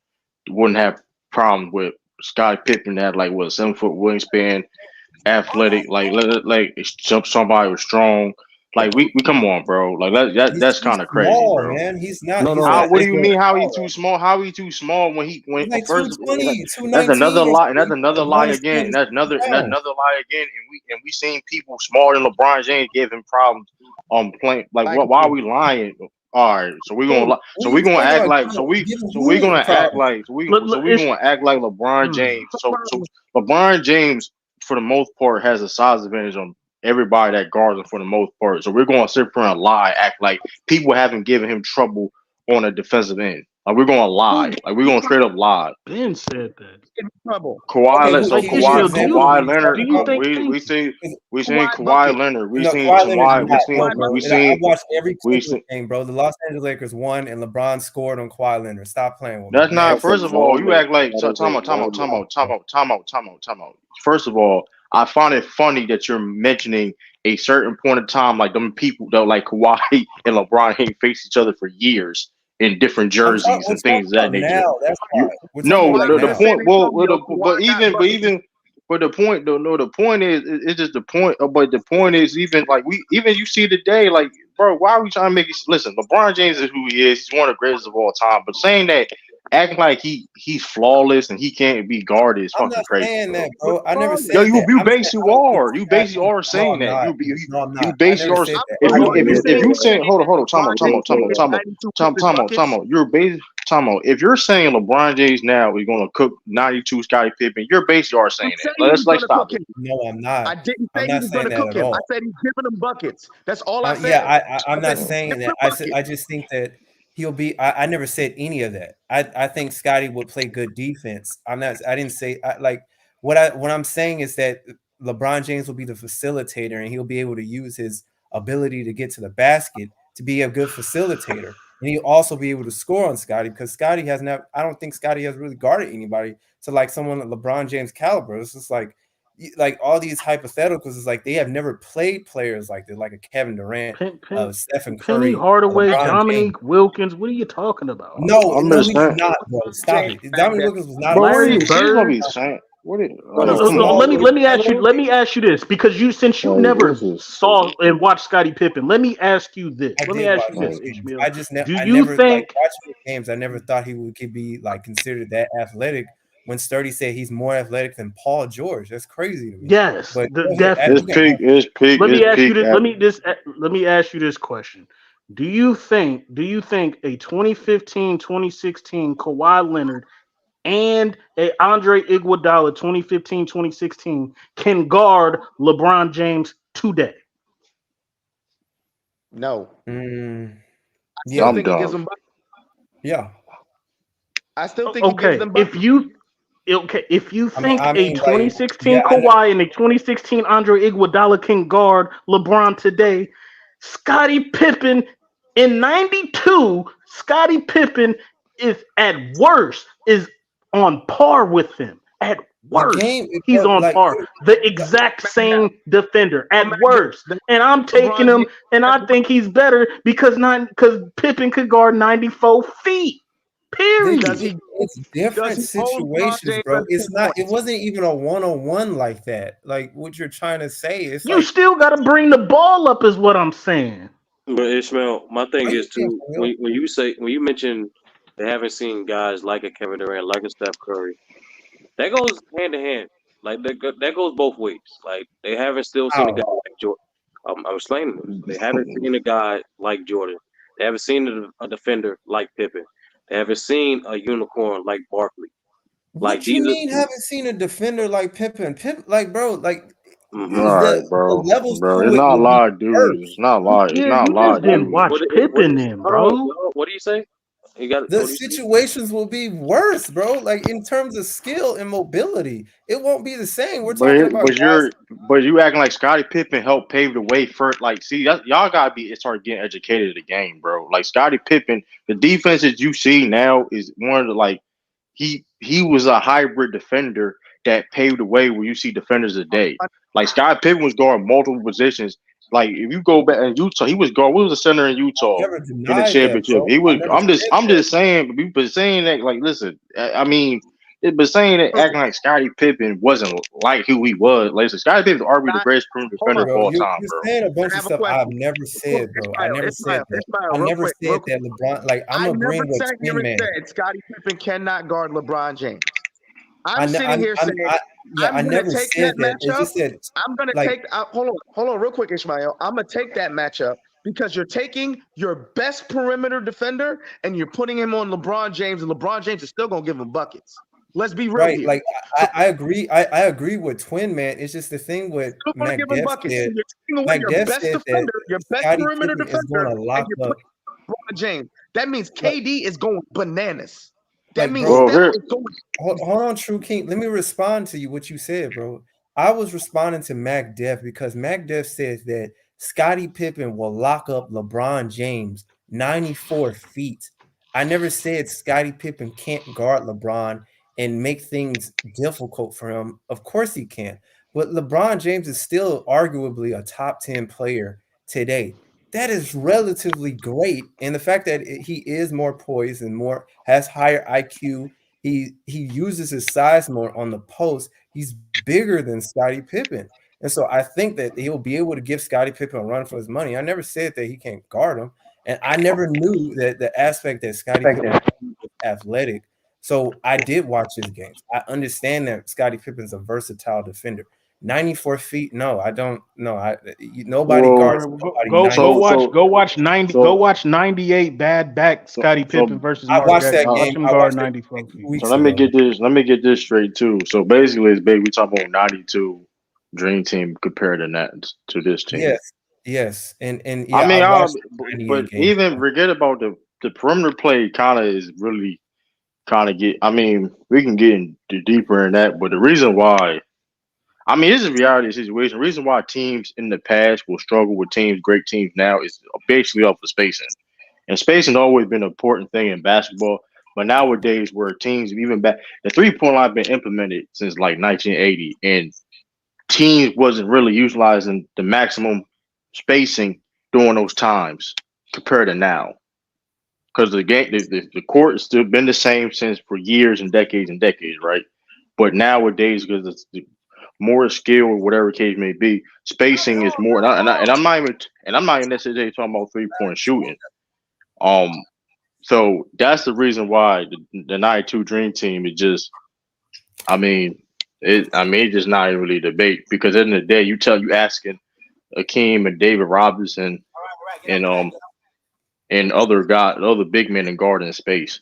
wouldn't have problems with Scott Pippen that like what 7-foot wingspan, athletic, like somebody was strong. Like we come on, bro. Like that's kind of crazy, bro. Man, he's not. What do you mean? How he too small? How he too small when like first? 220, That's another lie. And that's another lie again. And that's another lie again. And we seen people smaller than LeBron James give him problems on playing. Like why are we lying? All right, so we're gonna act like LeBron James. So LeBron James, for the most part, has a size advantage on everybody that guards him for the most part. So we're gonna sit here and lie, act like people haven't given him trouble on a defensive end. Like we're gonna lie, like we're gonna straight up lie. Ben said that. Trouble. Kawhi Leonard. We seen Kawhi Leonard. We seen I watched every Clippers game, bro. The Los Angeles Lakers won, and LeBron scored on Kawhi Leonard. Stop playing with me. That's not. First of all, you act like time out. First of all, I find it funny that you're mentioning a certain point of time, like them people that like Kawhi and LeBron ain't faced each other for years in different jerseys and things of that nature. Now, that's the point. The point is, it's just the point. But the point is, even you see today, like, bro, why are we trying to make it? Listen, LeBron James is who he is. He's one of the greatest of all time. But saying that, acting like he's flawless and he can't be guarded is fucking crazy. Saying that, bro. I never said that. You basically are. You basically are saying that. You basically are. If you saying, hold on, time out. You're basically. If you're saying LeBron James now is going to cook 92 Scottie Pippen, you're basically are saying that. Let's stop it. No, I'm not. I didn't say he was going to cook him. I said he's giving him buckets. That's all I said. Yeah, I'm not saying that. I just think that he'll be. I never said any of that. I think Scottie would play good defense. I didn't say what I'm saying is that LeBron James will be the facilitator and he'll be able to use his ability to get to the basket to be a good facilitator. And he'll also be able to score on Scottie because Scottie has never. I don't think Scottie has really guarded anybody to like someone like LeBron James caliber. It's just like all these hypotheticals is like they have never played players like that, like a Kevin Durant, Stephen Curry, Penny Hardaway, LeBron Dominique James. Wilkins. What are you talking about? No, he's not, bro. Stop it. Dominique Wilkins was not. Larry Bird. Let me ask you this because since you never saw and watched Scottie Pippen, let me ask you this. Ishmael. I never think watching games. I never thought he could be like considered that athletic. When Sturdy said he's more athletic than Paul George, that's crazy to me. Yes, but definitely. Let me ask you this question. Do you think a 2015-2016 Kawhi Leonard and a Andre Iguodala 2015-2016 can guard LeBron James today? No. Yeah, I think he gives them. Yeah. I still think he gives them. If you think a 2016 Kawhi and a 2016 Andre Iguodala can guard LeBron today, Scottie Pippen in 92, Scottie Pippen is at worst is on par with him. At worst, he's on par. The exact same defender at worst. And I'm taking him, and I think he's better because Pippen could guard 94 feet. Period. It's different situations, bro. It wasn't even a one-on-one like that. Like what you're trying to say. It's you still got to bring the ball up, is what I'm saying. But Ishmael, my thing is too when you mention they haven't seen guys like a Kevin Durant, like a Steph Curry, that goes hand to hand. Like that goes both ways. Like they haven't still seen a guy like Jordan. I'm explaining this. They haven't seen a guy like Jordan. They haven't seen a defender like Pippen. They haven't seen a unicorn like Barkley. What you mean haven't seen a defender like Pippen? Like, bro, like all right, bro. It's not a lot of dudes. It's not a lot. It's not a lot. Didn't watch Pippen then, bro. What do you say? The situations will be worse, bro. Like in terms of skill and mobility, it won't be the same. We're talking about. But you acting like Scottie Pippen helped pave the way for like. See, y'all gotta start getting educated in the game, bro. Like Scottie Pippen, the defense that you see now is one of the like. He was a hybrid defender that paved the way where you see defenders today. Like Scottie Pippen was guarding multiple positions. Like if you go back in Utah, he was guard. What was the center in Utah in the championship? He was. I'm just saying. People saying that. Like, listen. I mean, but saying that acting like Scottie Pippen wasn't like who he was. Like, Scottie Pippen is arguably the greatest perimeter defender of all time, bro. You're saying a bunch of stuff I've never said, bro. I never said that. I never said that LeBron. Like, I'm gonna bring what Twin Man. Scottie Pippen cannot guard LeBron James. I'm sitting here saying. I never said that. I'm going to take. Hold on, real quick, Ishmael. I'm going to take that matchup Because you're taking your best perimeter defender and you're putting him on LeBron James, and LeBron James is still gonna give him buckets. Let's be real here. Like I agree. I agree with Twin, man. It's just the thing with Give him McDeff buckets. said. So you're taking away your best Said defender, that your best Scottie perimeter Pippen is defender, going to and lock you're up. putting LeBron James. That means KD is going bananas. That Like, means bro, Steph is going. hold on, True King. Let me respond to you what you said, bro. I was responding to McDeff because McDeff says that Scottie Pippen will lock up LeBron James 94 feet. I never said Scottie Pippen can't guard LeBron and make things difficult for him. Of course he can. But LeBron James is still arguably a top 10 player today. That is relatively great. And the fact that he is more poised and has higher IQ, he uses his size more on the post. He's bigger than Scottie Pippen. And so I think that he'll be able to give Scottie Pippen a run for his money. I never said that he can't guard him. And I never knew that the aspect that Scottie Pippen was athletic. So I did watch his games. I understand that Scottie Pippen's a versatile defender. 94 feet? No, I don't. No, nobody guards. Go watch 98 bad back Scottie Pippen versus I Mark watched Jackson. that game. Watch him guard 94 feet. So let me get this straight too. So basically, it's big. We talk about 92 Dream Team compared to that to this team. Yes, and yeah, I mean, but even forget about the perimeter play. Kind of is really kind of get. I mean, we can get deeper in that, but the reason why. I mean, this is a reality situation. The reason why teams in the past will struggle with great teams now, is basically off of spacing. And spacing has always been an important thing in basketball. But nowadays, where teams, even back, the 3-point line been implemented since like 1980, and teams wasn't really utilizing the maximum spacing during those times compared to now. Because the game, the court has still been the same since for years and decades, right? But nowadays, because it's more skill or whatever case may be, spacing is more. And I'm not even necessarily talking about 3-point shooting. So that's the reason why the 92 Dream Team is just. It's just not even really a debate, because at the end of the day, you asking Akeem and David Robinson and other big men in guarding space.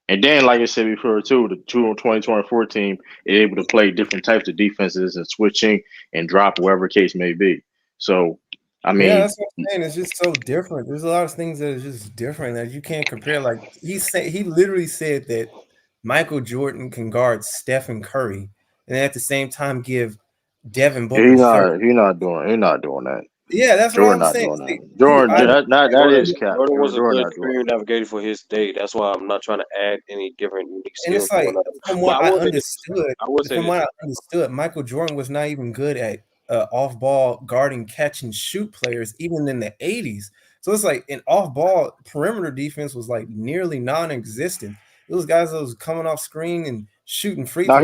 And then, like I said before, too, the 2024 team is able to play different types of defenses and switching and drop, whatever case may be. So, I mean, that's what I'm saying. It's just so different. There's a lot of things that are just different that you can't compare. Like he literally said that Michael Jordan can guard Stephen Curry, and at the same time give Devin Booker. He's not doing that. Yeah, that's Jordan what I'm saying. Jordan, that is cap. Jordan was a Jordan good career navigator for his day. That's why I'm not trying to add any different unique and skills. it's like, from what I understood, Michael Jordan was not even good at off-ball guarding, catch and shoot players, even in the 80s. So it's like an off-ball perimeter defense was like nearly non-existent. Those guys that was coming off screen and shooting free throws.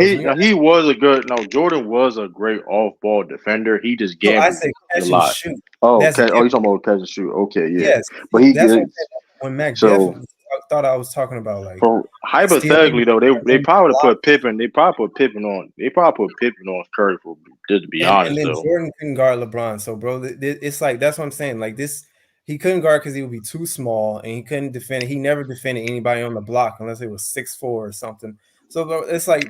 Jordan was a great off-ball defender. He just gambled a lot. Shoot. Oh, okay. Oh, you're talking about catch and shoot. Okay, yeah. Yes, but when McDeff thought I was talking about, like, hypothetically though, they probably put Pippen. They probably put Pippen on Curry, for just to be honest. And then though. Jordan couldn't guard LeBron. So, bro, it's like, that's what I'm saying. Like, he couldn't guard because he would be too small, and he couldn't defend it. He never defended anybody on the block unless it was 6'4" or something. So, bro, it's like,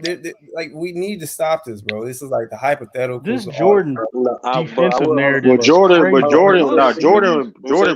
we need to stop this, bro. This is like the hypothetical. This Jordan defensive narrative. Jordan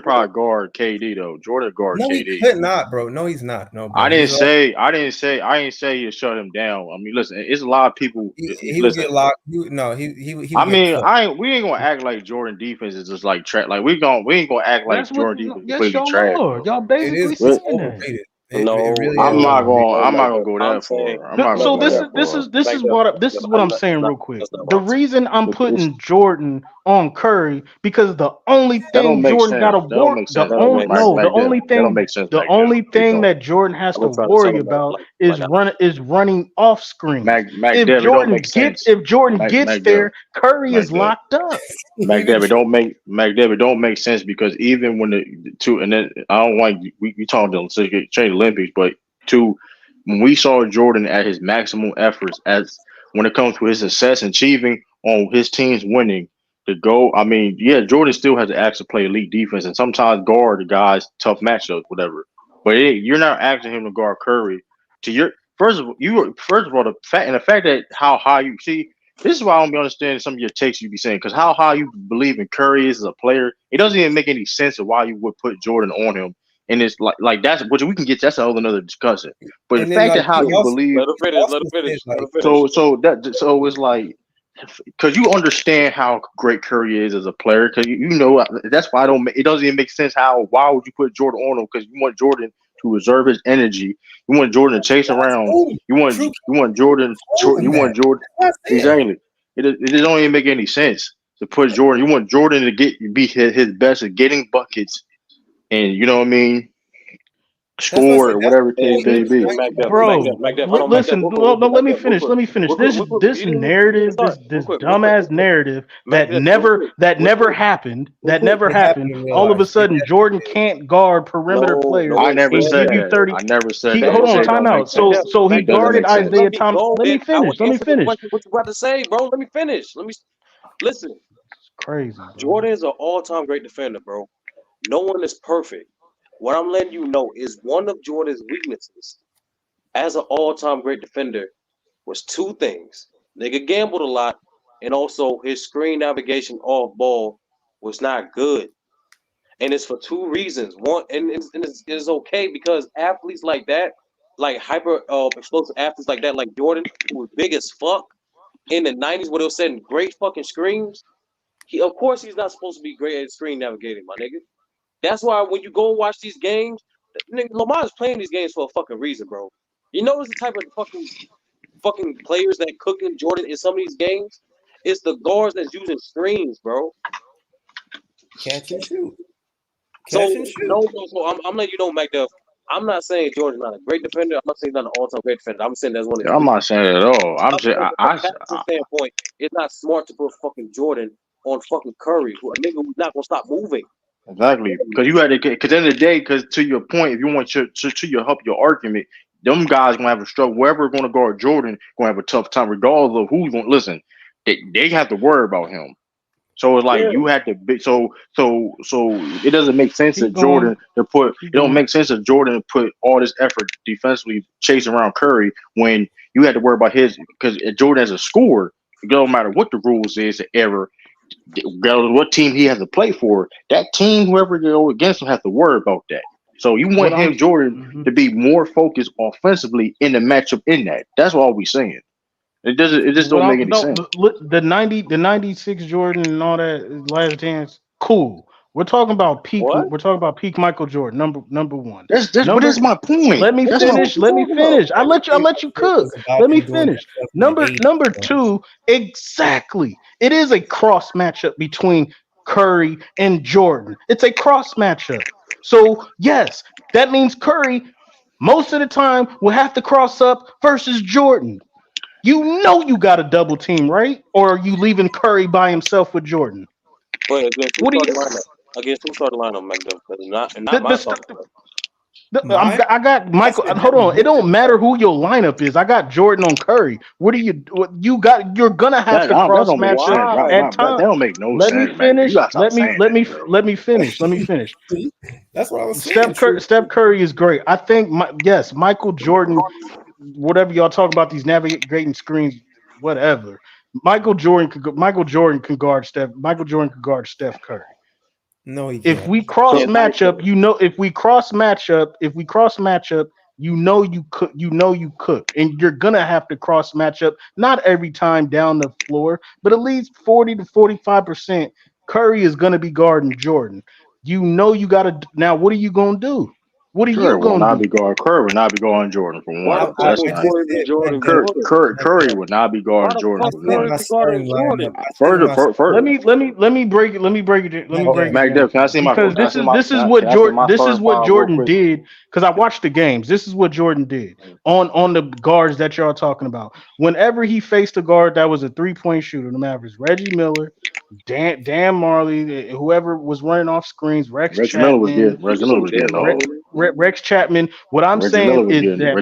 probably guard KD though. Jordan guard KD. No, he could not, bro. No, he's not. No, bro. I didn't say you shut him down. I mean, listen, it's a lot of people. He would get locked. We ain't gonna act like Jordan defense is just like trash. Like we ain't gonna act like Jordan defense is completely trash. Y'all basically saying that. I'm not gonna go that far. So this is what I'm saying real quick. The reason I'm putting Jordan on Curry, because the only thing Jordan got to worry, the only thing that Jordan has to worry about is running off screen. If Jordan gets there, Curry is locked up. McDevitt don't make sense, because even when and then I don't want we talking to change Olympics, but when we saw Jordan at his maximum efforts, as when it comes to his success and achieving on his teams winning, the goal. I mean, yeah, Jordan still has to actually play elite defense and sometimes guard the guys tough matchups, whatever. But you're not asking him to guard Curry. To your first of all, the fact that how high you see. This is why I don't be understanding some of your takes you be saying because how high you believe in Curry is as a player, it doesn't even make any sense of why you would put Jordan on him. And it's like that's which we can get. That's a whole another discussion. But And the then fact that like how you believe, Let him finish. Let him finish. Let him finish. so it's like because you understand how great Curry is as a player. Because you know that's why I don't. It doesn't even make sense how. Why would you put Jordan on him? Because you want Jordan to reserve his energy. You want Jordan to chase around. You want Jordan. You want Jordan. Exactly. It don't even make any sense to put Jordan. You want Jordan to be his best at getting buckets, and you know what I mean. Score or whatever case may be. Bro, listen. Let me finish. Let me finish. This narrative, this dumbass narrative that never happened. That never happened. All of a sudden, Jordan can't guard perimeter players. I never said give you that. 30. I never said that. Hold on, time out. So he guarded Isaiah Thomas. Let me finish. Let me finish. What you about to say, bro? Let me finish. Listen. It's crazy, bro. Jordan is an all-time great defender, bro. No one is perfect. What I'm letting you know is one of Jordan's weaknesses as an all-time great defender was two things. Nigga gambled a lot, and also his screen navigation off ball was not good. And it's for two reasons. One, and it's okay because athletes like that, like hyper explosive athletes like that, like Jordan, who was big as fuck in the 90s where they were setting great fucking screens. Of course he's not supposed to be great at screen navigating, my nigga. That's why when you go and watch these games, nigga, Lamar is playing these games for a fucking reason, bro. You notice the type of fucking players that cooking Jordan in some of these games? It's the guards that's using screens, bro. Catch and shoot. So I'm letting you know, McDuff. I'm not saying Jordan's not a great defender. I'm not saying he's not an all-time great defender. I'm saying that's one of his I'm not saying it at all. I'm saying from a tactical standpoint, it's not smart to put fucking Jordan on fucking Curry, who a nigga who's not gonna stop moving. Exactly, because you had to. Because at the end of the day, because to your point, if you want to help your argument, them guys gonna have a struggle. Whoever gonna guard Jordan gonna have a tough time, regardless of who's gonna listen. They have to worry about him. So it's like you had to be so it doesn't make sense that Jordan to put it don't make sense that Jordan to put all this effort defensively chasing around Curry when you had to worry about his because Jordan as a scorer, it don't matter what the rules is ever, regardless of what team he has to play for, that team whoever go against him has to worry about that. So you want him Jordan to be more focused offensively in the matchup in that. That's all we saying. It just don't make any sense. The 96 Jordan and all that Last Dance, cool. We're talking about peak. What? We're talking about peak Michael Jordan, number one. But that's my point. Let me finish. I let you cook. Let me finish. Number two, exactly. It is a cross matchup between Curry and Jordan. It's a cross matchup. So yes, that means Curry most of the time will have to cross up versus Jordan. You know you got a double team, right? Or are you leaving Curry by himself with Jordan? Wait, against who started lineup, McDuff? Not my thought. I got Michael. Hold on. It don't matter who your lineup is. I got Jordan on Curry. What you got? You're gonna have to cross match at times. That don't make no sense. Let me finish. That's what I was saying. Steph Curry is great. I think Michael Jordan. Whatever y'all talk about these navigating screens, whatever. Michael Jordan can guard Steph. Michael Jordan could guard Steph Curry. No, he can't. If we cross matchup, if we cross matchup, you cook, and you're gonna have to cross matchup. Not every time down the floor, but at least 40 to 45%. Curry is gonna be guarding Jordan. You gotta now. What are you gonna do? What are you going to do? Curry would not be guarding Jordan for one. Curry would not be guarding Jordan for one. Let me break it. Magdalene, can I see my? This is what Jordan did. Because I watched the games. This is what Jordan did on the guards that y'all talking about. Whenever he faced a guard that was a 3-point shooter, no matter if it's Reggie Miller, Dan Marley, whoever was running off screens, Rex Chapman Rex Chapman. What I'm saying is that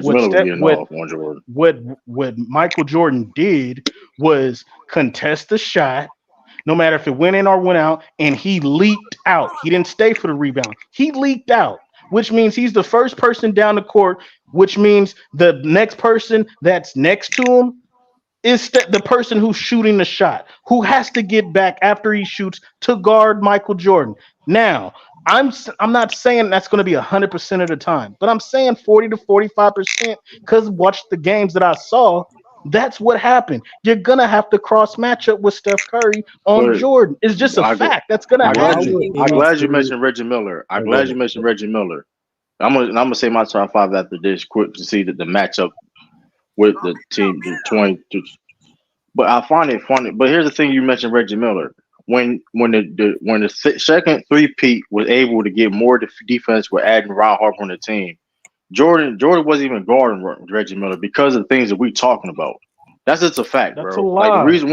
what Michael Jordan did was contest the shot, no matter if it went in or went out, and he leaked out. He didn't stay for the rebound. He leaked out, which means he's the first person down the court, which means the next person that's next to him is the person who's shooting the shot, who has to get back after he shoots to guard Michael Jordan. Now, I'm not saying that's going to be 100% of the time, but I'm saying 40 to 45% because watch the games that I saw. That's what happened. You're gonna have to cross match up with Steph Curry on Jordan. It's just a fact. That's gonna happen. I'm glad you mentioned Reggie Miller. I'm glad you mentioned Reggie Miller. I'm gonna say my top 5 after this, quick to see the matchup with the team, the 20. But I find it funny. But here's the thing: you mentioned Reggie Miller. When the second three-peat was able to get more defense with adding Ron Harper on the team, Jordan wasn't even guarding Reggie Miller because of the things that we talking about. That's just a fact, That's bro. a lie. Like the reason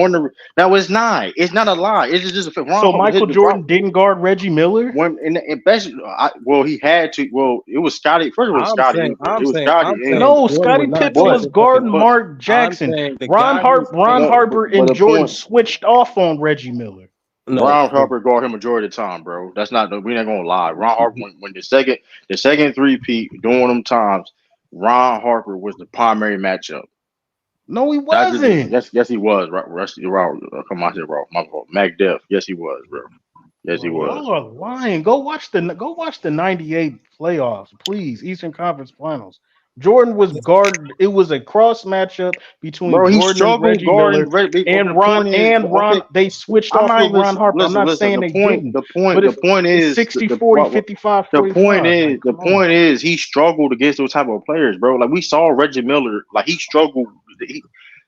no, it's not. It's not a lie. It's just a fact. So Michael Jordan didn't guard Reggie Miller. When he had to. Well, it was Scotty. First of all, Scotty. It was Scotty. No, Scottie Pippen was guarding Mark Jackson. Ron Harper and Jordan switched off on Reggie Miller. No, Ron Harper guard him majority of the time, bro. That's not. We're not gonna lie. Ron Harper when the second three-peat during them times, Ron Harper was the primary matchup. No, he wasn't. Yes, he was. Come on here, bro. My fault. Mac Def. Yes, he was, bro. Yes, he was. Y'all are lying. Go watch the '98 playoffs, please. Eastern Conference Finals. Jordan was guarded. It was a cross matchup between Jordan and Reggie Miller and Ron. They switched off with Ron Harper. I'm not saying they didn't. The point is 60-40, 55-45. The point is he struggled against those type of players, bro. Like we saw Reggie Miller. Like he struggled.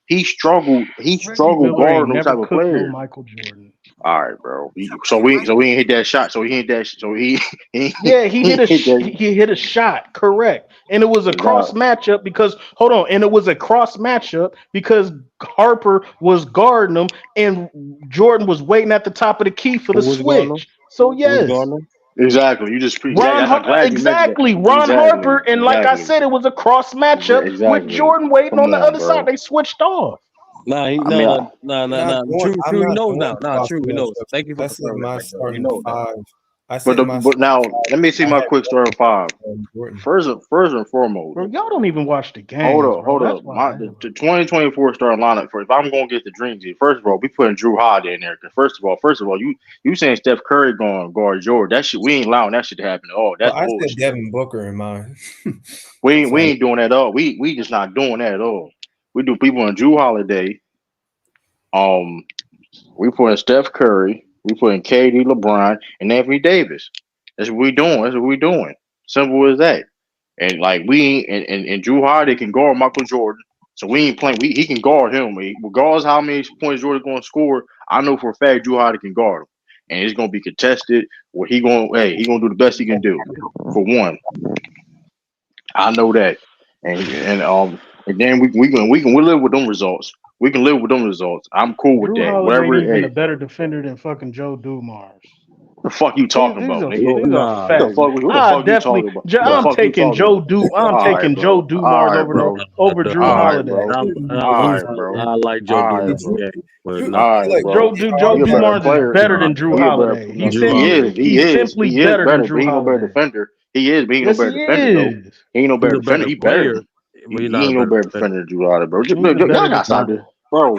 He struggled guarding those type of players. Michael Jordan. All right, bro. So we ain't hit that shot. So he hit that. He hit a shot. Correct. And it was a cross matchup because Harper was guarding him and Jordan was waiting at the top of the key for the switch. So yes. Exactly. You just Ron Harper, and like I said, it was a cross matchup with Jordan waiting on the other side. They switched off. True, he knows now. True, he knows. Thank you for my starting 5. But now let me see my quick starting 5. First and foremost, bro, y'all don't even watch the game. Hold up. The 2024 starting lineup. If I'm gonna get the dream team, first of all, we putting Drew Holiday in there. Because first of all, you saying Steph Curry going to guard Jordan? That shit, we ain't allowing that shit to happen at all. That's I bullshit. said Devin Booker in mine. we ain't doing that at all. We just not doing that at all. We do people on Drew Holiday. We put in Steph Curry. We put in KD, LeBron, and Anthony Davis. That's what we doing. Simple as that. And like and Drew Holiday can guard Michael Jordan. So we ain't playing. He can guard him. Regardless how many points Jordan's going to score, I know for a fact Drew Holiday can guard him. And it's going to be contested. Where he going to do the best he can do. For one, I know that. And then we'll live with them results. We can live with them results. I'm cool with Drew that. Holiday Whatever. Ain't even a better defender than fucking Joe Dumars. The fuck you talking about? Who the fuck you talking about? I'm taking Joe Dumars over Drew Holiday. I like Joe Dumars. Joe Dumars is better than Drew Holiday. He's simply better than Drew Holiday. He is, but he ain't no better defender. Though. He ain't no better defender. He better. He ain't no better defender than Drew Holiday, bro. Y'all got something, bro.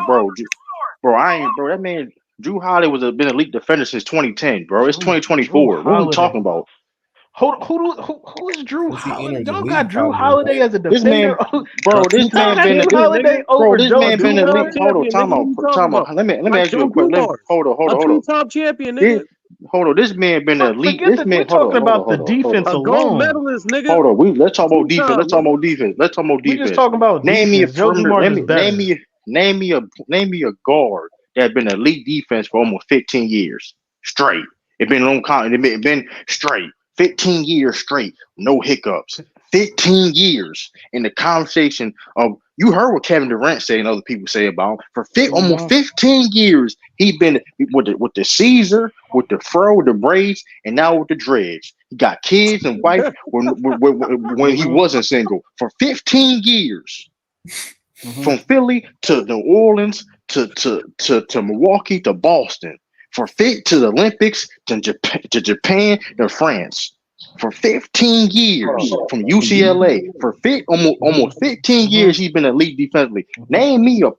I ain't, bro. That man, Drew Holiday been an elite defender since 2010, bro. It's 2024. What are we talking about? Who is Drew Holiday? Y'all got Drew Holiday as a defender. This man been elite. Hold on, time out. Let me ask you a question. Hold on. Two-time champion, nigga. Hold on, this man been elite. We're talking about the defense alone. Gold medalist, nigga. Hold on, let's talk about defense. Let's talk about defense. We just talking about name me a perimeter. Name me a guard that been elite defense for almost 15 years straight. It been straight 15 years straight, no hiccups. 15 years in the conversation of, you heard what Kevin Durant say and other people say about him. For almost 15 years, he been with the Caesar, with the fro, with the braids, and now with the dreads. He got kids and wife when he wasn't single. For 15 years. From Philly to New Orleans to Milwaukee to Boston. for fit to the Olympics to Japan to France. For 15 years from UCLA, for almost 15 years, he's been elite defensively. Name me a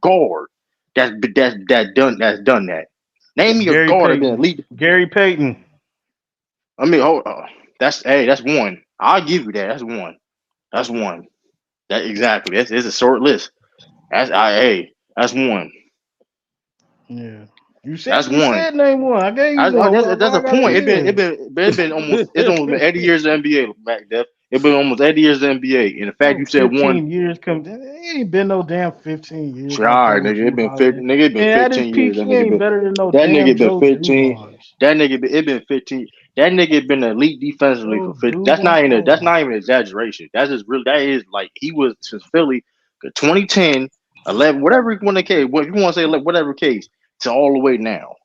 guard that's done that. Name me a guard that's been elite. Gary Payton. I mean, that's one. I'll give you that. That's one. That's one. That exactly. It's a short list. That's one. Yeah. You That's one. said name one. I gave you one. That's a point. It's been almost 80 years of NBA back there. It's been almost 80 years of NBA. And the fact you said 15 years it ain't been no damn 15 years. All right, nigga. It been 15 years. He ain't better than no that damn nigga been Joe 15. Dumars. That nigga it been 15. That nigga been elite defensively for 50. That's not even an exaggeration. That's just real. That is like he was since Philly, 2010, 11, whatever you want to case. What you want to say, whatever case, to all the way now.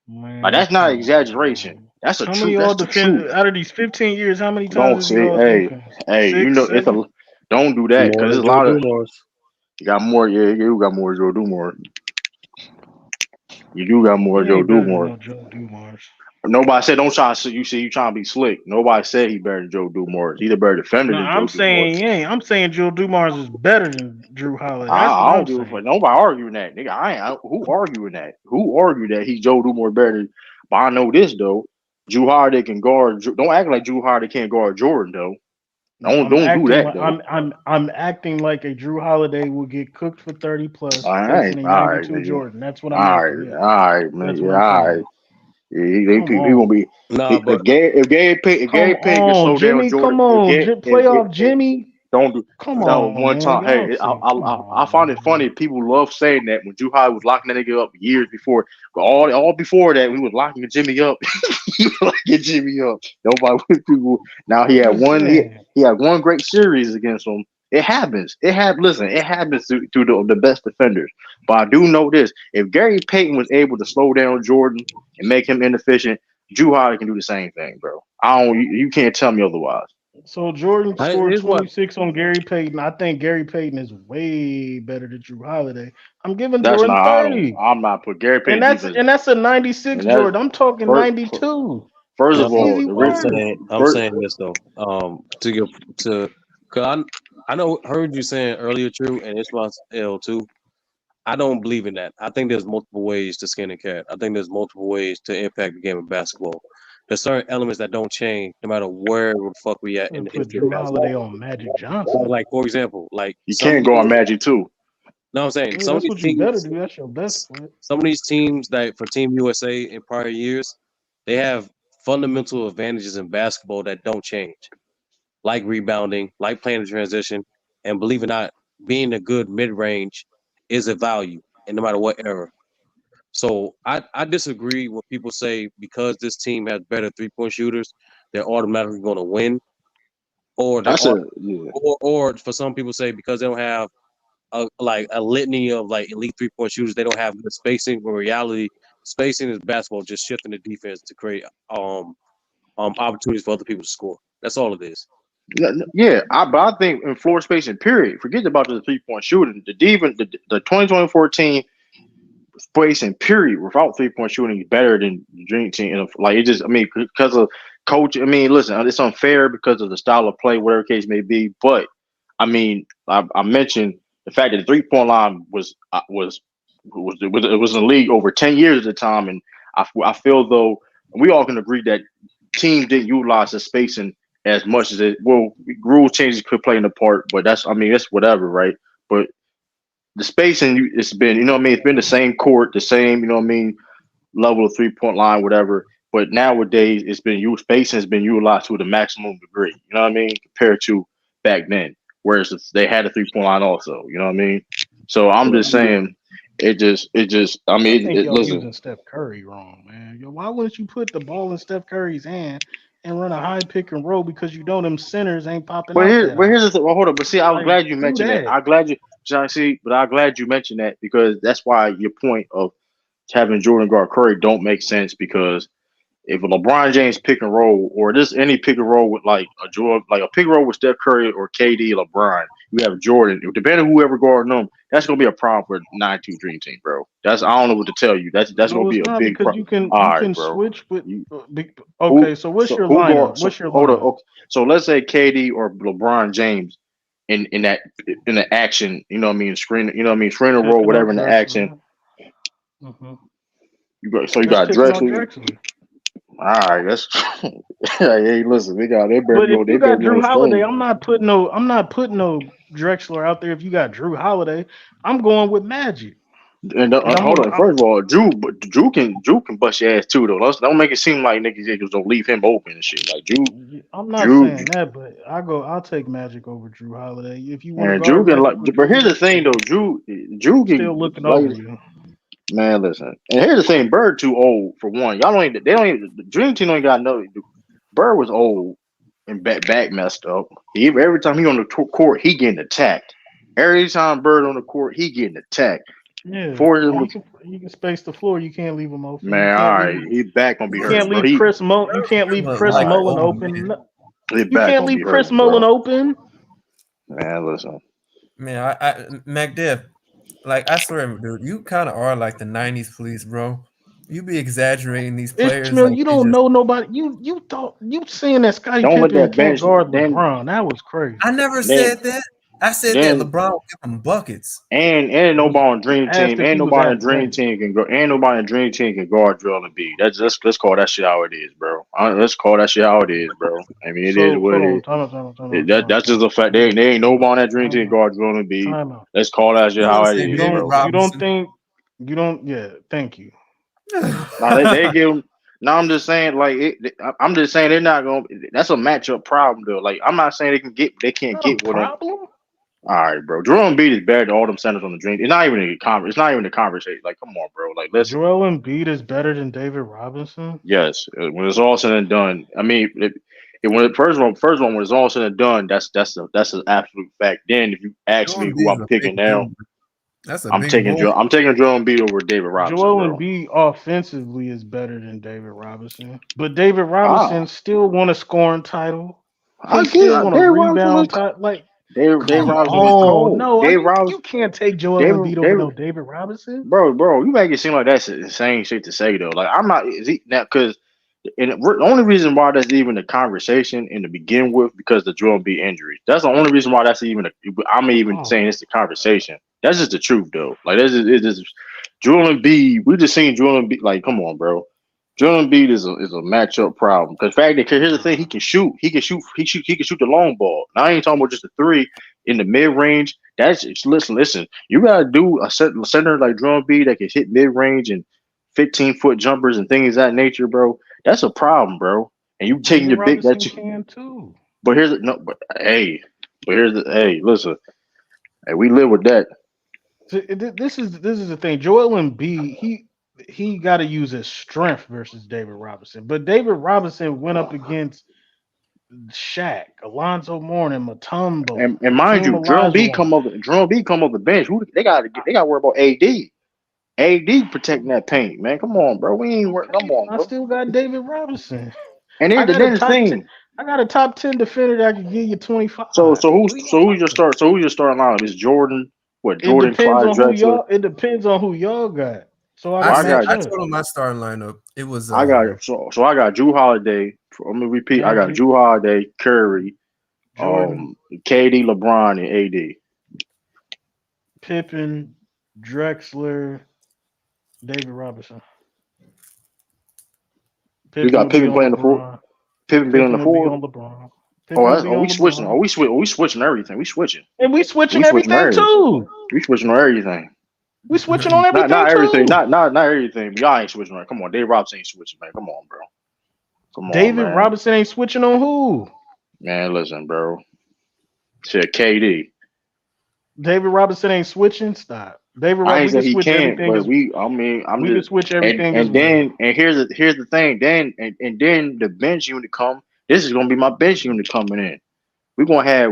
Man, like that's not exaggeration. That's a true. That's the truth. Out of these 15 years, how many times don't have say, you all hey, 6, you know 7? it's a. Don't do that because there's a lot of. You got more. Yeah, you got more Joe Dumars. You do got more Joe Dumars. Joe Dumars. Nobody said don't try to. You trying to be slick. Nobody said he better than Joe Dumars. He's a better defender than Joe Dumars. I'm saying Joe Dumars is better than Drew Holiday. I don't give a fuck. Nobody arguing that, nigga. Who arguing that? Who argued that he's Joe Dumars better than? But I know this though. Drew Holiday can guard. Don't act like Drew Holiday can't guard Jordan though. Don't do that. Though. I'm acting like a Drew Holiday will get cooked for 30 plus. All right, Jordan. That's what I'm. All right, man. All right. He gonna be. If Gary Payton can slow Jimmy, down Jordan, come on, playoff Jimmy. Don't do. Come on, one time. Hey, I find it funny. People love saying that when Drew Holiday was locking that nigga up years before. But all before that, we was locking Jimmy up. He was locking Jimmy up. Nobody people. Now he had one. He had one great series against him. It happens. Listen, it happens to the best defenders. But I do know this: if Gary Payton was able to slow down Jordan and make him inefficient, Drew Holiday can do the same thing, bro. You can't tell me otherwise. So Jordan scored 26 on Gary Payton. I think Gary Payton is way better than Drew Holiday. I'm giving Jordan 30. I'm not put Gary Payton. And that's a 96 Jordan. I'm talking 92. First of all, I'm saying this though. Cause I heard you saying earlier, True, and it's my L too. I don't believe in that. I think there's multiple ways to skin a cat. I think there's multiple ways to impact the game of basketball. There's certain elements that don't change no matter where the fuck we at in the history of basketball. Drew Holiday on Magic Johnson. Like for example, like you can't go on Magic too. No, I'm saying some of these teams, you better do. That's your best play. Some of these teams that for Team USA in prior years, they have fundamental advantages in basketball that don't change, like rebounding, like playing the transition, and believe it or not, being a good mid-range is a value, and no matter what era. So I disagree when people say because this team has better three-point shooters, they're automatically going to win, or for some people say because they don't have a litany of like elite three-point shooters, they don't have good spacing. When reality, spacing is basketball, just shifting the defense to create opportunities for other people to score. That's all it is. Yeah, but I think in floor spacing, period. Forget about the three-point shooting. The 2024 team spacing, period, without three-point shooting is better than the Dream Team. Like it just, because of coach. Listen, it's unfair because of the style of play, whatever case may be. But I mentioned the fact that the three-point line was in the league over 10 years at the time, and I feel though we all can agree that teams didn't utilize the spacing as much as it. Well, rule changes could play in a part, but that's whatever, right? But the spacing, it's been, it's been the same court, the same, level of three-point line, whatever. But nowadays, spacing has been utilized to the maximum degree. You know what I mean? Compared to back then, whereas they had a three-point line also. You know what I mean? So I'm just saying, I think y'all using Steph Curry wrong, man. Why wouldn't you put the ball in Steph Curry's hand and run a high pick and roll because them centers ain't popping out there? But here's the thing. Well, hold on. But see, I'm glad you mentioned that. I'm glad you mentioned that because that's why your point of having Jordan guard Curry don't make sense because if a LeBron James pick and roll or just any pick and roll with like a pick and roll with Steph Curry or KD LeBron, you have Jordan. Depending on whoever guarding them, that's gonna be a problem for 9-2 Dream Team, bro. I don't know what to tell you. That's No, gonna it's be a not big because problem. you can All you right, can bro. switch with. You, Okay, so what's your who lineup? guard? What's So your hold on. lineup? Okay. So let's say KD or LeBron James in the action. You know what I mean? Screen. You know what I mean? Screener role, Taking whatever off in the action. Drexler. Mm-hmm. You That's got taking off Drexler. Drexler. All right, that's hey, listen, they better But be if on you got the Drew Holiday, screen. I'm not putting no Drexler out there. If you got Drew Holiday, I'm going with Magic. And And hold on, first of all, Drew can bust your ass too though. Don't make it seem like niggas just don't leave him open and shit. Like I'm not Drew, saying that, but I'll take Magic over Drew Holiday. If you want to and Drew guard can like. Magic with But here's Drew, the thing though, Drew can still looking like. over you. Man, listen. And here's the thing, Bird too old for one. Y'all don't even. They don't even. The Dream Team don't got no. Bird was old and back messed up. Every time he on the court, he getting attacked. Every time Bird on the court, he getting attacked. Yeah, For him, you can space the floor. You can't leave him open. man, all right, he back gonna be You hurt, can't bro. leave Chris Mullin. You can't leave Chris Like Mullin old open. man. His You back can't gonna be leave Chris hurting, Mullin bro. open. Man, listen. Man, I MacDiff, like I swear, dude, you kind of are like the '90s police, bro. You be exaggerating these players Ishmael, like you they don't just. know nobody. You saying that Scottie Don't let Pippen that can't bench. guard Then, LeBron? That was crazy. I never then, said that. I said that then, LeBron will give them buckets. and nobody on Dream Asked Team. if Ain't he was nobody on Dream athletic. Team can go. Ain't nobody on Dream Team can guard Joel Embiid. Let's call that shit how it is, bro. Let's call that shit how it is, bro. I mean, it is So what hold it on, is. That's just a fact. They ain't nobody on that Dream Team guard Joel Embiid. time out. Let's call that shit You how want to it say You is, David don't bro. you don't Robinson? think you don't yeah, thank you. Now they give him. Now I'm just saying, like, I'm just saying they're not gonna. That's a matchup problem, though. Like, I'm not saying they can't Not a get with them. problem. All right, bro. Joel Embiid is better than all them centers on the Dream. It's not even a conversation. It's not even a conversation. Like, come on, bro. Like, listen. Joel Embiid is better than David Robinson. Yes, when it's all said and done. I mean, when the first one, when it's all said and done, that's an absolute fact. Then, if you ask Joel me who Embiid is I'm a big picking now, dude. That's a big boy. I'm taking Joel Embiid over David Robinson, Joel bro. Embiid offensively is better than David Robinson, but David Ah, Robinson still won a scoring title. I He get still won a David Robinson was rebound title. Like, David come Robinson was on, cold. no, David you Robinson, can't take Joel Embiid over David, no David Robinson. bro, you make it seem like that's insane shit to say though. Like I'm not is he, now because the only reason why that's even a conversation in the begin with because the Joel Embiid injury. That's the only reason why that's even. I'm even saying it's the conversation. That's just the truth though. Like it's just Joel Embiid. We just seen Joel Embiid. Like come on, bro. Joel Embiid is a matchup problem. Because fact that here's the thing, he can shoot. He can shoot the long ball. Now I ain't talking about just a three in the mid range. That's just, listen. You gotta do a center like Joel Embiid that can hit mid range and 15-foot jumpers and things of that nature, bro. That's a problem, bro. And you taking David your big Robinson that you. can too. But here's the no. But here's the hey. Listen, hey, we live with that. This is the thing. Joel Embiid, he got to use his strength versus David Robinson. But David Robinson went up against Shaq, Alonzo Mourning, Mutombo, And mind Hakeem you, Jerome B Olajuwon. come off the bench. They got to worry about AD. AD protecting that paint, man. Come on, bro. We ain't work. Come on, I bro. still got David Robinson. And I here's got a the top 10. thing. I got a top 10 defender that I can give you 25. Who's your start? So who's your starting lineup? Is Jordan? What It Jordan, depends Clyde on who Drexler? y'all. It depends on who y'all got, so I I Well, can I said got match I up. told him my starting lineup. It was I got so I got Drew Holiday. I'm gonna repeat. I got Magic, Drew Holiday, Curry, Jordan, KD, LeBron, and AD. Pippen, Drexler, David Robinson. We Pippen got will be Pippen on playing the four. LeBron. Pippen being on the Pippen will be four. on LeBron. Oh, Pippen will be are we on switching? LeBron. We switching everything. We switching. And we We switching switching everything everything. too. We switching on everything. We switching on everything Not everything. too. Not everything. But y'all ain't switching, man. Come on, Dave Robinson ain't switching, man. Come on, bro. Come on, David man. Robinson ain't switching on who? Man, listen, bro. Shit, KD. David Robinson ain't switching. Stop. I ain't We can say he switch can't, everything but as I'm we can just switch everything as and well. here's the thing. Then the bench unit come. This is gonna be my bench unit coming in. We're gonna have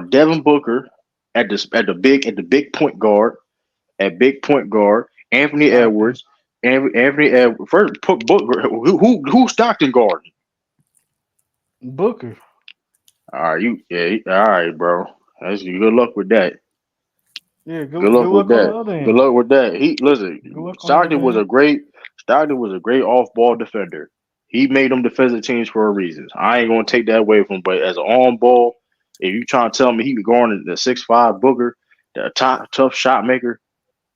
Devin Booker at the big point guard at big point guard. Anthony Stockton. Edwards. Anthony Edwards. First put Booker. Who Stockton guarding? Booker. All right, all right, bro. That's good luck with that. Yeah, Good good luck with luck on the that. other Good end. luck with that. Listen. Good luck on the other Stockton was end. a great off-ball defender. He made them defensive teams for a reason. I ain't gonna take that away from him. But as an on-ball, if you trying to tell me he could go on the 6'5" booger, the tough shot maker,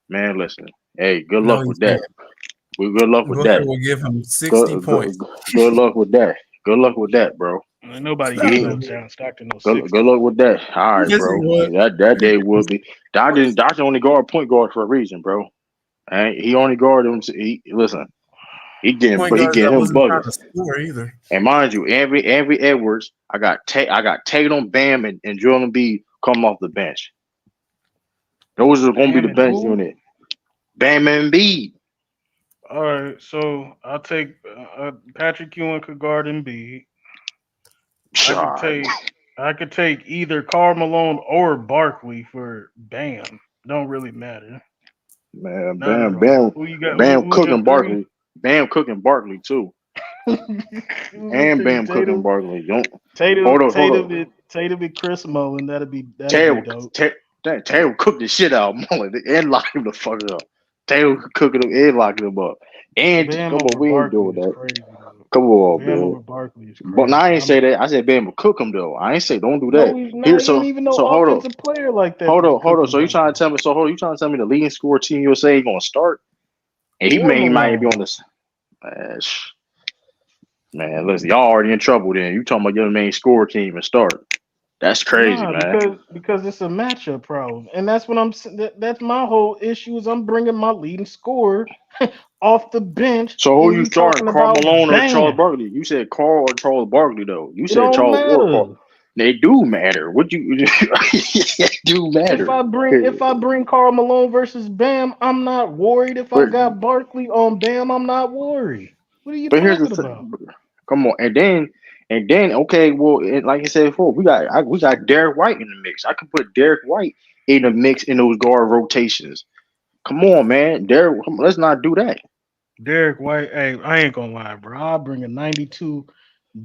man, listen. Hey, good No, luck he with that. can't. Good luck with Booker that. will give him 60 points. Good luck with that. Good luck with that, bro. Ain't nobody You giving ain't- no John Stockton no Good 60. luck with that. All right, Yes, he bro. would. That day will be. Doctor only point guard for a reason, bro. And he only guarded him. Listen, he Point guards getting that him wasn't trying bugging. to score either. And mind you, Avery Edwards, I got Tatum, Bam, and Joel Embiid coming off the bench. Those are going to be Bam the and bench who? unit. Bam and Embiid. All right, so I'll take Patrick Ewing could guard Embiid. I could take either Karl Malone or Barkley for Bam. Don't really matter. Man, Not at all. Who you got? Who's your Cooking three? Bam cooking Barkley too. Who's your And three? Bam cooking Tatum, Barkley. Don't Tatum, hold up. Tatum and Chris Mullin. That'd be Tatum, dope. Tatum cooked the shit out of Mullen and locked him the fuck up. Tatum cooking him and locking him up. And Bam come on, over we ain't Barkley doing is that. crazy though. Come on, Bam man. over Barkley is But crazy. now I ain't say that. I said Bam will cook him though. I ain't say don't do No, that. he's Here, not. He ain't even no hold up. offensive player like that to be Hold on. cooking So you trying to tell me? You trying to tell me the leading scorer Team USA ain't gonna start? And he Or might be Malone. on this. Man, listen, y'all already in trouble. Then you talking about your main scorer can't even start? That's crazy, Nah, man. because it's a matchup problem, and that's what that's my whole issue. Is I'm bringing my leading scorer off the bench, So who and you you starting, talking Karl about Malone or Charles Bam. Barkley? You said Karl or Charles Barkley though. You It said don't Charles or Karl. matter. They do matter. What you they do If matter. I bring Karl Malone versus Bam, I'm not worried. If I But got Barkley on Bam, I'm not worried. What are you but here's the talking thing. about? Come on, and then okay, well, like I said before, we got Derek White in the mix. I could put Derek White in the mix in those guard rotations. Come on, man, let's not do that. Derek White, hey, I ain't gonna lie, bro. I'll bring a 92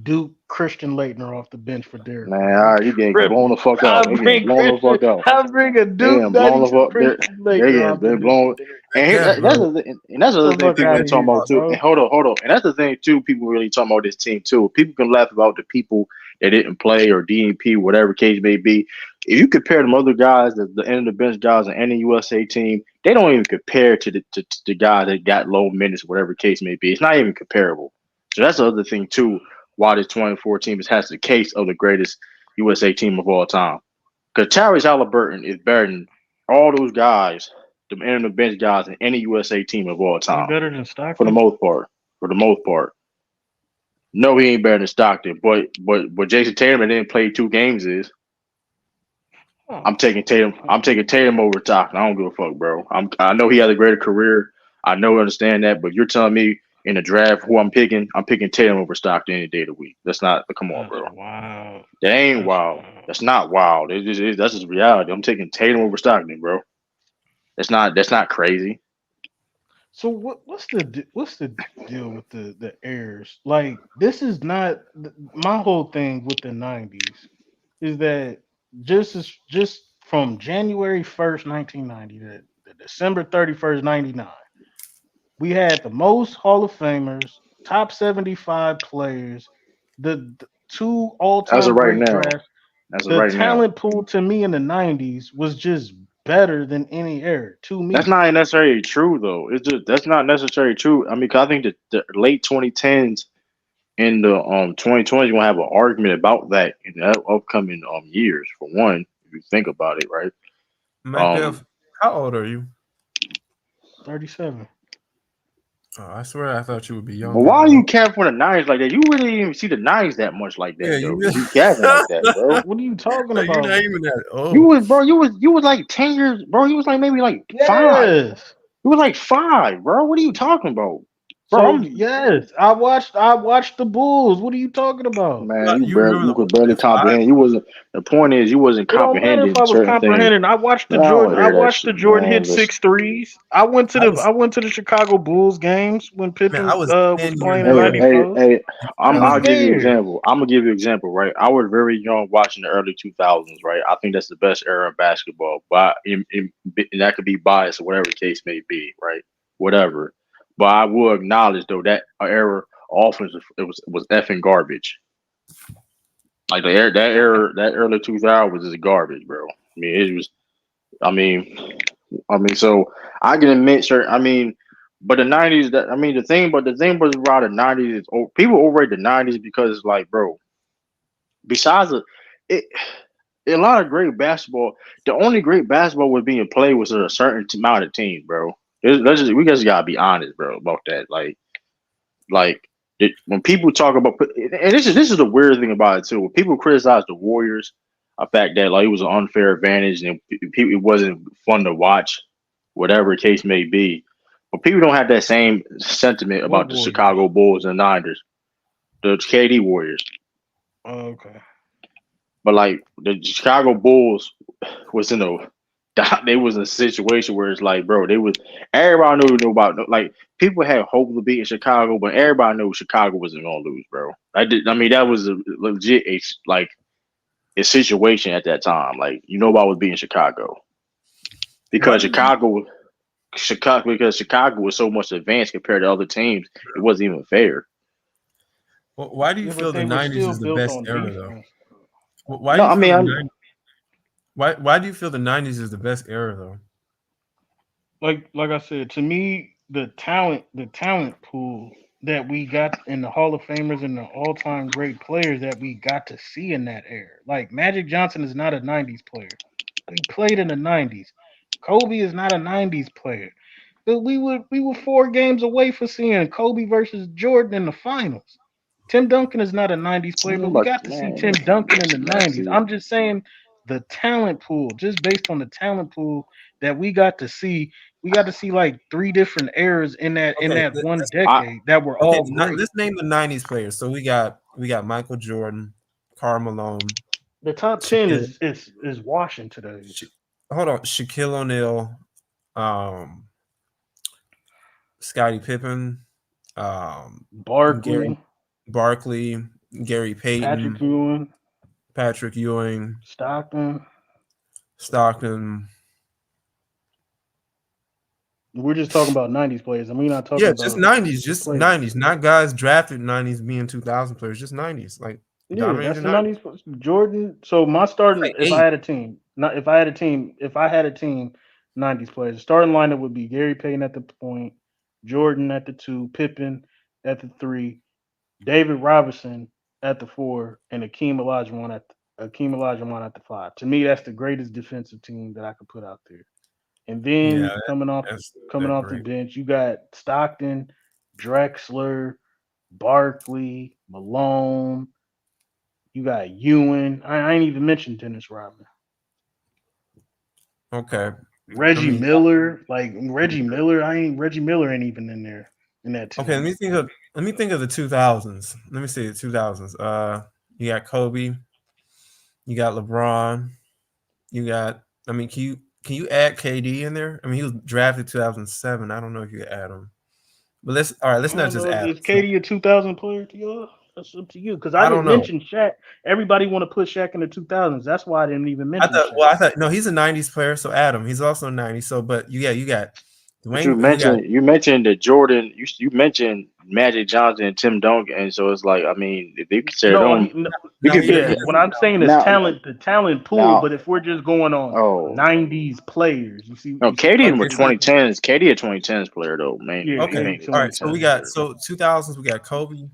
Duke Christian Leitner off the bench for Derek Man, White. all You right, you getting blown tripping. the fuck I'll out. They getting bring blown the Christian, fuck out. I'll bring a They Duke getting blown the 92 fuck. Christian They Leitner getting off the they bench for blown. Derek And White. that's the other Get the thing fuck people out really of talking here, about too. And bro. hold on. And that's the thing too. People really talking about this team too. People can laugh about the people that didn't play or DNP, whatever case may be. If you compare them other guys, the end of the bench guys on any USA team, they don't even compare to the guys that got low minutes, whatever case may be. It's not even comparable. So that's the other thing too. Why this 24 team has the case of the greatest USA team of all time. Because Tyrese Halliburton is better than all those guys, the end of the bench guys in any USA team of all He time. better than For the Stockton? most part. No, he ain't better than Stockton. But Jason Tatum that didn't play 2 games is. I'm taking Tatum over Stockton. I don't give a fuck, bro. I know he has a greater career. I know, understand that. But you're telling me in the draft who I'm picking Tatum over Stockton any day of the week. That's not. Come on, That's bro. wild. That ain't wild. That's not wild. That's just reality. I'm taking Tatum over Stockton, bro. That's not crazy. So what's the deal with the heirs? Like, this is not my whole thing with the 90s is that just from January 1st, 1990 to December 31st, 99, we had the most Hall of Famers, top 75 players, the two As of all-time right great now. drafts. As of The right now. talent pool to me in the 90s was just better than any era to That's me. not necessarily true though. It's just that's not necessarily true. I mean, 'cause I think that the late 2010s and the 2020s gonna have an argument about that in the upcoming years. For one, if you think about it, right? Macduff, how old are you? 37. Oh, I swear I thought you would be But younger, why are bro. you capping for the nines like that? You really didn't even see the nines that much like Yeah, that you though. You capping like that, bro. What are you talking you're about? not even that You old. was bro. You was like 10 years, bro. You was like maybe like 5. Yes. You was like 5, bro. What are you talking about? Bro, yes, I watched the Bulls. What are you talking about? Man, You remember you the could barely opening five? comprehend. You wasn't. The point is, you wasn't It don't matter if comprehending I was certain things. comprehending. I watched the Man, I don't Jordan. I hear that watched shit, the Jordan man. hit Listen, 6 threes. I went to the Chicago Bulls games when I Pippen was was 10 years playing in old. '94. hey, I was I'll give you an there. example. I'm gonna give you an example, right? I was very young watching the early 2000s, right? I think that's the best era in basketball, but and that could be biased or whatever the case may be, right? Whatever. But I will acknowledge though that era offense was effing garbage. Like that early 2000s was just garbage, bro. I mean, it was. So I can admit, sir. But the '90s. The thing was around the '90s is people overrate the '90s because, like, bro. Besides it, a lot of great basketball. The only great basketball was being played was a certain amount of teams, bro. We just gotta be honest, bro, about that. When people talk about, and this is the weird thing about it too. When people criticize the Warriors, a fact that like it was an unfair advantage and it wasn't fun to watch, whatever the case may be. But people don't have that same sentiment What about the Warriors? Chicago Bulls and Niners, the KD Warriors. Oh, okay. But like the Chicago Bulls was they was in a situation where it's like, bro, everybody knew about, like, people had hope of beating Chicago, but everybody knew Chicago wasn't gonna lose, bro. That was a legit a situation at that time. Like, nobody was beating Chicago because Chicago was so much advanced compared to other teams. It wasn't even fair. Why do you Yeah, feel but the they were '90s still is the built best on era though? defense. Why No, do you I feel mean, the 90s? Why do you feel the '90s is the best era though? Like I said, to me, the talent pool that we got in the Hall of Famers and the all-time great players that we got to see in that era. Like Magic Johnson is not a '90s player. He played in the '90s. Kobe is not a '90s player. But we were 4 games away from seeing Kobe versus Jordan in the finals. Tim Duncan is not a '90s player, but we got to see Tim Duncan in the '90s. I'm just saying the talent pool, just based on the talent pool that we got to see like 3 different eras in that one decade that were all great. Let's name the '90s players. So we got Michael Jordan, Karl Malone. The top 10 is washing today. Hold on, Shaquille O'Neal, Scottie Pippen, Barkley, Gary Payton, Patrick Ewing, Stockton. We're just talking about '90s players, and we're not talking about just '90s, just players. '90s, not guys drafted '90s being 2000 players, just '90s, like Yeah, that's the '90s. Jordan. So my starting, like if I had a team, if I had a team '90s players, the starting lineup would be Gary Payton at the point, Jordan at the 2, Pippen at the 3, David Robinson at the 4, and Akeem Olajuwon at the 5. To me, that's the greatest defensive team that I could put out there. And then coming off the bench, you got Stockton, Drexler, Barkley, Malone. You got Ewing. I ain't even mentioned Dennis Rodman. Okay. Reggie Miller. Reggie Miller ain't even in there in that team. Okay, let me think of the 2000s. Let me see the 2000s. You got Kobe, you got LeBron, can you add KD in there? I mean, he was drafted 2007. I don't know if you add him. But let's not just add him. Is KD a 2000 player to you? That's up to you. Because I didn't mention Shaq. Everybody want to put Shaq in the 2000s. That's why I didn't even mention Shaq. I thought no, he's a 90s player, so add him. He's also a 90s. So, but you got Dwayne. You mentioned the Jordan. You mentioned Magic Johnson and Tim Duncan, and so it's like, I mean, if you consider them, what I'm saying is the talent pool. But if we're just going on 90s players, you see. No, KD were 2010s. KD a 2010s player though, man. Yeah, okay. All right. So we got 2000s. We got Kobe.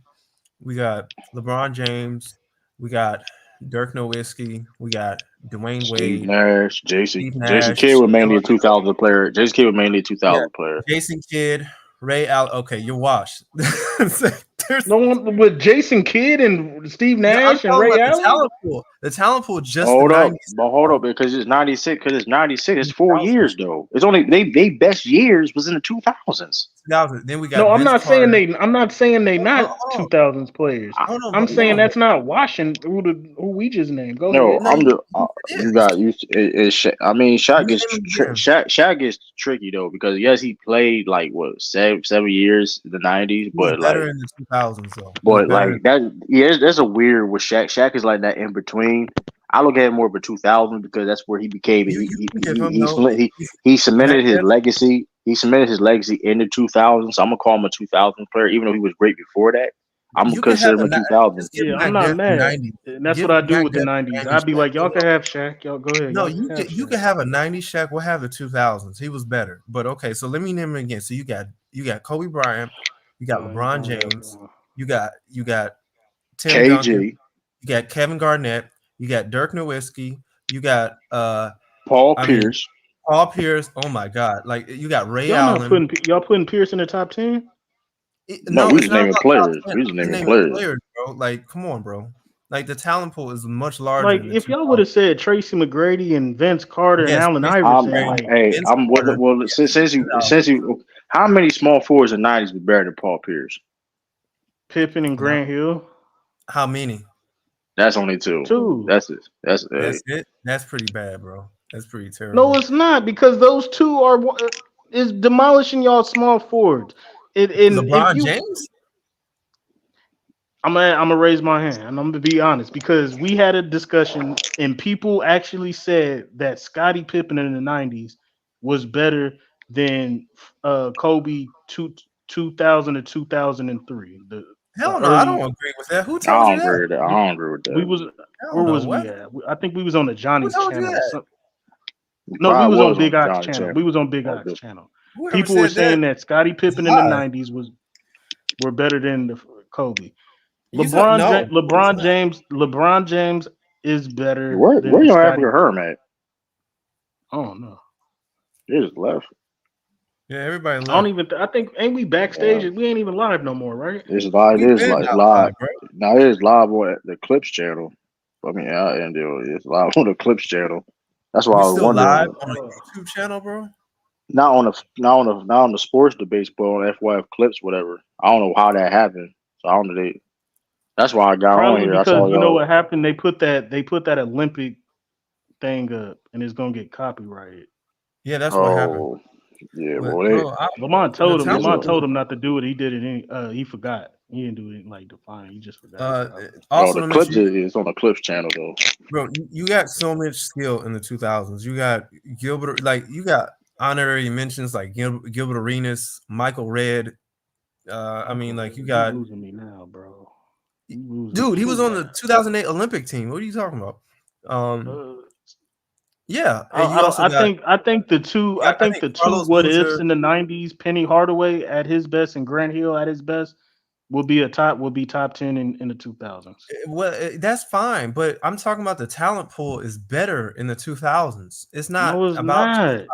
We got LeBron James. We got Dirk Nowitzki. We got Dwayne Wade. Nash, Jason Kidd was mainly a 2000 player. Jason Kidd was mainly a 2000 player. Jason Kidd, Ray Allen. Okay, you're washed. No one with Jason Kidd and Steve Nash and Ray Allen. The talent pool just hold up, because it's 96. It's 4 years though. It's only they best years was in the 2000s. 2000. Then we got No, I'm Vince not Carter. saying I'm not saying they not Hold 2000s players. on, I'm bro. saying that's not washing who we just named. Go No, ahead. I'm just It you is. got you. I mean, Let Shaq me gets name them again. Shaq gets tricky though because yes, he played like what 7 years in the '90s, He was but better like in the 2000s, though. He was but better. like that, yeah, that's a weird with Shaq. Shaq is like that in between. I look at it more of a 2000 because that's where he became You can give him he though. he cemented his Yes, legacy. He cemented his legacy in the 2000s. So I'm gonna call him a 2000 player, even though he was great before that. I'm gonna you can have consider him a 2000. just give Yeah, I'm Mac not Death the mad. 90s. And that's Give what I do Mac with the Death the 90s. 90s I'd be Shaq. like, y'all can have Shaq. Y'all go ahead. No, Y'all can have you Shaq. can have a 90s Shaq. We'll have the 2000s. He was better. But okay, so let me name him again. So you got Kobe Bryant, you got You LeBron going that James, far. you got Tim Duncan, KG, you got Kevin Garnett, you got Dirk Nowitzki, you got Paul I mean Pierce. Paul Pierce. Oh my God! Like you got Ray Y'all not Allen. putting Pierce in the top 10? No, No, we it's just not naming about top players. 10. We I'm just just naming naming players. players, bro. Like, come on, bro. Like the talent pool is much larger Like in the if y'all would 2000s. have said Tracy McGrady and Vince Carter and Yes, Allen Tracy Iverson, McGrady, like Vince I'm Carter. well. Yes, Since you, how many small forwards in the '90s was better than Paul Pierce? Pippen and No. Grant Hill. How many? That's only two. Two. That's it. That's That's it. That's pretty bad, bro. That's pretty No, terrible. it's not because those two are is demolishing y'all small forwards. And if LeBron you, James? I'm gonna raise my hand and I'm gonna be honest because we had a discussion and people actually said that Scottie Pippen in the '90s was better than Kobe 2000 to 2003. The Hell no, I don't early agree with that. Who I told you don't that? agree with that. I don't agree with we that. was Hell where no. was What? we at? I think we was on the Who Johnny's told you channel or that? something. He No, we probably was on was Big on Ox Johnny channel. Channel. We was on Big Ox Okay. channel. Whoever People were said that saying that Scottie is Pippen in the lie. '90s were better than the Kobe. You said no. It's not. LeBron James is better Where than your Scottie African Herm Pippen. at? I don't know. He just left. Yeah, everybody I don't left. even. I think ain't we backstage? We ain't even live no more, right? It's live. We It is been like not live. live, bro. Now it is live on the Clips channel. I mean, it's live on the Clips channel. That's why We I was still live wondering. on a YouTube channel, bro. Not on the sports debates, but on FYF Clips, whatever. I don't know how that happened. So I don't know. That's why I got on Probably here. I saw because you know y'all. what happened. They put that Olympic thing up, and it's gonna get copyrighted. Yeah, that's what happened. Oh, yeah, But boy. bro, Lamont the told him. talent Lamont They, told pool. him not to do it. He did it. He forgot. He didn't do it like define. He just forgot. oh, Also the to Clips mention, is on the Clips channel though. bro, you got so much skill in the 2000s. You got Gilbert, like you got honorary mentions like Gilbert Arenas, Michael Redd. I mean, like you You got losing me now, bro. You losing dude. He me was on the now. 2008 Olympic team. What are you talking about? Yeah, and you also I got think the two. I I think think the two Carlos what ifs Boozer. in the '90s. Penny Hardaway at his best and Grant Hill at his best will be top 10 in the 2000s. Well, that's fine, but I'm talking about the talent pool is better in the 2000s. It's not No, it's about not.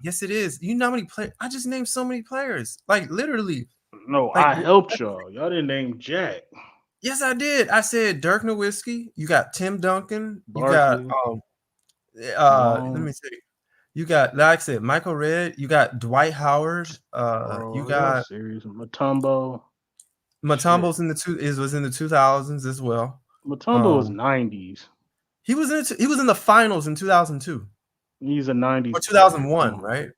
yes, it is. You know how many players? I just named so many players, like literally. No, Like I helped y'all. Y'all didn't name Jack yes, I did. I said Dirk Nowitzki. You got Tim Duncan. You got Barkley, let me Malone. see. You got like I said Michael Redd. You got Dwight Howard. You Bro, y'all got serious? Matumbo. Shit. Matumbo's in the was in the 2000s as well. Matumbo was 90s. He was in the finals in 2002. He's a 90s Or player. 2001, right?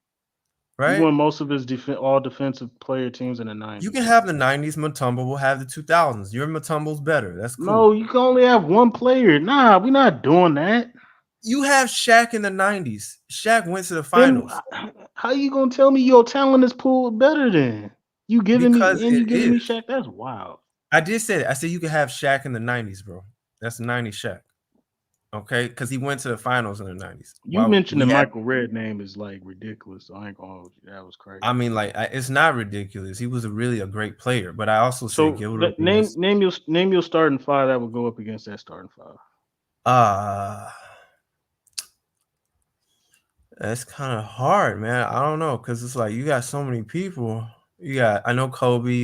He Right? won most of his all defensive player teams in the 90s. You can have the 90s. Matumbo will have the 2000s. Your Matumbo's better. That's cool. No, you can only have one player. Nah, we're not doing that. You have Shaq in the 90s. Shaq went to the Then finals. how you gonna tell me your talent is pooled better than you giving me Because it is. Shaq? That's wild. I did say that. I said you could have Shaq in the 90s, bro. That's 90s Shaq. Okay? Because he went to the finals in the 90s. You mentioned the Michael Redd name is like ridiculous. So I ain't gonna hold you. That was crazy. I mean, like, it's not ridiculous. He was really a great player, but I also said Gilbert Arenas. name your starting five that would go up against that starting five. That's kind of hard, man. I don't know, because it's like you got so many people. You got, I know Kobe.